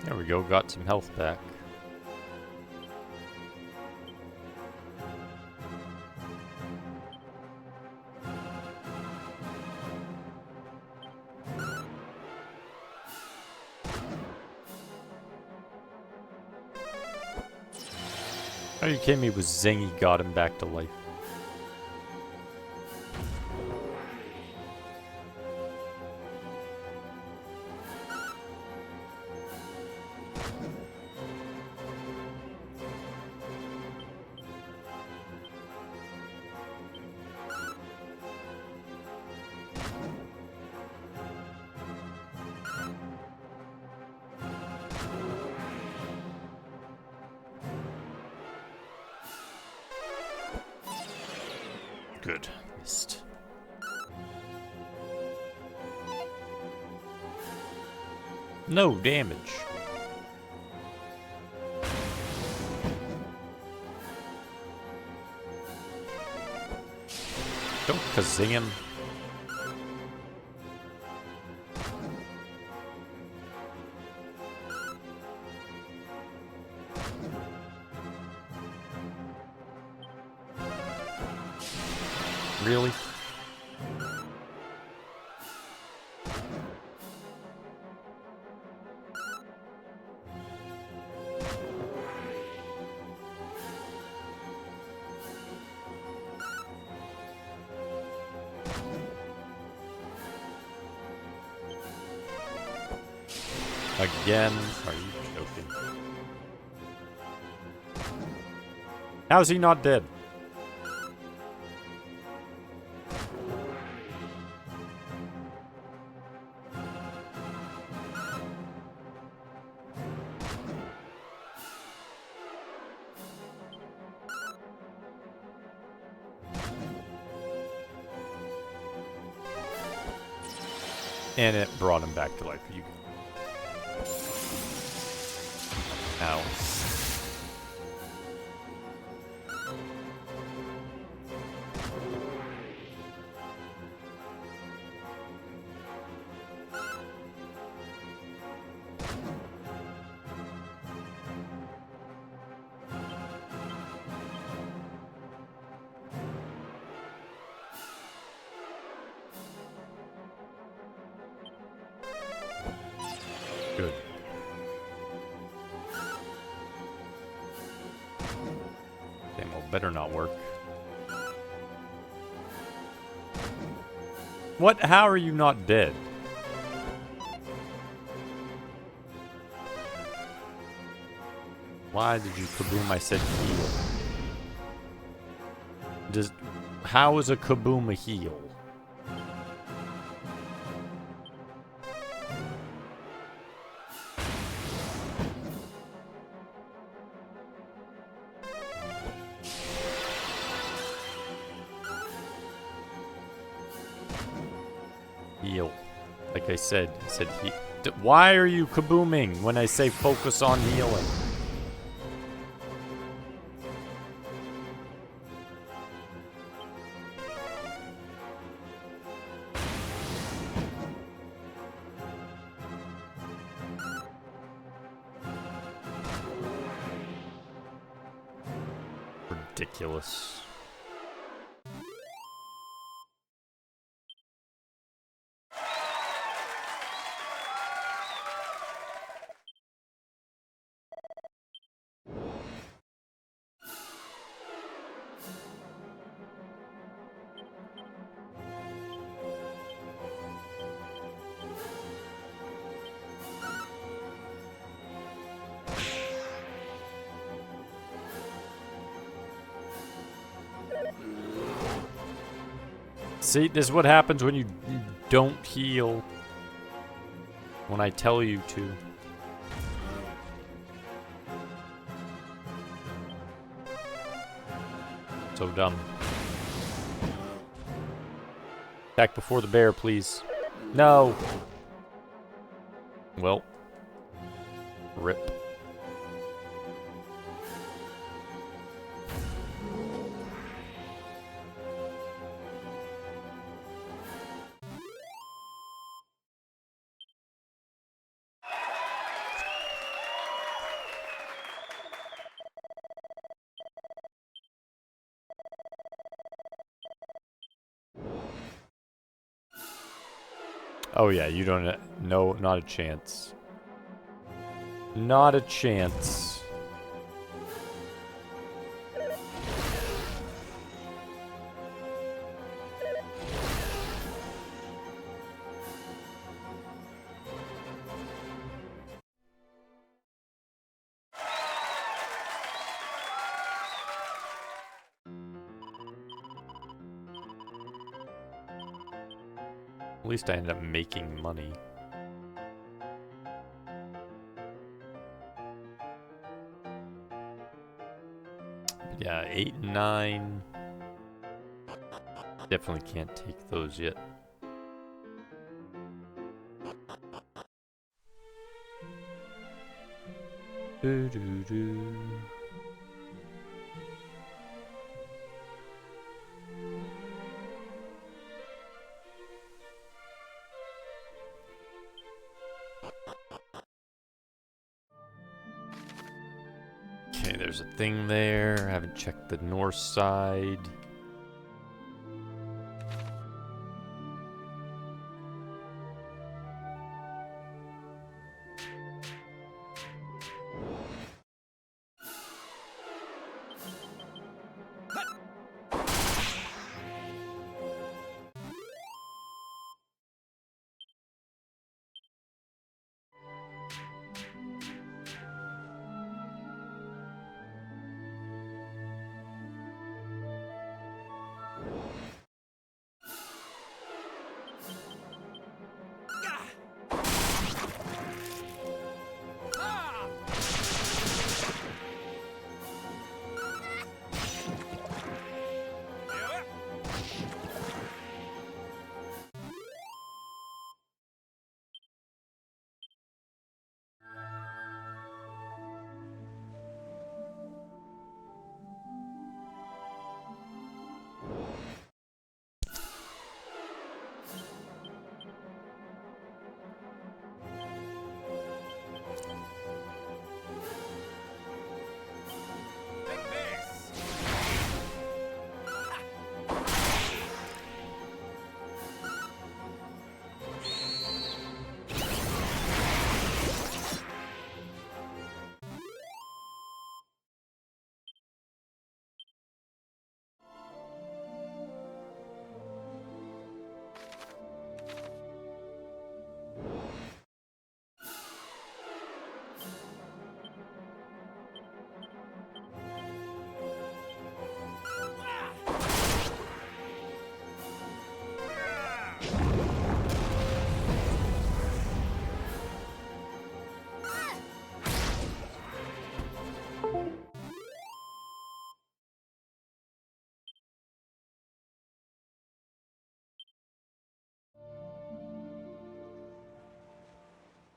There we go, got some health back. Are you kidding me? With Zingy got him back to life. Good. Missed. No damage. Don't kazing him. Really? Again? Are you joking? How is he not dead? And it brought him back to life. You. Ow. Good. Damn, well, better not work. What? How are you not dead? Why did you kaboom? I said heal. How is a kaboom a heal? Heal. Like I said he. Why are you kabooming when I say focus on healing? Ridiculous. See, this is what happens when you don't heal when I tell you to. So dumb. Back before the bear, please. No. Well. Rip. Oh yeah, you don't... No, not a chance. Not a chance. At least I ended up making money. Yeah, 8 and 9. Definitely can't take those yet. Doo-doo-doo. Okay, there's a thing there. I haven't checked the north side.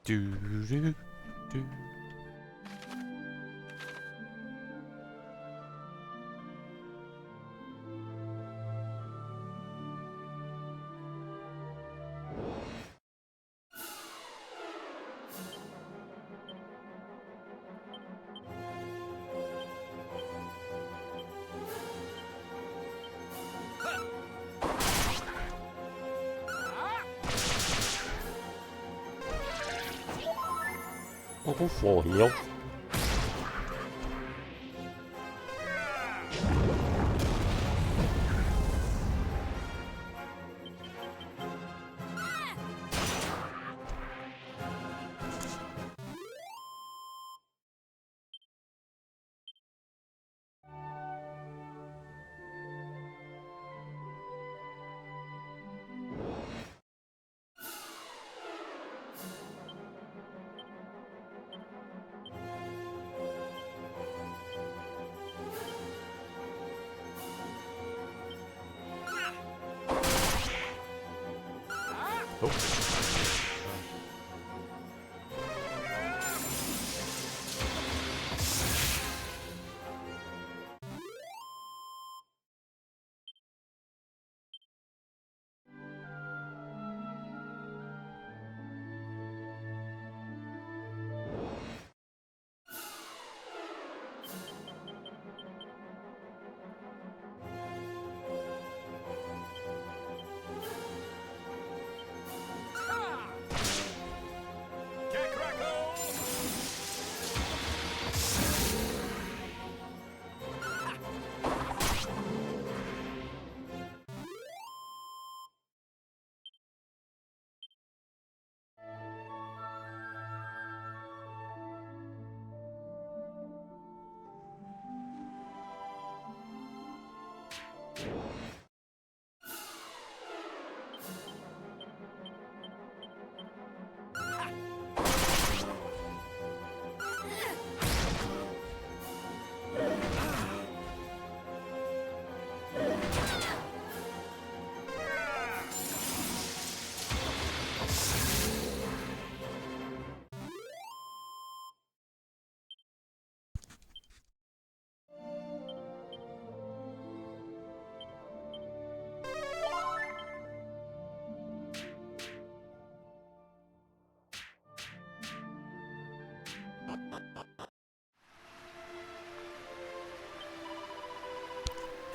Do do do. I'll go full heal.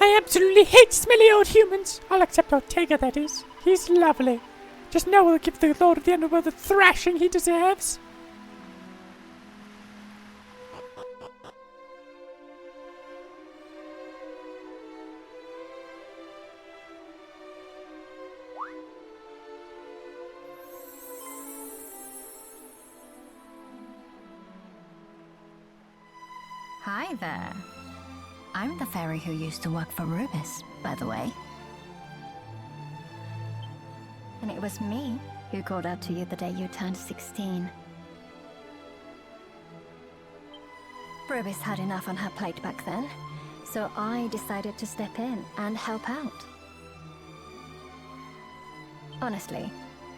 I absolutely hate smelly old humans. All except Ortega, that is. He's lovely. Just know we'll give the Lord of the Underworld the thrashing he deserves. Hi there. I'm the fairy who used to work for Rubis, by the way. And it was me who called out to you the day you turned 16. Rubis had enough on her plate back then, so I decided to step in and help out. Honestly,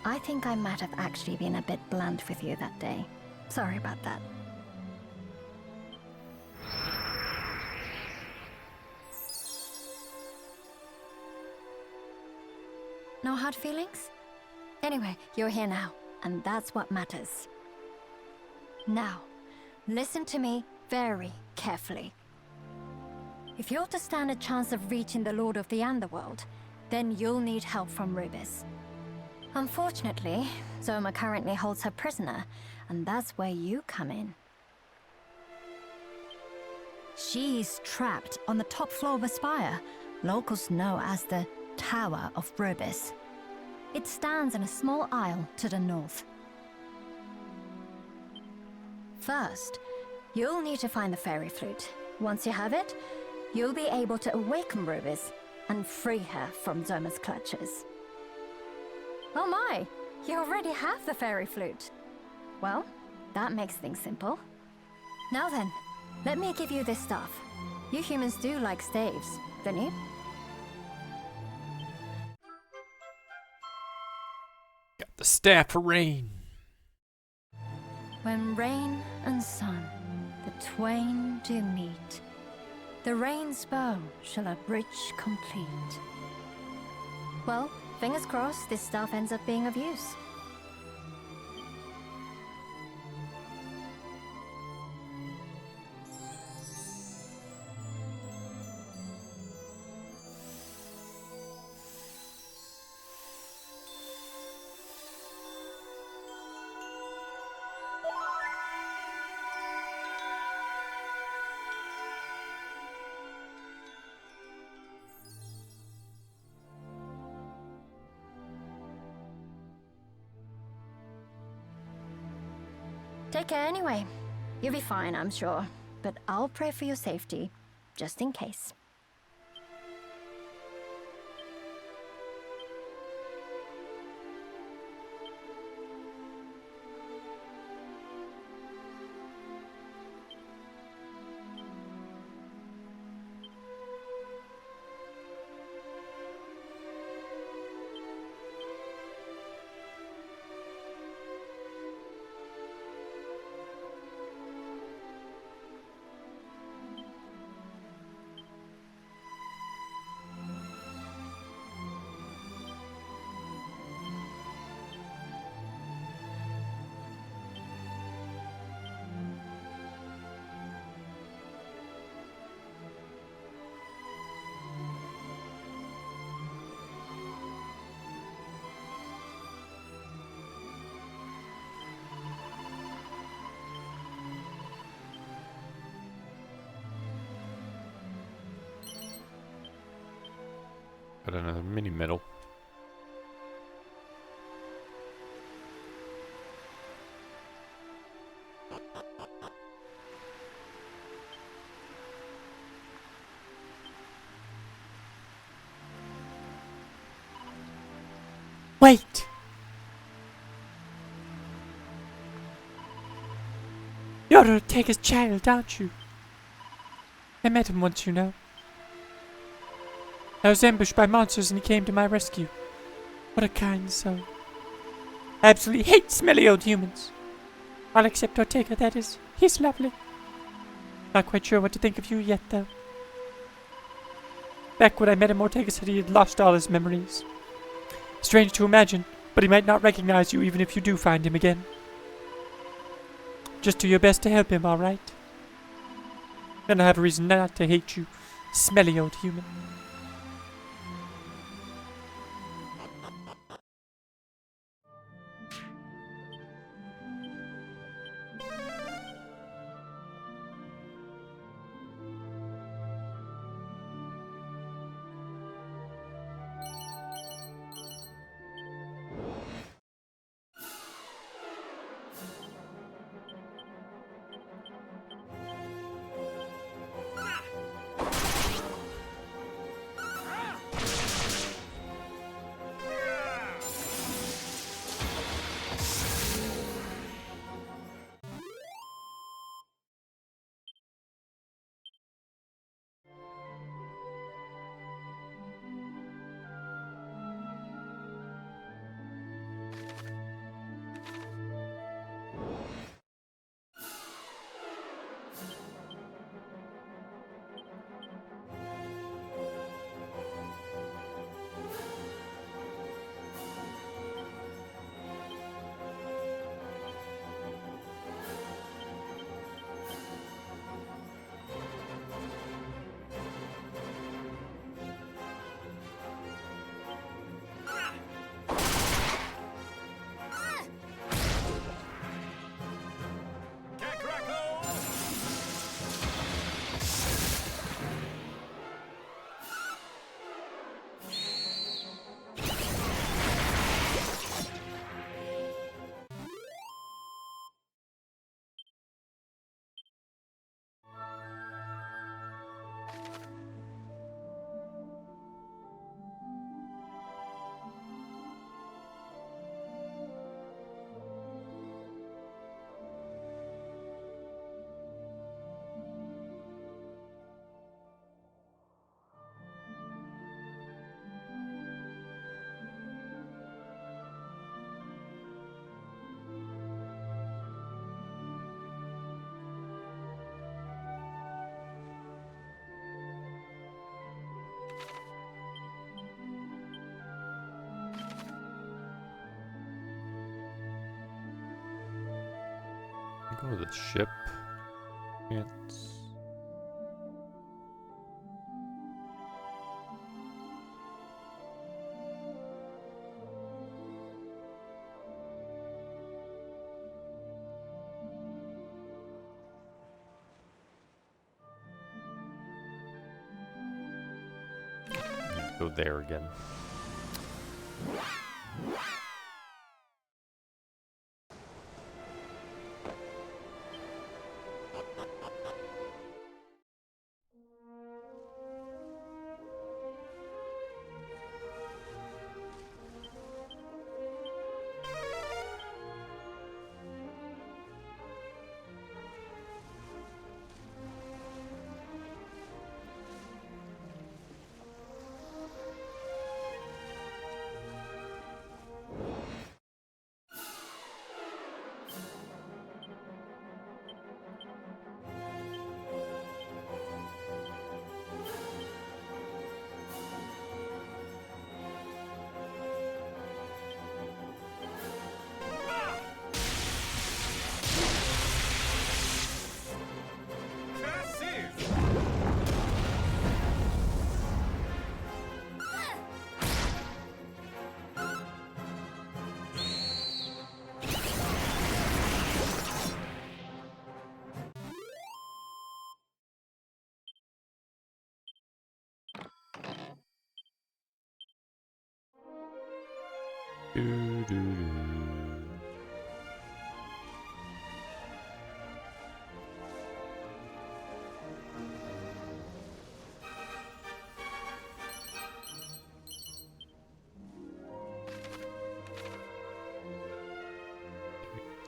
I think I might have actually been a bit blunt with you that day. Sorry about that. No hard feelings? Anyway, you're here now, and that's what matters. Now, listen to me very carefully. If you're to stand a chance of reaching the Lord of the Underworld, then you'll need help from Rubis. Unfortunately, Zoma currently holds her prisoner, and that's where you come in. She's trapped on the top floor of a spire, locals know as the Tower of Rubis. It stands in a small isle to the north. First, you'll need to find the fairy flute. Once you have it, you'll be able to awaken Rubis and free her from Zoma's clutches. Oh my! You already have the fairy flute! Well, that makes things simple. Now then, let me give you this stuff. You humans do like staves, don't you? Got the staff of rain. When rain and sun, the twain do meet, the rain's bow shall a bridge complete. Well, fingers crossed this stuff ends up being of use. Take care anyway. You'll be fine, I'm sure. But I'll pray for your safety, just in case. Got another mini medal. Wait! You're Ortega's child, aren't you? I met him once, you know. I was ambushed by monsters and he came to my rescue. What a kind soul. I absolutely hate smelly old humans. I'll accept Ortega, that is. He's lovely. Not quite sure what to think of you yet, though. Back when I met him, Ortega said he had lost all his memories. Strange to imagine, but he might not recognize you even if you do find him again. Just do your best to help him, alright? Then I have a reason not to hate you, smelly old human. Go to the ship. It's... Go there again.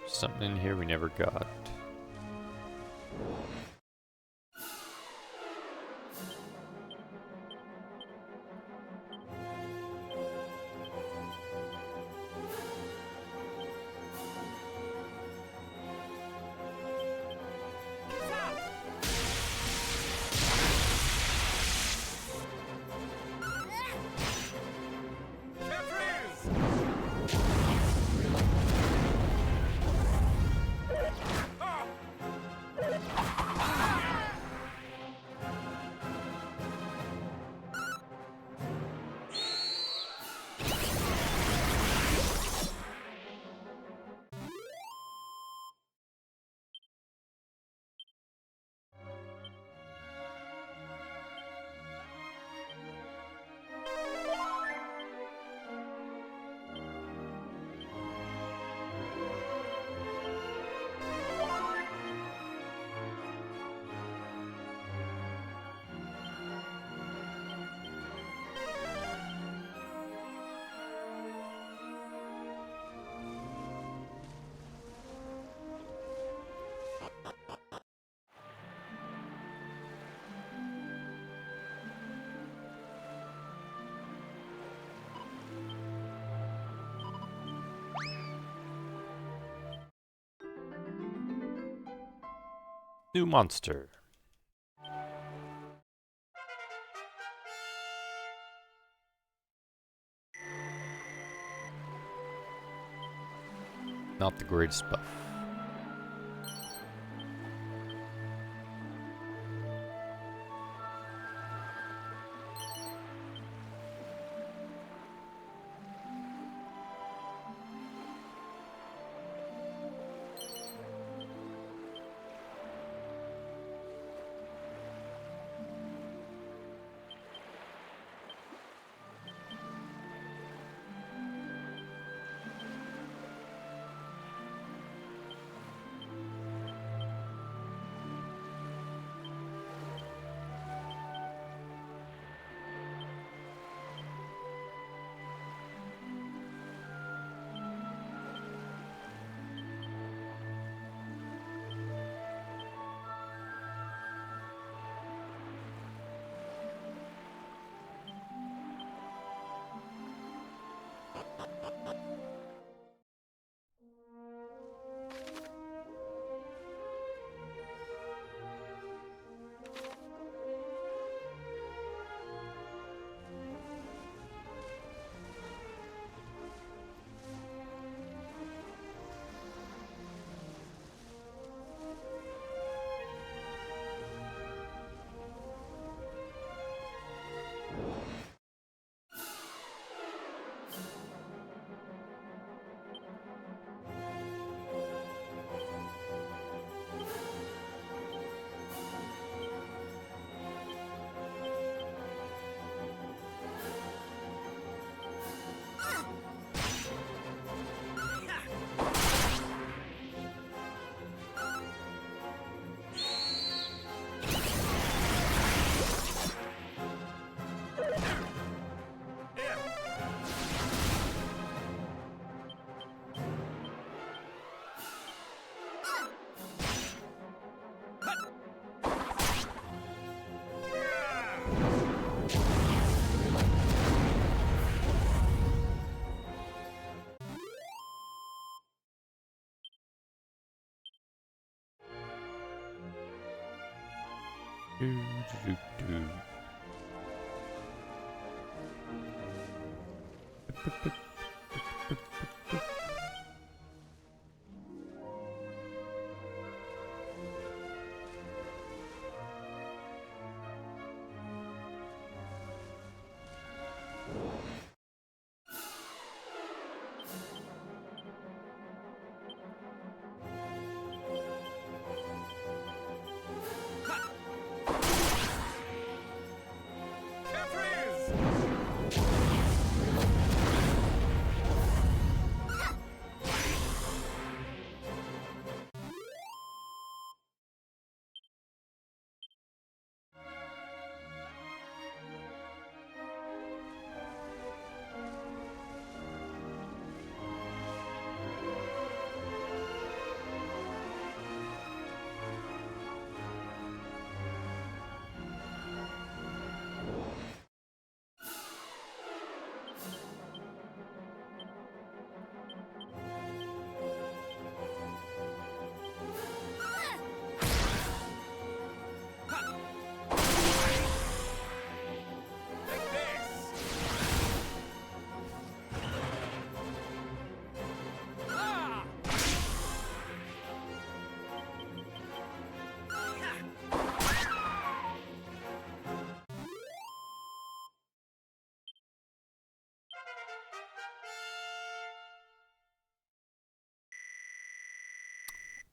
Something in here we never got. New monster. Not the greatest buff.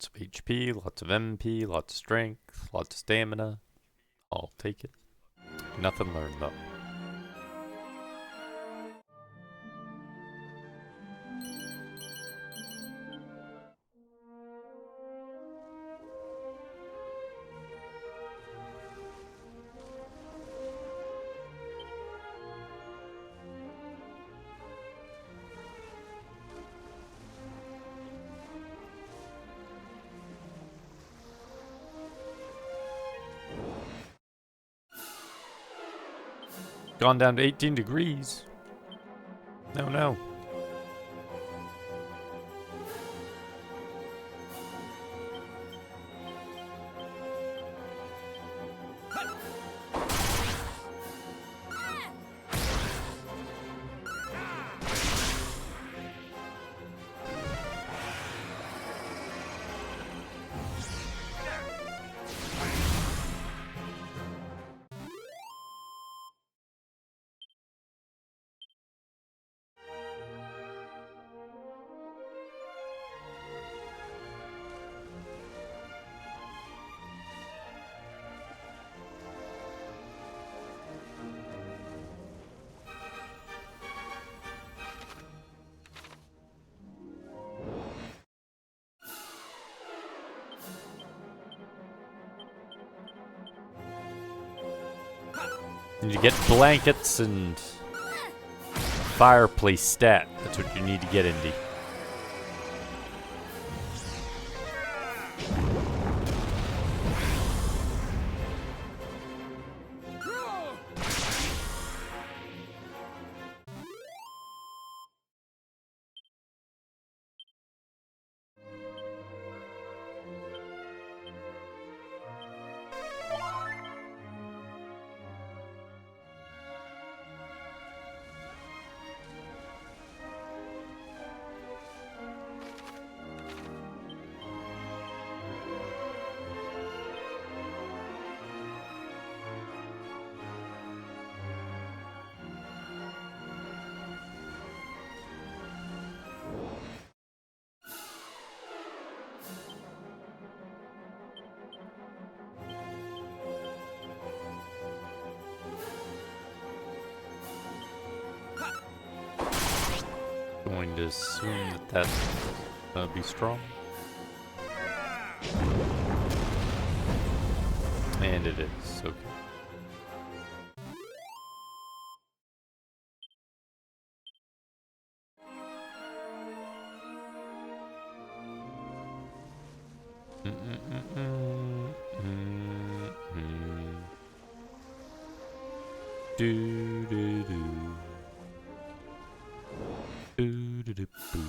Lots of HP, lots of MP, lots of strength, lots of stamina. I'll take it. Nothing learned though. Gone down to 18 degrees. No, no. Need to get blankets and fireplace stat. That's what you need to get, Indy. Going to assume that that's gonna be strong. And it is, okay. Do do do. Do do do boo.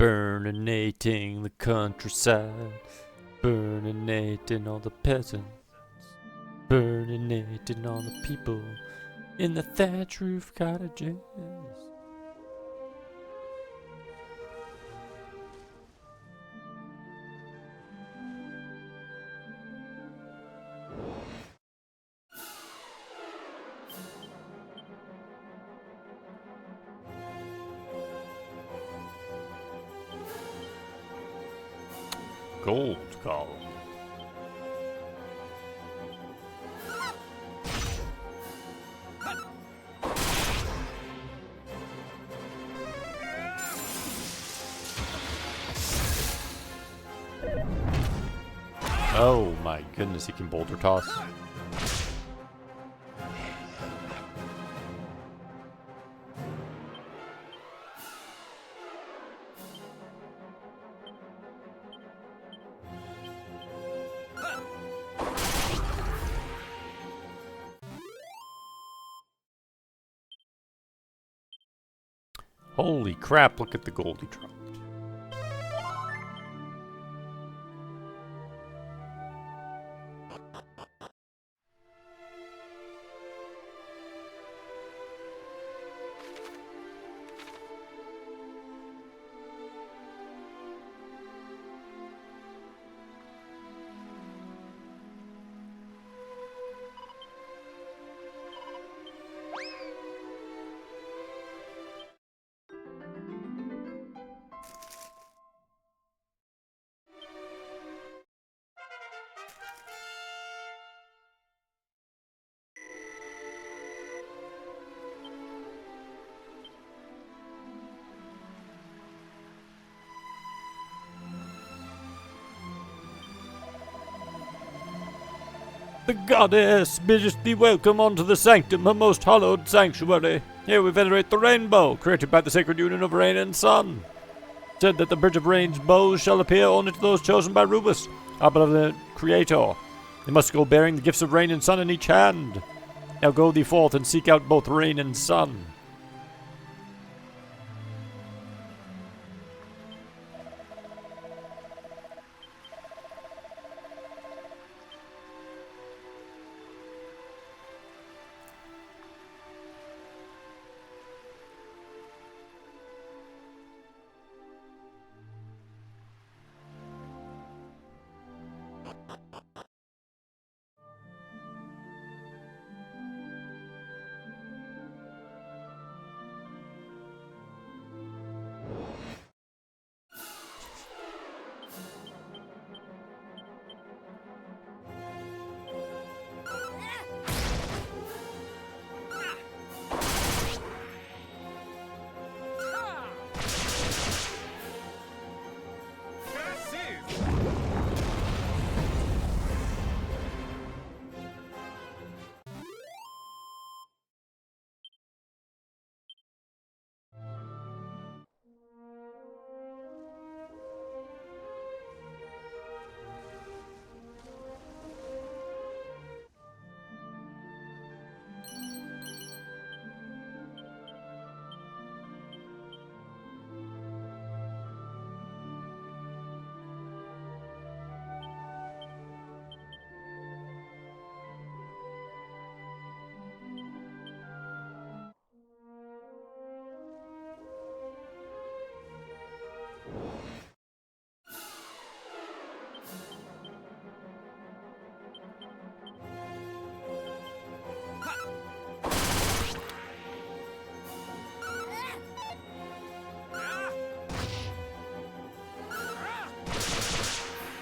burninating the countryside, burninating all the peasants, burninating all the people in the thatch roof cottages. Gold column. Oh my goodness, he can boulder toss. Holy crap, look at the gold he dropped. The goddess biddeth thee welcome unto the sanctum, her most hallowed sanctuary. Here we venerate the rainbow, created by the sacred union of rain and sun. Said that the bridge of rain's bows shall appear only to those chosen by Rubus, our beloved creator. They must go bearing the gifts of rain and sun in each hand. Now go thee forth and seek out both rain and sun.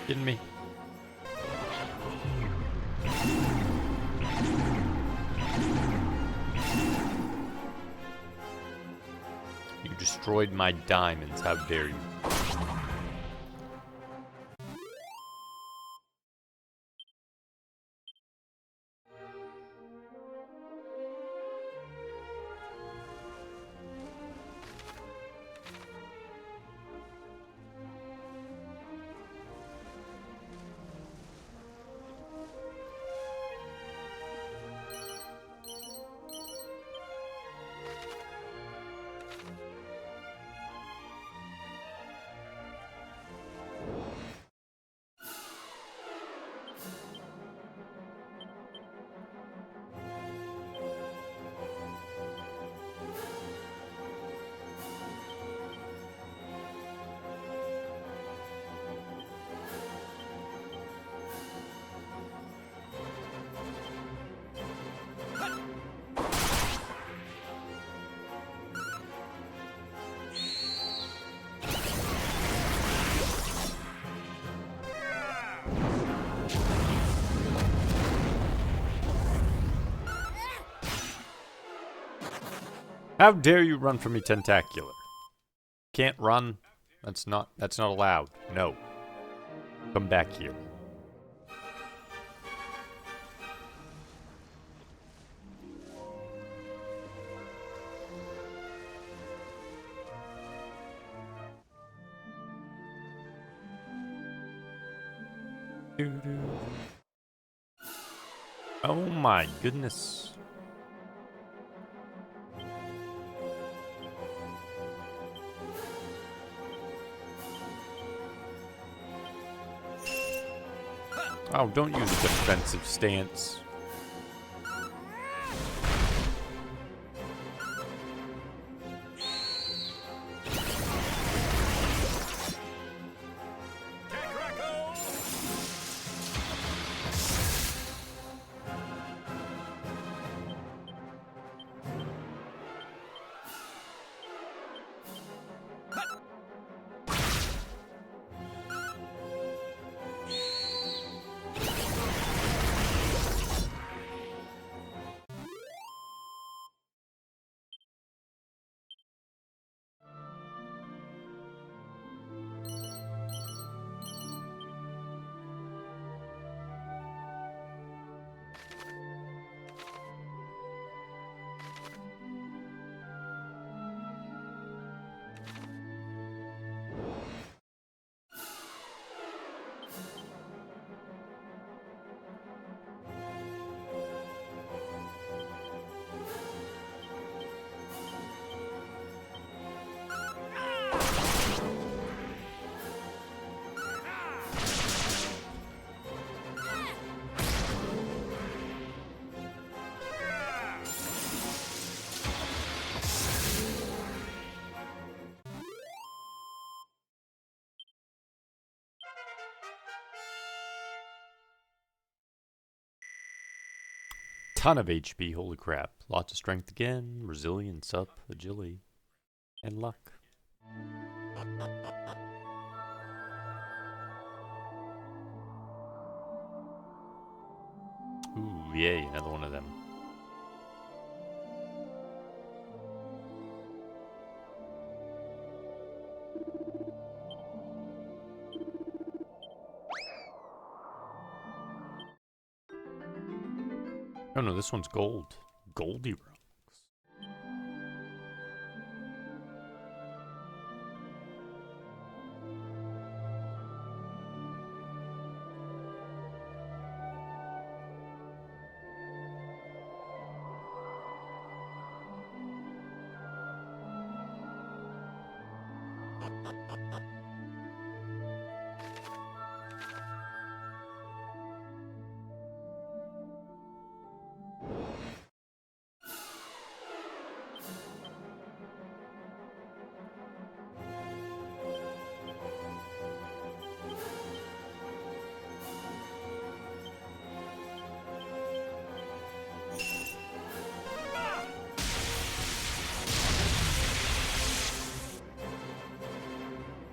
Kidding me? You destroyed my diamonds, how dare you? How dare you run from me, Tentacular? Can't run. That's not allowed. No. Come back here. Oh my goodness. Oh, don't use a defensive stance. Ton of HP, holy crap. Lots of strength again, resilience up, agility, and luck. Ooh, yay, another one of them. Oh no, this one's gold. Goldie rocks.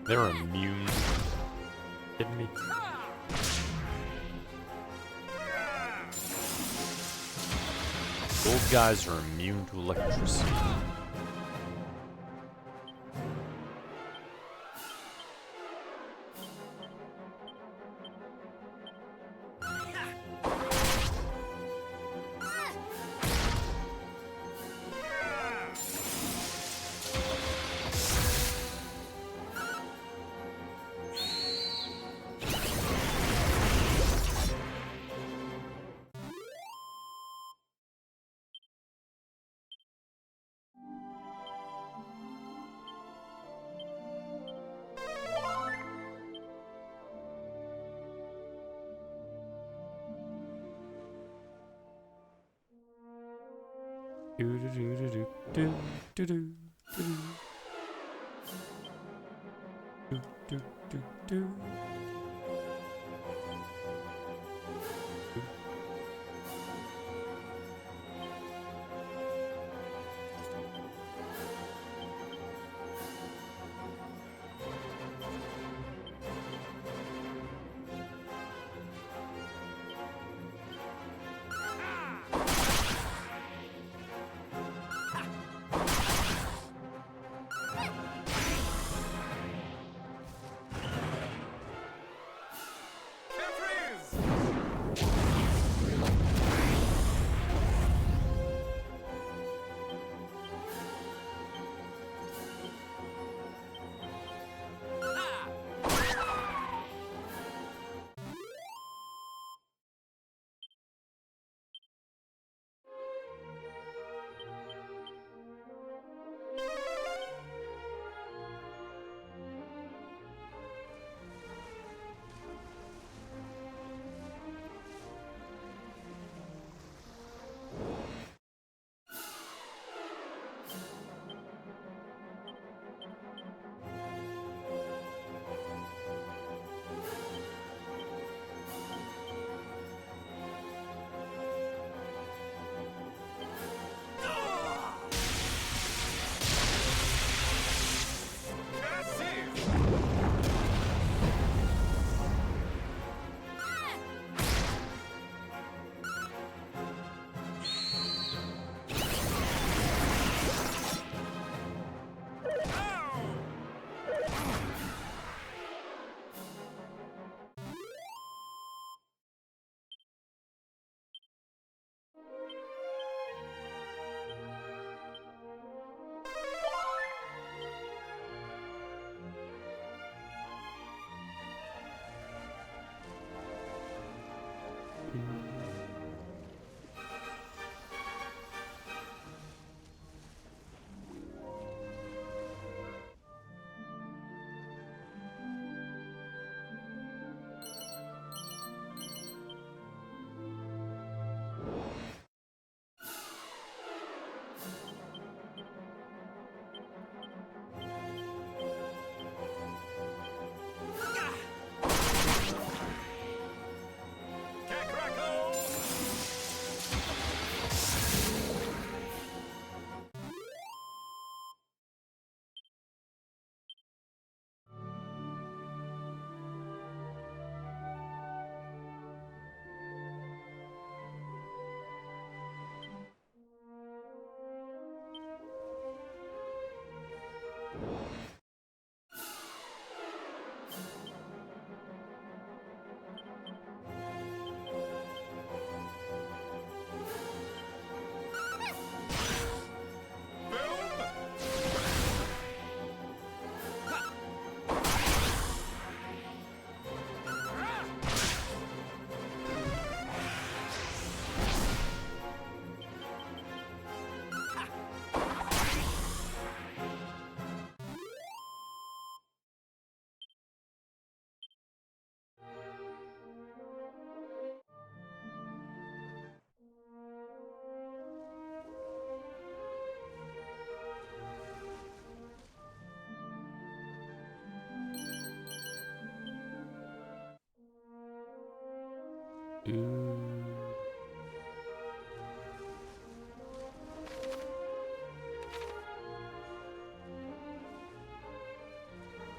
They're immune. Kidding me? Gold guys are immune to electricity.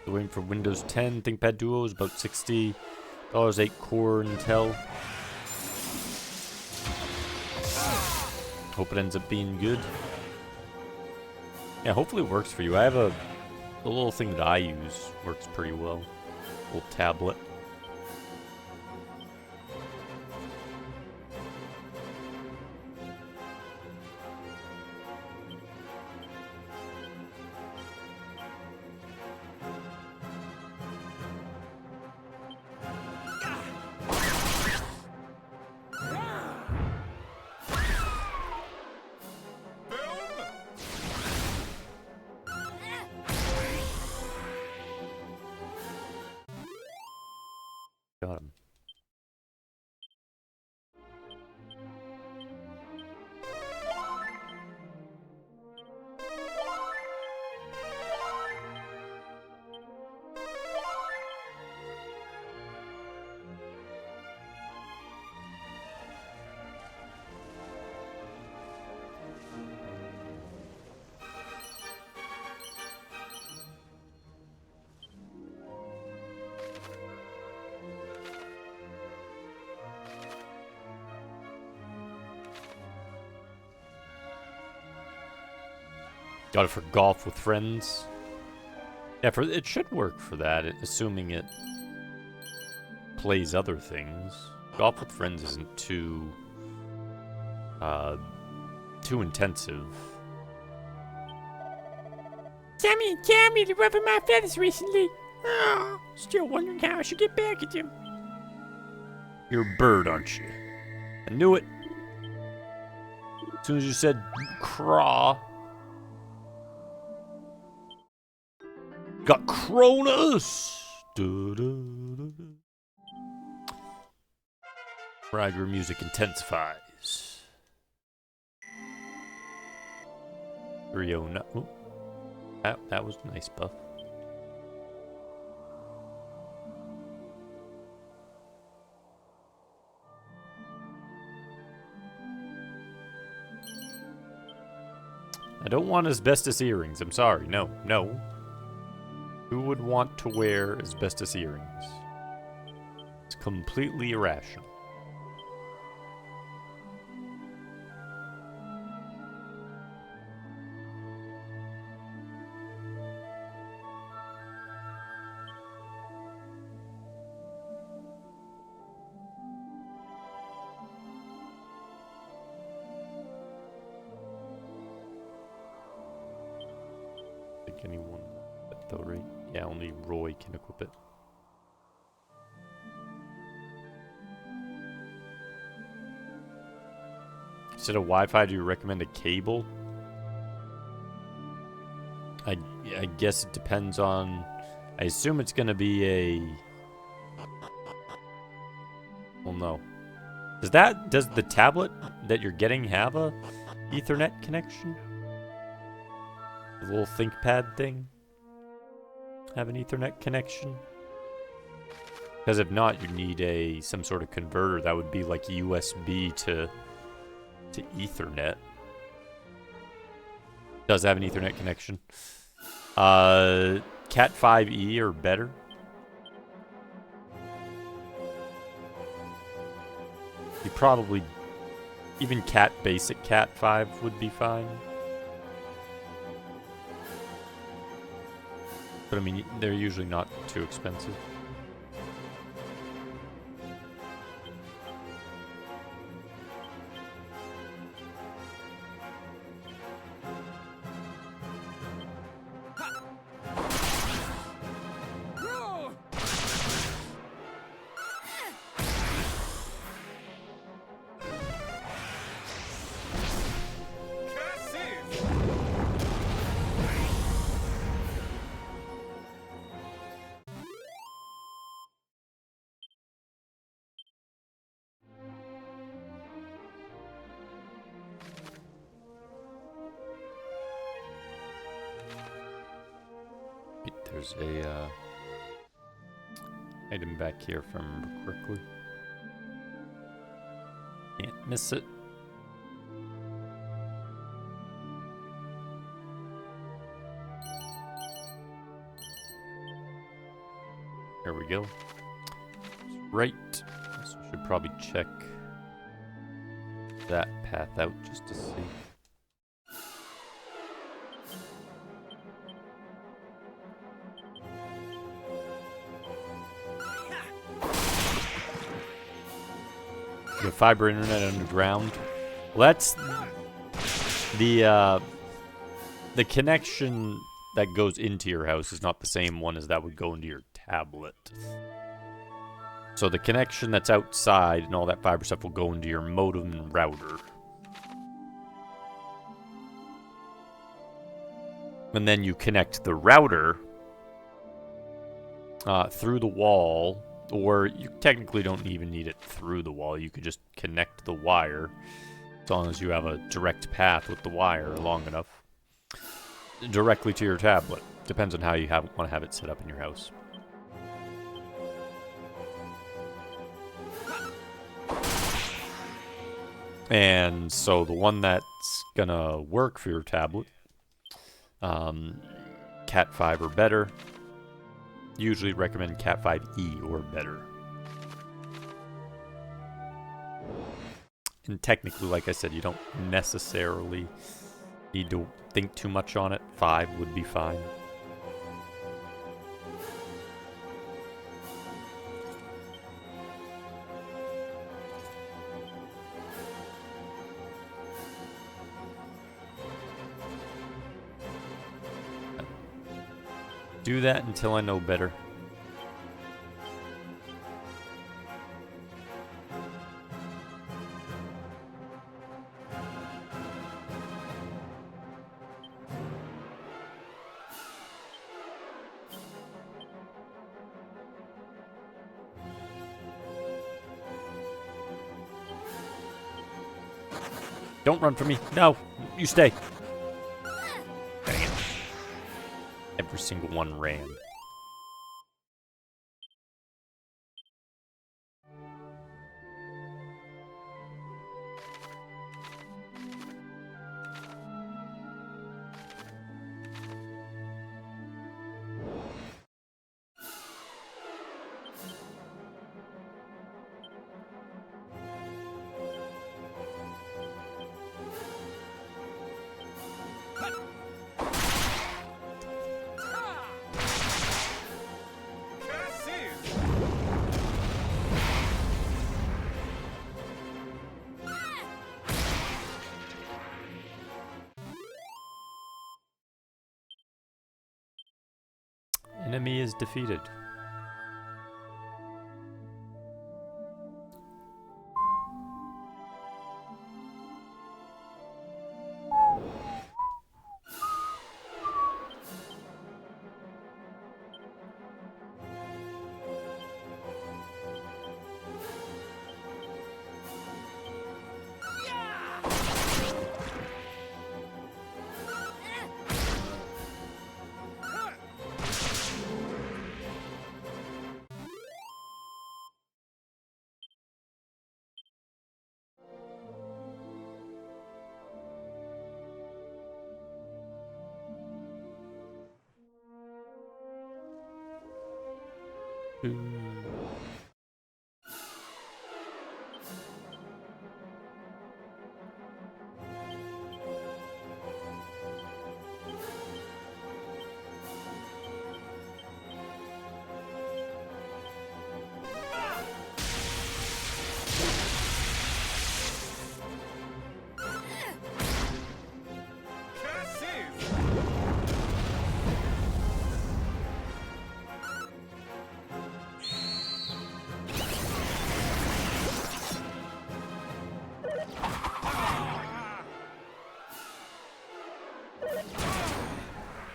Waiting for Windows 10 ThinkPad Duo is about $60, 8-core Intel. Hope it ends up being good. Yeah, hopefully it works for you. I have the little thing that I use works pretty well. Little tablet. Got him. Got it for golf with friends. Yeah, it should work for that, assuming it plays other things. Golf with friends isn't too intensive. Sammy and Tammy, they're rubbing my feathers recently. Oh, still wondering how I should get back at them. You're a bird, aren't you? I knew it. As soon as you said craw. Got Cronus! Riger music intensifies. 309. Ooh. That was a nice buff. I don't want asbestos earrings. I'm sorry. No, no. Who would want to wear asbestos earrings? It's completely irrational. I think anyone though, right? Yeah, only Roy can equip it. Instead of Wi-Fi, do you recommend a cable? I guess it depends on... I assume it's going to be a... Well, no. Does the tablet that you're getting have a Ethernet connection? The little ThinkPad thing? Have an Ethernet connection? Because if not, you need some sort of converter that would be like USB to Ethernet. Does have an Ethernet connection. Cat 5e or better. You probably even basic Cat 5 would be fine. But I mean, they're usually not too expensive. There's a item back here, if I remember correctly. Can't miss it. There we go. Right. So we should probably check that path out just to see. The fiber internet underground. Well, that's the connection that goes into your house is not the same one as that would go into your tablet. So the connection that's outside and all that fiber stuff will go into your modem and router. And then you connect the router through the wall, or you technically don't even need it through the wall. You could just connect the wire, as long as you have a direct path with the wire long enough, directly to your tablet. Depends on how you want to have it set up in your house. And so the one that's gonna work for your tablet, Cat 5 or better. Usually recommend Cat 5e or better. And technically, like I said, you don't necessarily need to think too much on it. 5 would be fine. Do that until I know better. Don't run from me. No, you stay. Dang it. Every single one ran. Enemy is defeated.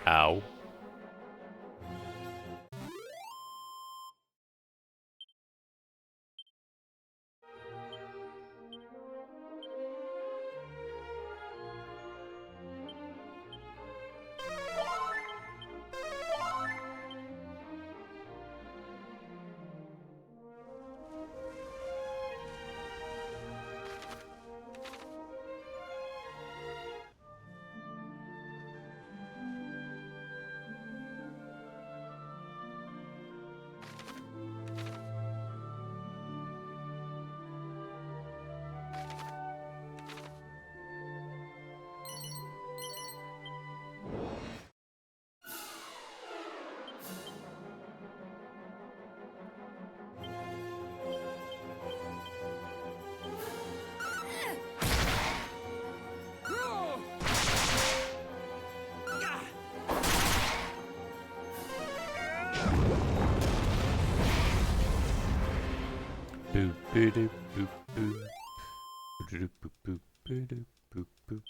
Ow. Boop, boop, boop, boop, boop. Boop, boop, boop, boop, boop, boop.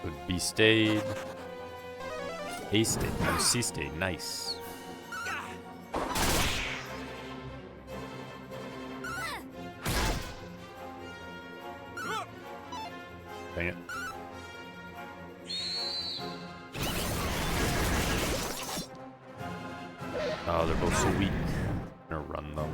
Good B stayed. A stayed. No, C stayed. Nice. Dang it. Oh, they're both so weak. I'm gonna run them.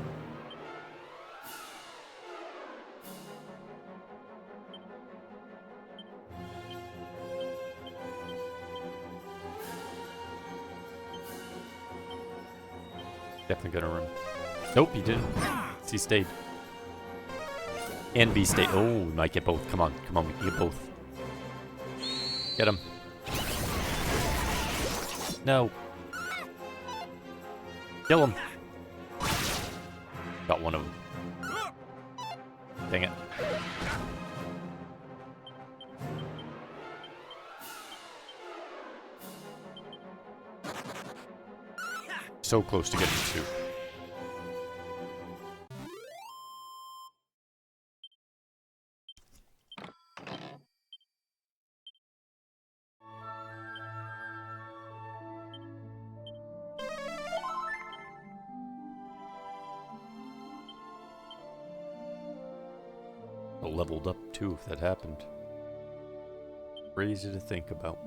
Definitely gonna run. Nope, he didn't. C stayed. And B stayed. Oh, we might get both. Come on, come on, we can get both. Get him. No. Kill him. Got one of them. Dang it. So close to getting two. I leveled up too if that happened. Crazy to think about.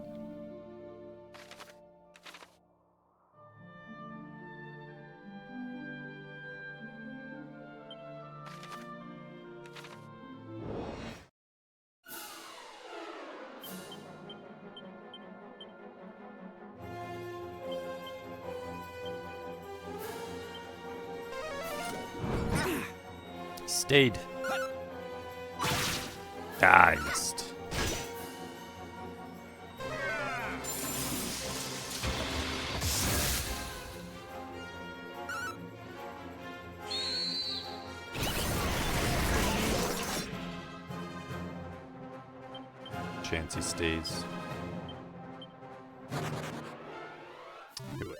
Stayed. Ah, I missed. Chance he stays. Do it.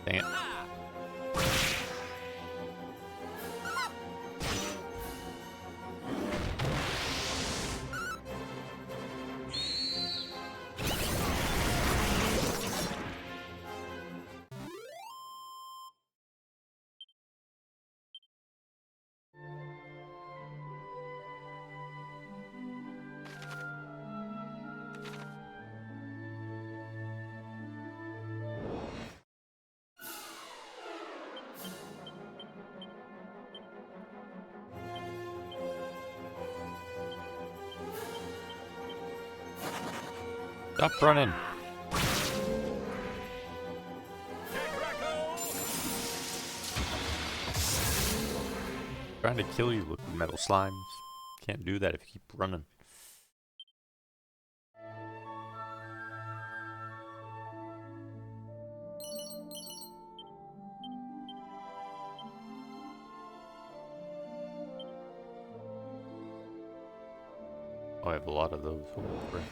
Dang it. Stop running. Trying to kill you, liquid metal slimes. Can't do that if you keep running. Oh, I have a lot of those. Holy crap.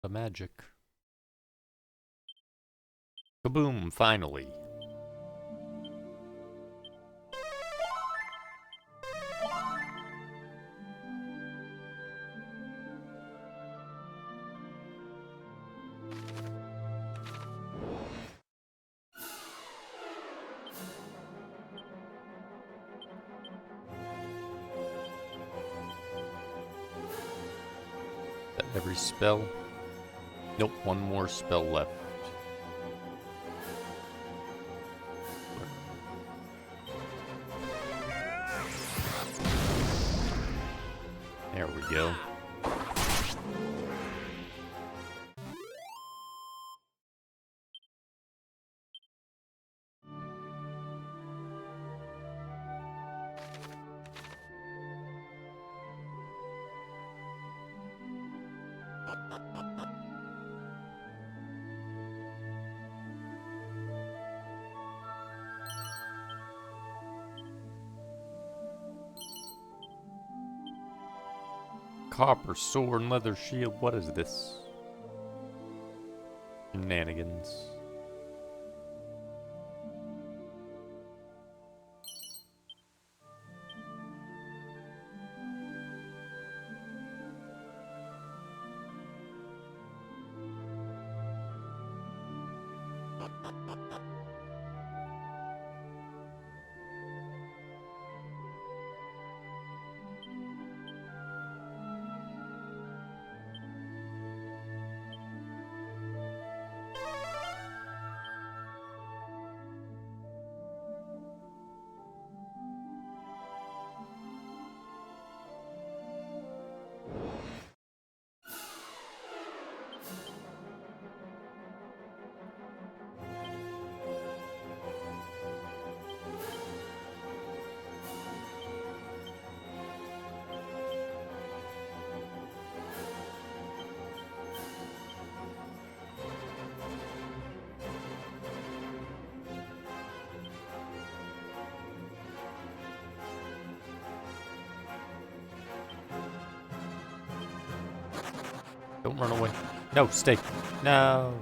The magic. Kaboom, finally. Is that every spell? Nope, one more spell left. There we go. Copper sword and leather shield. What is this? Shenanigans. Don't run away. No, stay. No.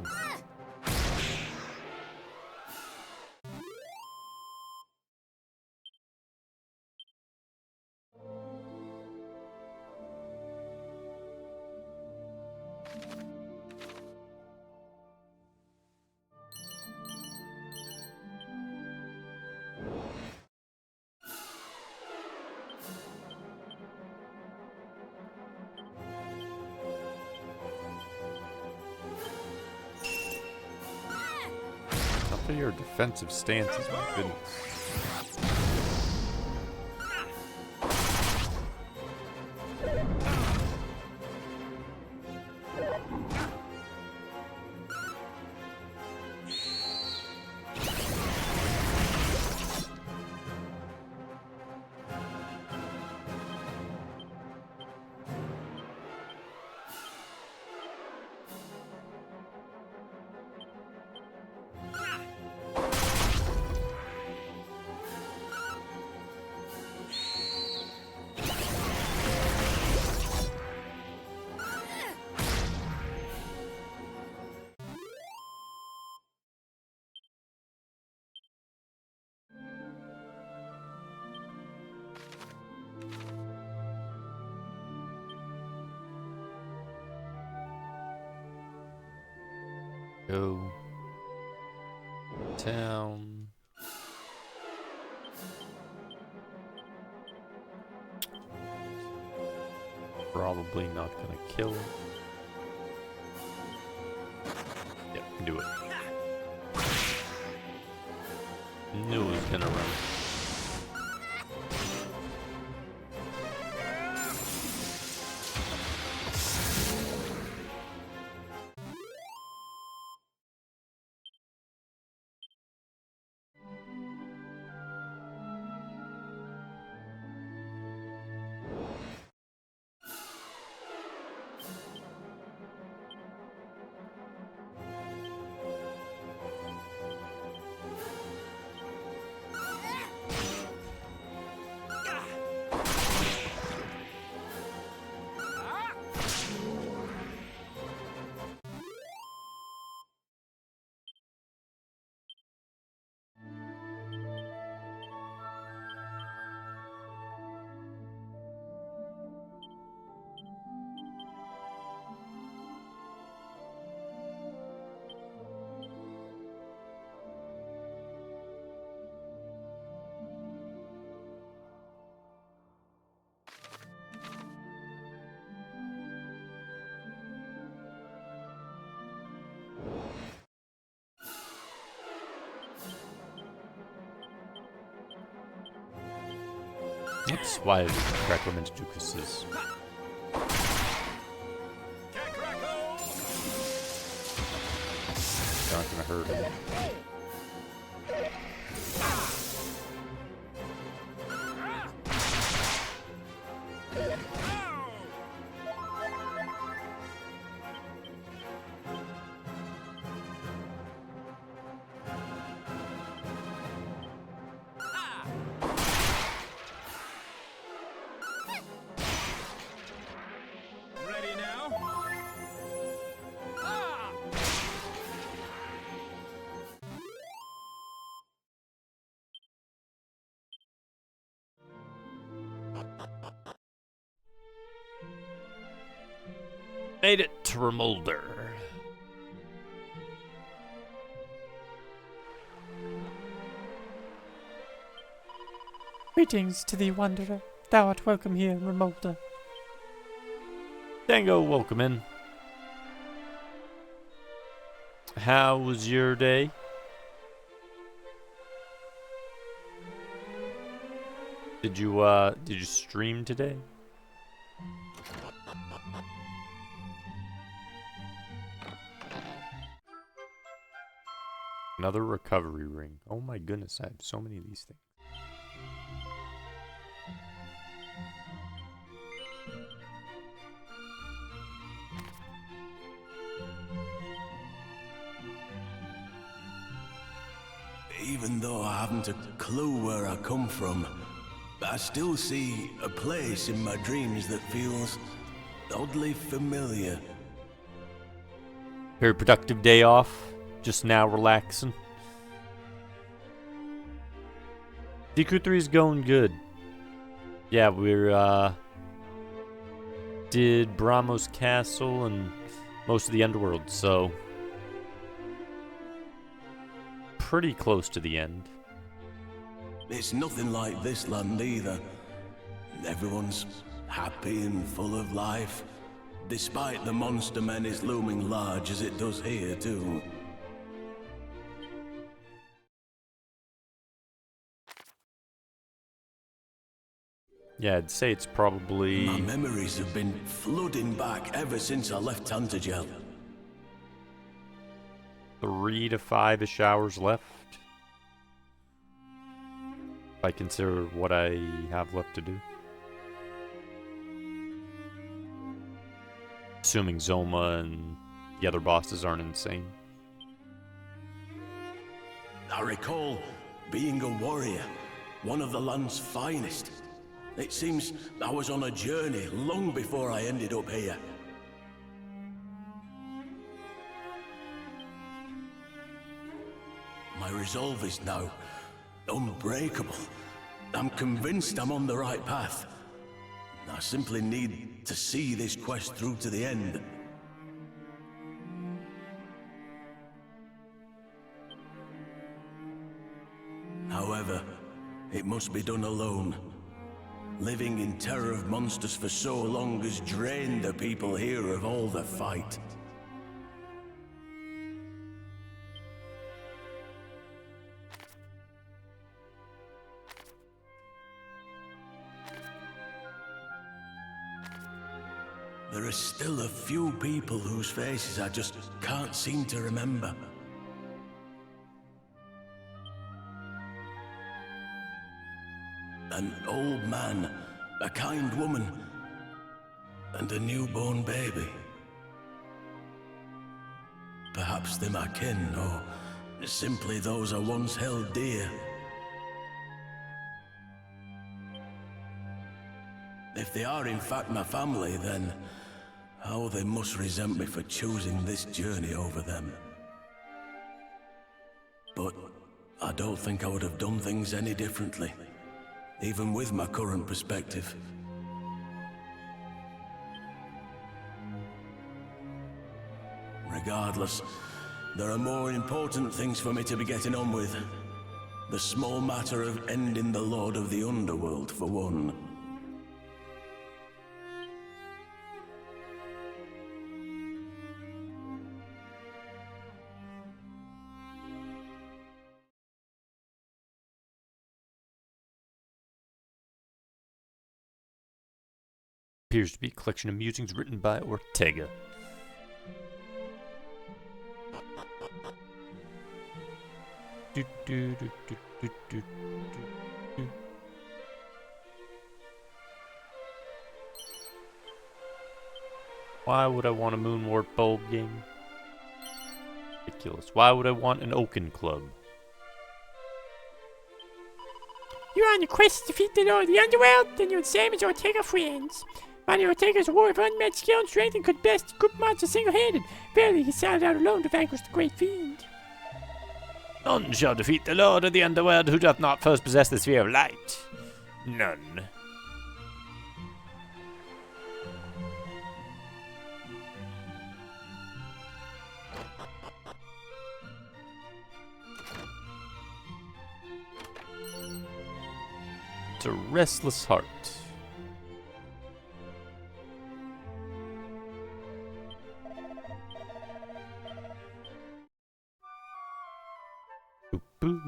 Your defensive stances, my goodness. Go. Town. Probably not gonna kill him. Yep, do it. Knew it was gonna run. Oops, why did I crack him into two kisses? Not gonna hurt him. Made it to Remolder. Greetings to thee, wanderer. Thou art welcome here in Remolder. Dango, welcome in. How was your day? Did you stream today? Another recovery ring. Oh my goodness, I have so many of these things. Even though I haven't a clue where I come from, I still see a place in my dreams that feels oddly familiar. Very productive day off. Just now relaxing. DQ3 is going good. Yeah, we're did Bramos Castle and most of the Underworld, so pretty close to the end. It's nothing like this land either. Everyone's happy and full of life, despite the monster menace looming large as it does here too. Yeah, I'd say it's probably... My memories have been flooding back ever since I left Tantagel. 3 to 5-ish hours left. If I consider what I have left to do. Assuming Zoma and the other bosses aren't insane. I recall being a warrior, one of the land's finest. It seems I was on a journey long before I ended up here. My resolve is now unbreakable. I'm convinced I'm on the right path. I simply need to see this quest through to the end. However, it must be done alone. Living in terror of monsters for so long has drained the people here of all the fight. There are still a few people whose faces I just can't seem to remember. An old man, a kind woman, and a newborn baby. Perhaps they're my kin, or simply those I once held dear. If they are in fact my family, then how they must resent me for choosing this journey over them. But I don't think I would have done things any differently, even with my current perspective. Regardless, there are more important things for me to be getting on with. The small matter of ending the Lord of the Underworld, for one. Appears to be a collection of musings written by Ortega. Why would I want a Moonwarp Bulb game? Ridiculous. Why would I want an Oaken Club? You're on a quest to defeat the Lord of the Underworld, then you're the same as Ortega friends. Mighty Ortega's a war of unmatched skill and strength and could best group monsters single-handed. Barely he started out alone to vanquish the great fiend. None shall defeat the Lord of the Underworld who doth not first possess the Sphere of Light. None. It's a restless heart. Boo.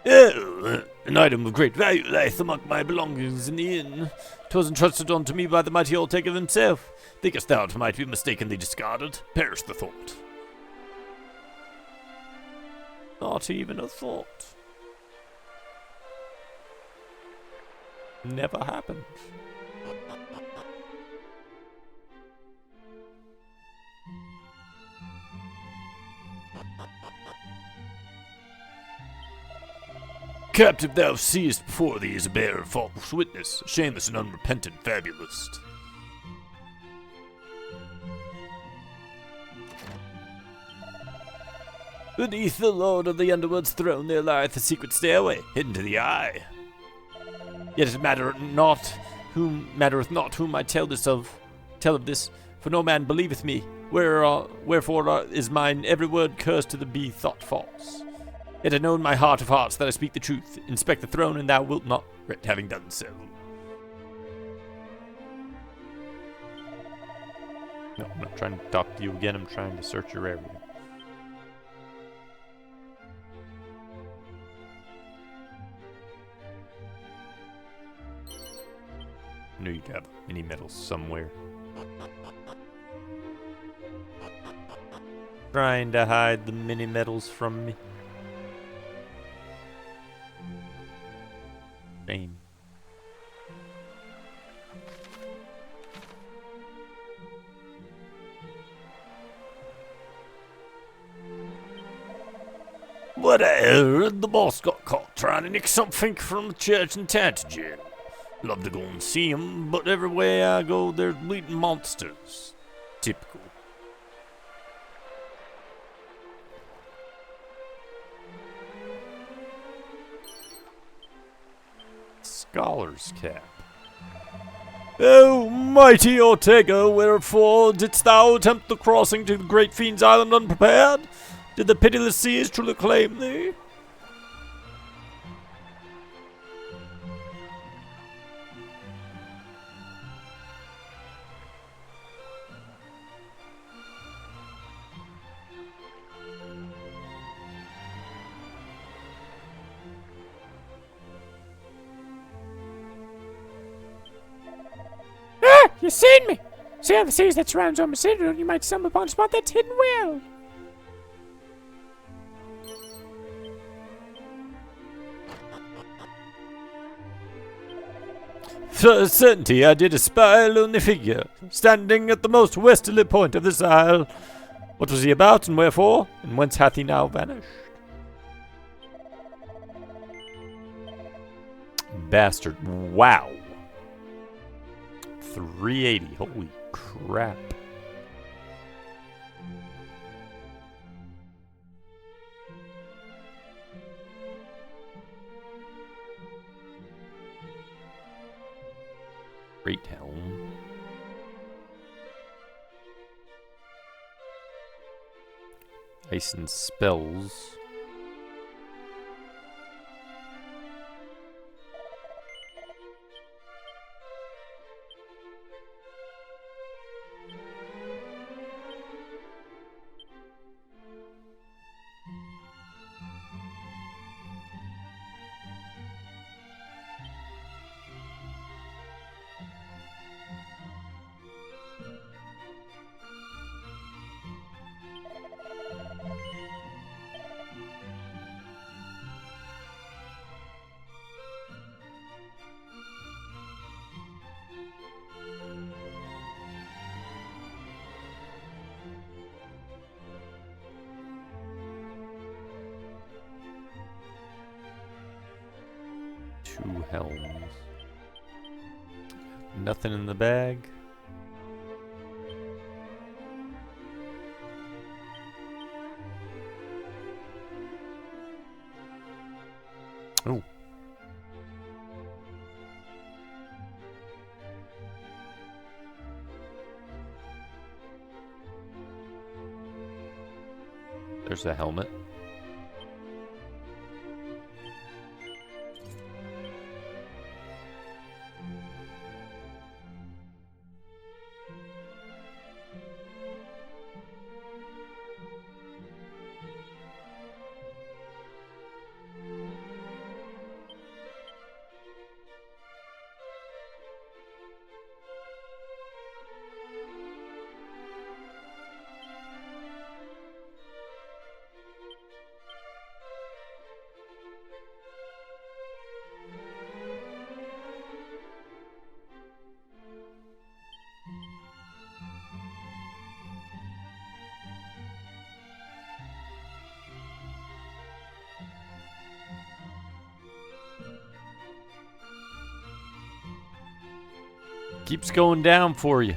Oh, an item of great value lieth among my belongings in the inn. 'Twas entrusted unto me by the mighty Ortega himself. Thinkest thou it might be mistakenly discarded? Perish the thought. Not even a thought. Never happened. Captive thou seest before thee is a bearer of false witness, a shameless and unrepentant fabulist. Beneath the Lord of the Underworld's throne there lieth a secret stairway, hidden to the eye. Yet it mattereth not whom I tell of this, for no man believeth me, wherefore is mine every word cursed to the be thought false. Yet I know in my heart of hearts that I speak the truth. Inspect the throne, and thou wilt not regret having done so. No, I'm not trying to talk to you again. I'm trying to search your area. I knew you'd have mini medals somewhere. Trying to hide the mini medals from me. Shame. What I heard, the boss got caught trying to nick something from the church in Tantagen. Love to go and see him, but everywhere I go there's bleeding monsters. Typical. Scholar's cap. O mighty Ortega, wherefore didst thou attempt the crossing to the great fiend's island unprepared? Did the pitiless seas truly claim thee? Ah! You seen me! See how the seas that surround Zoma City, and you might stumble upon a spot that's hidden well. For a certainty I did espy a lonely figure, standing at the most westerly point of this isle. What was he about, and wherefore, and whence hath he now vanished? Bastard. Wow. 380. Holy crap. Great helm. Ice and spells. Two helms. Nothing in the bag. Oh. There's the helmet. Keeps going down for you.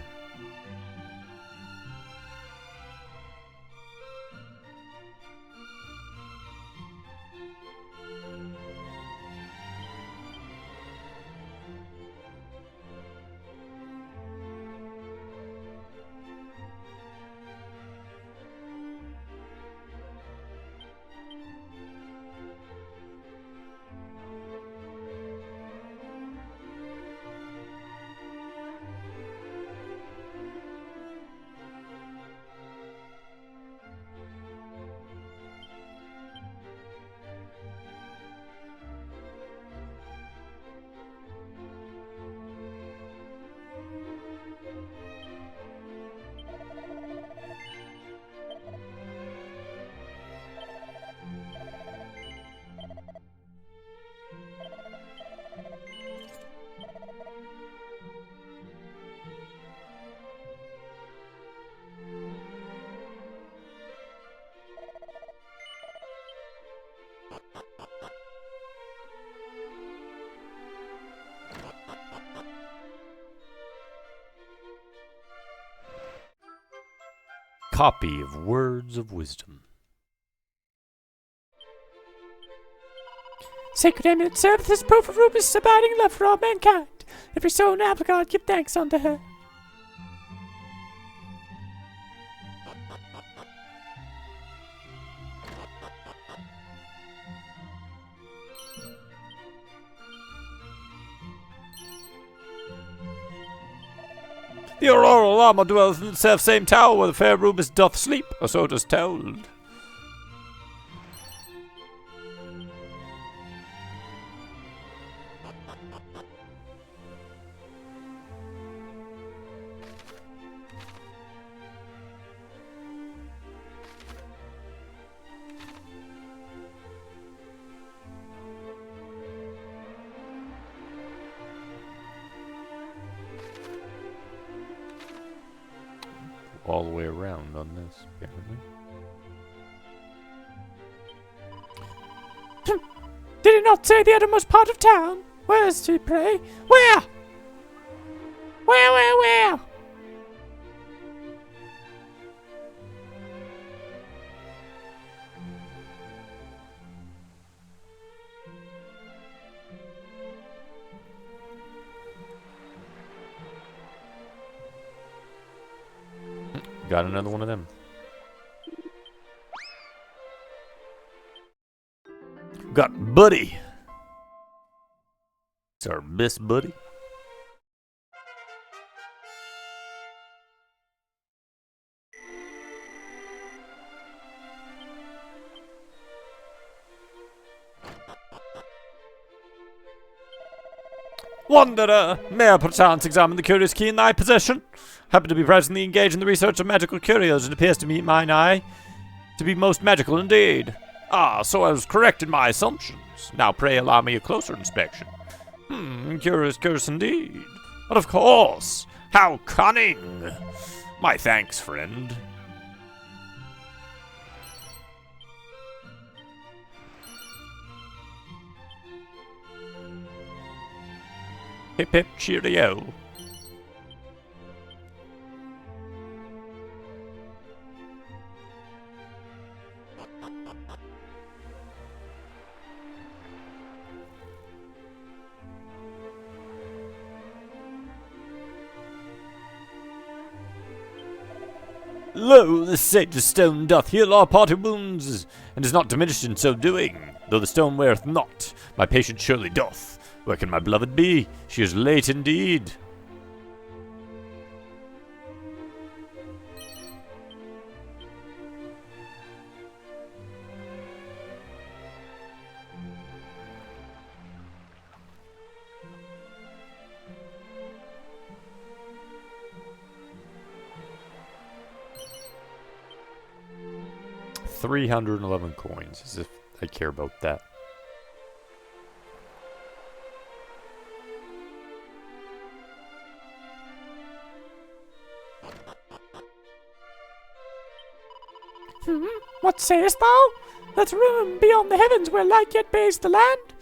Copy of Words of Wisdom. Sacred amulet serves as proof of Rubus' abiding love for all mankind. Every soul in Alfgard give thanks unto her. The Aurora Llama dwelleth in the self-same tower where the fair Rubus doth sleep, or so it is told. All the way around on this, apparently. Did it not say the uttermost part of town? Where is she, pray? Where? Where? Got another one of them. Got Buddy. It's our best buddy. Wanderer, may I perchance examine the curious key in thy possession? Happen to be presently engaged in the research of magical curios, and appears to meet mine eye to be most magical indeed. Ah, so I was correct in my assumptions. Now pray allow me a closer inspection. Curious indeed. But of course, how cunning! My thanks, friend. Hip hip cheerio. Lo, this sage's stone doth heal our party wounds, and is not diminished in so doing. Though the stone weareth not, my patient surely doth. Where can my beloved be? She is late indeed. $311 coins, as if I care about that. What sayest thou? That room beyond the heavens where light yet bathes the land?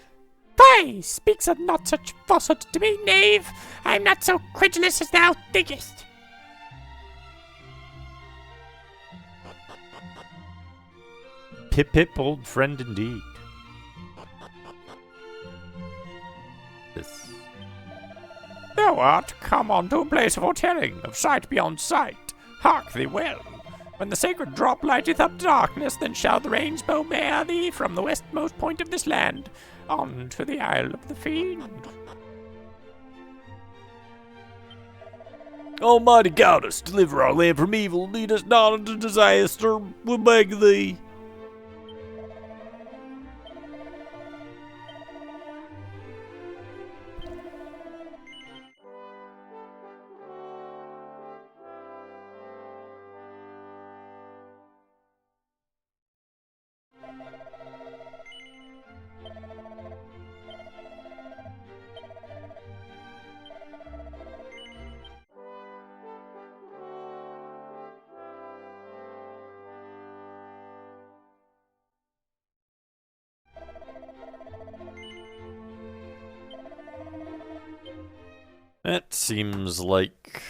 Fie! Speaks of not such falsehood to me, knave. I am not so credulous as thou thinkest. Pip pip, old friend indeed. This. Thou art come unto a place of foretelling, of sight beyond sight. Hark thee well. When the sacred drop lighteth up darkness, then shall the rainbow bear thee from the westmost point of this land on to the Isle of the Fiend. Almighty Goddess, deliver our land from evil, lead us not into disaster, we beg thee. That seems like